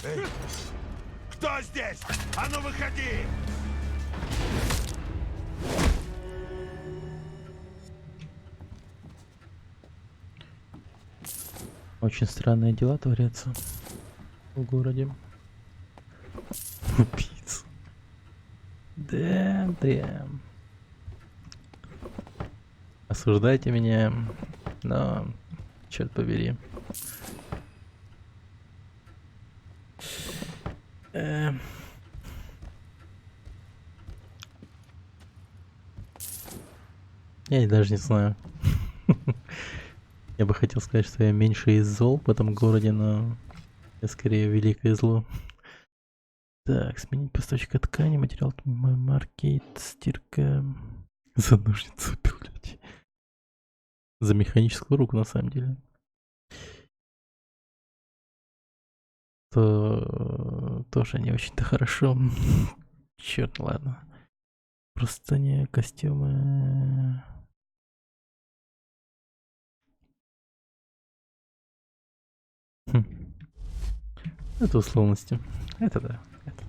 Эй, кто здесь? А ну выходи! Очень странные дела творятся в городе. Убийц. Да. Осуждайте меня, но черт побери. Я даже не знаю. Я бы хотел сказать, что я меньше из зол в этом городе, но я скорее великое зло. Так, сменить поставщика ткани, материал маркет, стирка. За ножницу убил людей. За механическую руку, на самом деле. То тоже не очень-то хорошо. Черт, ладно. Просто не костюмы. Это условности. Это да. Это.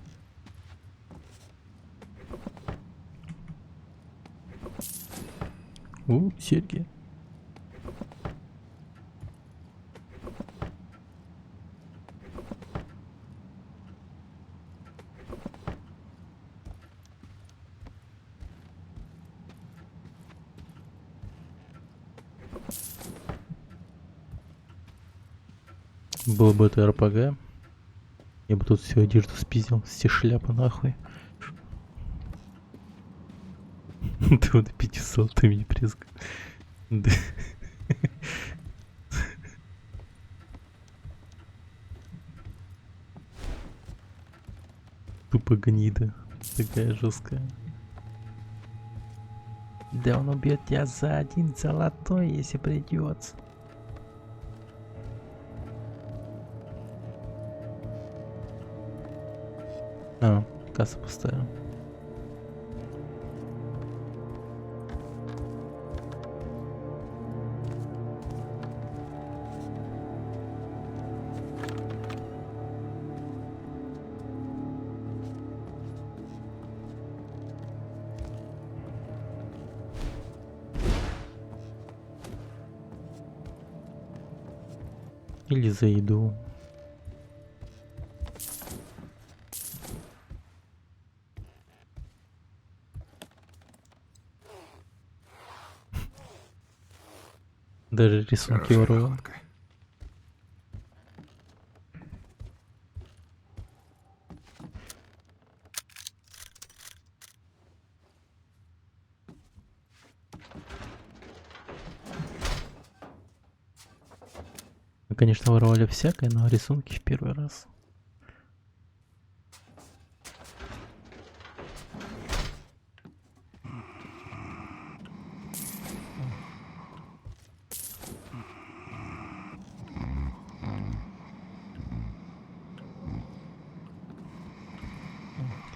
Серьги. Было бы это РПГ, я бы тут всю одежду спиздил, все шляпы нахуй. Ты вот 500 ты мне призг. Да. Тупо гнида, такая жесткая. Да он убьет тебя за 1 золотой, если придется. А, касса пустая. Или за еду. Даже рисунки ворую. Мы, конечно, воровали всякое, но рисунки в первый раз.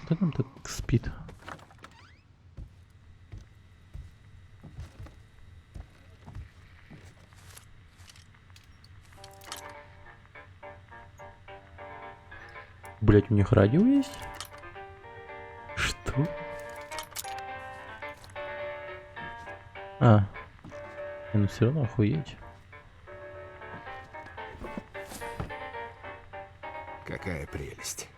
Кто там так спит? Блять, у них радио есть? Что? А. Ну все равно охуеть. Какая прелесть.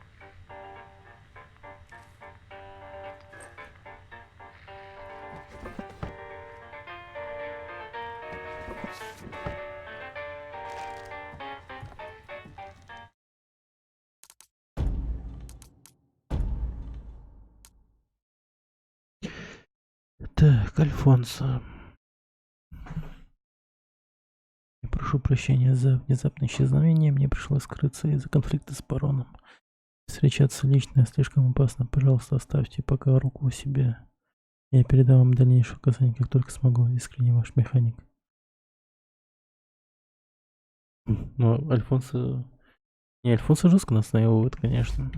Так, Альфонсо. Я прошу прощения за внезапное исчезновение. Мне пришлось скрыться из-за конфликта с бароном. Встречаться лично слишком опасно. Пожалуйста, оставьте пока руку у себя. Я передам вам дальнейшие указания, как только смогу. Искренне ваш механик. Ну, Альфонсо... Не, Альфонсо жестко нас наебывает, конечно.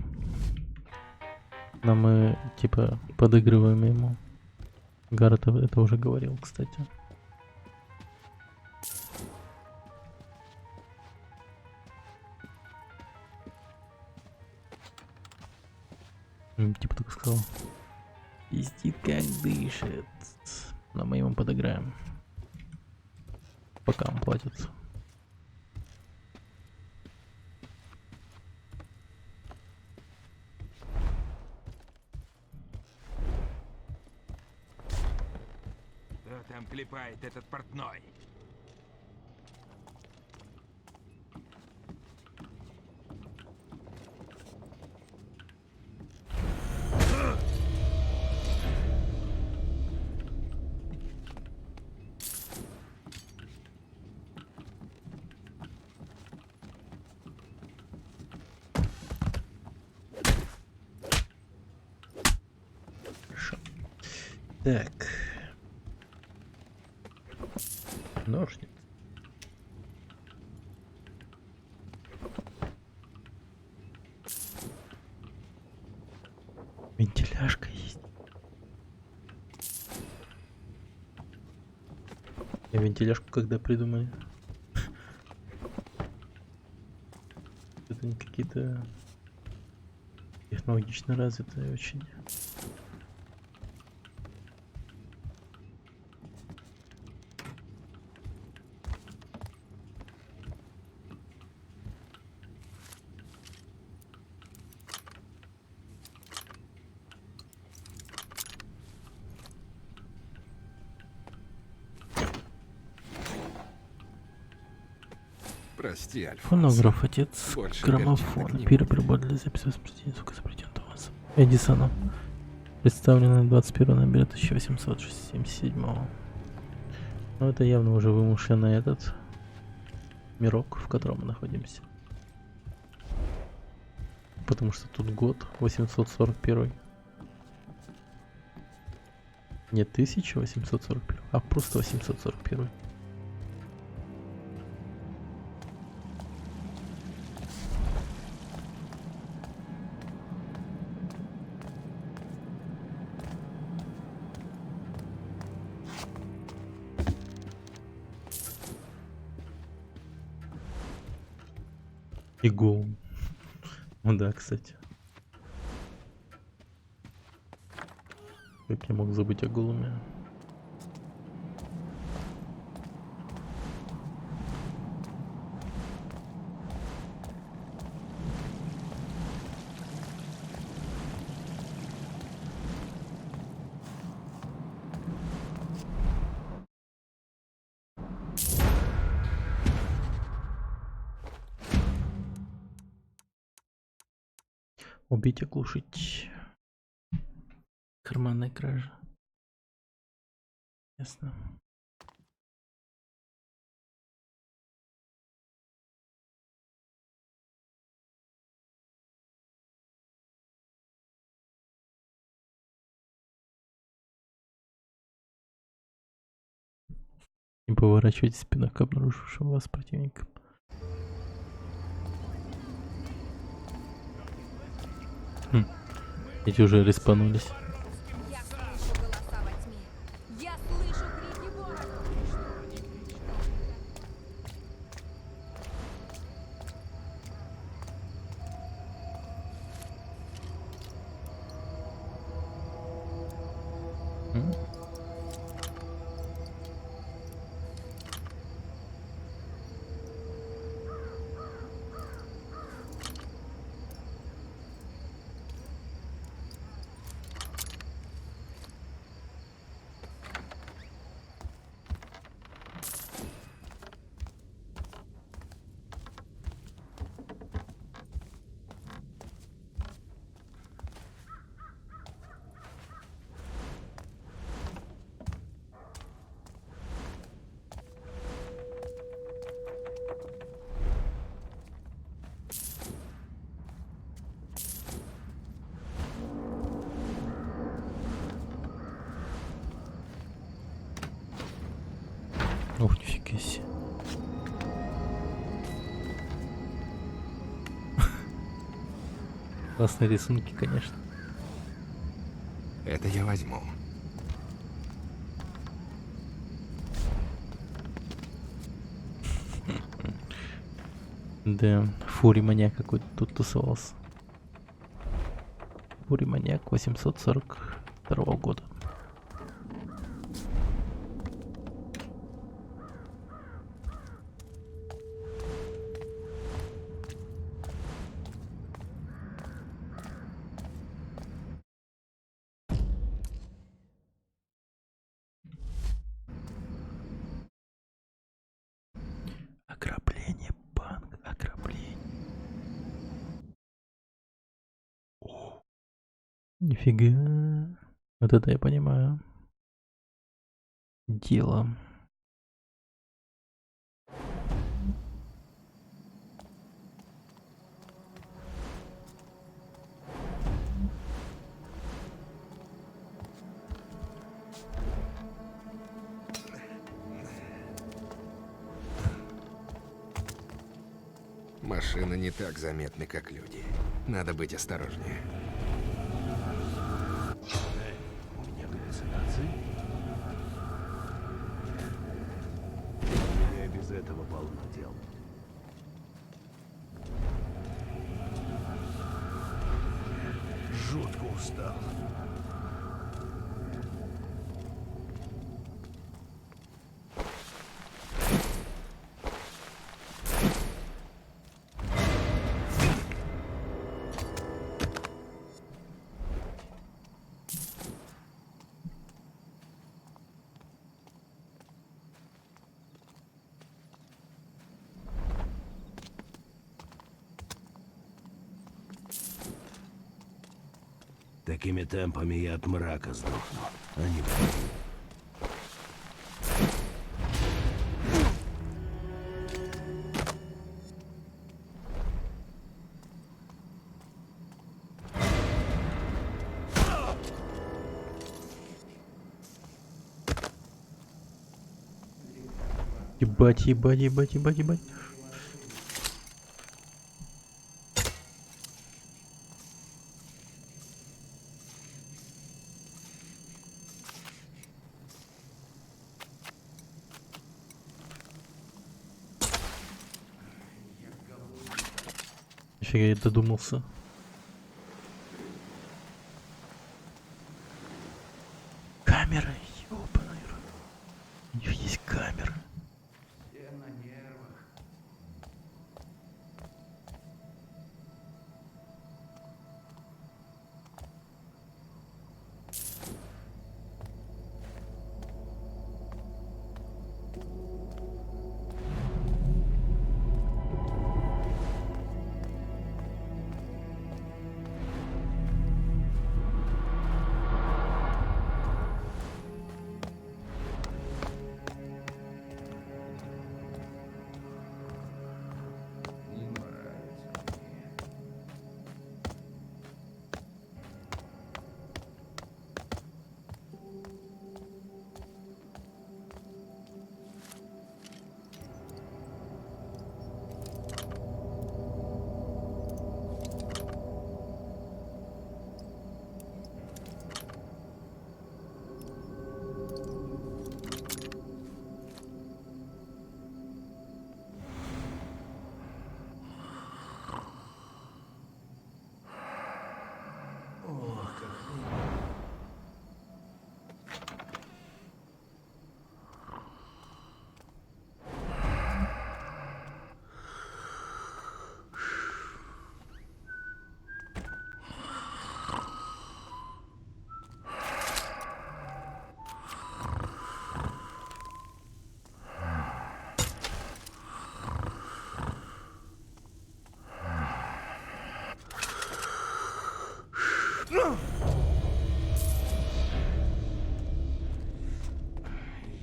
Но мы, типа, подыгрываем ему. Гаррет это уже говорил, кстати. Типа только сказал. Пиздит как дышит. Но мы ему подыграем. Пока он платит. Кто там клепает этот портной? Так. Ножницы. Вентиляшка есть. Я вентиляшку когда придумали? Это не какие-то технологично развитые очень. Прости, Альфонсо. Фонограф, отец, Больше граммофон, картинок не переприбор для записи воспроизведения звука запретен у вас. Эдисона. Представлено 21 ноября 1877. Но это явно уже вымышленный этот мирок, в котором мы находимся. Потому что тут год 841. Не 1841, а просто 841. И голым. Ну да, кстати. Как я мог забыть о голуме? Убить, оглушить. Карманная кража. Ясно. Не поворачивайтесь спиной к обнаружившему вас противнику. Эти уже респанулись. Я слышу голоса во тьме. Я слышу крики ворона. Классные рисунки, конечно. Это я возьму. Да, фури-маньяк какой-то тут тусовался. Фури-маньяк 842 года. Ограбление банка, ограбление. О, нифига. Вот это я понимаю. Дело. Машины не так заметны, как люди. Надо быть осторожнее. У меня галлюцинации? Я без этого полно дел. Жутко устал. Такими темпами я от мрака сдохну. А не Ебать, ебать, ебать, ебать, ебать. Нифига, я додумался. Камера, ёбаный рот. У них есть камера. Я на нервах.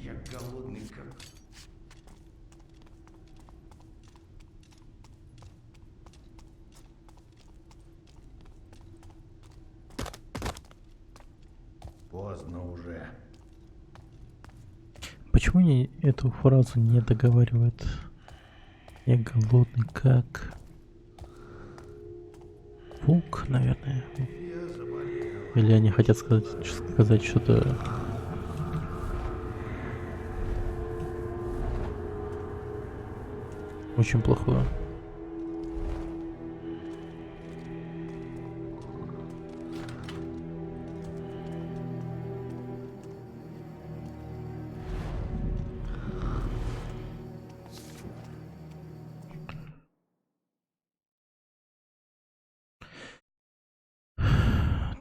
Я голодный как... Поздно уже. Почему они эту фразу не договаривают? Я голодный как... Фук, наверное. Или они хотят сказать что-то... очень плохое.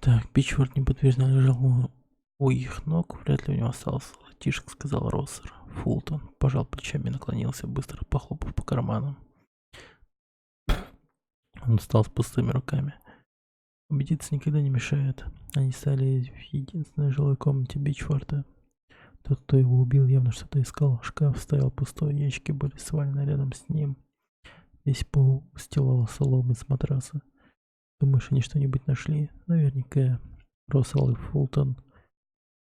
Так, Бичфорд неподвижно лежал у их ног, вряд ли у него остался латишек, сказал Россер. Фултон пожал плечами и наклонился, быстро похлопав по карманам. Он встал с пустыми руками. Убедиться никогда не мешает. Они стали в единственной жилой комнате Бичфорда. Тот, кто его убил, явно что-то искал. Шкаф стоял пустой, ящики были свалены рядом с ним. Весь пол устилала соломой с матраса. Думаешь, они что-нибудь нашли? Наверняка. Россел и Фултон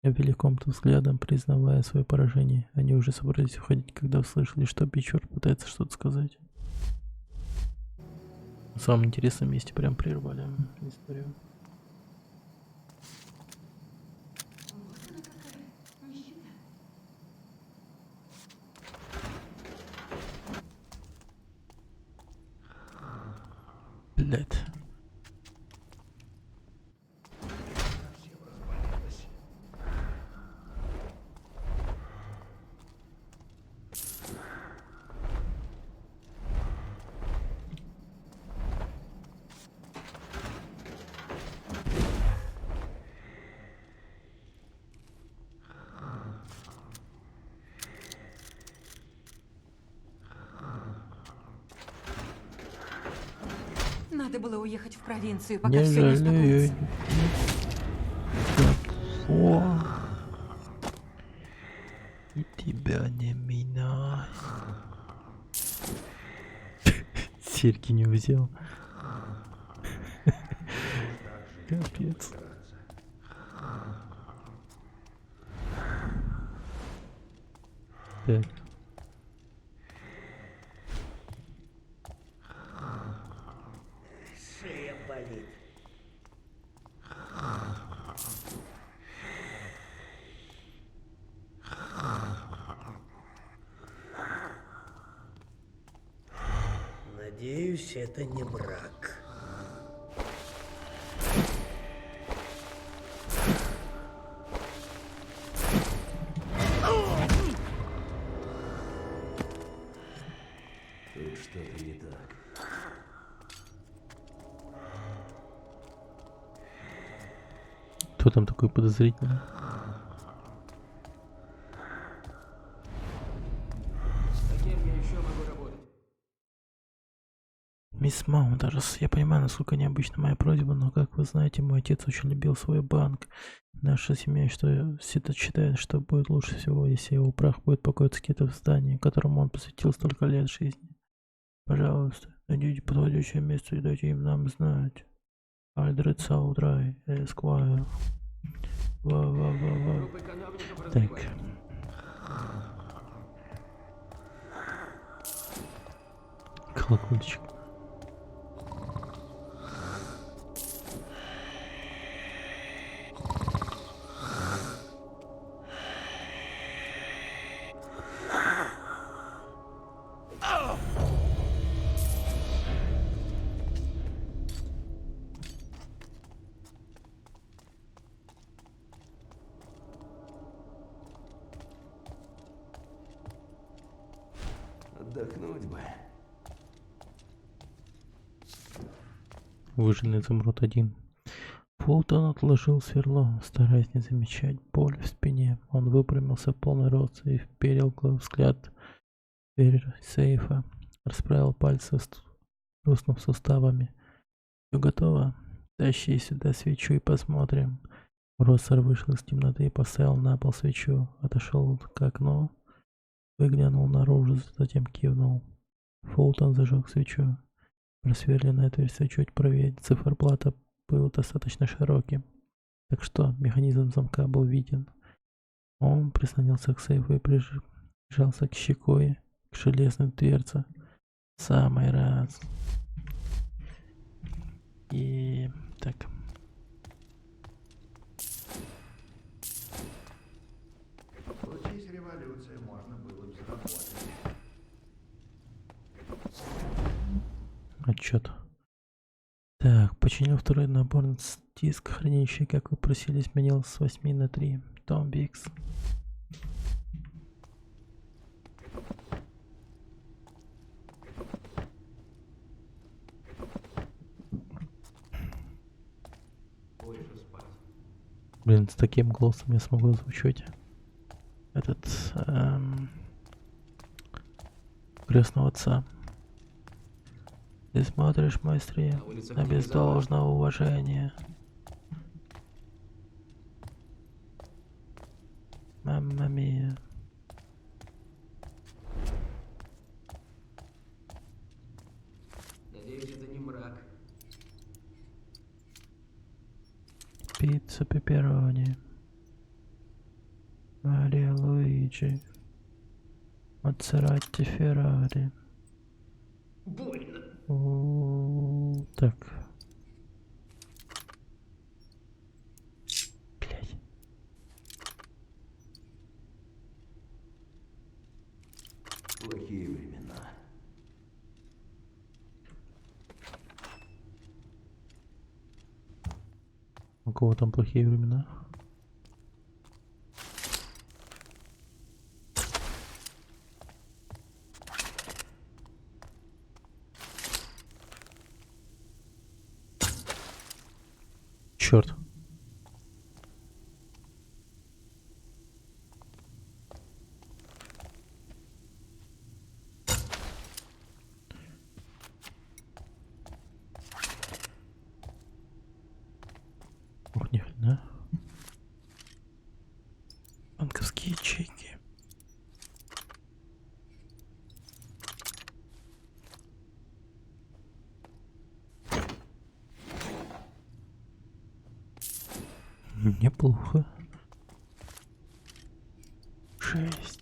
обвели комнату взглядом, признавая свое поражение. Они уже собрались уходить, когда услышали, что Бичфорд пытается что-то сказать. В самом интересном месте прям прервали историю. Блять. Надо было уехать в провинцию, пока Не все не жалею. успокоится. О. И тебя не минай. Серьги не взял. Капец. Так. Шея болит. Надеюсь, это не брак. Тут что-то не так. Кто там такой подозрительный? С кем я еще могу работать? Мисс Маунтерс, я понимаю, насколько необычна моя просьба, но, как вы знаете, мой отец очень любил свой банк. Наша семья считает, что будет лучше всего, если его прах будет покоиться где-то в здании, которому он посвятил столько лет жизни. Пожалуйста, найдите подходящее место и дайте им нам знать. Альдред Саудрай, Эсквайр. Ва-ва-ва-ва. Так. Колокольчик. Отдохнуть бы. Выжженный изумруд 1. Фултон отложил сверло, стараясь не замечать боль в спине. Он выпрямился в полный рост и вперил взгляд в дверь сейфа. Расправил пальцы, хрустнув суставами. Все готово? Тащи сюда свечу и посмотрим. Россер вышел из темноты и поставил на пол свечу. Отошел к окну, выглянул наружу, затем кивнул. Фултон зажег свечу. Просверленное отверстие чуть правее циферблата был достаточно широким, так что механизм замка был виден. Он прислонился к сейфу и прижался к щекой к железной дверце. Самый раз. И так. Случись революция, можно было бы заработать. Отчет. Так, починил второй набор на диск хранящий, как вы просили, сменил с 8 на 3. Том Бикс. Больше спать. Блин, с таким голосом я смогу озвучивать этот крестного отца. Ты смотришь, майстри, на без должного уважения. Мамма мия. Надеюсь, это не мрак. Пицца пепперони. Мария Луиджи. Мацератти Феррари. Больно. Так. Блять. Плохие времена. У кого там плохие времена? Черт. Ох, ни хрена. Банковские ячейки. Неплохо. 6.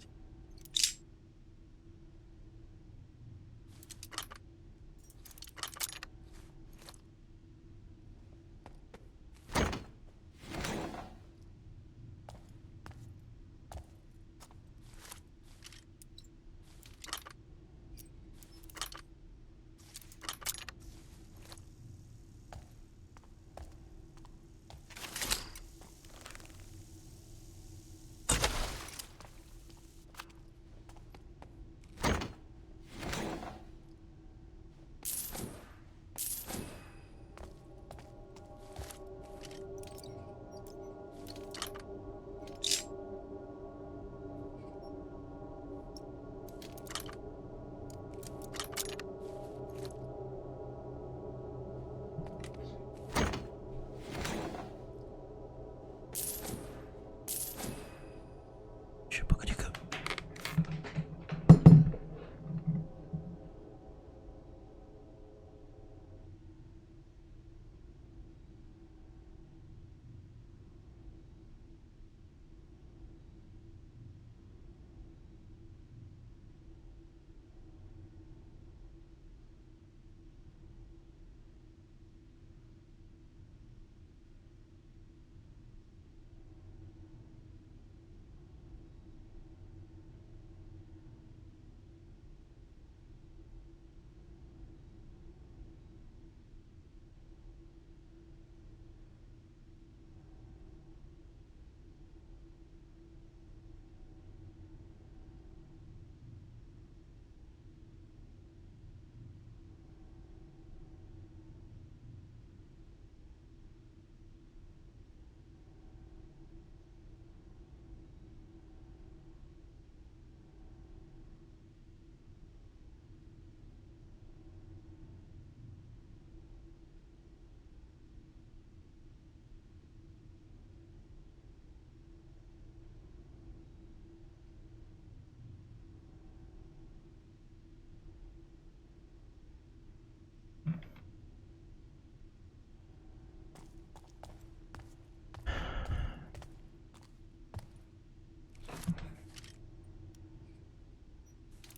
Еще погоди-ка.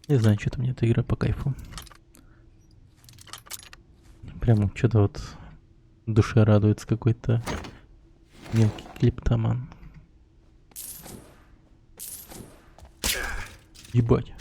Не знаю, что-то мне эта игра по кайфу. Прям что-то вот душе радуется какой-то мелкий клептоман. Ебать.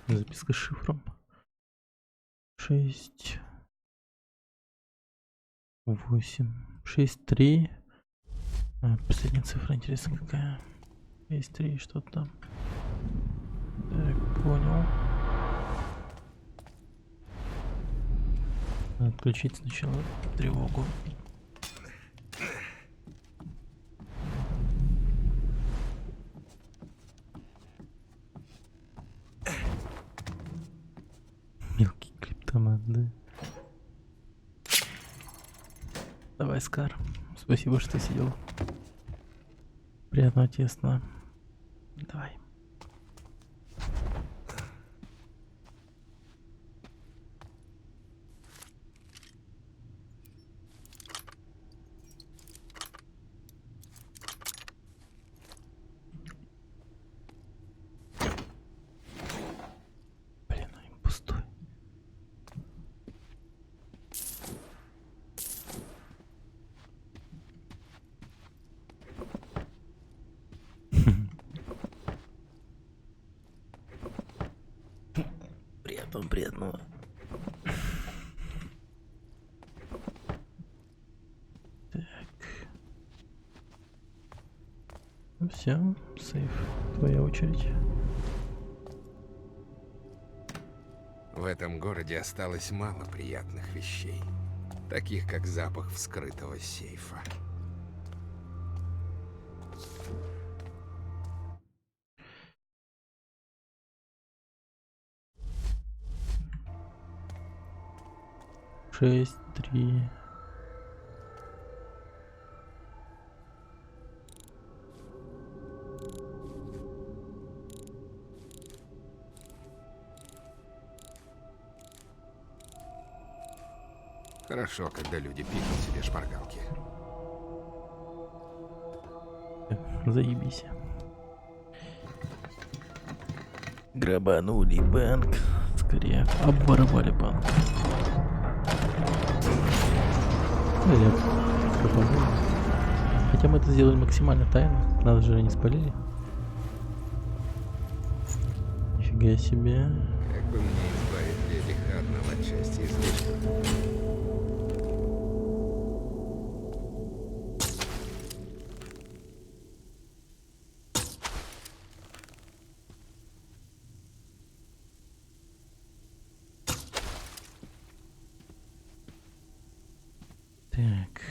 Записка с шифром. 6, 8, 6, 3. Последняя цифра, интересно какая. 6, 3, что-то там. Так, понял. Надо отключить сначала тревогу. Мелкий криптоман, да? Давай, Скар. Спасибо, что сидел. Приятного тебе сна. Давай. Блин, он пустой. Приятного. Так. Ну все, сейф. Твоя очередь. В этом городе осталось мало приятных вещей, таких как запах вскрытого сейфа. Шесть, 3. Хорошо, когда люди пишут себе шпаргалки. Заебись. Грабанули банк. Скорее, обворовали банк. Или пропанули. Хотя мы это сделали максимально тайно. Нас же не спалили. Нифига себе. Как бы мне избавить Леди Харнелл от части излишков? Так.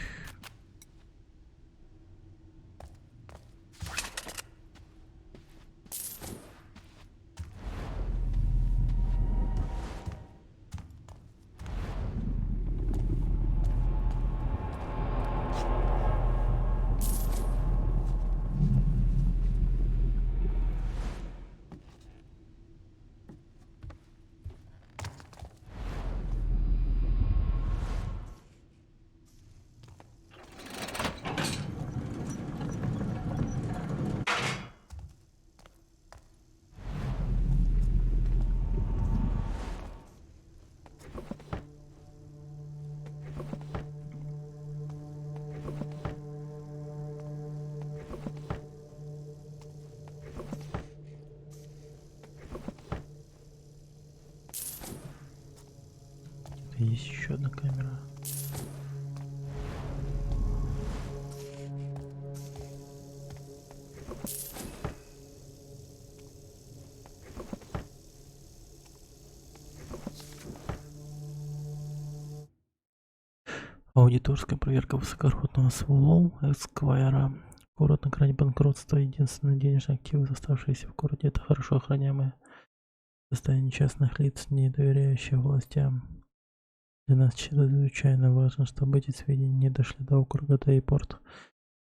Есть еще одна камера. Аудиторская проверка высокородного СВЛО Эсквайра. Город на грани банкротства. Единственные денежные активы, оставшиеся в городе, это хорошо охраняемые Состояние частных лиц, не доверяющих властям. Для нас чрезвычайно важно, чтобы эти сведения не дошли до округа Тейпорт.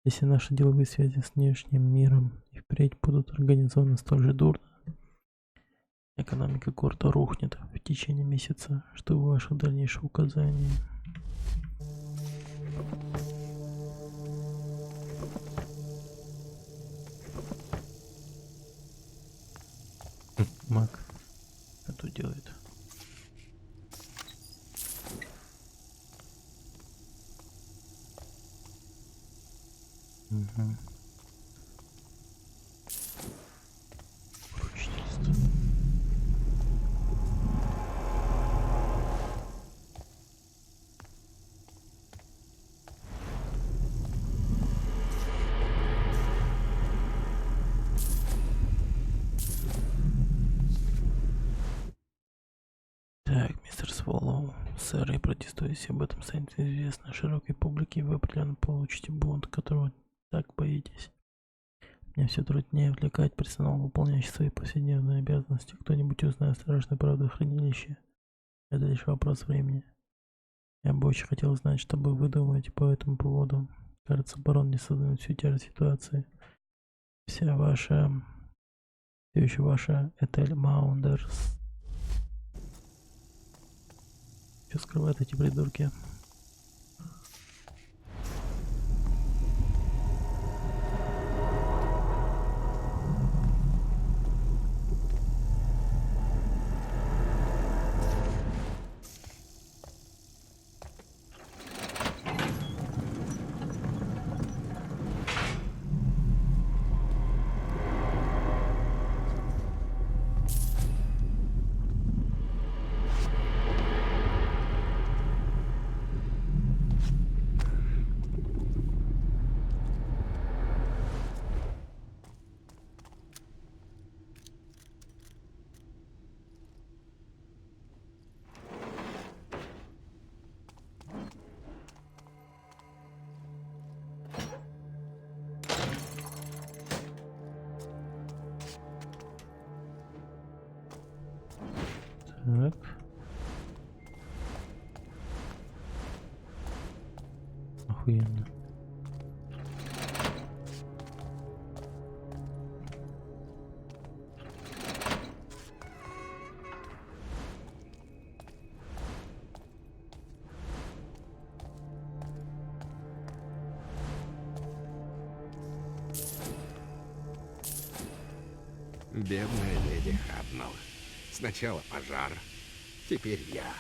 Если наши деловые связи с внешним миром и впредь будут организованы столь же дурно, экономика города рухнет в течение месяца. Жду ваших дальнейших указаний. Маг. Что тут делает? Угу. Поручительство. Так, мистер Своллоу, сэр, я протестую, если об этом станет известно широкой публике, вы определенно получите бунт, которого так боитесь. Мне все труднее увлекать персонал, выполняющий свои повседневные обязанности. Кто-нибудь узнает страшное правдохранилище. Это лишь вопрос времени. Я бы очень хотел знать, что бы вы думаете по этому поводу. Кажется, барон не сознает всю тяжесть ситуации. Все еще ваша Этель Маундерс. Что скрывают эти придурки? Так. Охуенно. Бедная леди Хабнелл. Сначала пожар, теперь я.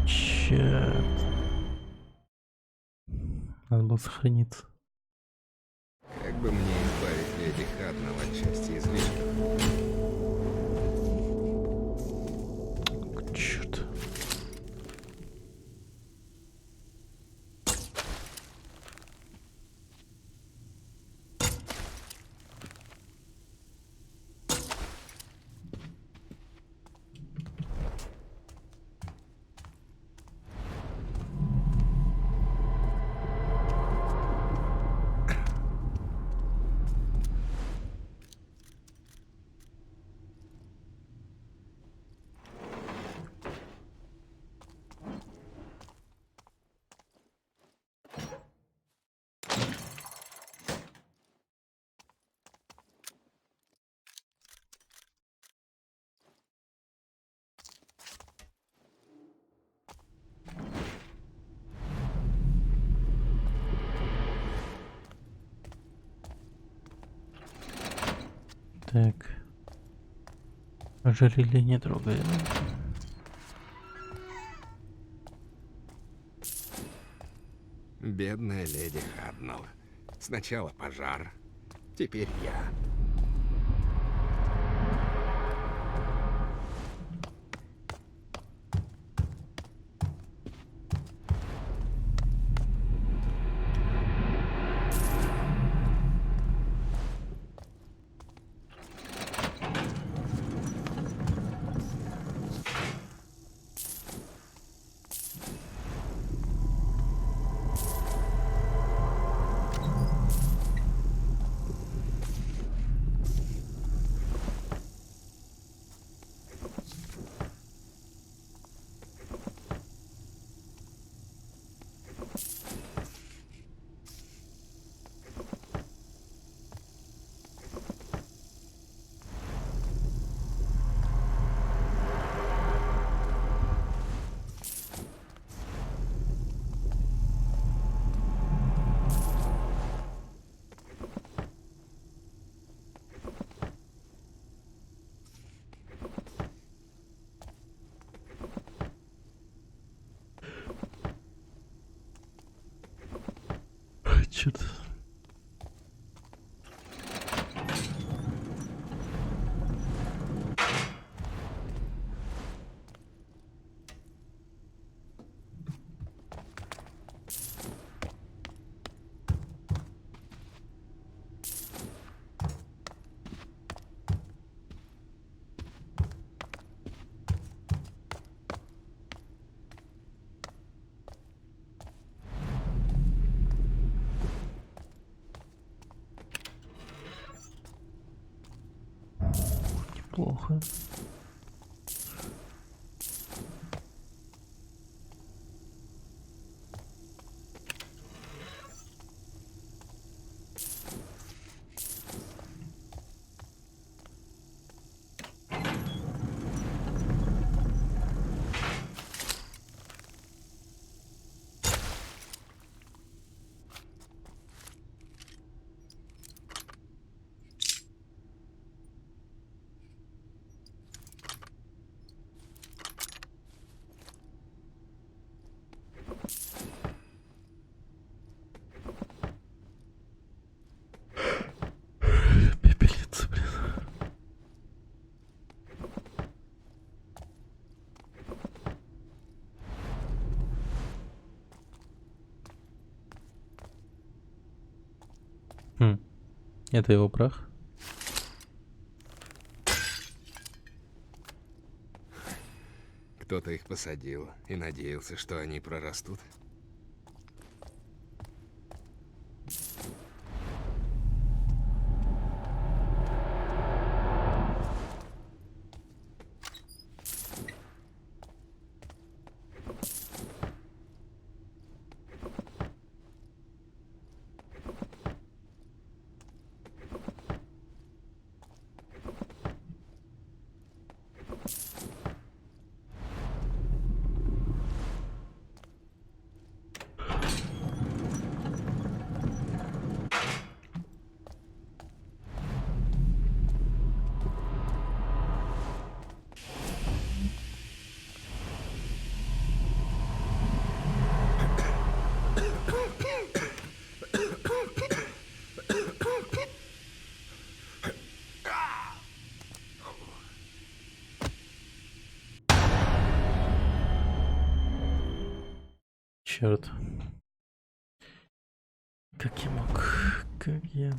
Черт. Надо было сохраниться. Как бы мне избавить леди Хабнелл от части излишков? Черт. Так. Ожерелье не трогаем. Бедная леди Хабнелл. Сначала пожар, теперь я. Чё-то... Неплохо. Пепелица, блин. Это его прах? Кто-то их посадил и надеялся, что они прорастут. Черт. Как я мог? Как я...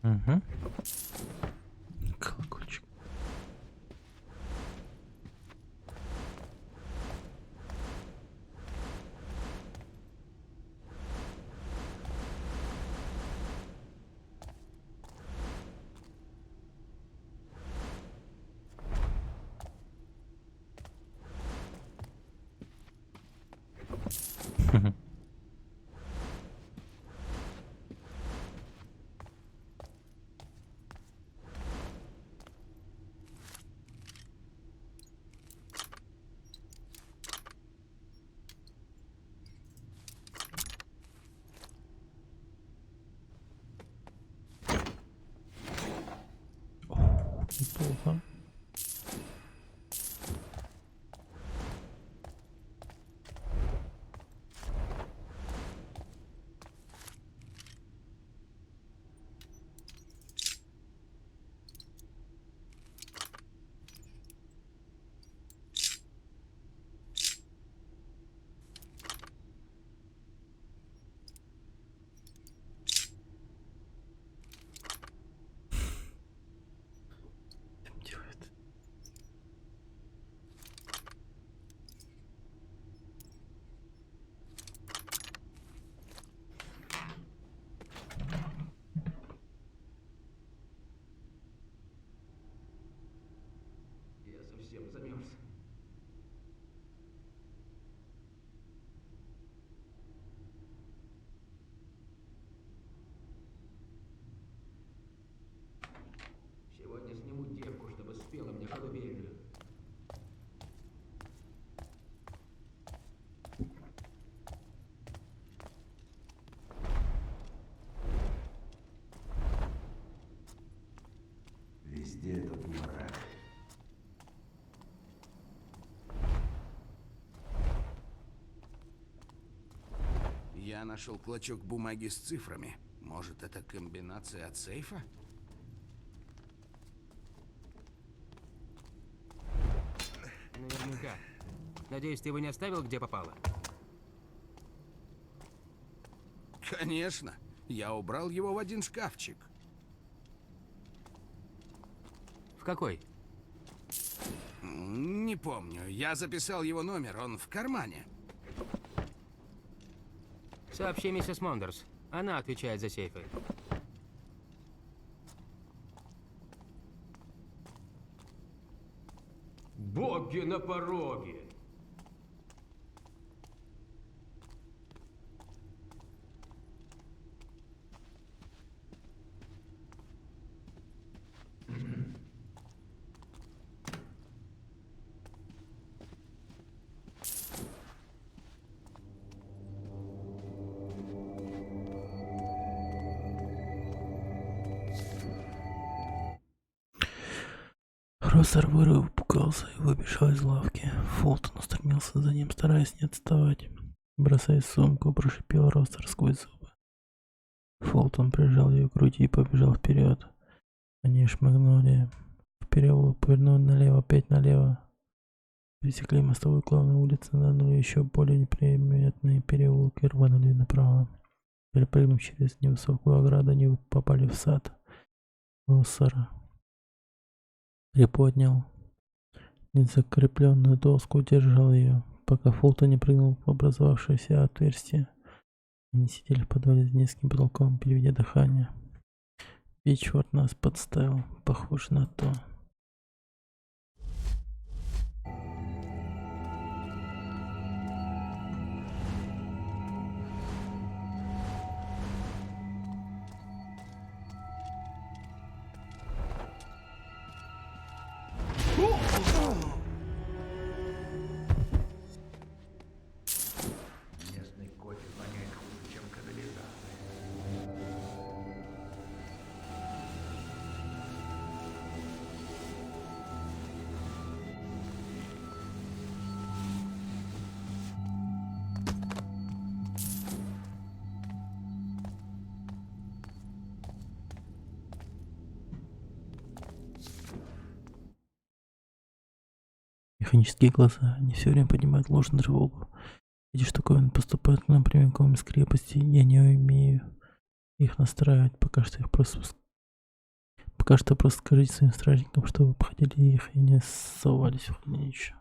Угу. Колокольчик. Неплохо. Делает. Везде этот мрак. Я нашел клочок бумаги с цифрами. Может, это комбинация от сейфа? Наверняка. Надеюсь, ты его не оставил, где попало? Конечно. Я убрал его в один шкафчик. В какой? Не помню. Я записал его номер. Он в кармане. Сообщи миссис Мондерс. Она отвечает за сейфы. Боги на пороге! Россер выругался и выбежал из лавки. Фултон устремился за ним, стараясь не отставать. Бросая сумку, прошипел Россер сквозь зубы. Фултон прижал ее к груди и побежал вперед. Они шмыгнули в переулок, повернули налево, опять налево. Пересекли мостовую главную улицу, нырнули еще более неприметный переулок и рванули направо. Перепрыгнув через невысокую ограду, они попали в сад Россера. Приподнял незакрепленную доску, держал ее, пока Фултон не прыгнул в образовавшееся отверстие. Они сидели в подвале с низким потолком, переведя дыхание. Бичфорд нас подставил, похоже на то. Местный кофе воняет хуже, чем канализация. Механические глаза, они все время поднимают ложную тревогу. Эти штуковины поступают к нам прямиком из крепости, я не умею их настраивать, пока что просто скажите своим стражникам, чтобы обходили их и не совались в хранилище.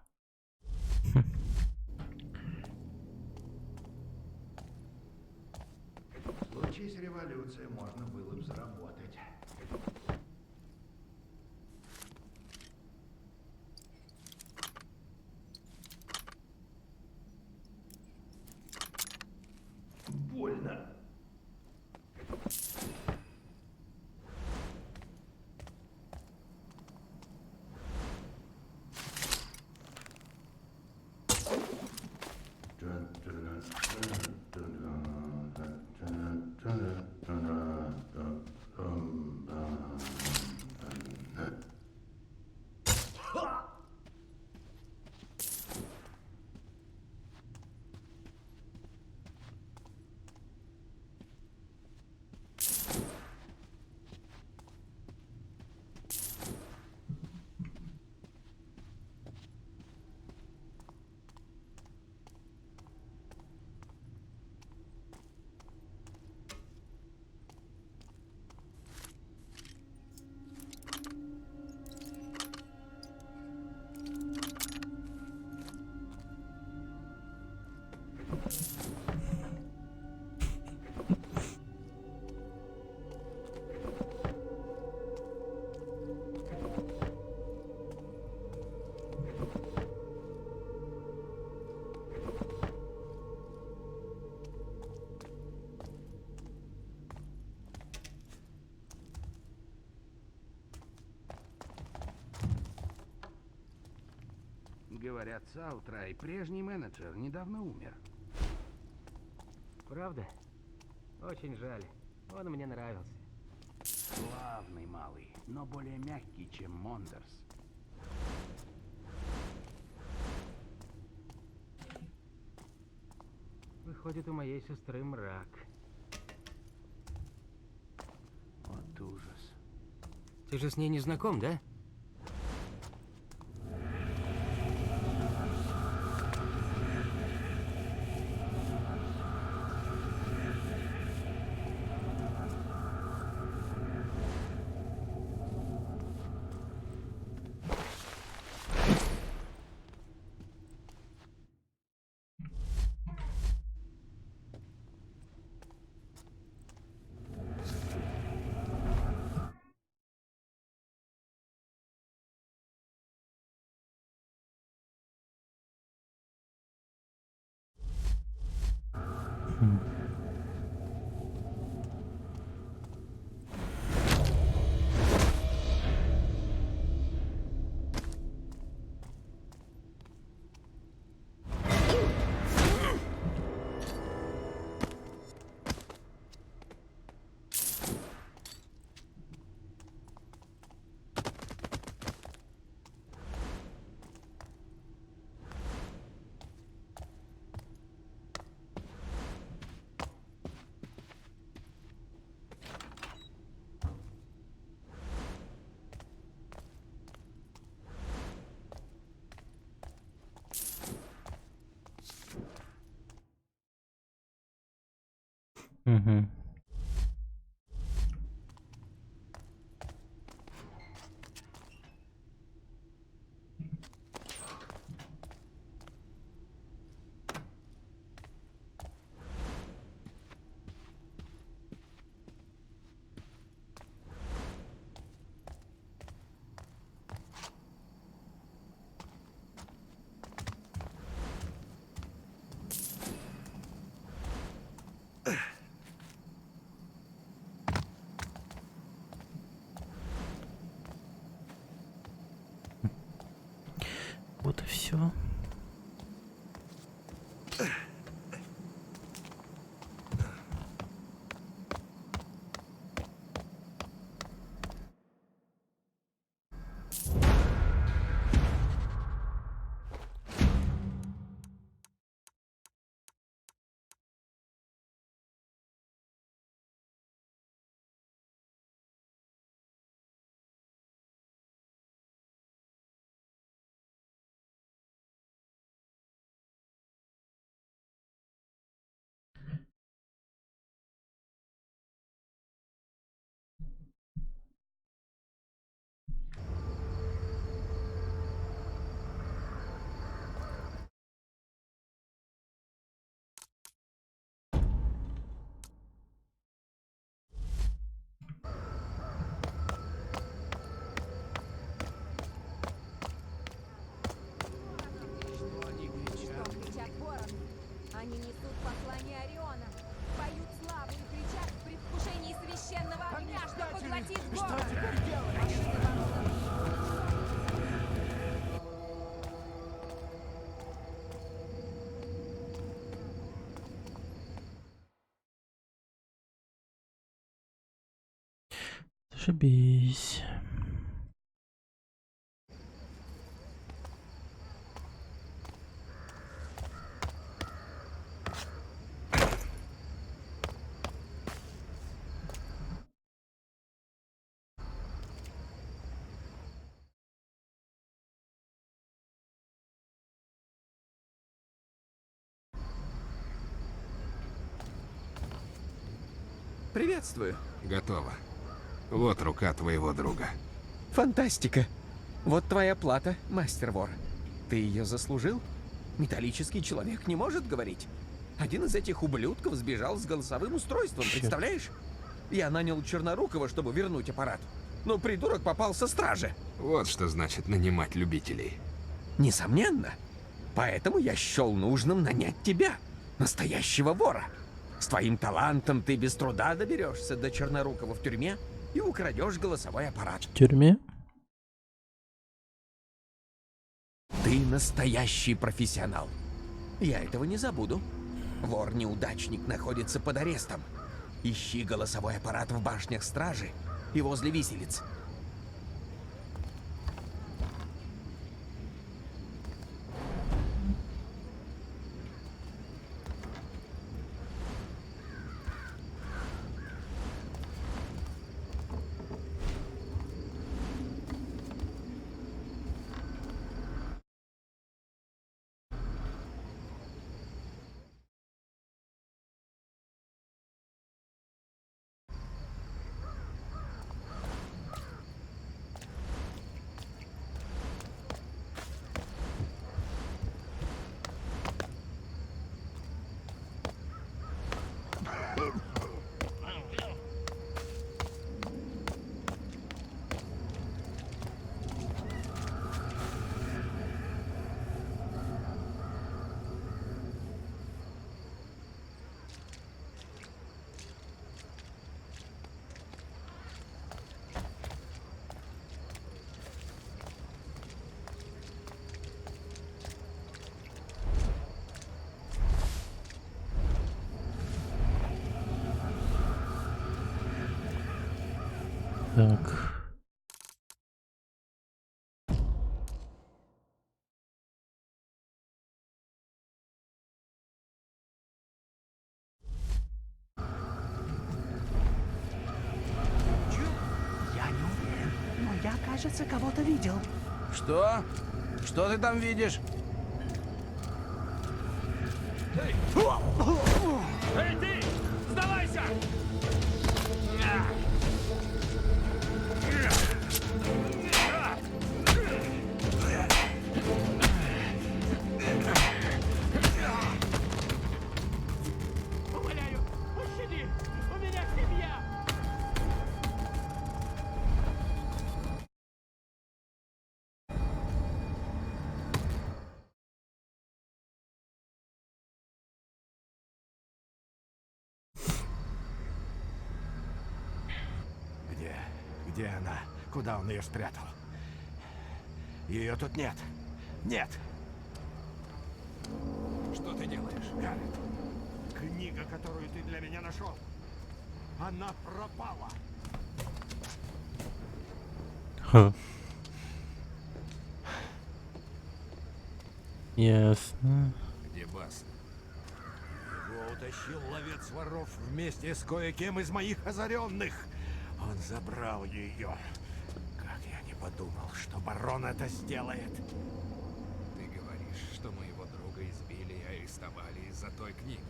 Случись революция, можно было бы заработать. Больно. Говорят, Саутрай, прежний менеджер, недавно умер. Правда? Очень жаль. Он мне нравился. Славный малый. Но но более мягкий, чем Мондерс. Выходит, у моей сестры мрак. Вот ужас. Ты же с ней не знаком, да? Угу. Вот и все. Они несут послание Ориона, поют славу и кричат в предвкушении священного огня, что поглотит город. Что теперь делать? Зашибись. Приветствую. Готово. Вот рука твоего друга. Фантастика. Вот твоя плата, мастер-вор. Ты ее заслужил? Металлический человек не может говорить. Один из этих ублюдков сбежал с голосовым устройством, представляешь? Я нанял Чернорукова, чтобы вернуть аппарат. Но придурок попал со стражи. Вот что значит нанимать любителей. Несомненно. Поэтому я счел нужным нанять тебя, настоящего вора. С твоим талантом ты без труда доберешься до Чернорукова в тюрьме и украдешь голосовой аппарат. В тюрьме? Ты настоящий профессионал. Я этого не забуду. Вор-неудачник находится под арестом. Ищи голосовой аппарат в башнях стражи и возле виселиц. Так. Я не уверен, но я, кажется, кого-то видел. Что? Что ты там видишь? Эй! Эй, ты! Сдавайся! Умоляю, пощади! У меня семья! Где она? Куда он ее спрятал? Ее тут нет. Нет. Что ты делаешь, Гаррет? Книга, которую ты для меня нашел. Она пропала. Ха. Ясно. Где Бас? Его утащил ловец воров вместе с кое-кем из моих озаренных. Он забрал ее. Как я не подумал, что барон это сделает. Ты говоришь, что моего друга избили и арестовали из-за той книги.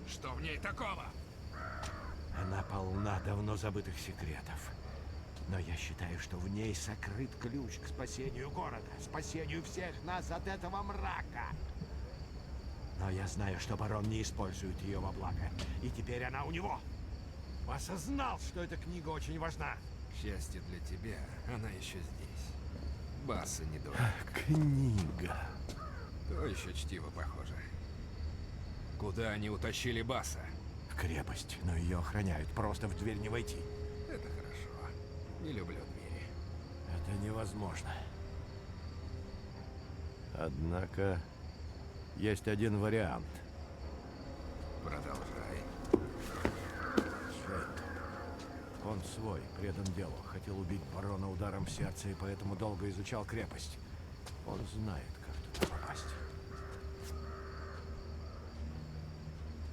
Что в ней такого? Она полна давно забытых секретов. Но я считаю, что в ней сокрыт ключ к спасению города, спасению всех нас от этого мрака. Но я знаю, что барон не использует ее во благо. И теперь она у него. Осознал, что эта книга очень важна. К счастью для тебя, она еще здесь. Баса не дурак. Книга. То еще чтиво, похоже. Куда они утащили Баса? В крепость, но ее охраняют. Просто в дверь не войти. Это хорошо. Не люблю двери. Это невозможно. Однако, есть один вариант. Продолжай. Он свой, предан делу. Хотел убить барона ударом в сердце и поэтому долго изучал крепость. Он знает, как туда попасть.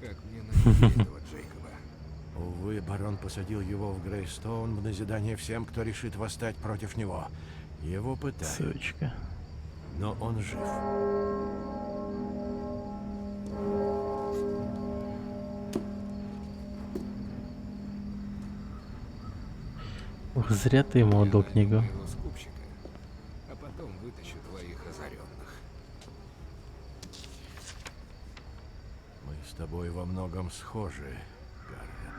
Как мне найти этого Джейкоба? Увы, барон посадил его в Грейстоун в назидание всем, кто решит восстать против него. Его пытают. Сучка. Но он жив. Ух, зря ты ему отдал книгу. Моего скупщика, а потом вытащу твоих озаренных. Мы с тобой во многом схожи, Гаррет.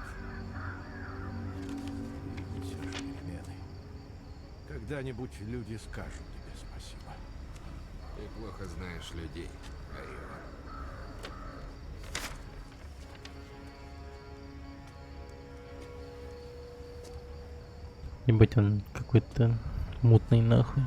Ты несешь перемены. Когда-нибудь люди скажут тебе спасибо. Ты плохо знаешь людей, Айо. Ебать, он какой-то мутный нахуй.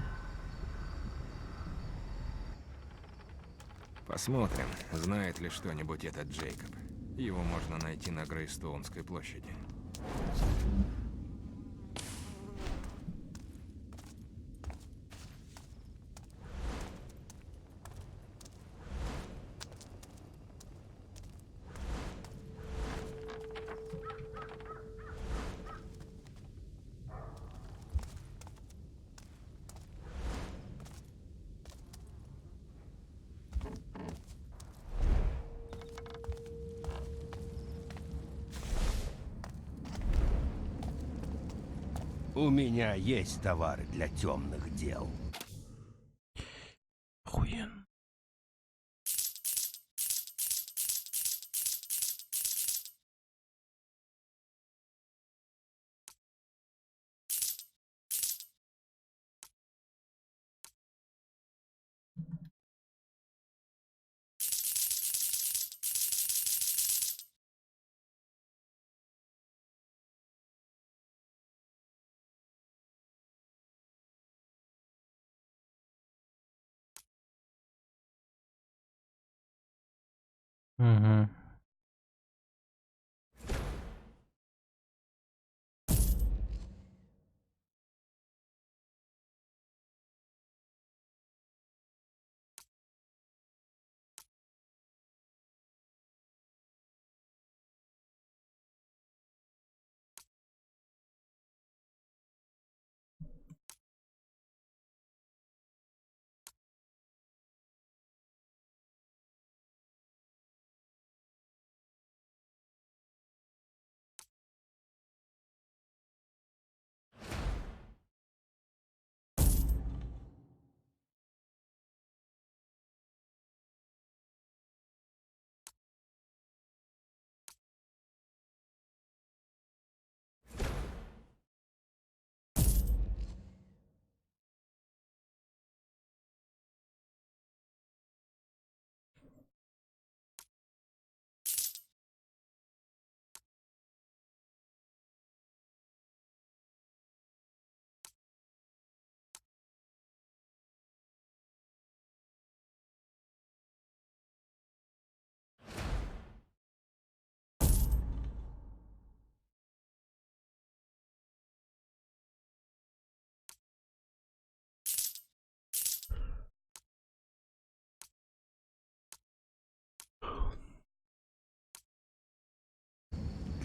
Посмотрим, знает ли что-нибудь этот Джейкоб. Его можно найти на Грейстоунской площади. У меня есть товары для темных дел. Охуенно. Угу.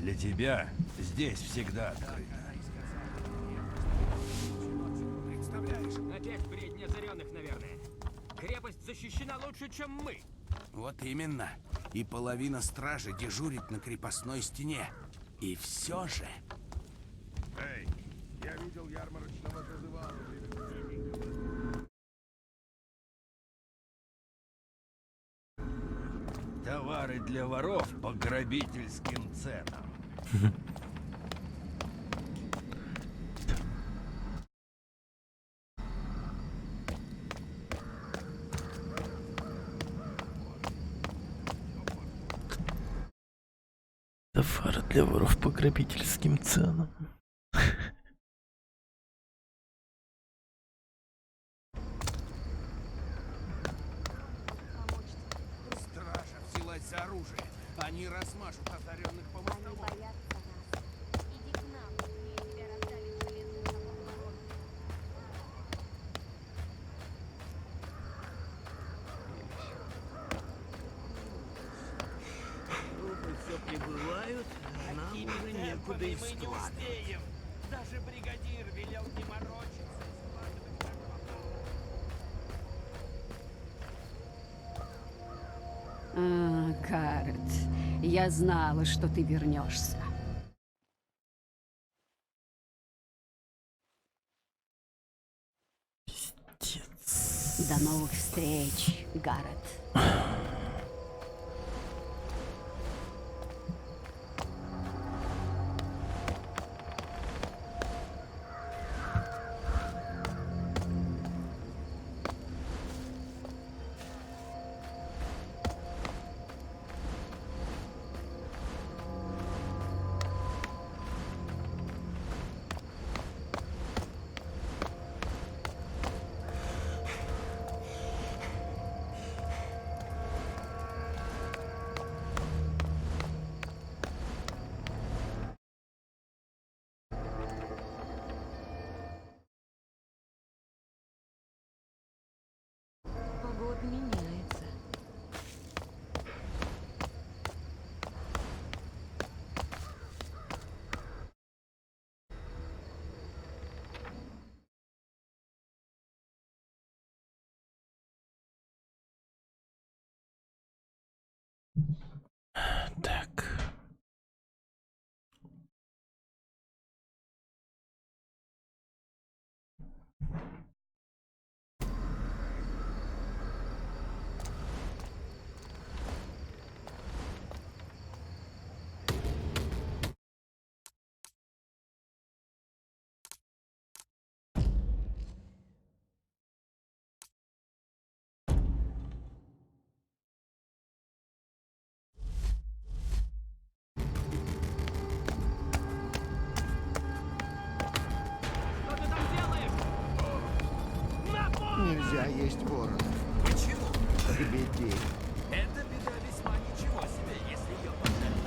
Для тебя здесь всегда открыто. Опять бредни озаренных, наверное. Крепость защищена лучше, чем мы. Вот именно. И половина стражи дежурит на крепостной стене. И все же... Эй, я видел ярмарочного зазывала. Товары для воров по грабительским ценам. Товары для воров по грабительским ценам. Стража взялась за оружие. Они размажут озаренных по мостовой. Иди к нам, и тебя раздавит железный сапог ворон. Трупы все прибывают, а нам уже некуда их складывать. Даже бригадир велел не морочиться. Гаррет, я знала, что ты вернешься. До новых встреч, Гаррет. Погода меняется. Так. Что ты там делаешь? Нельзя есть ворона. Почему? К беде. Это беда весьма ничего себе, если ее пожалеть.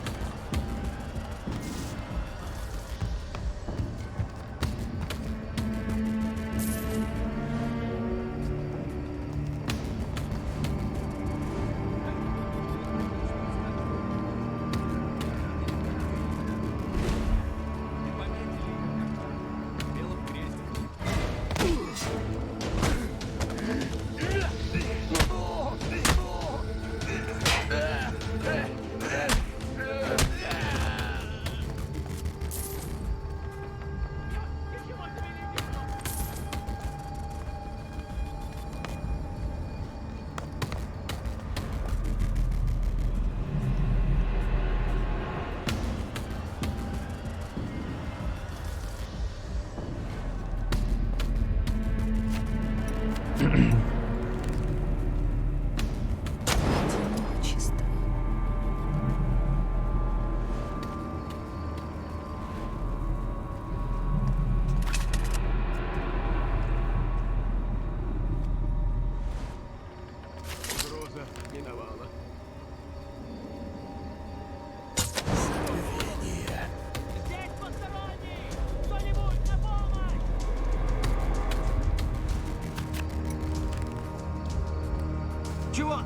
Угроза миновала. Здесь посторонний! Кто-нибудь на помощь! Чего?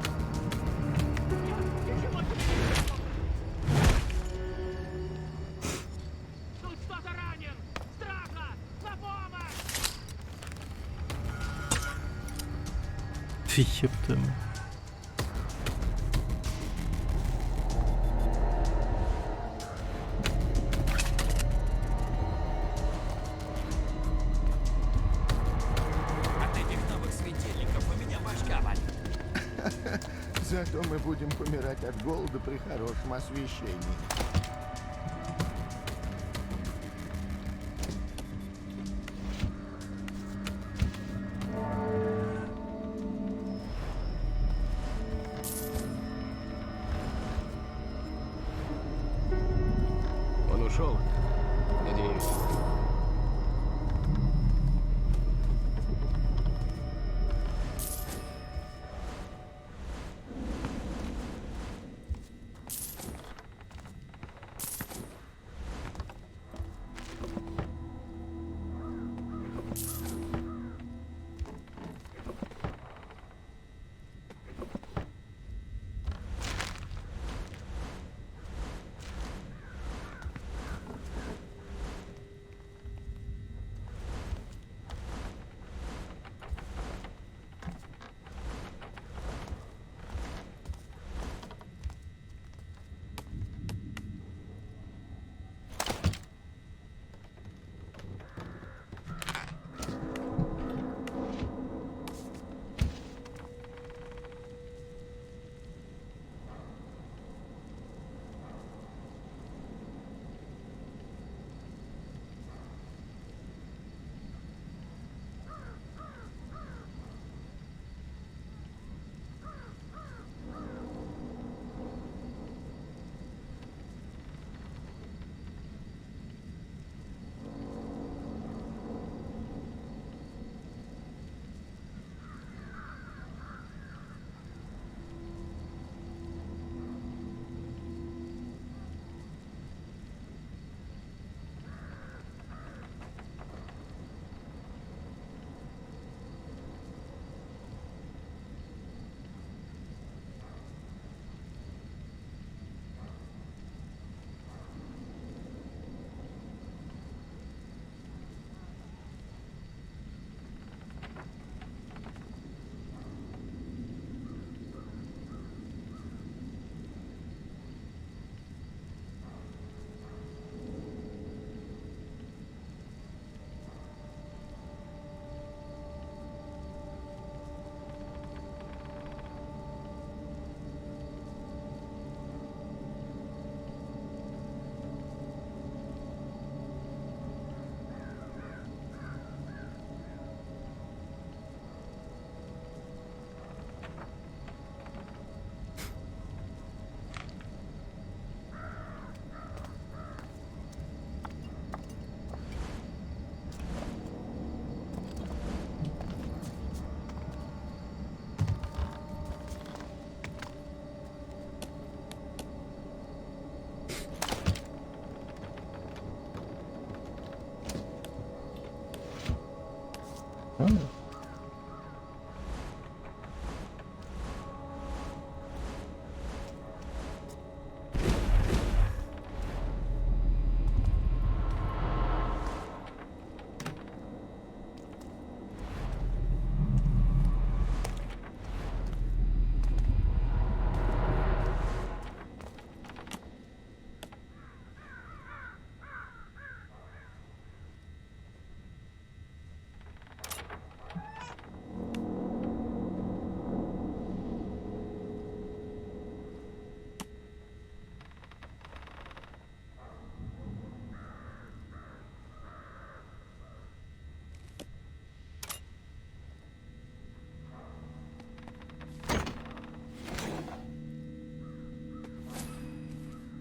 Ёпта. От этих новых светильников у меня башка валит. Зато мы будем помирать от голода при хорошем освещении. Он ушел? Надеюсь.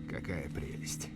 Какая прелесть.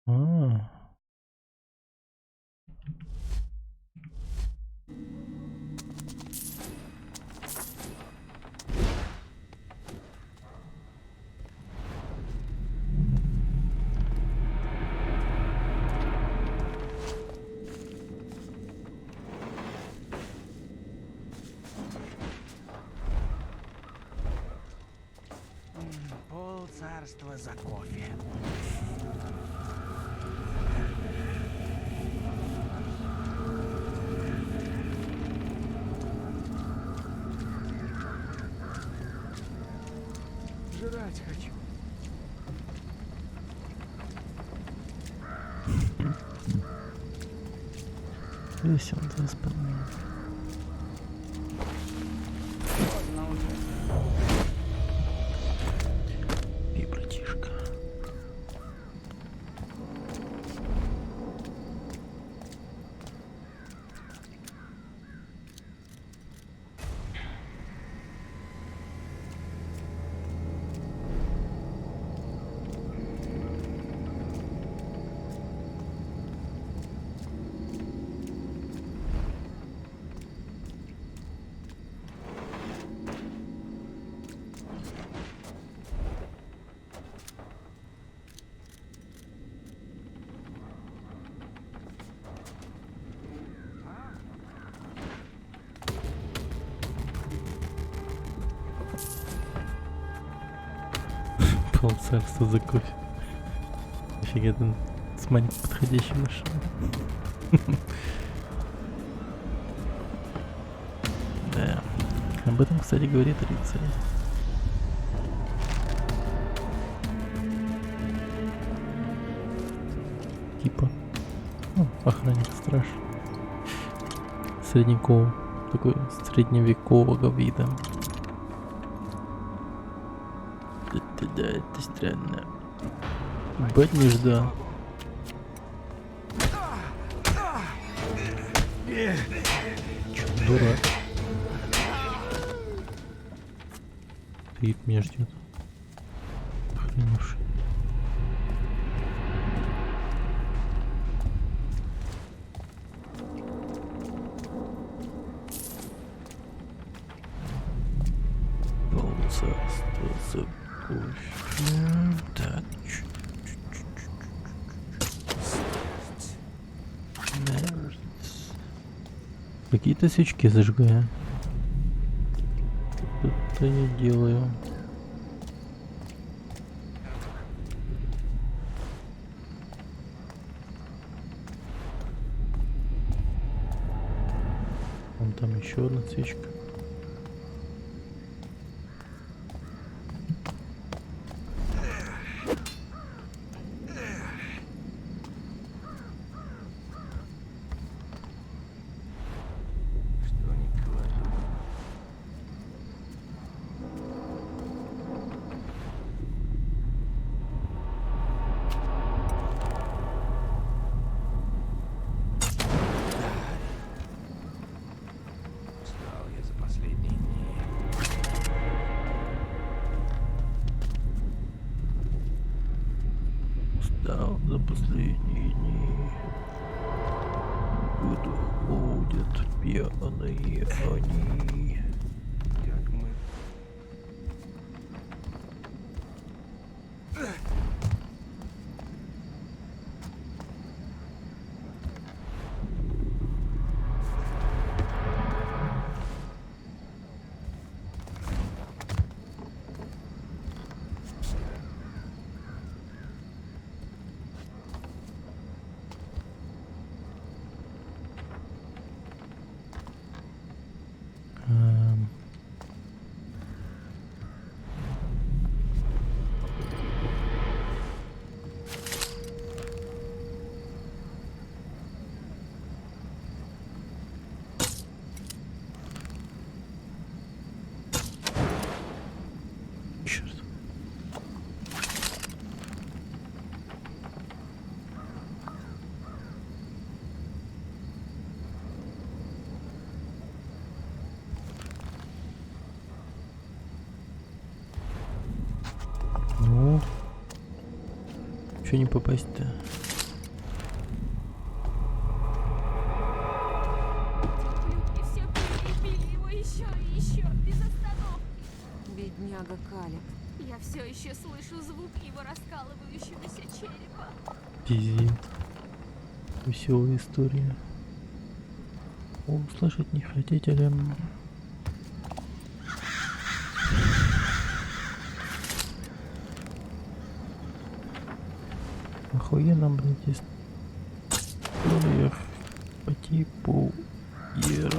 А. Пол царства за кофе. Жрать хочу. Весел 2,5. Поздно уже. Пи, братишка. Полцарства за кофе. Офигенно. С маленькой подходящей машиной. Да. Об этом, кстати, говорит рыцарь. Типа. Ну, охранник страж. Средневекового. Такой средневекового вида. Да, это странно. Бать не ждал. Чё, дурак? Стоит, меня ждет. Охреневший. Полцарства за кофе. Так. Какие-то свечки зажигаю. Это я делаю. Вон там еще одна свечка. За последние дни куда ходят пьяные они. Как мы... Черт. Ну, что не попасть-то? бедняга Калеб. Я все еще слышу звук его раскалывающегося черепа. Пиздец. Веселая история. Услышать не хотите ли? Охуенно, блядь, история по типу Ерош.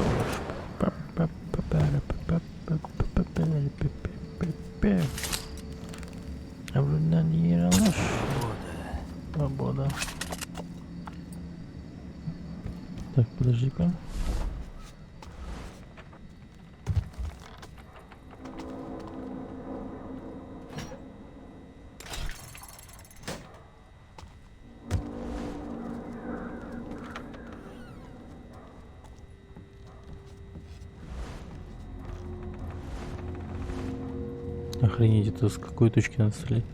А вы на Ерош? Свобода. Так, подожди-ка. Охренеть, это с какой точки надо стрелять?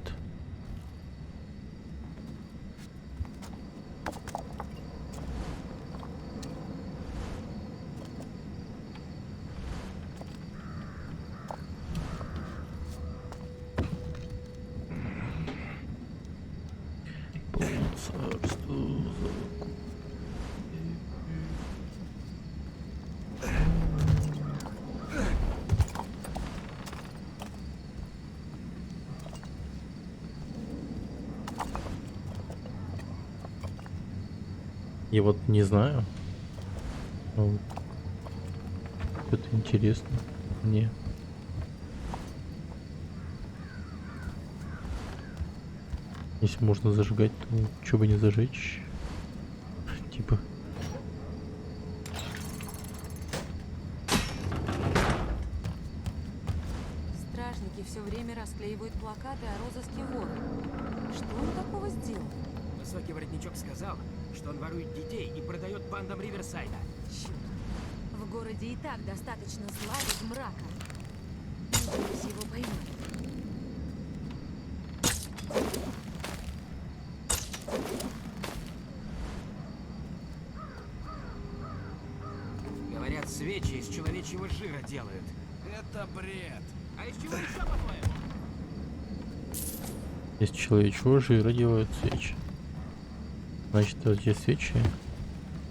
Я вот не знаю. Ну, это интересно мне. Если можно зажигать, то чё бы не зажечь? Типа. Стражники все время расклеивают плакаты о розыске вора. Что он такого сделал? Высокий воротничок сказал, что он ворует детей и продает бандам Риверсайда. Черт. В городе и так достаточно зла из мрака. Надеюсь, его поймают. Говорят, свечи из человечьего жира делают. Это бред. А из чего еще, по-твоему? Из человечего жира делают свечи. Значит, вот те свечи,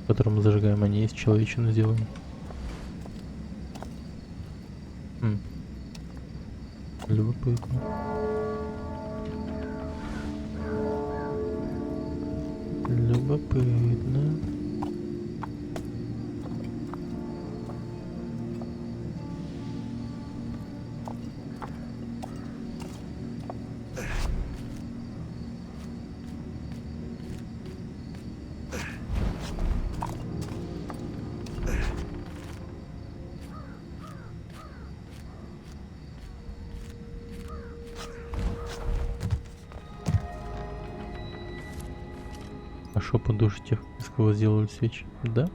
которые мы зажигаем, они из человечины сделаны. Любопытно. Любопытно. А шо по душе тех, из кого сделали свечи? Да?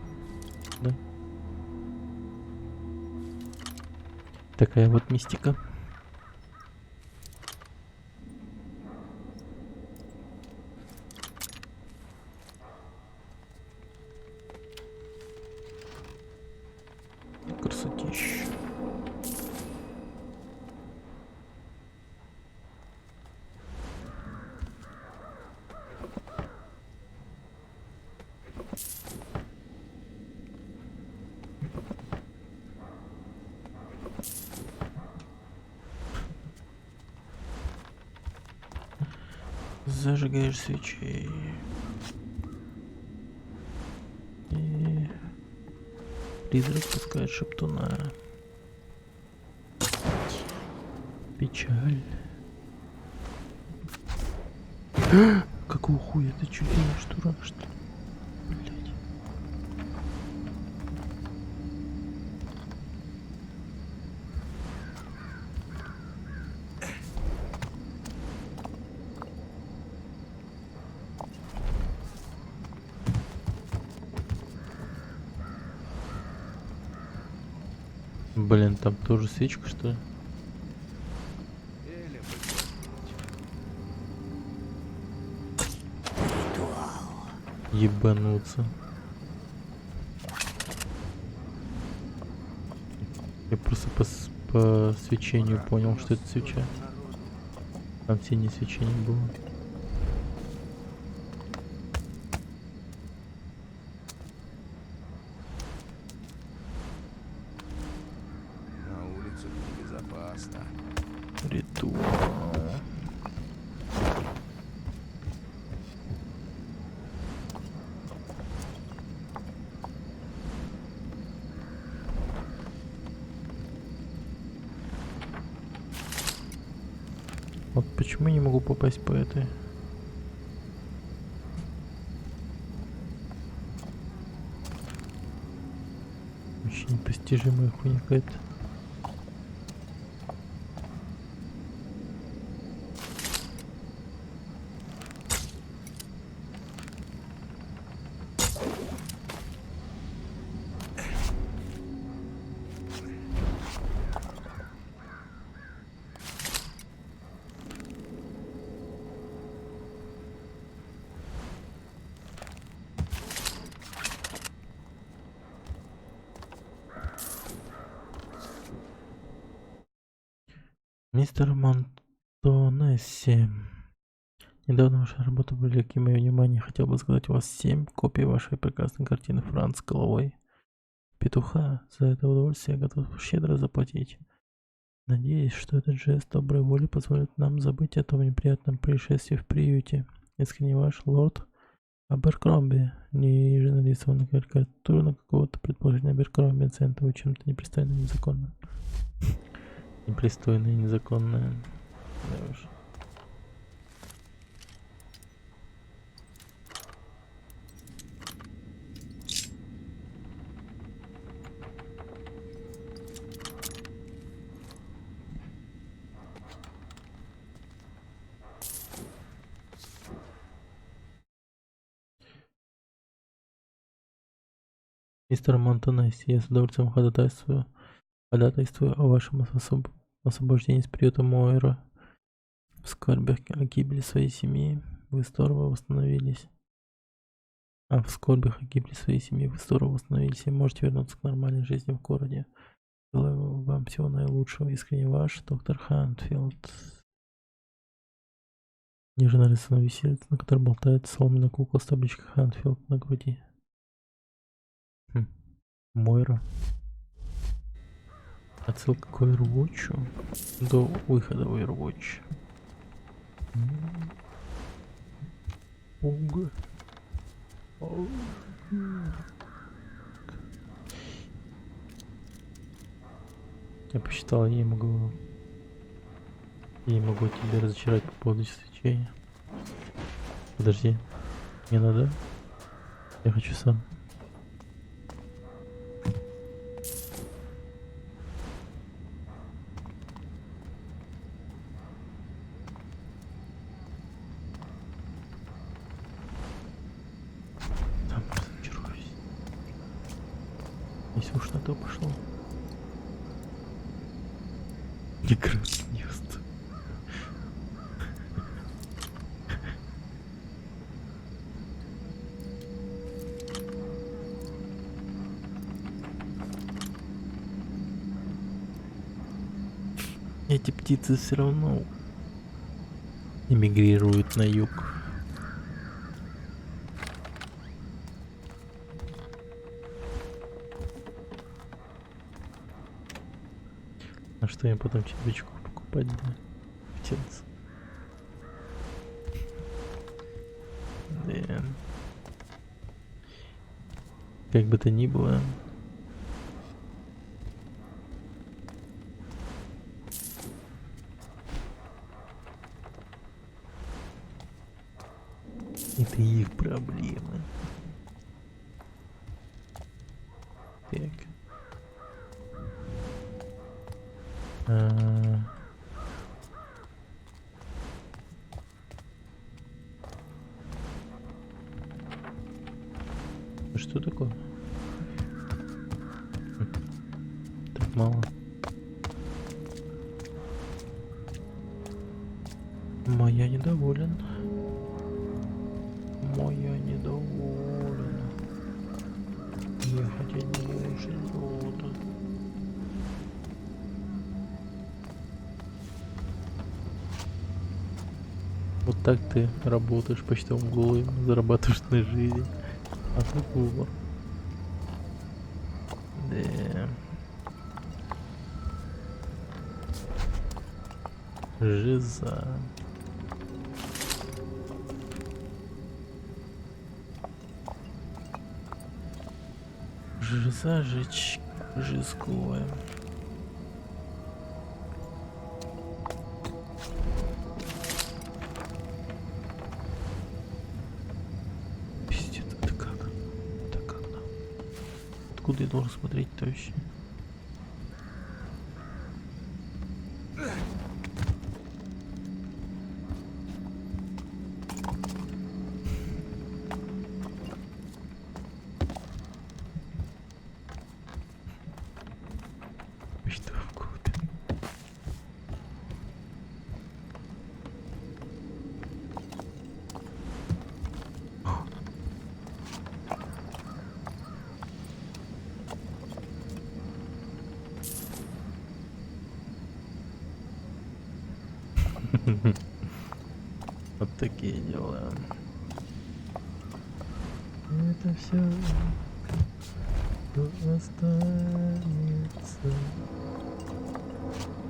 Да. Такая вот мистика. Красотища. Зажигаешь свечи. И призрак пускает шептуна. Печаль. Какого хуя ты чё делаешь, дурак, что ли? Блядь. Блин, там тоже свечка, что ли? Ебануться. Я просто по свечению понял, что это свеча. Там синее свечение было. На улице небезопасно. Ритуал. Вот почему я не могу попасть по этой? Очень непостижимая хуйня какая-то. Мистер Монтонесси, недавно ваша работа привлекли мое внимание. Хотел бы заказать у вас 7 копий вашей прекрасной картины «Франц с головой петуха». За это удовольствие я готов щедро заплатить. Надеюсь, что этот жест доброй воли позволит нам забыть о том неприятном происшествии в приюте. Искренне ваш лорд Аберкромби. Ниже нарисована карикатура на какого-то предположительно Аберкромби, оцениваемого чем-то непристойным и незаконным. Непристойное и незаконное. Да уж. Мистер Монтонесси, я с удовольствием ходатайствую о вашем освобождении из приюта Мойра. В скорбях о гибели своей семьи вы здорово восстановились. В скорбях о гибели своей семьи вы здорово восстановились и можете вернуться к нормальной жизни в городе. Желаю вам всего наилучшего. Искренне ваш, доктор Хантфилд. Ниже нарисована виселица, на которой болтается соломенная кукла с табличкой Хантфилд на груди. Мойра. Отсылка к Overwatch до выхода в Overwatch. Я посчитал, я могу тебя разочаровать по поводу свечения. Подожди, не надо. Я хочу сам. Если уж на то пошло. Игра гнезд. Эти птицы все равно эмигрируют на юг. А что им потом червячков покупать, да? Птенцы. Да. Как бы то ни было. Это их проблемы. Так. Что такое? Так мало. Моя недоволен. Моя недоволен. Ехать не живут. Вот так ты работаешь почтовым голубем, зарабатываешь на жизнь. А тут выбор. Да. Жиза. Жиза жечь жизковая. Пиздец, это как? Это как нам? Откуда я должен смотреть-то вообще? Вот такие дела. Это все, что останется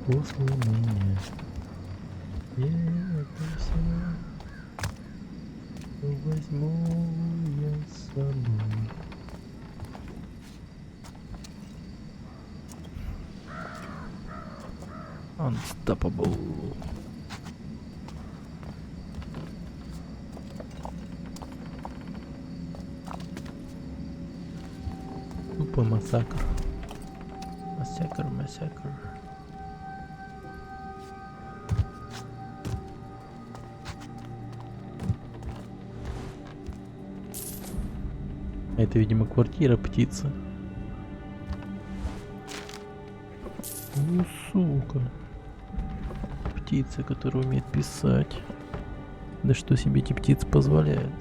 после меня. И это все, что возьму я с собой. Unstoppable. Тупо массакр. Массакр, массакр. Это, видимо, квартира птицы. Ну, сука. Птица, которая умеет писать. Да что себе эти птицы позволяют?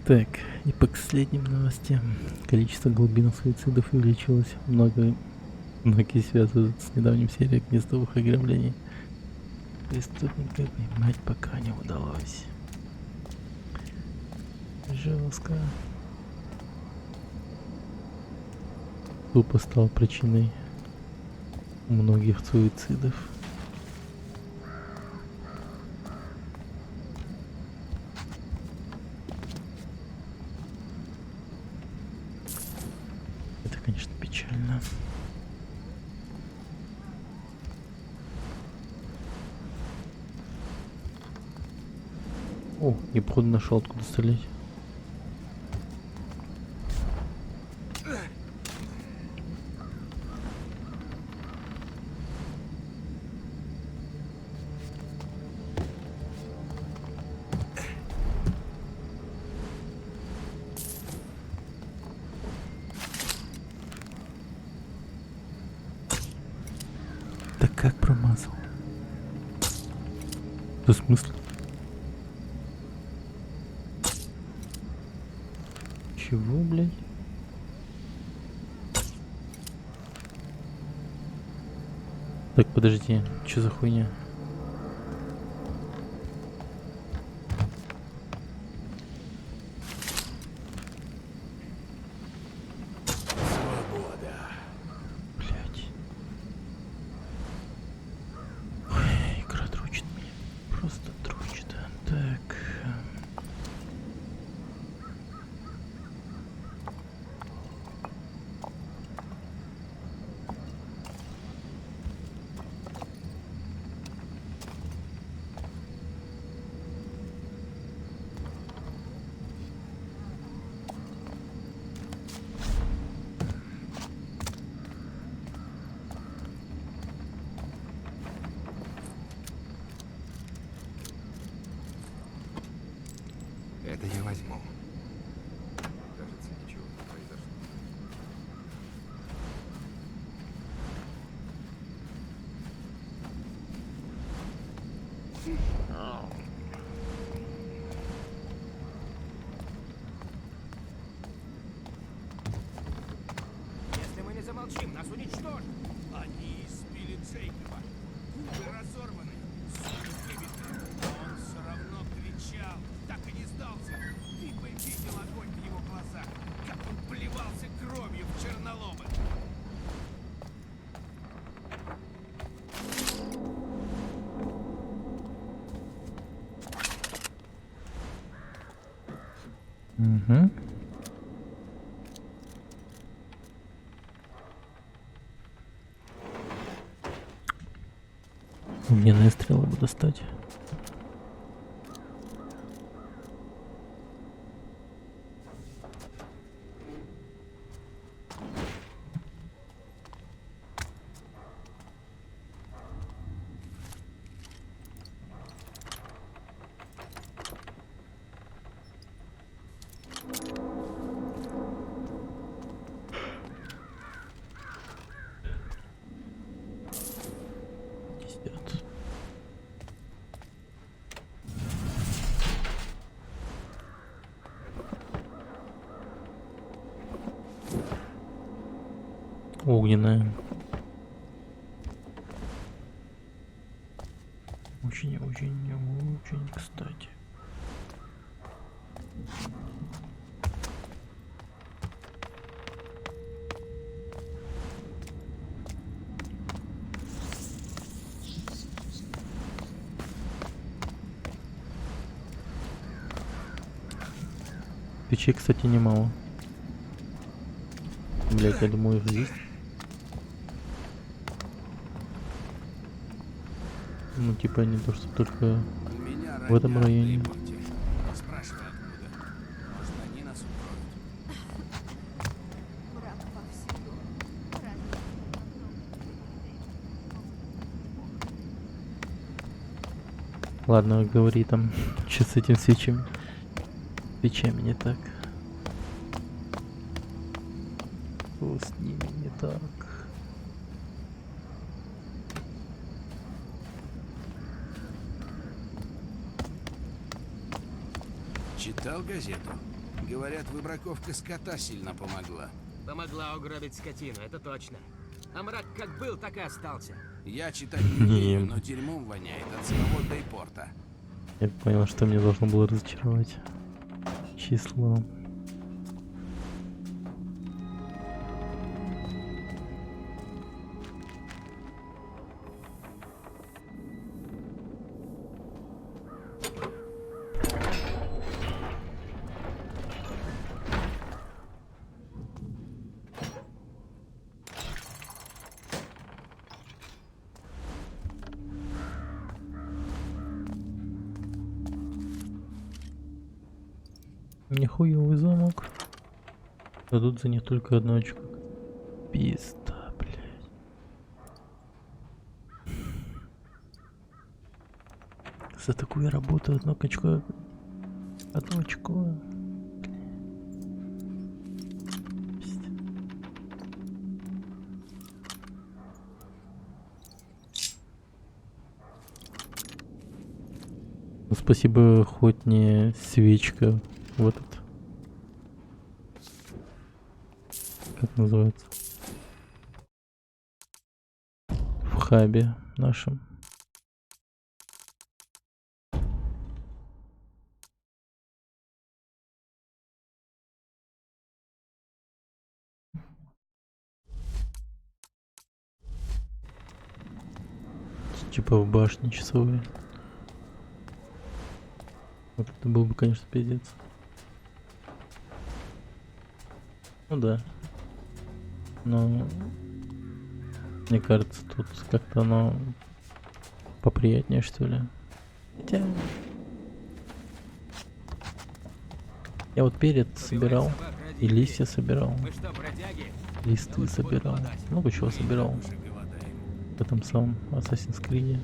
Так, и по последним новостям. Количество глубинных суицидов увеличилось. Многие связывают с недавним серией гнездовых ограблений. Преступника поймать пока не удалось. Жестко. Тупо стал причиной многих суицидов. Это, конечно, печально. О, я походу нашел, откуда стрелять. Да как промазал? Да смысл? Чего, блядь? Так, подожди, что за хуйня? Свобода. Блядь. Ой, игра тручит меня. Просто тручит. Так. Это я возьму. Кажется, ничего не произошло. Если мы не замолчим, нас уничтожат. Они избили Джейкоба. Губы разорваны. Сука выбита. Он все равно кричал. Так и не сдался. Ты бы видел огонь в его глазах. Как он плевался кровью в чернолома. Угу. Огненные стрелы буду ставить. Огненная. Очень кстати. Свечей, кстати, немало. Блять, я думаю, их здесь. Ну, типа, не то, что только в этом районе. Спрашивай, откуда. Может, они нас укроют. Ладно, говори там, что с этим свечами не так. Что с ними не так? Читал газету? Говорят, выбраковка скота сильно помогла. Помогла угробить скотину, это точно. А мрак как был, так и остался. Я читать не умею, но дерьмом воняет от самого Дейпорта. Я понял, что мне должно было разочаровать. Число. Нихуевый замок. Дадут за них только одно очко. Пизда, блядь. За такую работу одно очко. Одно очко. Ну, спасибо, хоть не свечка. Вот это. Как называется? В хабе нашем. Типа в башне часовой. Вот это был бы, конечно, пиздец. Ну да. Но мне кажется, тут как-то оно поприятнее, что ли. Хотя я вот перец собирал и листья собирал. Листы собирал. Много чего собирал. В этом самом Assassin's Creed.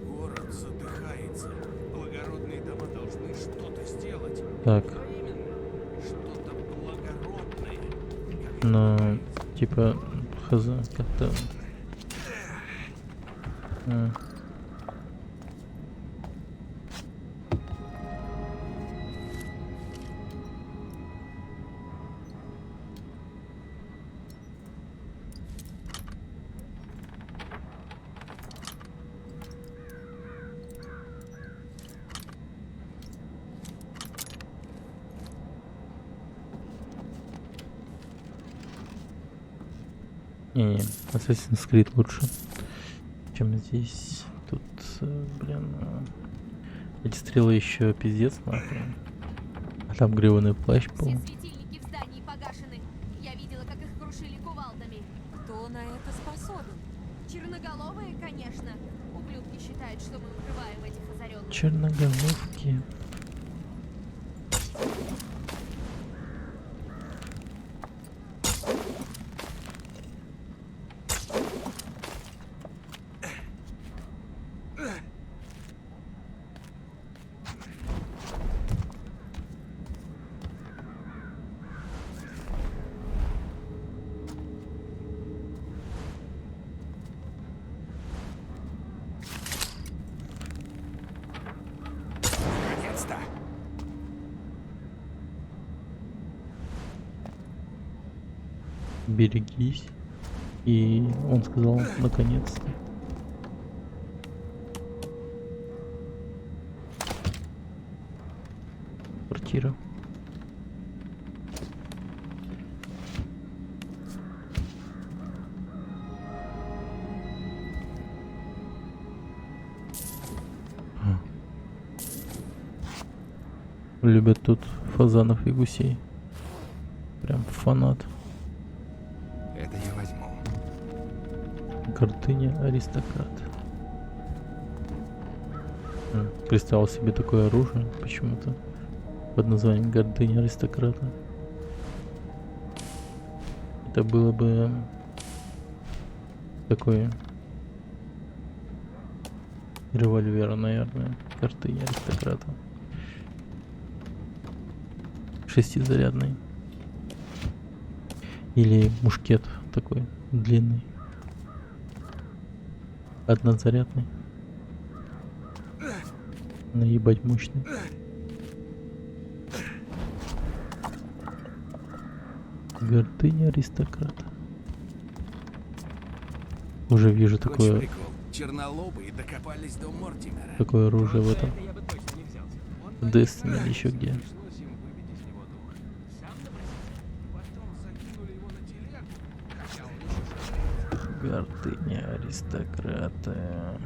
Город задыхается. Благородные дома должны что-то сделать. Так. Что-то благородное. Но типа хз как-то. Не, Assassin's Creed лучше, чем здесь. Тут, блин, эти стрелы еще пиздец нахуй. А там гребаный плащ был. Все светильники в здании погашены. Я видела, как их крушили кувалдами. Кто на это способен? Черноголовые, конечно. Ублюдки считают, что мы укрываем этих озаренных. Черноголовки. Наконец-то! Берегись. И он сказал, наконец-то. Квартира. Любят тут фазанов и гусей. Прям фанат. Это я возьму. Гордыня аристократ. Представил себе такое оружие почему-то под названием гордыня аристократа. Это было бы такой револьвер, наверное, гордыня аристократа. Шестизарядный. Или мушкет такой длинный. Однозарядный. Наебать мощный. Гордыня аристократа. Уже вижу Хочешь такое, прикол? Чернолобые докопались до Мортимера. такое оружие в этом. В Destiny или еще где. Гордыня аристократа.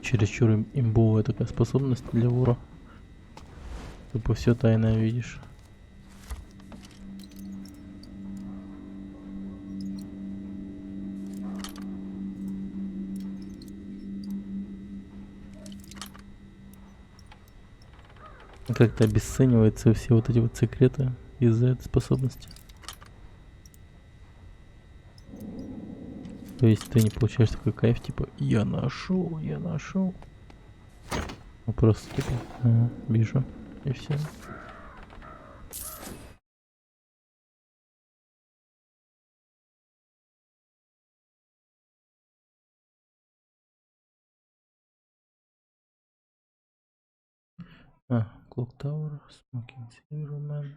Чересчур имбовая такая способность для вора. Тупо все тайное видишь. Как-то обесцениваются все вот эти вот секреты из-за этой способности. То есть ты не получаешь такой кайф, типа я нашел. Ну просто типа, вижу, и все. Clock Tower, Smoking Silverman.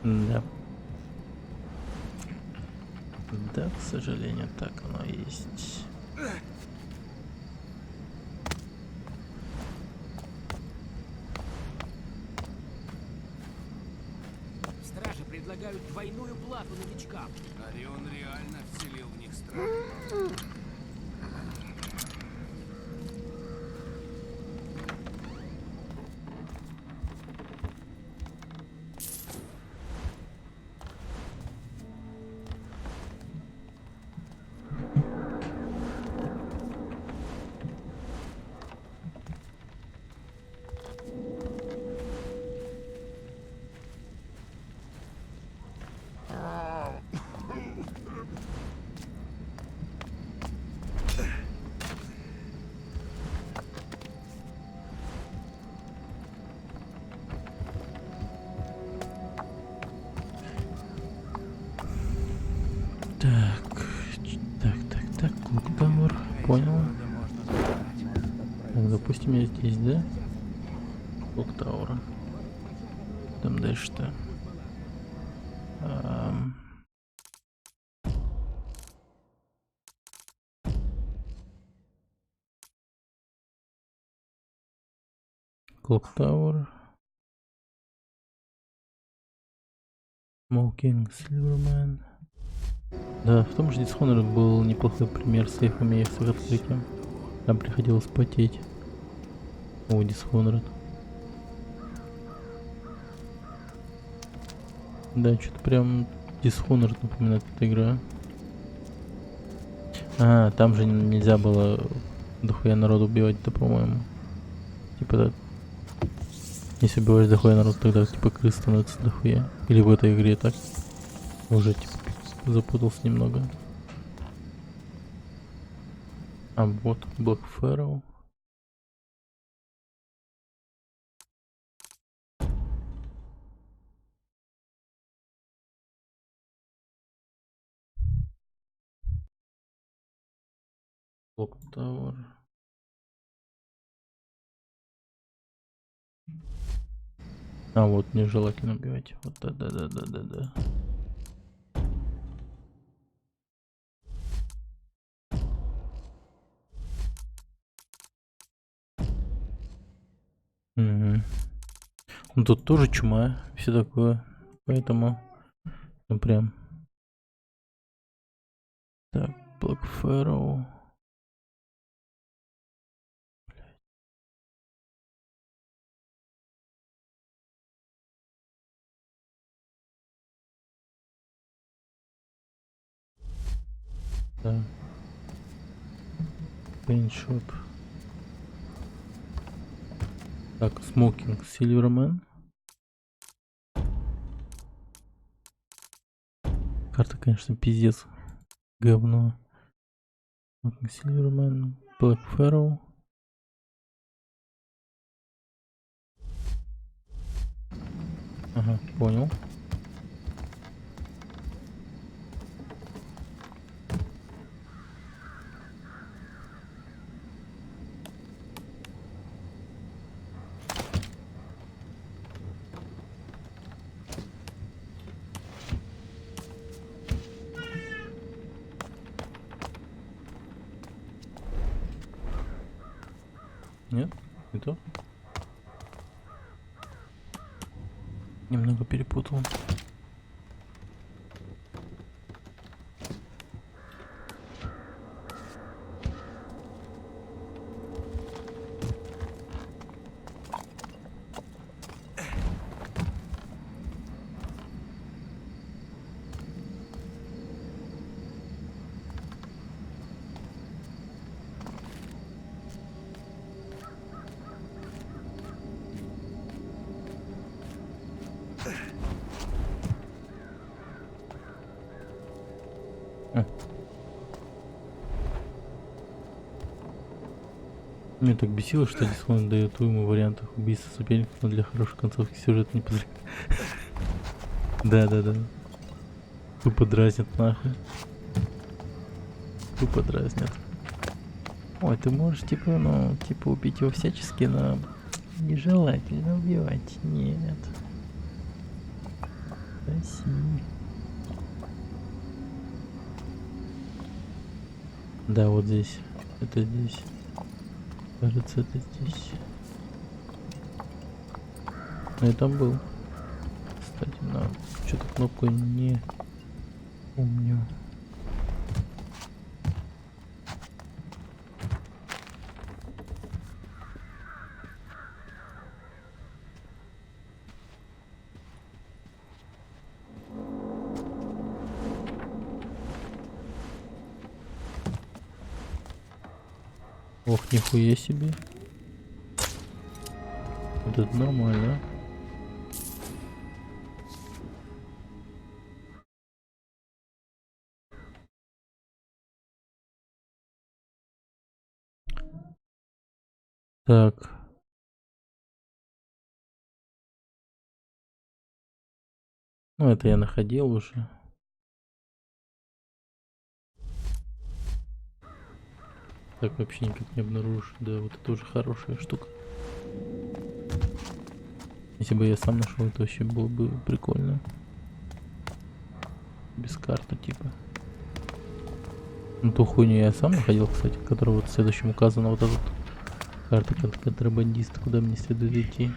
Да. Да, к сожалению, так оно и есть. Стражи предлагают двойную плату новичкам. Орион реально вселил в них страх. Так, Clock Tower, понял. Так, допустим, я здесь, да? Clock Tower. Там дальше-то. Clock Tower. Smoking Silverman. Да, в том же Dishonored был неплохой пример с сейфами и с их открытием. Там приходилось потеть. О, Dishonored. Да, что-то прям Dishonored напоминает эта игра. Там же нельзя было дохуя народу убивать-то, по-моему. Типа так. Если убиваешь дохуя народ, тогда типа крыс становится дохуя. Или в этой игре так. Уже типа запутался немного. А вот Black Pharaoh. Clock Tower. А вот нежелательно убивать. Вот да. Угу. Ну тут тоже чума, все такое. Поэтому ну прям. Так, Black Pharaoh. Да. Пейншоп. Так, Смокинг Сильвермен. Карта, конечно, пиздец. Говно. Смокинг Сильвермен. Black Pharaoh. Ага, понял. Нет, не то. Немного перепутал. Меня так бесило, что Дисхон дает уйму вариантов убийства соперников, но для хорошей концовки сюжет не позволяет. Да. Тупо дразнят нахуй. Тупо дразнят. Ой, ты можешь типа, ну, типа убить его всячески, но нежелательно убивать. Нет. Спасибо. Да, вот здесь. Это здесь. Кажется, это здесь. Ну, я там был. Кстати, на что-то кнопку не помню. Ох, нихуя себе. Вот это нормально. Так. Ну, это я находил уже. Так вообще никак не обнаружишь. Да, вот это уже хорошая штука. Если бы я сам нашел, это вообще было бы прикольно. Без карты, типа. Ну, ту хуйню я сам находил, кстати, которая вот в следующем указана. Вот эта вот карта контрабандиста, куда мне следует идти.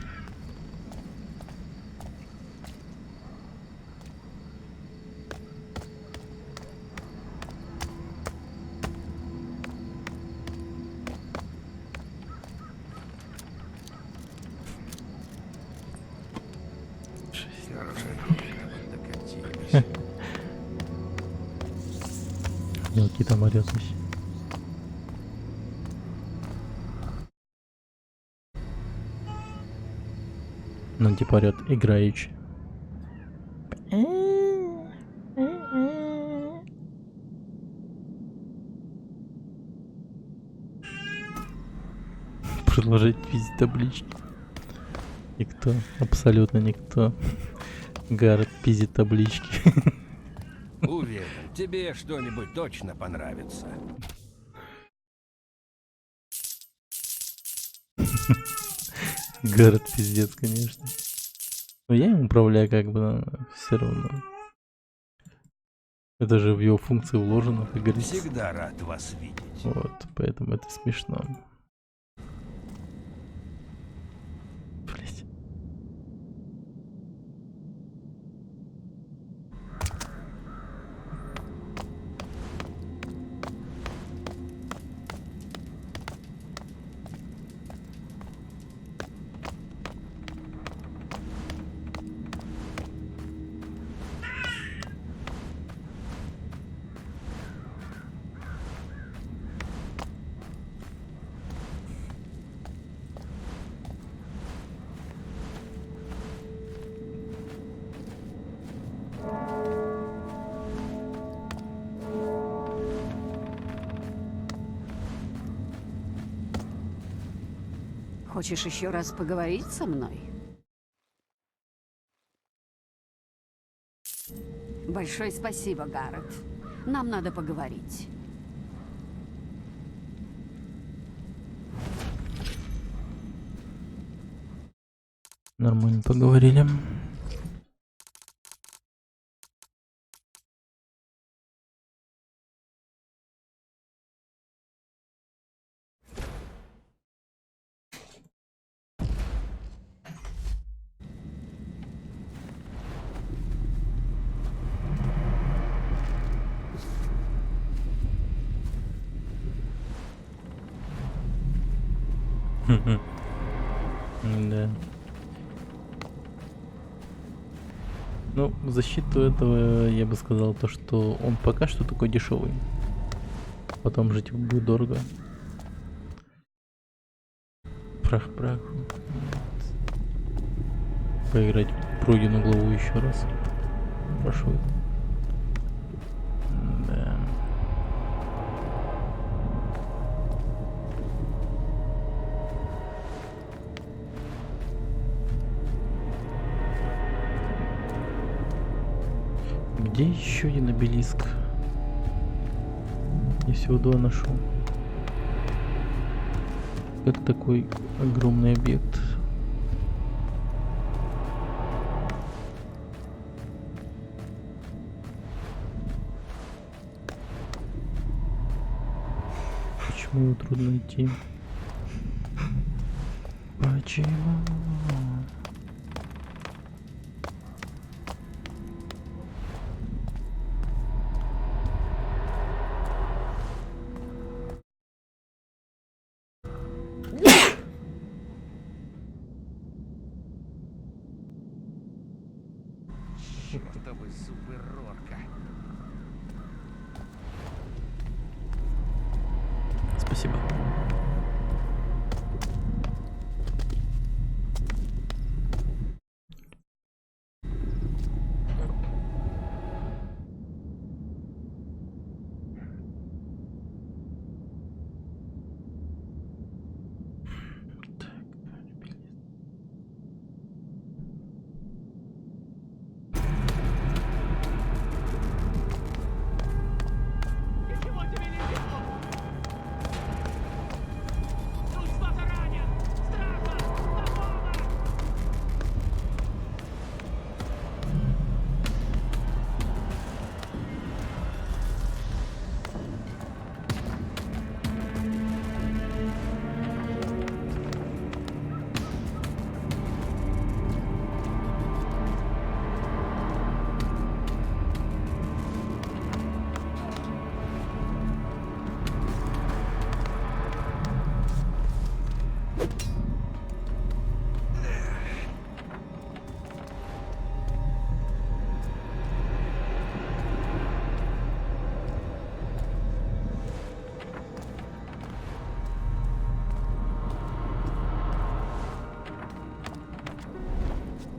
Мелкий там орёт вообще. Ну, типа орёт играючи. Продолжать пиздить таблички. Никто, абсолютно никто. Гаррет пиздит таблички. Уверен, тебе что-нибудь точно понравится. Гаррет пиздец, конечно. Но я им управляю как бы все равно. Это же в его функции вложено, как говорится. Всегда рад вас видеть. Вот, поэтому это смешно. Блять. Хочешь еще раз поговорить со мной? Большое спасибо, Гаррет. Нам надо поговорить. Нормально поговорили. Да. Ну, в защиту этого я бы сказал то, что он пока что такой дешевый. Потом жить будет дорого. Прах праху. Поиграть пройденную главу еще раз. Прошу. Да. Где еще один обелиск? Я всего два нашел. Как такой огромный объект? Почему его трудно найти? Почему? Чёртовы зубы Рорка. Спасибо.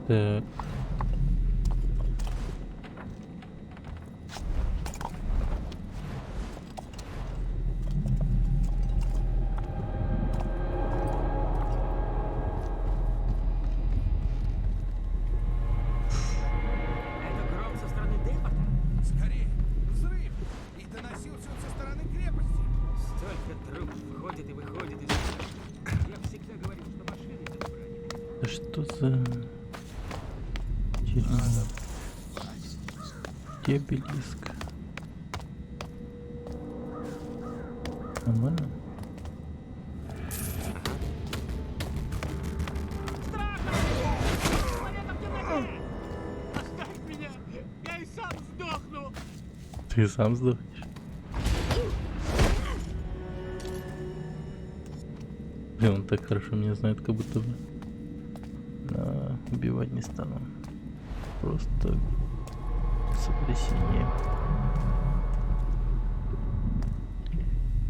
Так. Это гром со стороны Депорта? Скорее, взрыв! И доносился он со стороны крепости. Столько трупов входит и выходит из... Я всегда говорил, что машины это забрали. Да что за... Где обелиск? Нормально? Оставь меня! Я и сам сдохну! Ты сам сдохнешь? Блин, он так хорошо меня знает, как будто бы. Убивать не стану. Просто сотрясение.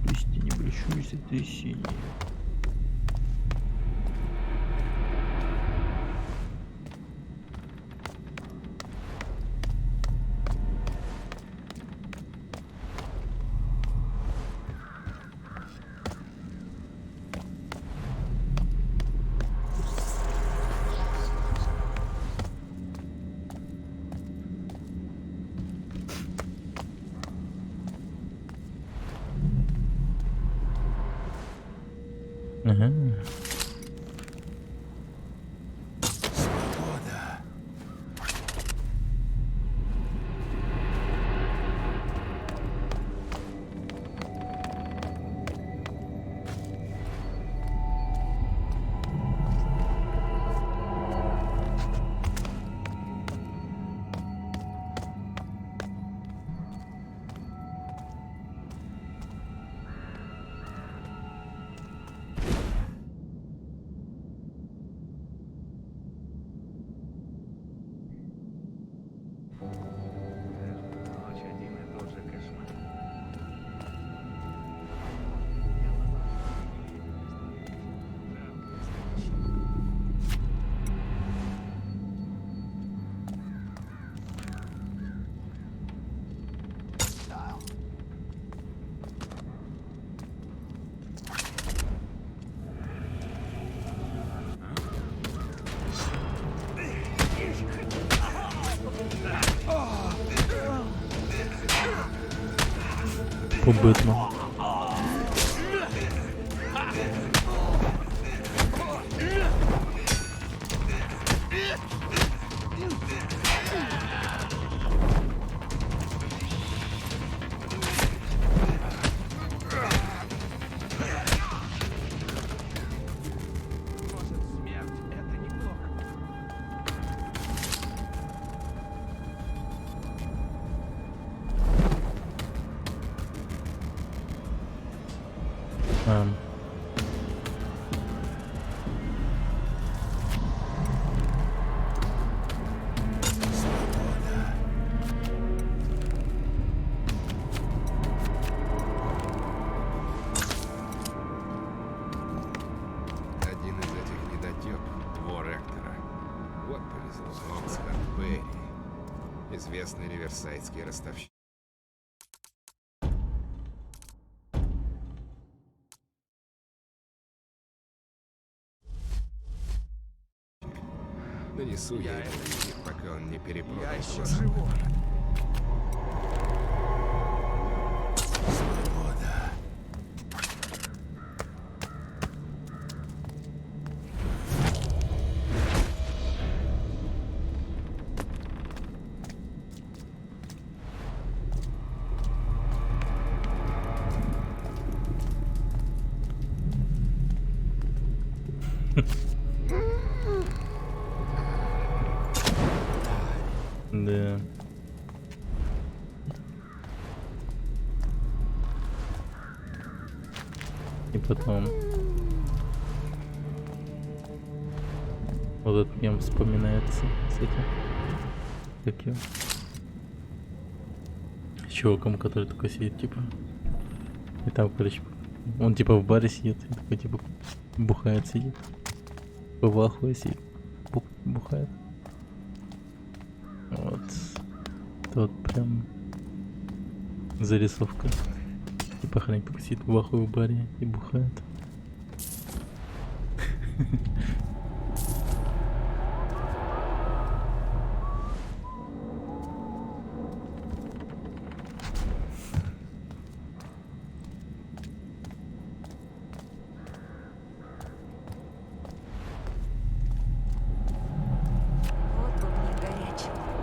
Пусть небольшое сотрясение. Ага. Свобода. По Бэтмену. Один из этих недотёп — вор Эктора. Вот повезло. Оксхард Берри. Известный риверсайдский ростовщик. Нанесу я ему визит, пока он не перепродал. Я еще глаза. живой. Свобода. Да. И потом вот этот мем вспоминается с этим, как его, с чуваком, который такой сидит, типа, и там, короче, он типа в баре сидит, и такой типа бухает, сидит, в ахуе сидит, бухает. Вот. Тут прям зарисовка. Типа охранник такой сидит в ахуе в баре и бухает. Вот бы мне горячего.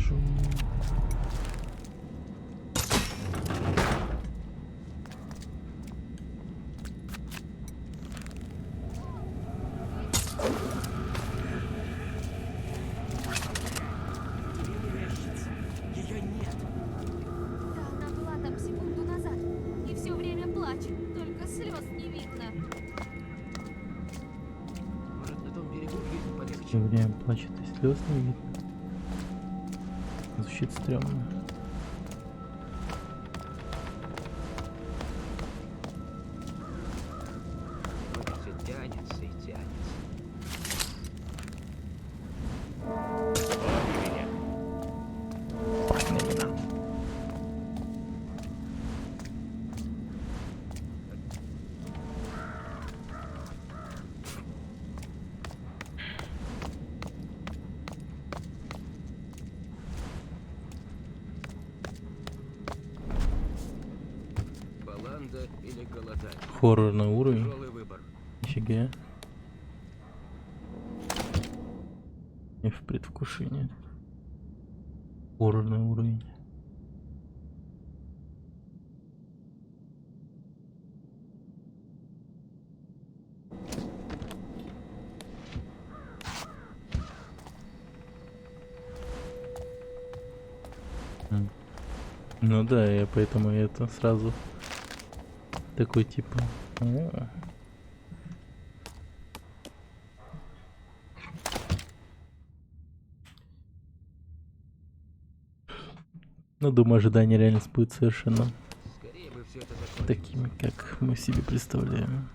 покажу. Ее нет. Да, она была там секунду назад. И все время плачет. Только слез не видно. Может, на том берегу жизнь полегче. Все время плачет и слез не видно. Звучит стрёмно. Все тянется и тянется. Баланда или голодание? Хоррорный уровень. Тяжелый выбор. Нифига. Не в предвкушении. Хоррорный уровень. Ну да, я поэтому это сразу такой типа. О. Ну, думаю, ожидания реальность будет совершенно Скорее бы все это закончилось. такими, как мы себе представляем.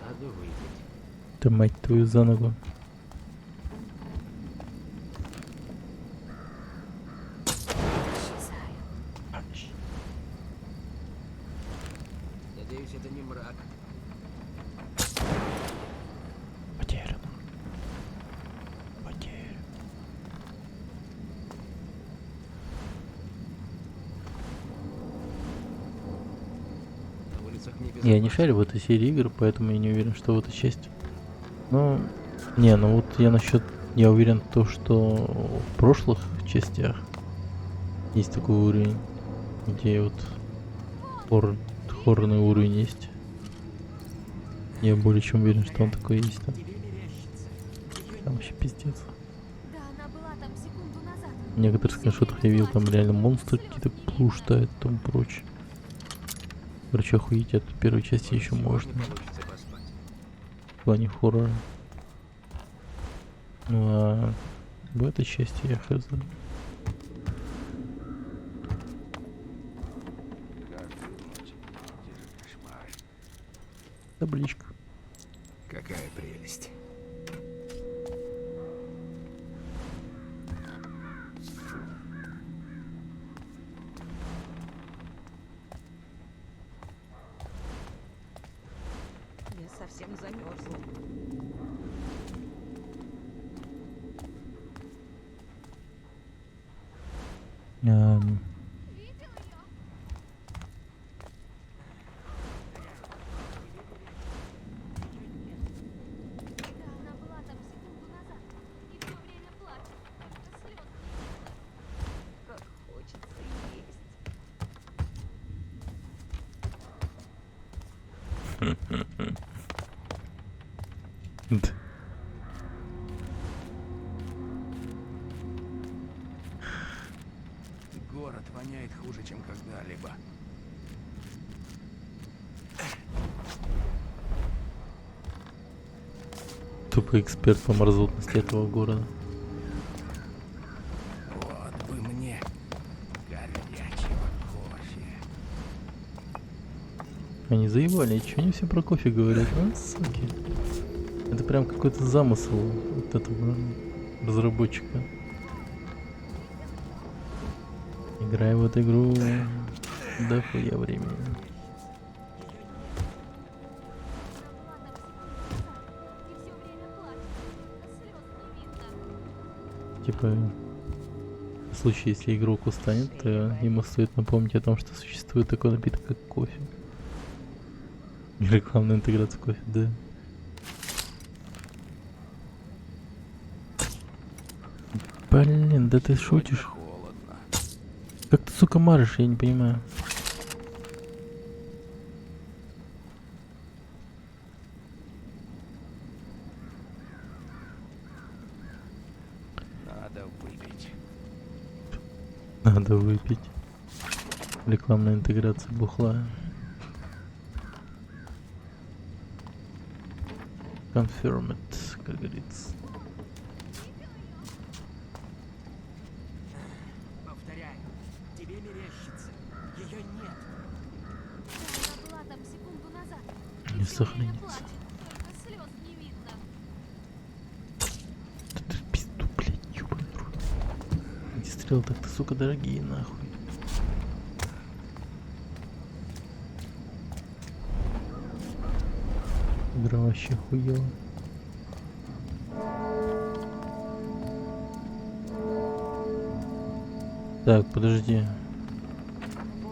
Надо выпить. Да мать твою за ногу. Надеюсь, это не мрак. Потерян. Потерян. На улицах не Я не шарю в этой серии игр, поэтому я не уверен, что в этой части. Ну, не, ну вот я насчет, я уверен то, что в прошлых частях есть такой уровень, где вот хоррорный уровень есть. Я более чем уверен, что он такой есть там. Там вообще пиздец. Да, она была там секунду назад. В некоторых скриншотах я видел, там реально монстры какие-то плуштают и тому прочее. Короче, охуеть, от первой части еще можно. В плане хоррора. Ну а в этой части я хз. Табличка. Какая прелесть. Я совсем замерзла. Как хочется есть. Город воняет хуже, чем когда-либо. Тупо эксперт по мерзотности этого города. Вот бы мне горячего кофе. Они заебали, что они все про кофе говорят, а, суки? Это прям какой-то замысел вот этого разработчика. Играю в эту игру дохуя времени. Типа, в случае, если игрок устанет, то ему стоит напомнить о том, что существует такой напиток, как кофе. Рекламная интеграция кофе, да. Блин, да ты шутишь? Как ты, сука, маришь, я не понимаю. Надо выпить. Надо выпить. Рекламная интеграция бухла. Confirm it, как говорится. Повторяю, тебе мерещится. Ее нет. Она была там секунду назад. Не сохранится. Только слез не видно. Да ты в пизду, блядь, ёбаный рот. Эти стрелы так-то, сука, дорогие, нахуй. Игра вообще хуёво. Так, подожди.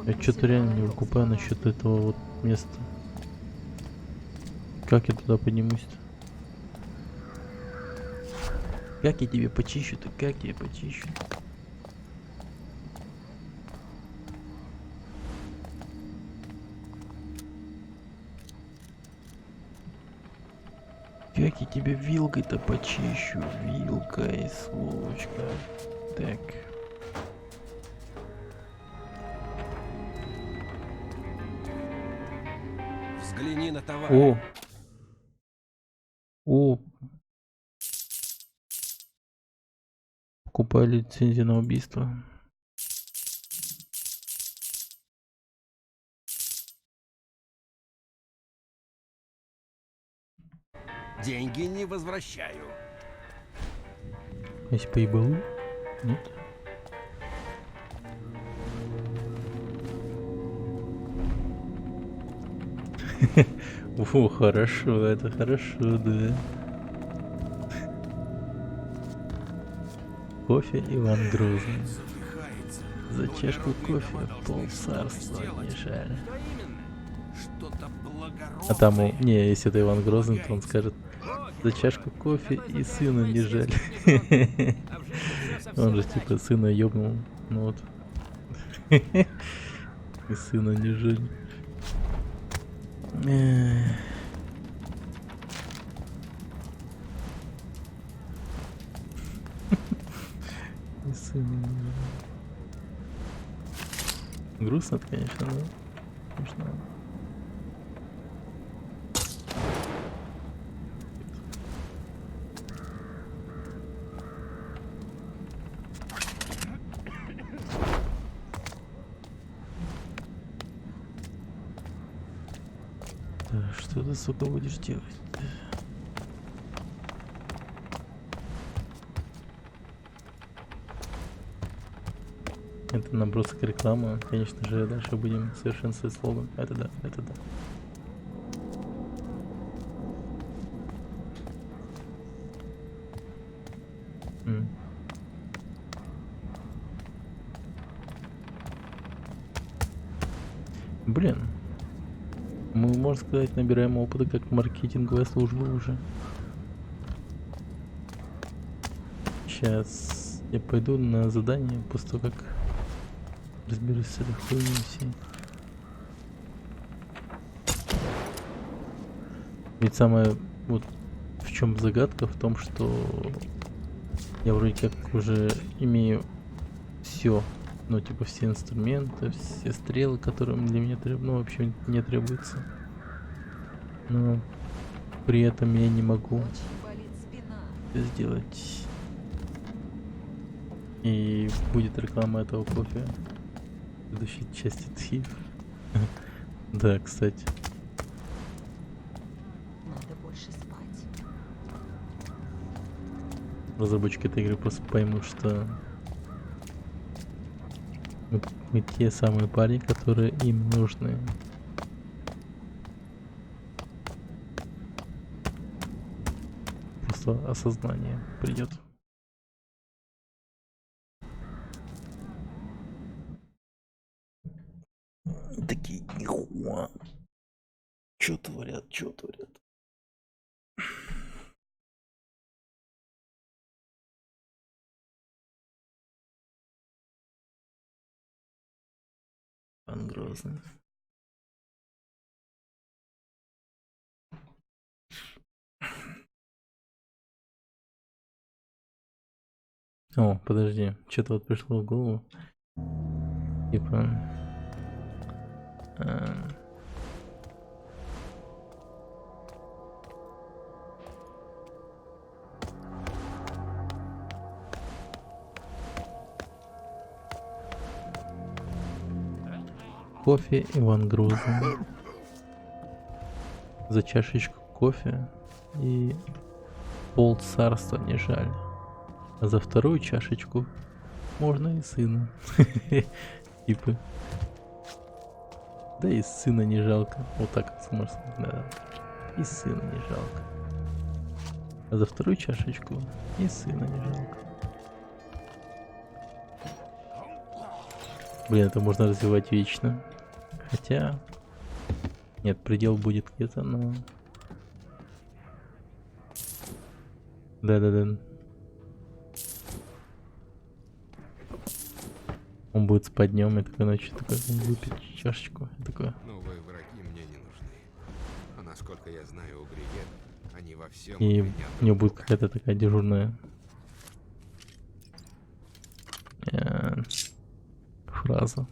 Я что-то реально не выкупаю насчет этого вот места. Как я туда поднимусь-то? Как я тебе почищу-то? Как я почищу? Как я тебе вилкой-то почищу? Вилкой, сволочка. Так. Взгляни на товар. О! О! Покупаю лицензию на убийство. Деньги не возвращаю. Если поебалу? Нет? О, хорошо, это хорошо, да. Кофе Иван Грозный. За чашку кофе полцарства не жаль. Что-то благородное. А там, не, если это Иван Грозный, то он скажет: за чашку кофе и сына не жаль. Он же типа сына ёбнул. Ну вот. И сына не жаль. И сына не жаль. Грустно, конечно, но смешно. Что ты, сука, будешь делать? Это набросок рекламы. Конечно же, дальше будем совершенствовать слоган. Это да, это да. Блин. Мы, можно сказать, набираем опыта как маркетинговая служба уже. Сейчас я пойду на задание после того, как разберусь с этой хуйней всей. Ведь самое вот в чем загадка в том, что я вроде как уже имею все. Ну, типа, все инструменты, все стрелы, которые для меня вообще не требуются. Но при этом я не могу это сделать. И будет реклама этого кофе в следующей части Thief. Да, кстати. Надо больше спать. Разработчики этой игры просто поймут, что мы те самые парни, которые им нужны. Просто осознание придет. Такие, нихуя. Чё творят, чё творят? Иван Грозный. О, подожди, что-то вот пришло в голову. Типа... Кофе Иван Грозный. За чашечку кофе и пол царства не жаль. А за вторую чашечку можно и сына. Типа. Да и сына не жалко. Вот так можно сказать, да. И сына не жалко. А за вторую чашечку и сына не жалко. Блин, это можно развивать вечно. Хотя... Нет, предел будет где-то, но... Да-да-да. Он будет спать днем и такой ночью такой выпить чашечку. И такой... Новые враги мне не нужны. А насколько я знаю, у Гриет, они во всем... И у него будет какая-то такая дежурная... фраза.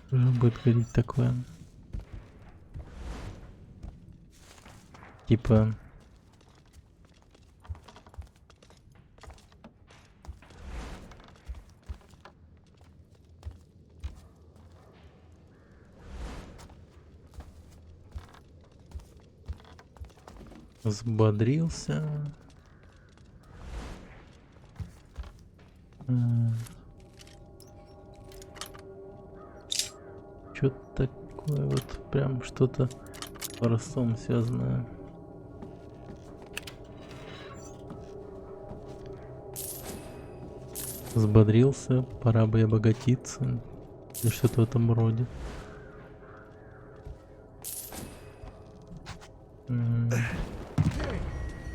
Что будет говорить такое? Типа... Взбодрился. Что-то такое вот прям что-то с Ростом связанное. Взбодрился, пора бы и обогатиться. Или что-то в этом роде.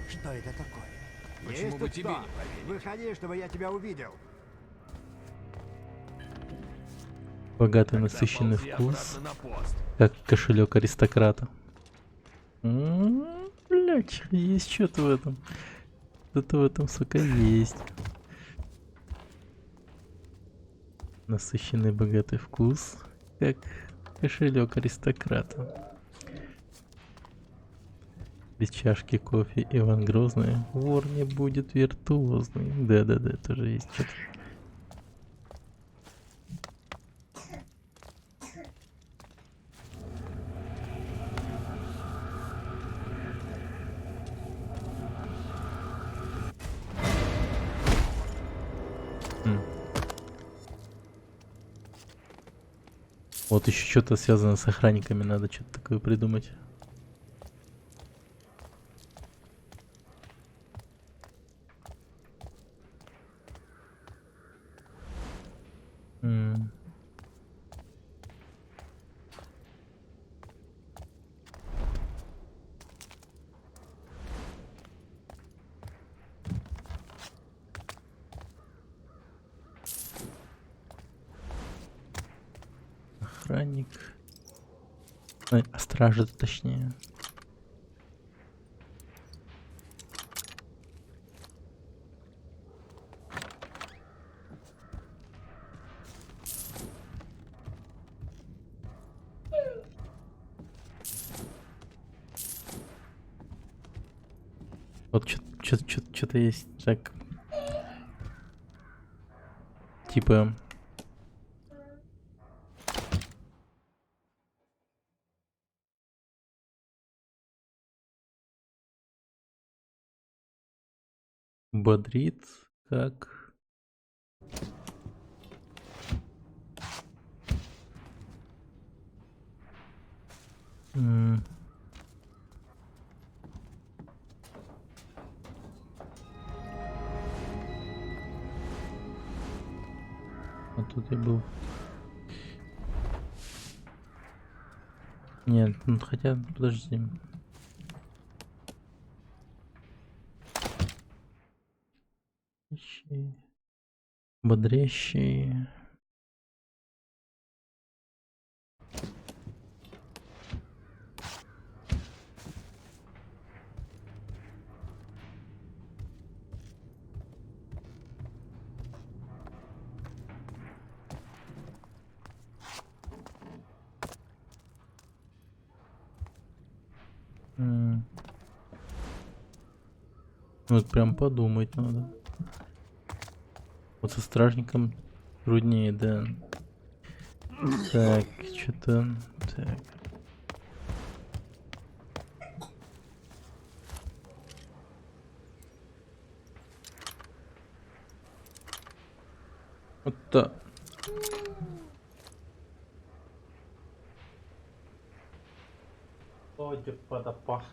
Что это такое? Почему Есть бы тут тебе кто? не поверить? Выходи, чтобы я тебя увидел. Богатый насыщенный вкус, как кошелек аристократа. Блять, есть что-то в этом. Что-то в этом, сука, есть. Насыщенный богатый вкус, как кошелек аристократа. Без чашки кофе Иван Грозный, вор не будет виртуозный. Да-да-да, тоже есть что-то. Вот еще что-то связано с охранниками, надо что-то такое придумать. Охранник. Стража, точнее. Вот что-то есть так. Типа... Бодрит, как... тут я был. Нет, ну хотя, подожди. Бодрящий. Вот прям подумать надо. Вот со стражником труднее, да. Так, что-то... Так. Вот-то. Ой, подопах.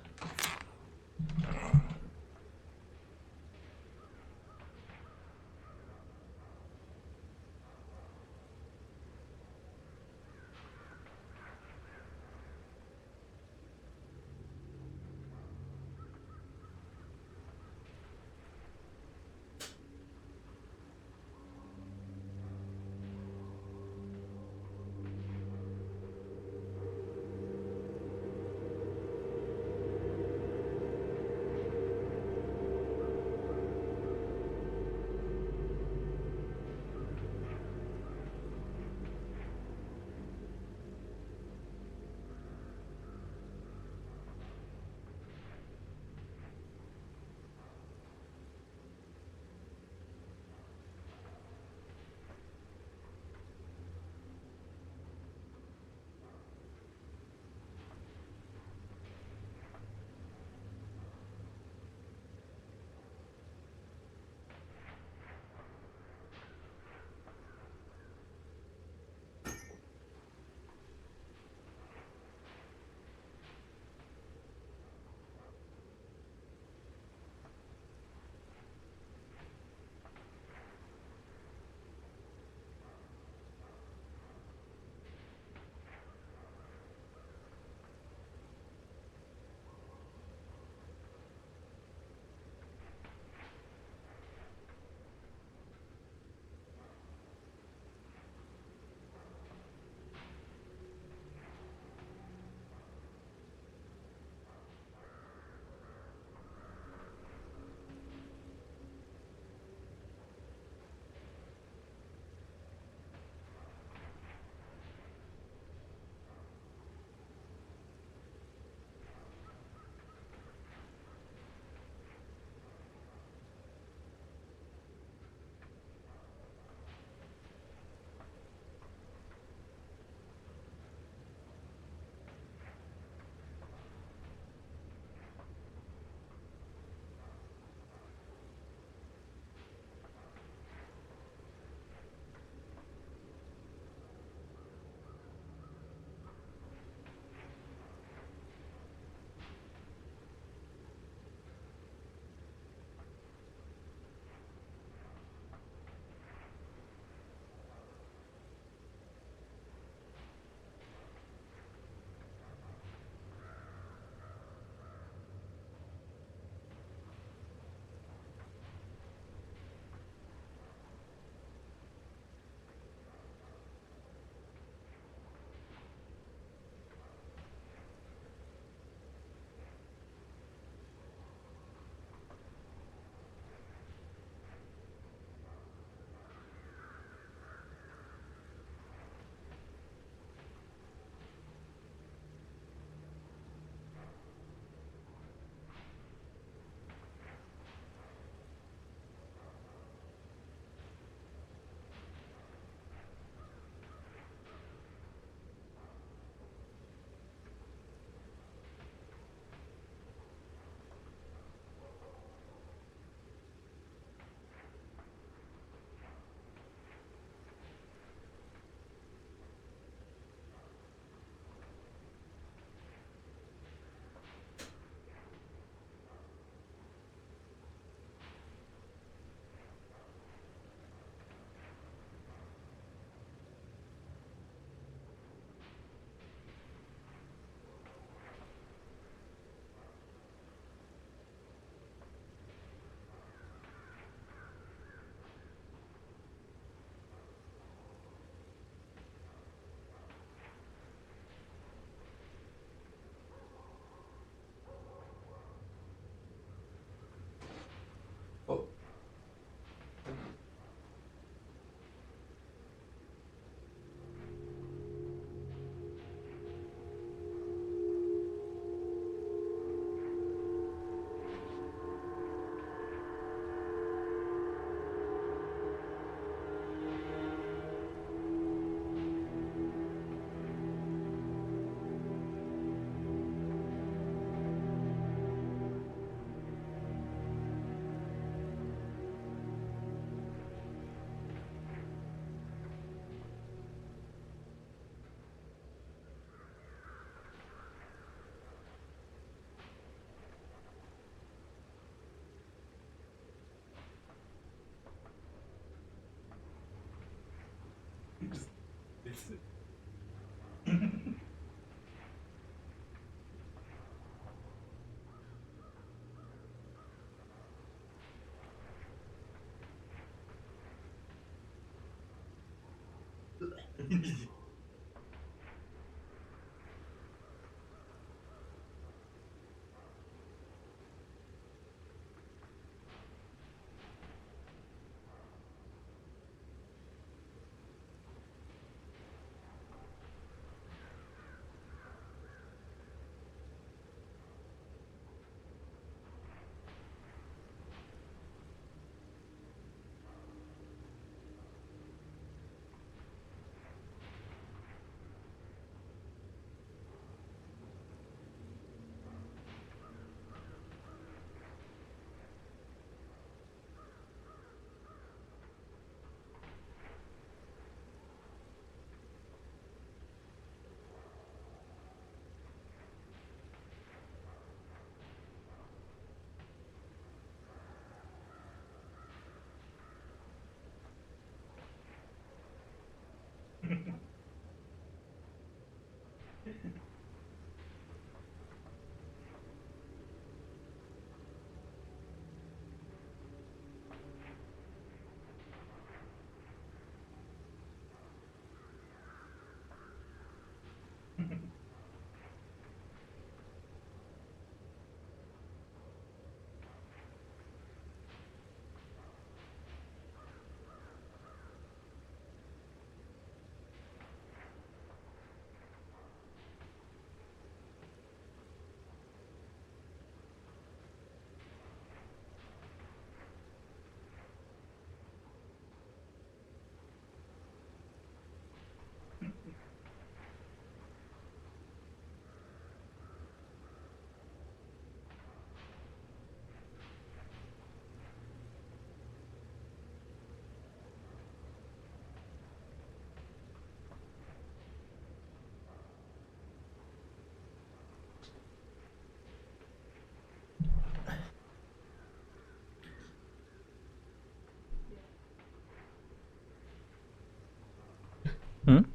М?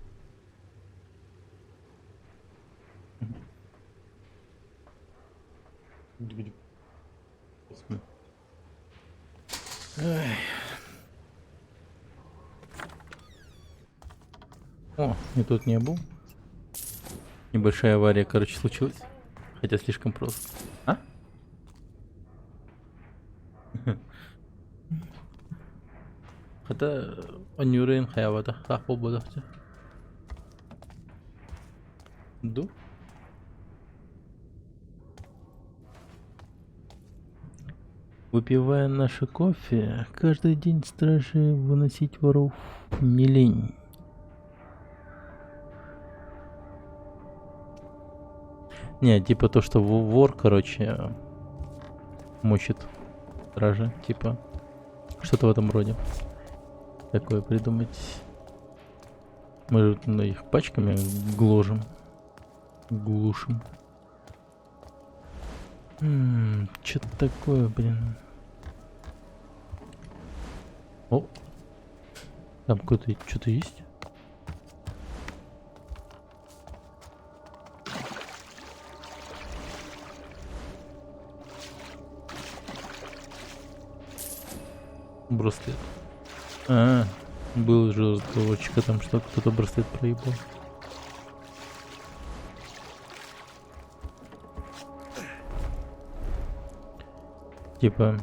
Ай. О, и тут не был. Небольшая авария, короче, случилась. Хотя слишком просто. А? Хотя онюрен хаявата хапол бодахте. Ду? Выпивая наше кофе, каждый день стражи выносить воров не лень. Не, типа то, что вор, короче, мочит стражи, типа что-то в этом роде. Такое придумать. Мы же их пачками глушим. Что-то такое, блин. О, там какое-то что-то есть. Браслет. А, был же разговорчик, там что кто-то браслет проебал. Типа...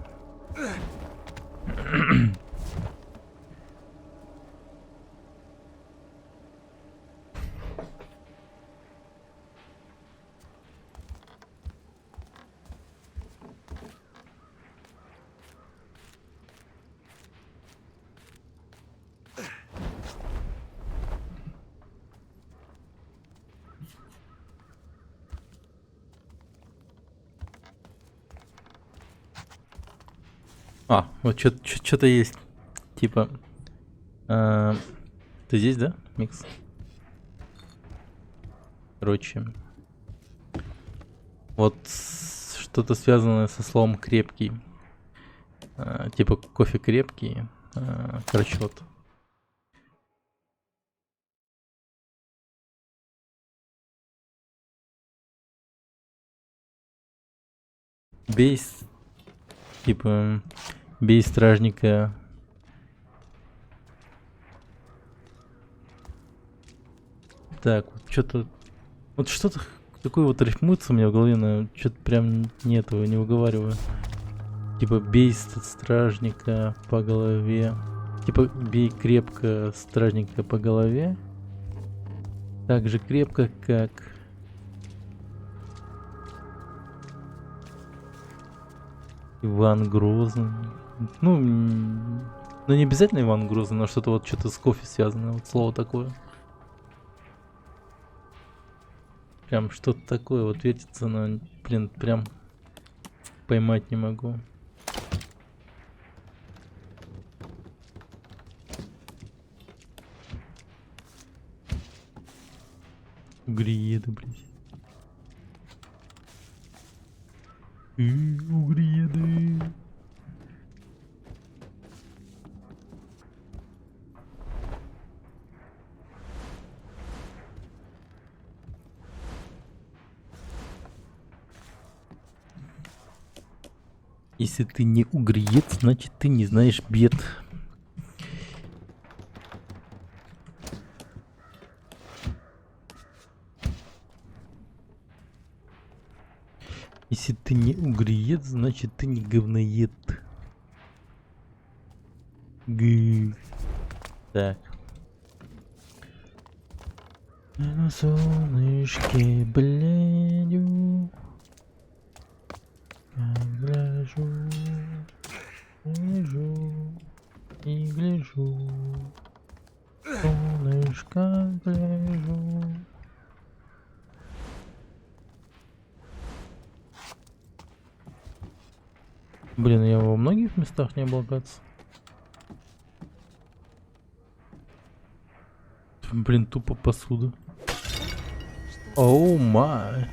А, вот что-то есть. Типа... ты здесь, да, Микс? Короче. Вот что-то связанное со словом крепкий. Типа кофе крепкий. Короче, вот. Бей, типа, бей стражника. Так, вот что-то... Вот что-то такое вот рифмуется у меня в голове, но что-то прям не этого, не выговариваю. Типа бей стражника по голове. Типа бей крепко стражника по голове. Так же крепко, как... Иван Грозный. Ну не обязательно Иван Грозный, но что-то с кофе связано. Вот слово такое. Прям что-то такое вот вертится, но, блин, прям поймать не могу. Угриеды, блядь. Угриеды. Если ты не угриет, значит ты не знаешь бед. Если ты не угриет, значит ты не говноед. Так. Я на солнышке бледю. Гляжу, гляжу и гляжу. Солнышко гляжу. Блин, я во многих местах не был, кажется. Блин, тупо посуда. Оу май.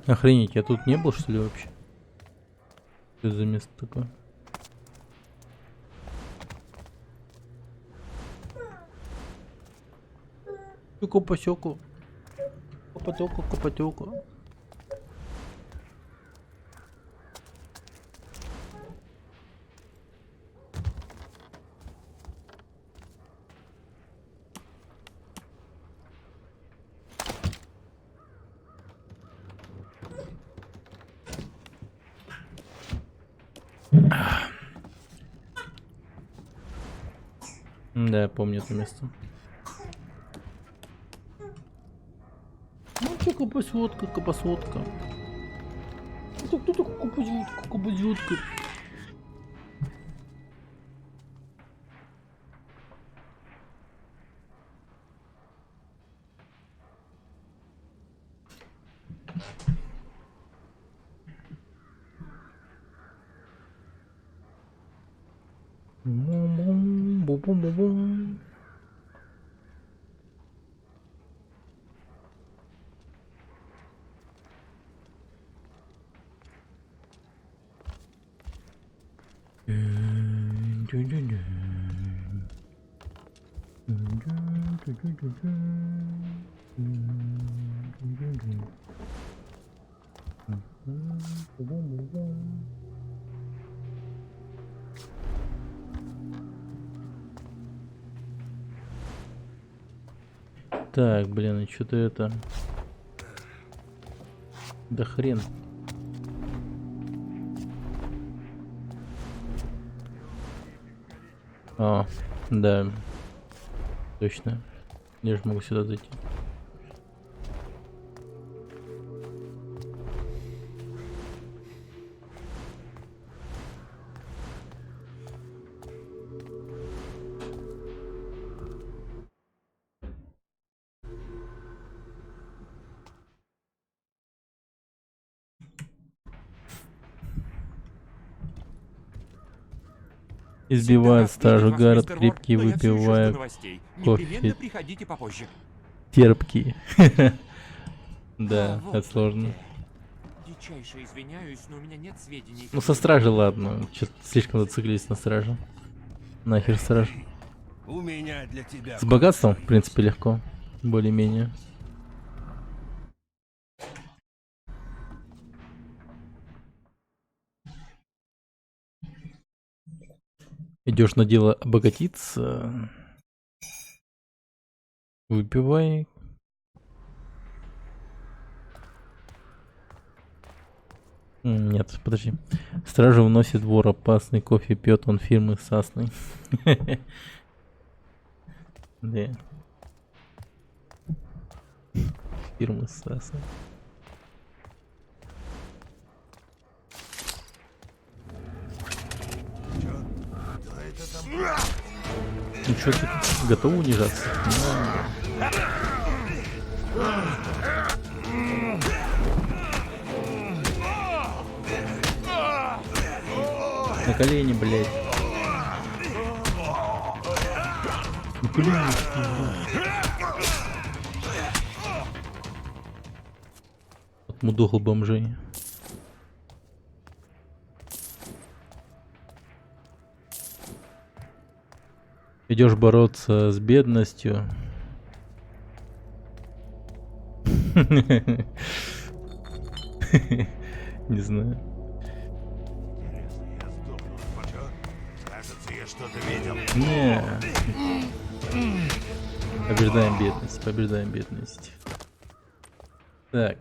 Охренеть, я тут не был, что ли, вообще? Что это за место такое? Копотёку. Копотёку, копотёку. Да, я помню это место. Ну что, копосводка, копосводка. Это кто такой копосводка, копосводка? Бум-бум-бум-бум-бум. Так, блин, и что-то это... Да хрен. А, да. Точно. Я же могу сюда зайти. Избивает стражу вас, Гаррет, мистер Вор, крепкий, но я все еще жду выпивая новостей. кофе. Непременно приходите попозже. Терпкий. Да, вот это сложно. Дичайше извиняюсь, но у меня нет сведений. Ну со стражи ладно, что-то слишком зациклились на страже. Нахер страж. У меня для тебя... С богатством, в принципе, легко. Более-менее. Идешь на дело обогатиться. Выпивай. Нет, подожди. Стража вносит вор опасный, кофе пьет он фирмы Сасной. Да. Фирмы Сасной. Ну что ты, готов унижаться? На колени, блядь. На колени. Отмудохал бомжей. Идешь бороться с бедностью. Не знаю. Кажется, я что-то видел. Не. Побеждаем бедность, побеждаем бедность. Так.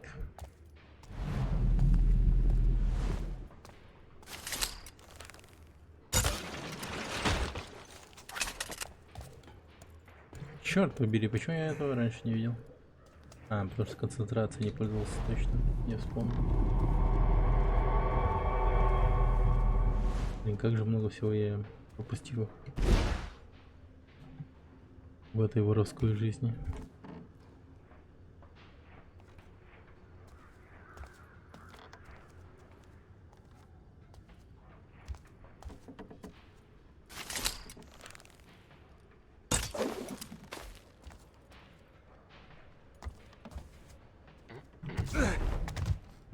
Черт побери, почему я этого раньше не видел? А, потому что концентрацией не пользовался точно. Я вспомнил. Блин, как же много всего я пропустил в этой воровской жизни.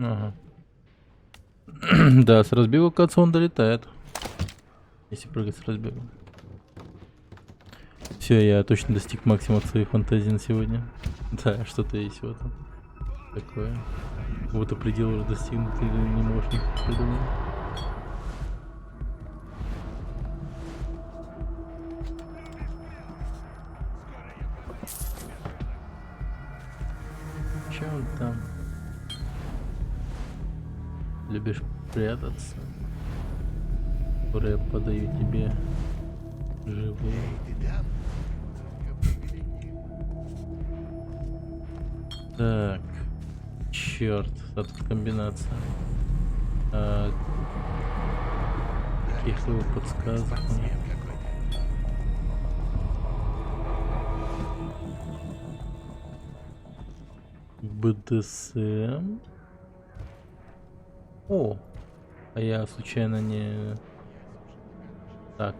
Ага. Да, с разбега, кажется, он долетает. Если прыгать с разбега. Все, я точно достиг максимума своих фантазий на сегодня. Да, что-то есть в этом. Такое. Вот и предел уже достигнут, ты не можешь никак придумать. Че он там? Любишь прятаться? Я подаю тебе живые. Так, черт, это комбинация. Каких его подсказок? БДСМ. О, а я случайно не... Так.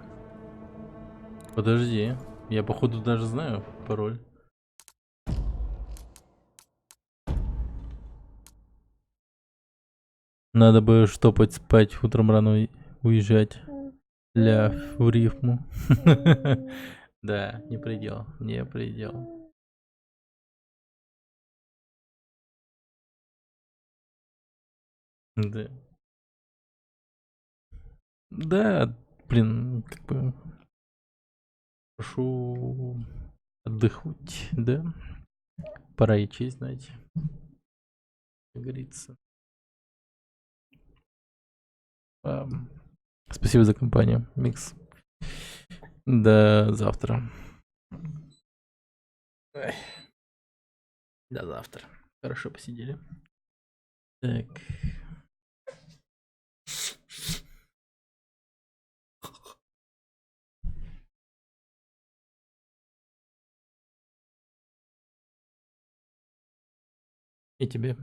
Подожди. Я походу даже знаю пароль. Надо бы штопать спать, утром рано уезжать. Ля, в рифму. Да, не предел, не предел. Да. Да, блин, как бы... Прошу отдохнуть, да? Пора и честь, знаете. Как говорится. Спасибо за компанию, Микс. До завтра. Ой. До завтра. Хорошо посидели. Так. И тебе.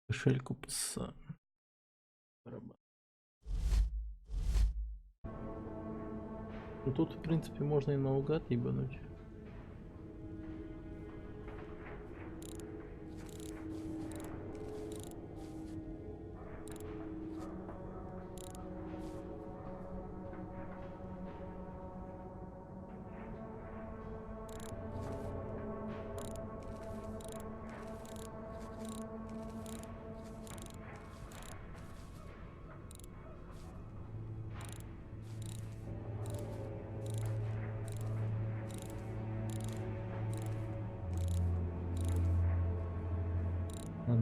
Кошель купца. Ну тут, в принципе, можно и наугад ебануть.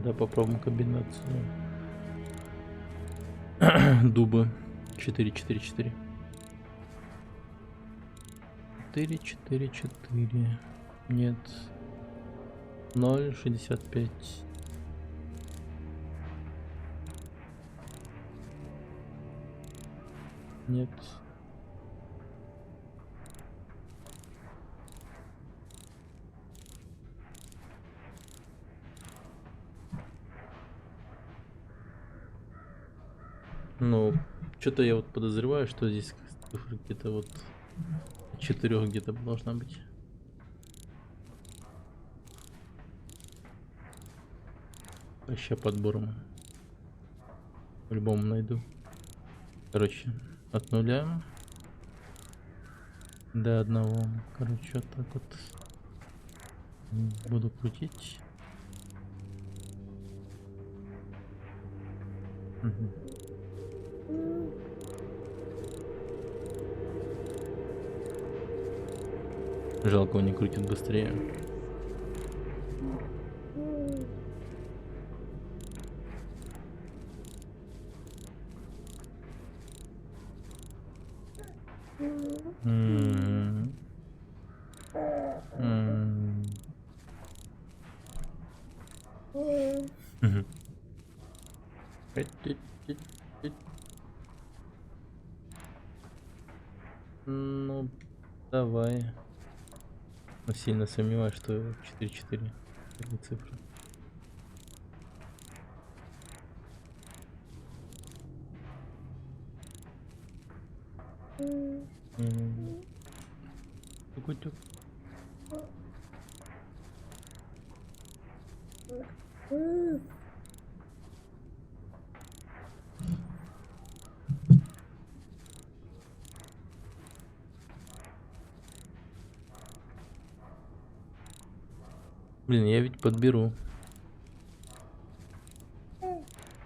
Да, попробуем комбинацию. Дуба. 4-4-4. 4-4-4. Нет. 0,65. Нет. Ну, что-то я вот подозреваю, что здесь цифра где-то вот 4 где-то должна быть. Сейчас подбором по-любому найду. Короче, от 0 до 1. Короче, вот так вот буду крутить. Угу. Жалко, он не крутит быстрее. Ну, давай. Но сильно сомневаюсь, что 4-4 это цифра. Тук-тук. Блин, я ведь подберу.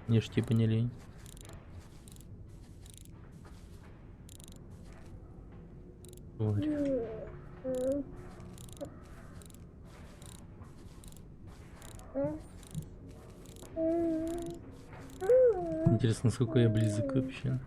Мне ж типа не лень. Тварь. Интересно, насколько я близок вообще.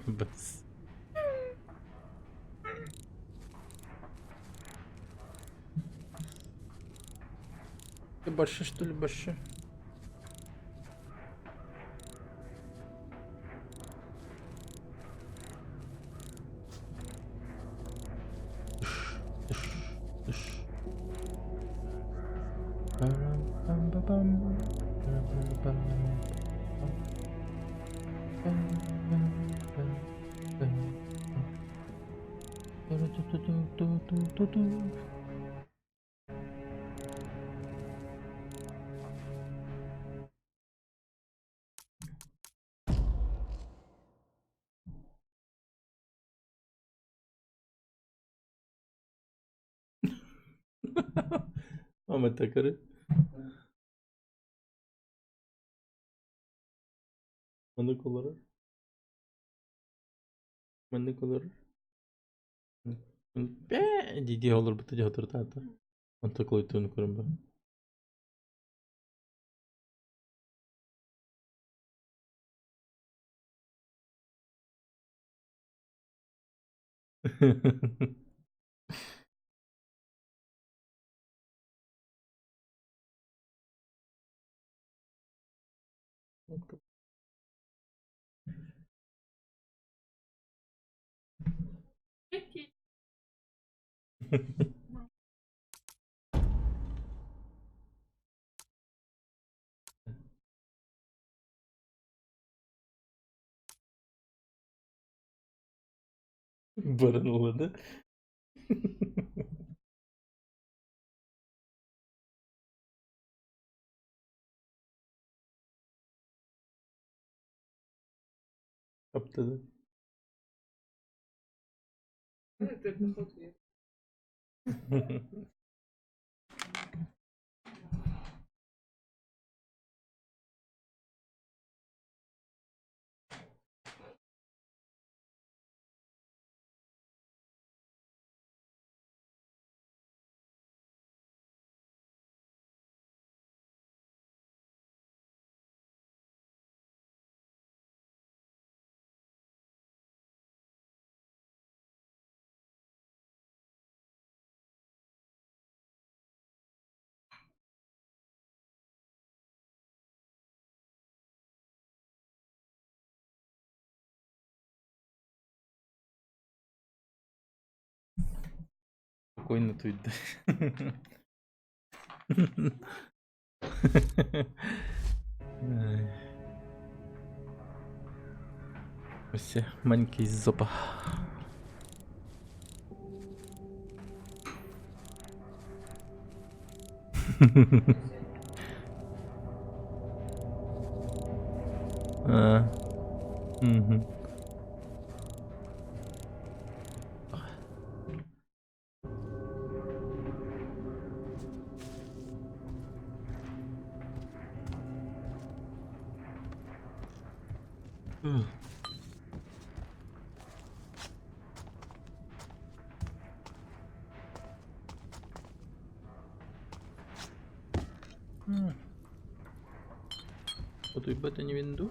Бас. Ты больше, что ли, больше? Ahmet Akar'ı. Manık olarak. Manık olarak. Диди olur bu tedi hatır tata. Mantıklı oyduğunu kurum ben. Баранула, да? Аптада. Это поход вверх. Спокойно тут. Все маленький зопа. Угу. Potoj bete nie windu?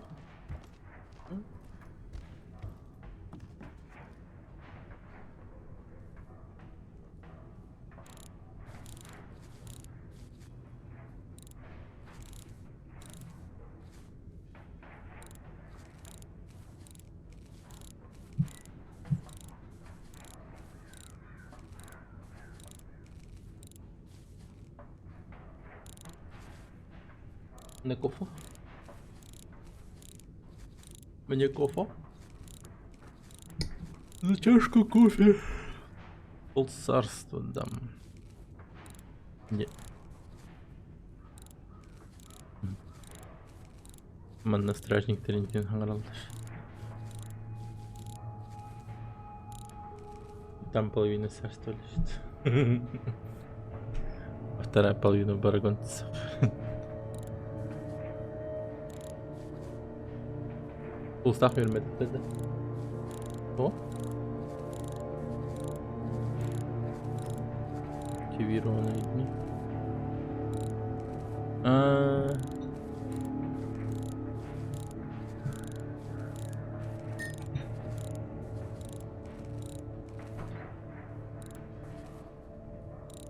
На кофе? Мне кофе? За чашку кофе. Полцарства дам. Нет. Манна стражник Трентин Хангаралдаш. Там половина царства лежит. Вторая половина барагонцев. Устав hürmet dedi. O. Активированные.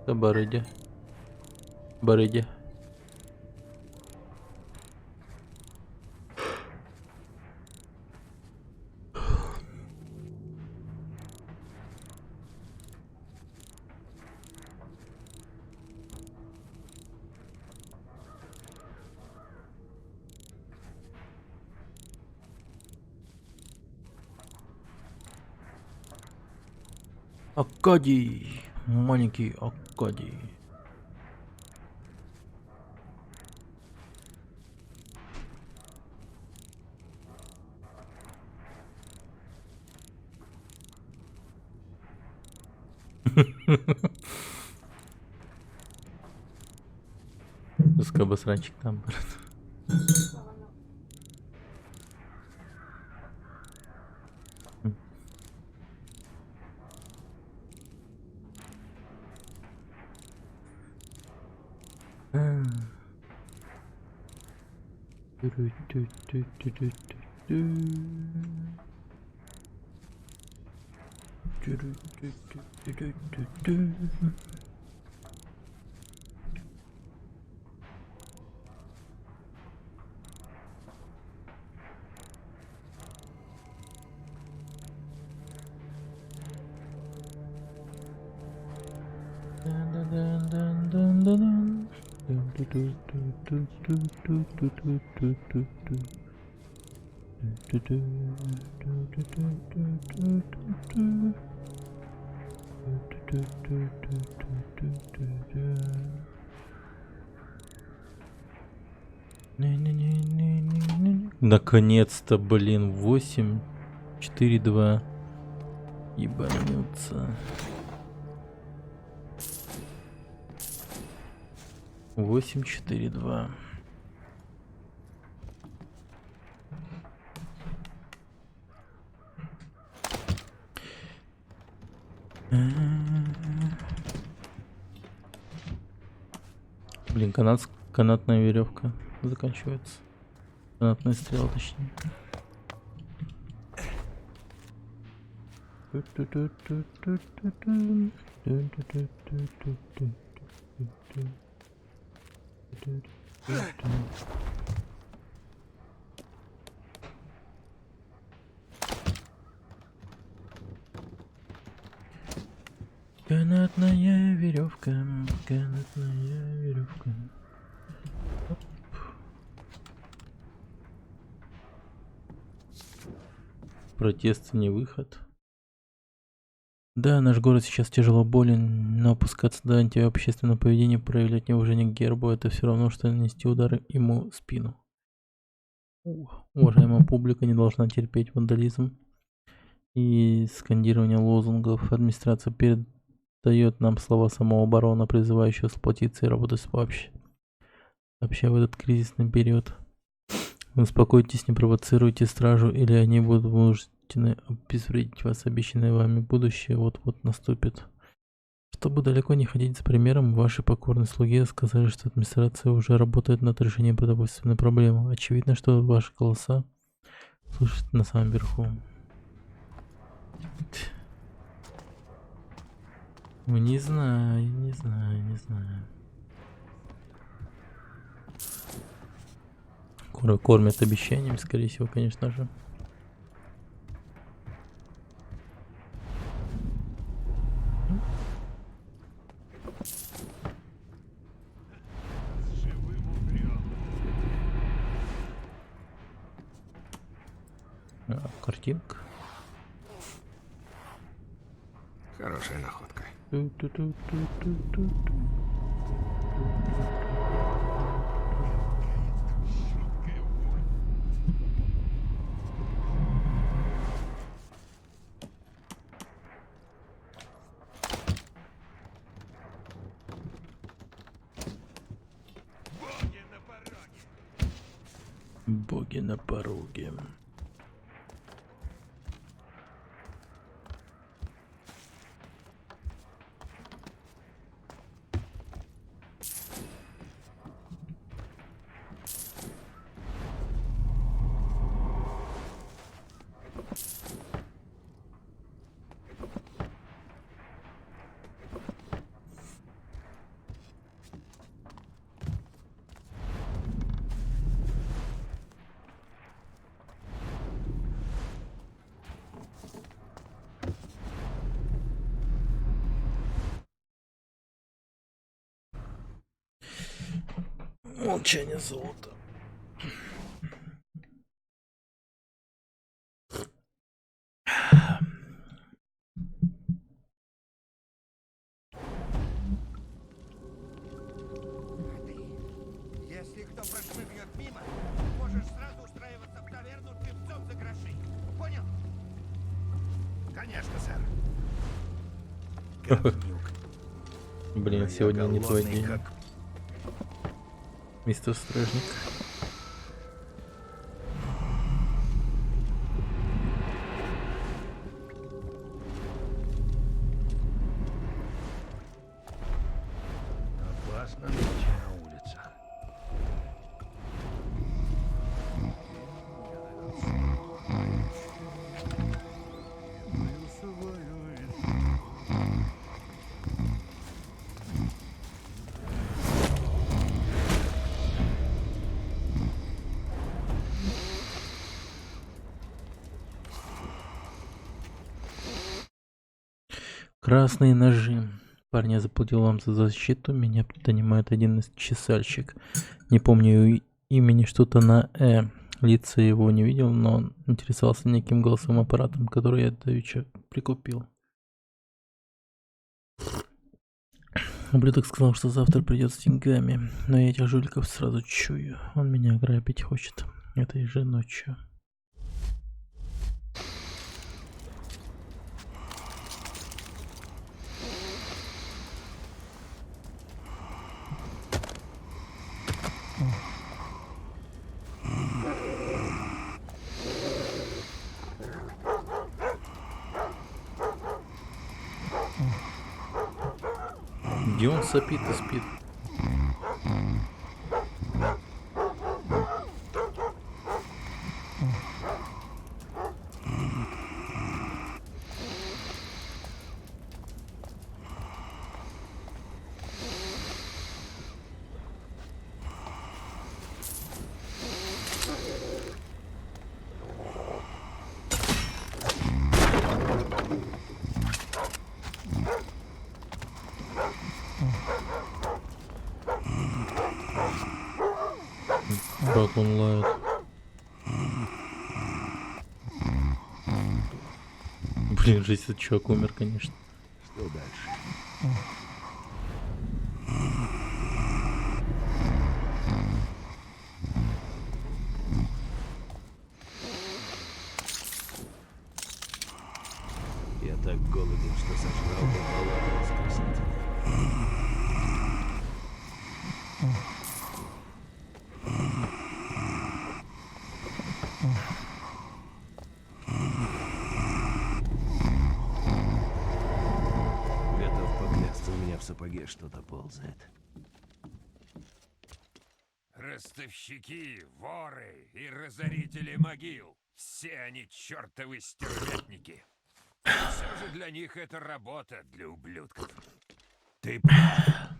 Это барыги. Барыги. Акадий, маленький Акадий. Пускай обосранчик там, брат. Наконец-то, блин, 8, 4, 2. Ебануться. 8, 4, 2. Блин, канатная веревка заканчивается. Канатная стрела, точнее. Канатная веревка, канатная веревка. Оп. Протест не выход. Да, наш город сейчас тяжело болен, но опускаться до антиобщественного поведения, проявлять неуважение к гербу, это все равно, что нанести удары ему в спину. Уважаемая публика не должна терпеть вандализм и скандирование лозунгов. Администрация передает нам слова самого барона, призывающего сплотиться и работать сообща в этот кризисный период. Успокойтесь, не провоцируйте стражу, или они будут вынуждены обезвредить вас. Обещанное вами будущее вот-вот наступит. Чтобы далеко не ходить за примером, ваши покорные слуги сказали, что администрация уже работает над решением продовольственной проблемы. Очевидно, что ваши голоса слышат на самом верху. Не знаю, не знаю, не знаю. Кормят обещаниями, скорее всего, конечно же. Картинка. Хорошая находка. Боги на пороге. Молчание золота. Если кто прошмыгнет мимо, можешь сразу устраиваться в таверну певцом за гроши. Понял? Конечно, сэр. Блин, сегодня не твой день. Мистер Стражник. Опасно ночью на улицах. Красные ножи. Парень, я заплатил вам за защиту, меня донимает один из чесальщик. Не помню имени, что-то на «э». Лица его не видел, но он интересовался неким голосовым аппаратом, который я давеча прикупил. Ублюдок сказал, что завтра придет с деньгами, но я этих жуликов сразу чую. Он меня ограбить хочет этой же ночью. Где он сопит и спит? Как он лает. Блин, жизнь, этот чувак умер, конечно. Что дальше? Я так голоден, что сожрал бы палату воскресителя. Готов поклясться, у меня в сапоге что-то ползает. Ростовщики, воры и разорители могил. Все они чертовы стервятники. Все же для них это работа, для ублюдков. Ты прав.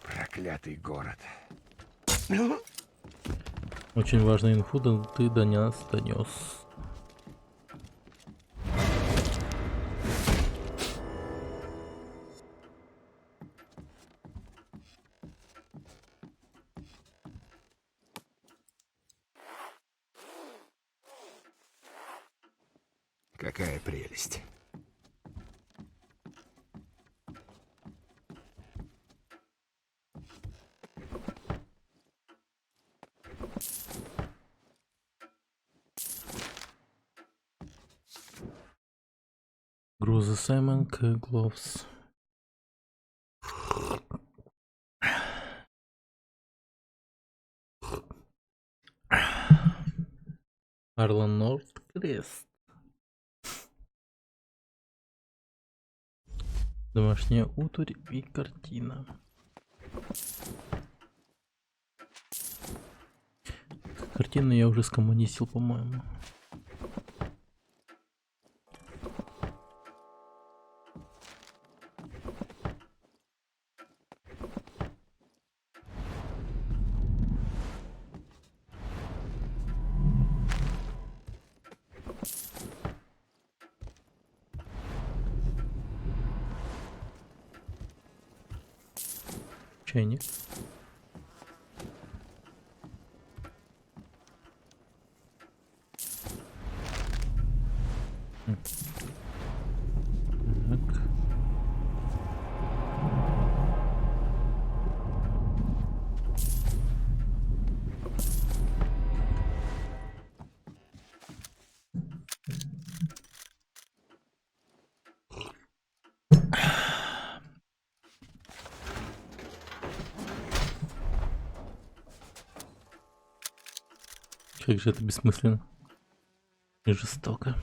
Проклятый город. Очень важную инфу ты до нас донес. Какая прелесть. Грузы Саймон Гловс. Арлан Нордкрест. Домашняя утварь и картина. Картину я уже скоммунистил, по-моему. Чайник. Так. Как же это бессмысленно и жестоко.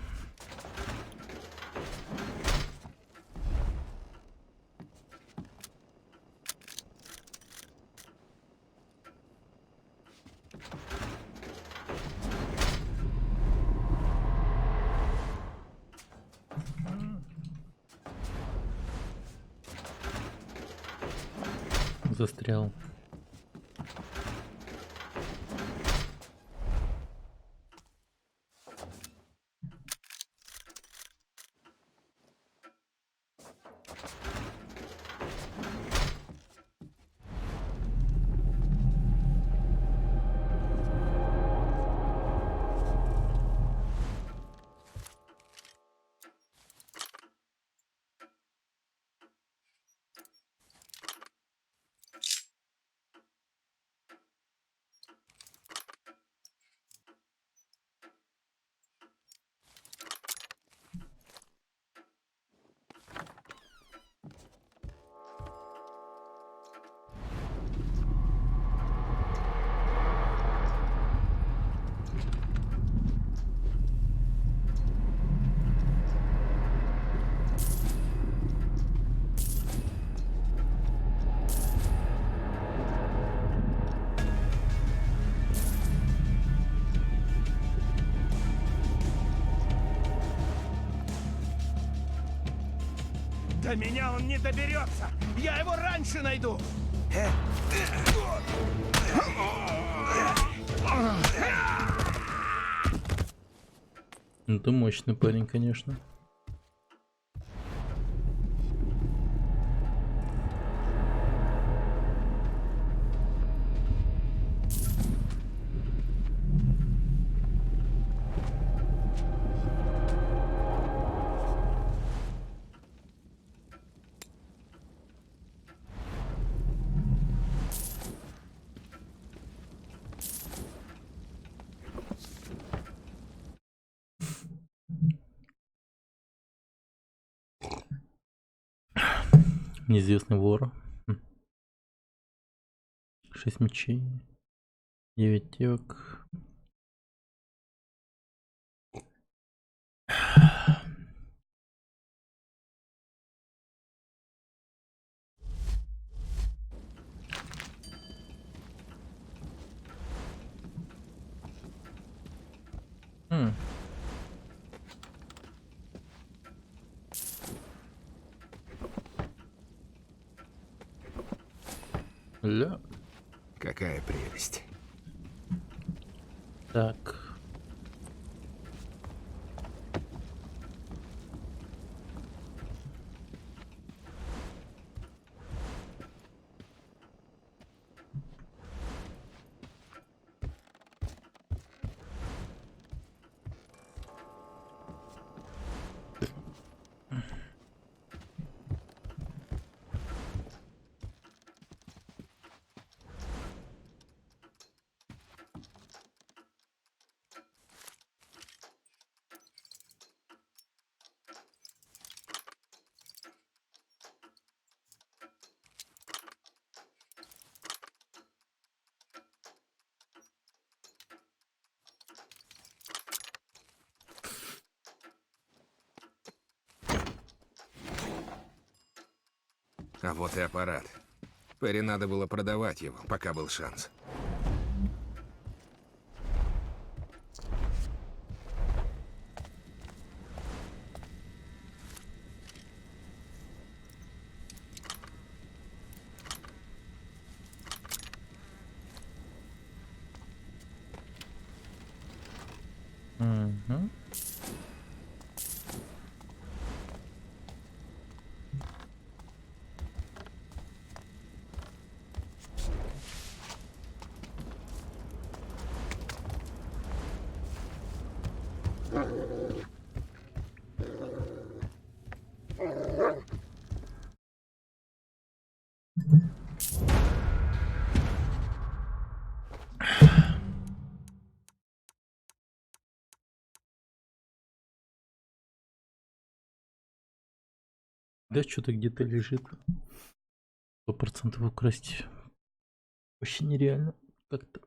Застрял. До меня он не доберется! Я его раньше найду! Ну ты мощный парень, конечно. Неизвестный вор. 6 мечей. 9 девок. Ля. Какая прелесть. Так. А вот и аппарат. Перри надо было продавать его, пока был шанс. Да, что-то где-то лежит. 100% украсть. Вообще нереально. Как-то.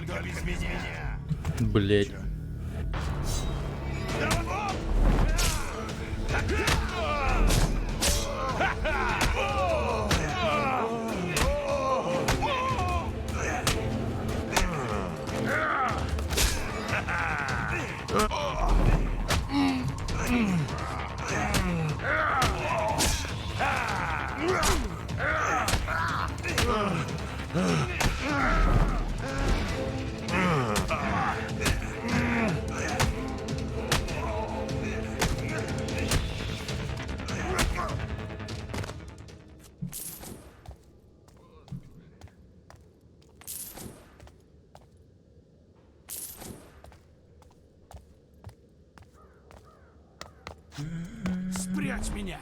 Только без меня. Блять. Спрячь меня!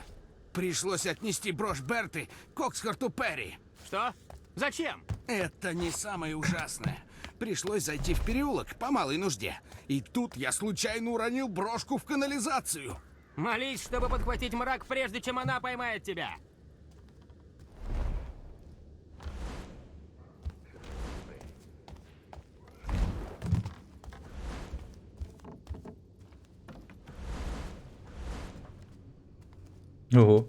Пришлось отнести брошь Берты к Оксхарту Перри. Что? Зачем? Это не самое ужасное. Пришлось зайти в переулок по малой нужде. И тут я случайно уронил брошку в канализацию. Молись, чтобы подхватить мрак, прежде чем она поймает тебя. Ого.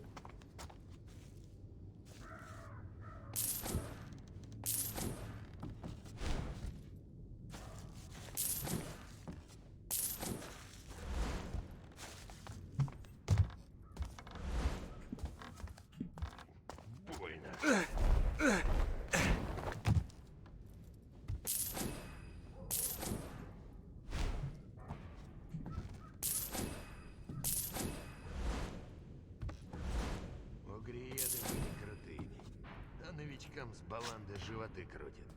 Угриеды были крутыми. А новичкам с баланды животы крутят.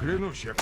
Клянусь, я...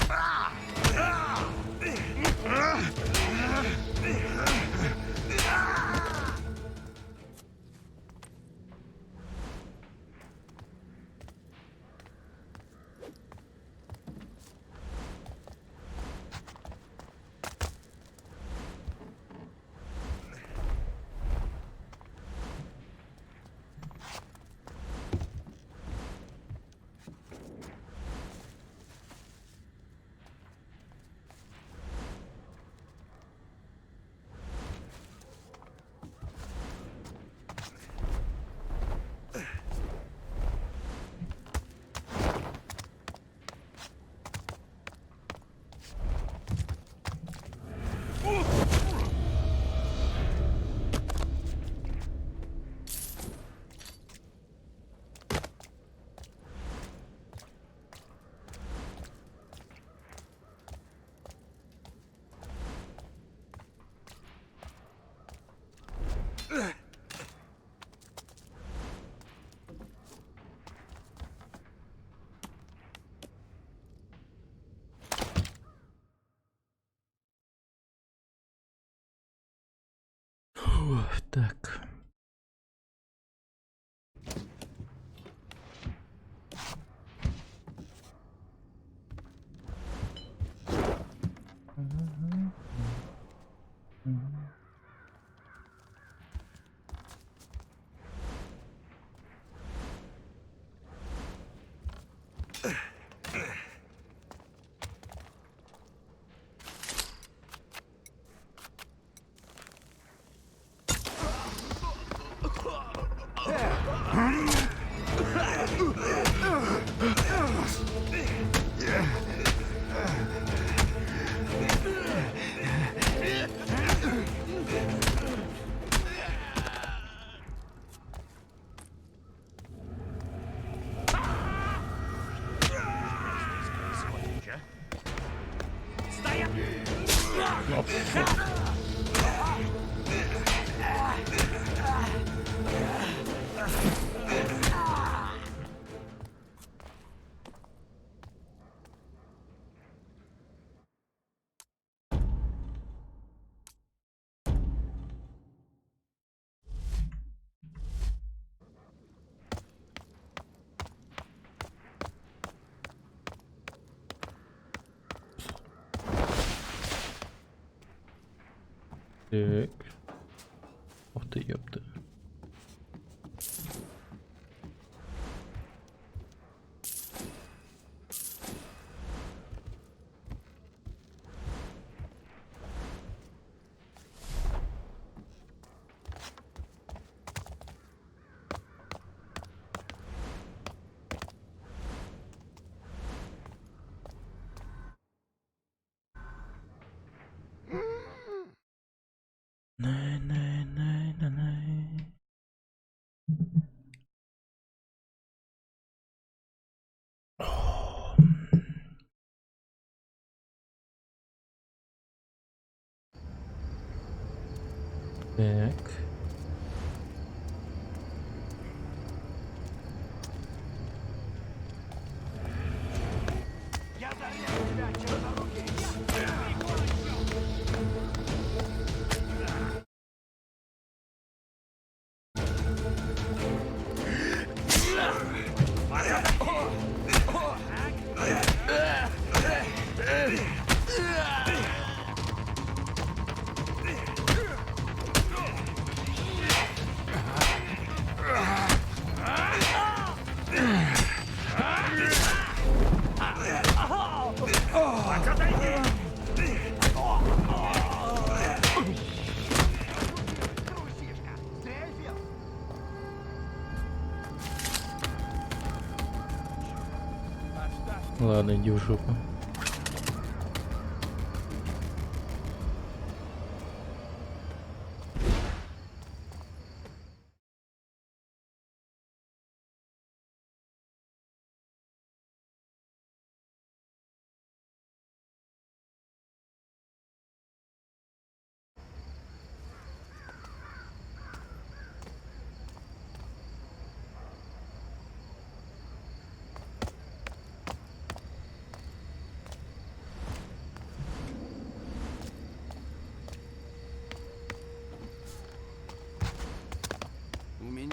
Так. Так. Ух ты, ёпта. Так. Ладно, иди в жопу.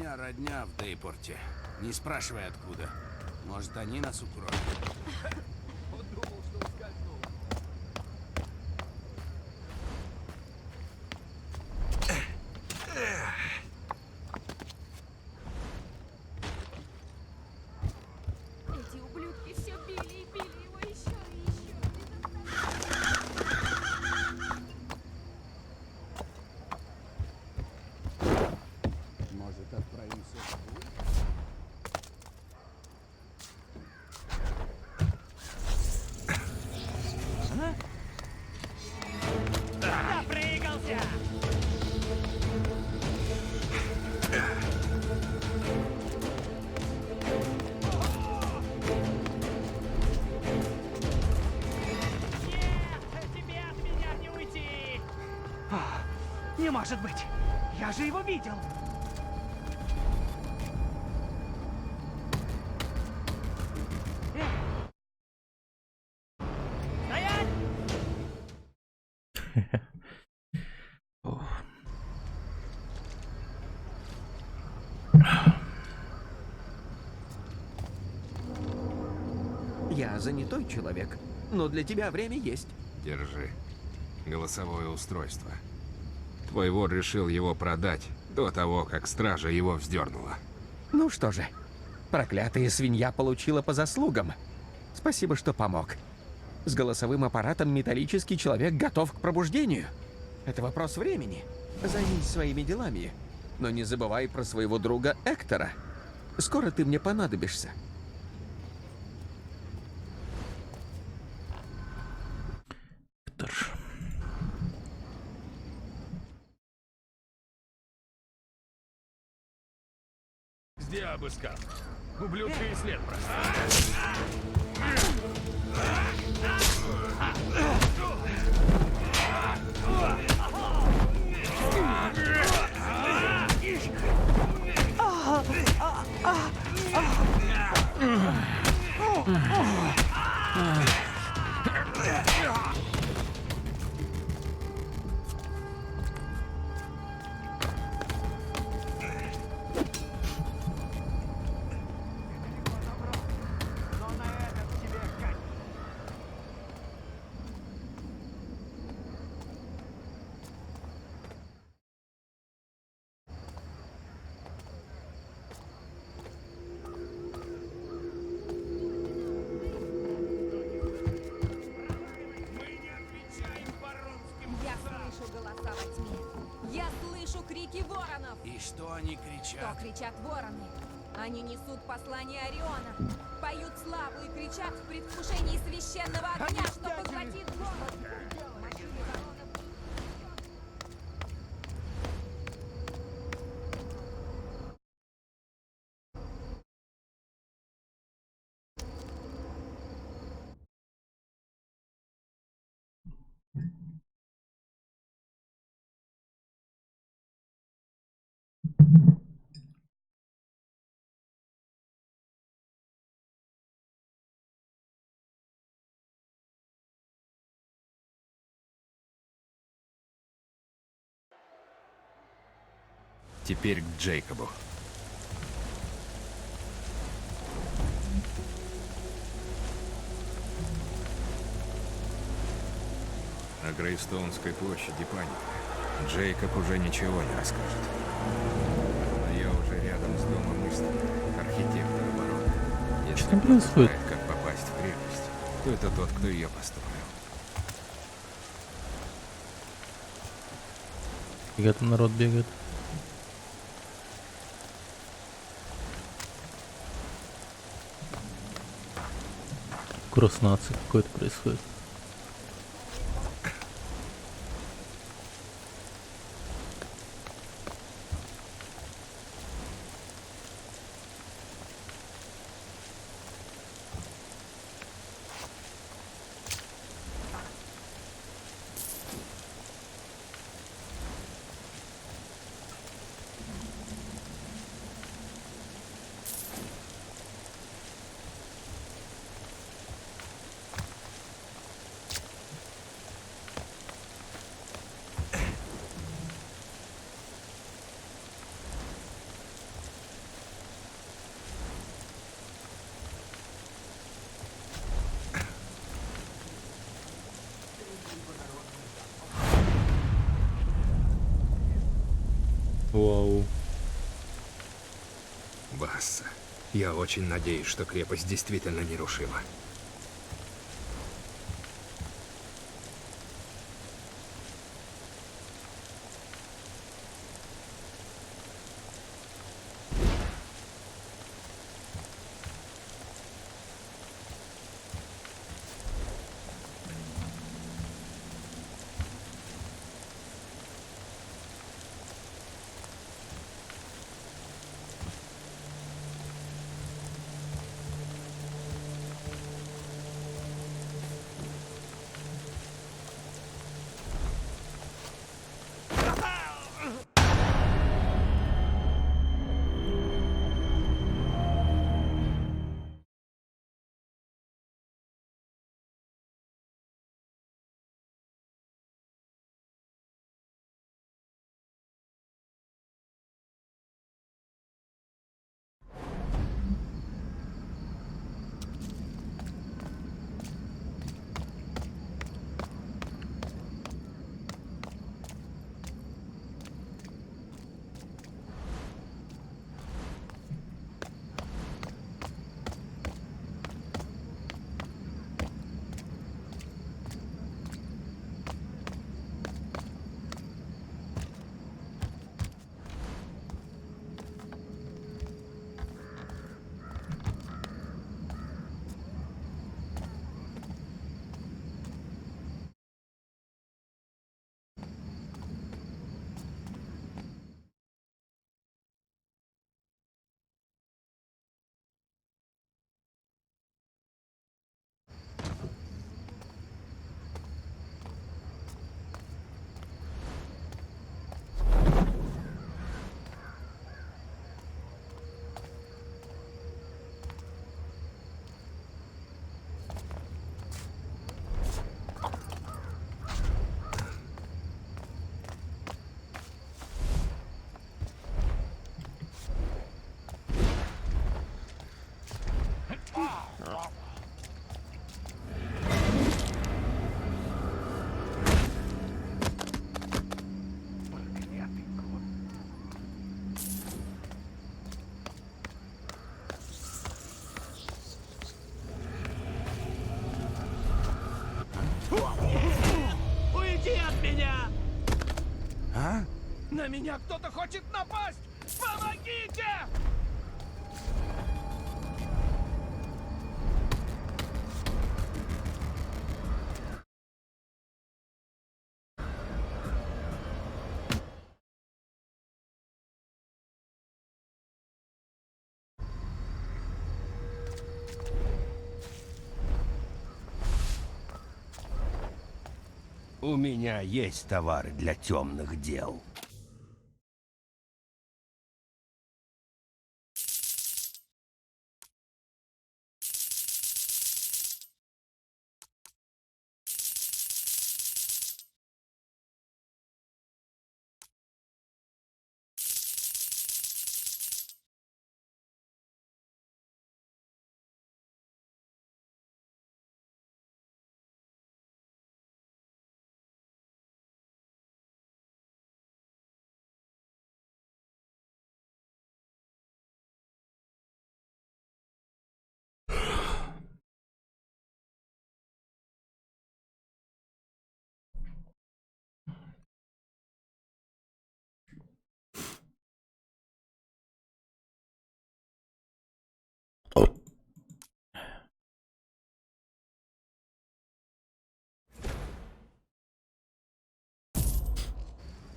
моя родня в Дейпорте. Не спрашивай откуда. Может, они нас укроют. Он думал, что ускользнул. Эти ублюдки все били и били его еще и еще. Может, отправимся в путь? Допрыгался! Нет, тебе от меня не уйти! Не может быть! Я же его видел! Стоять! Я занятой человек, но для тебя время есть. Держи. Голосовое устройство. Твой вор решил его продать до того, как стража его вздернула. Ну что же, проклятая свинья получила по заслугам. Спасибо, что помог. С голосовым аппаратом металлический человек готов к пробуждению. Это вопрос времени. Займись своими делами. Но не забывай про своего друга Эктора. Скоро ты мне понадобишься. Где обыскал? Ублюдка и след простыл. Я слышу голоса во тьме. Я слышу крики воронов. И что они Что кричат? кричат вороны? Они несут послание Ориона. Поют славу и кричат в предвкушении священного огня, что поглотит город. Мощи воронов. Теперь к Джейкобу. На Грейстоунской площади паника. Джейкоб уже ничего не расскажет. Но я уже рядом с домом истины, архитектора барона. Если Что там кто-то происходит? знает, как попасть в крепость, то это тот, кто ее построил. Фига там народ бегает. Кросс нации какой-то происходит. Вау. Басса, я очень надеюсь, что крепость действительно нерушима. Уйди от меня! А? На меня кто-то хочет напасть! Помогите! У меня есть товары для темных дел.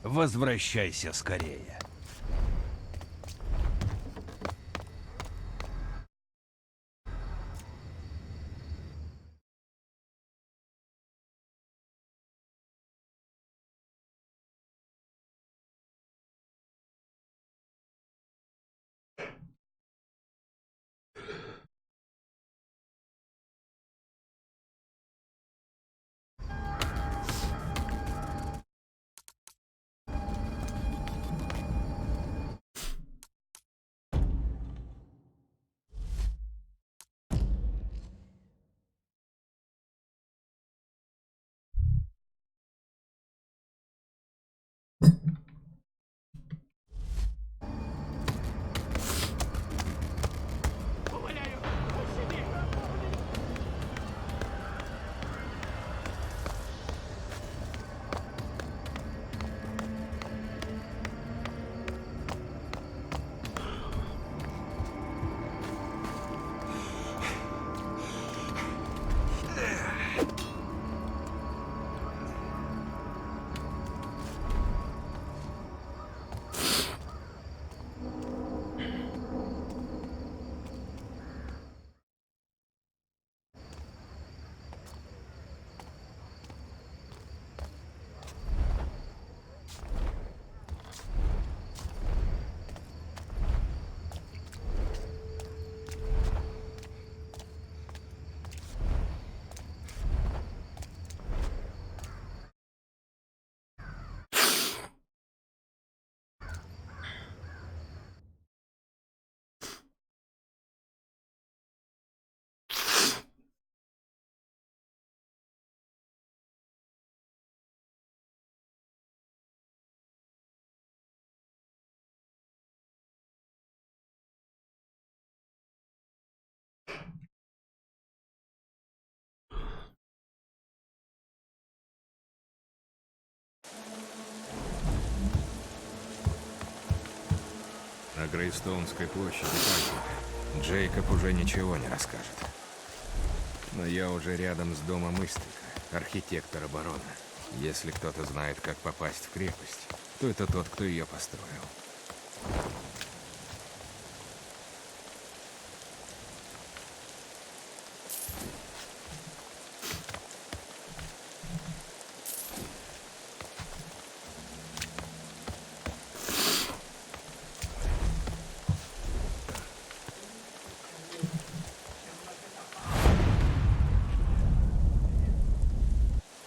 Возвращайся скорее. О Грейстоунской площади памятника Джейкоб уже ничего не расскажет. Но я уже рядом с домом Истрика, архитектора барона. Если кто-то знает, как попасть в крепость, то это тот, кто ее построил.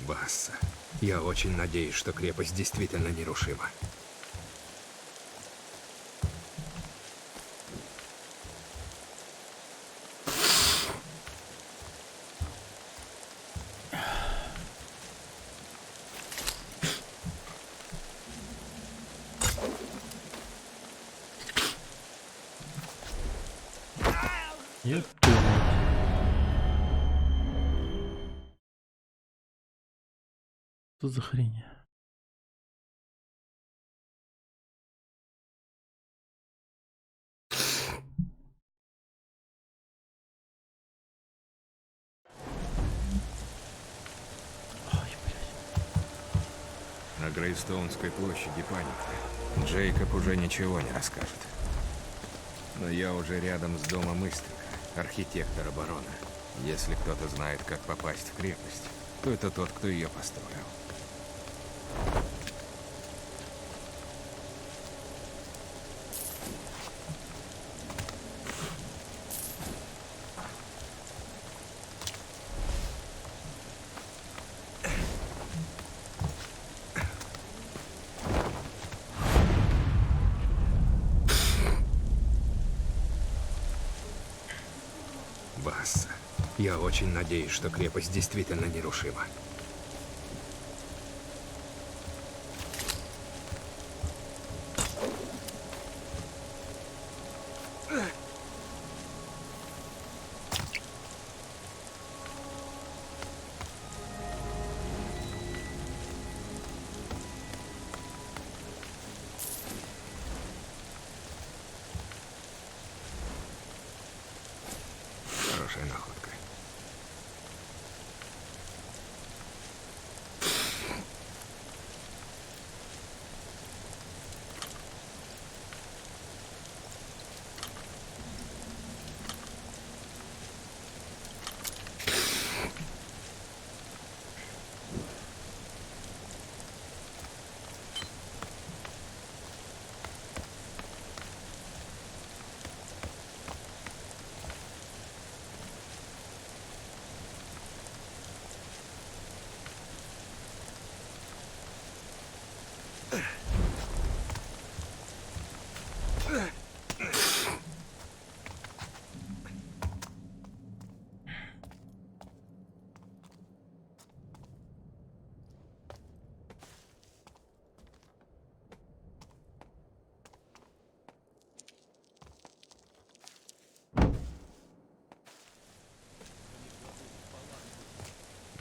Басса, я очень надеюсь, что крепость действительно нерушима. Ёб твою мать. Что за хрень? На Грейстоунской площади паника. Джейкоб уже ничего не расскажет. Но я уже рядом с домом Истрика, архитектора барона. Если кто-то знает, как попасть в крепость, то это тот, кто ее построил. Басса, я очень надеюсь, что крепость действительно нерушима. Хорошая находка.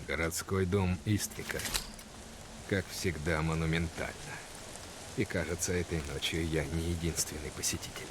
Городской дом Истрика. Как всегда, монументально. И кажется, этой ночью я не единственный посетитель.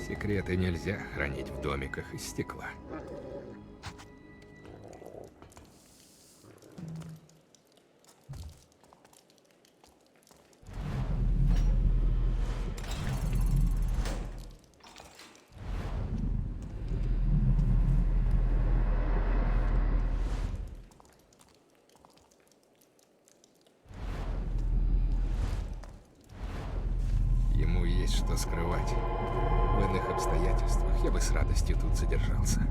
Секреты нельзя хранить в домиках из стекла. Ему есть что скрывать. В иных обстоятельствах я бы с радостью тут задержался.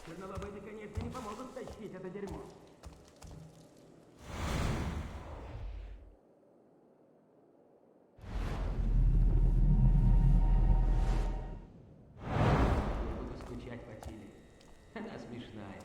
Чернолобые, конечно, не помогут тащить это дерьмо. Я буду скучать по Тиле. Она смешная.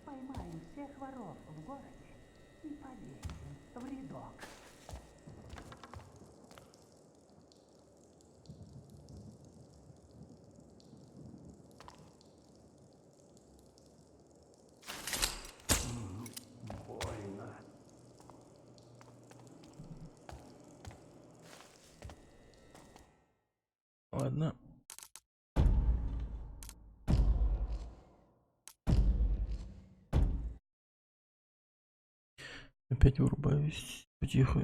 Поймаем всех воров в городе и повесим в рядок. Больно. Ладно. Опять вырубаюсь потихо.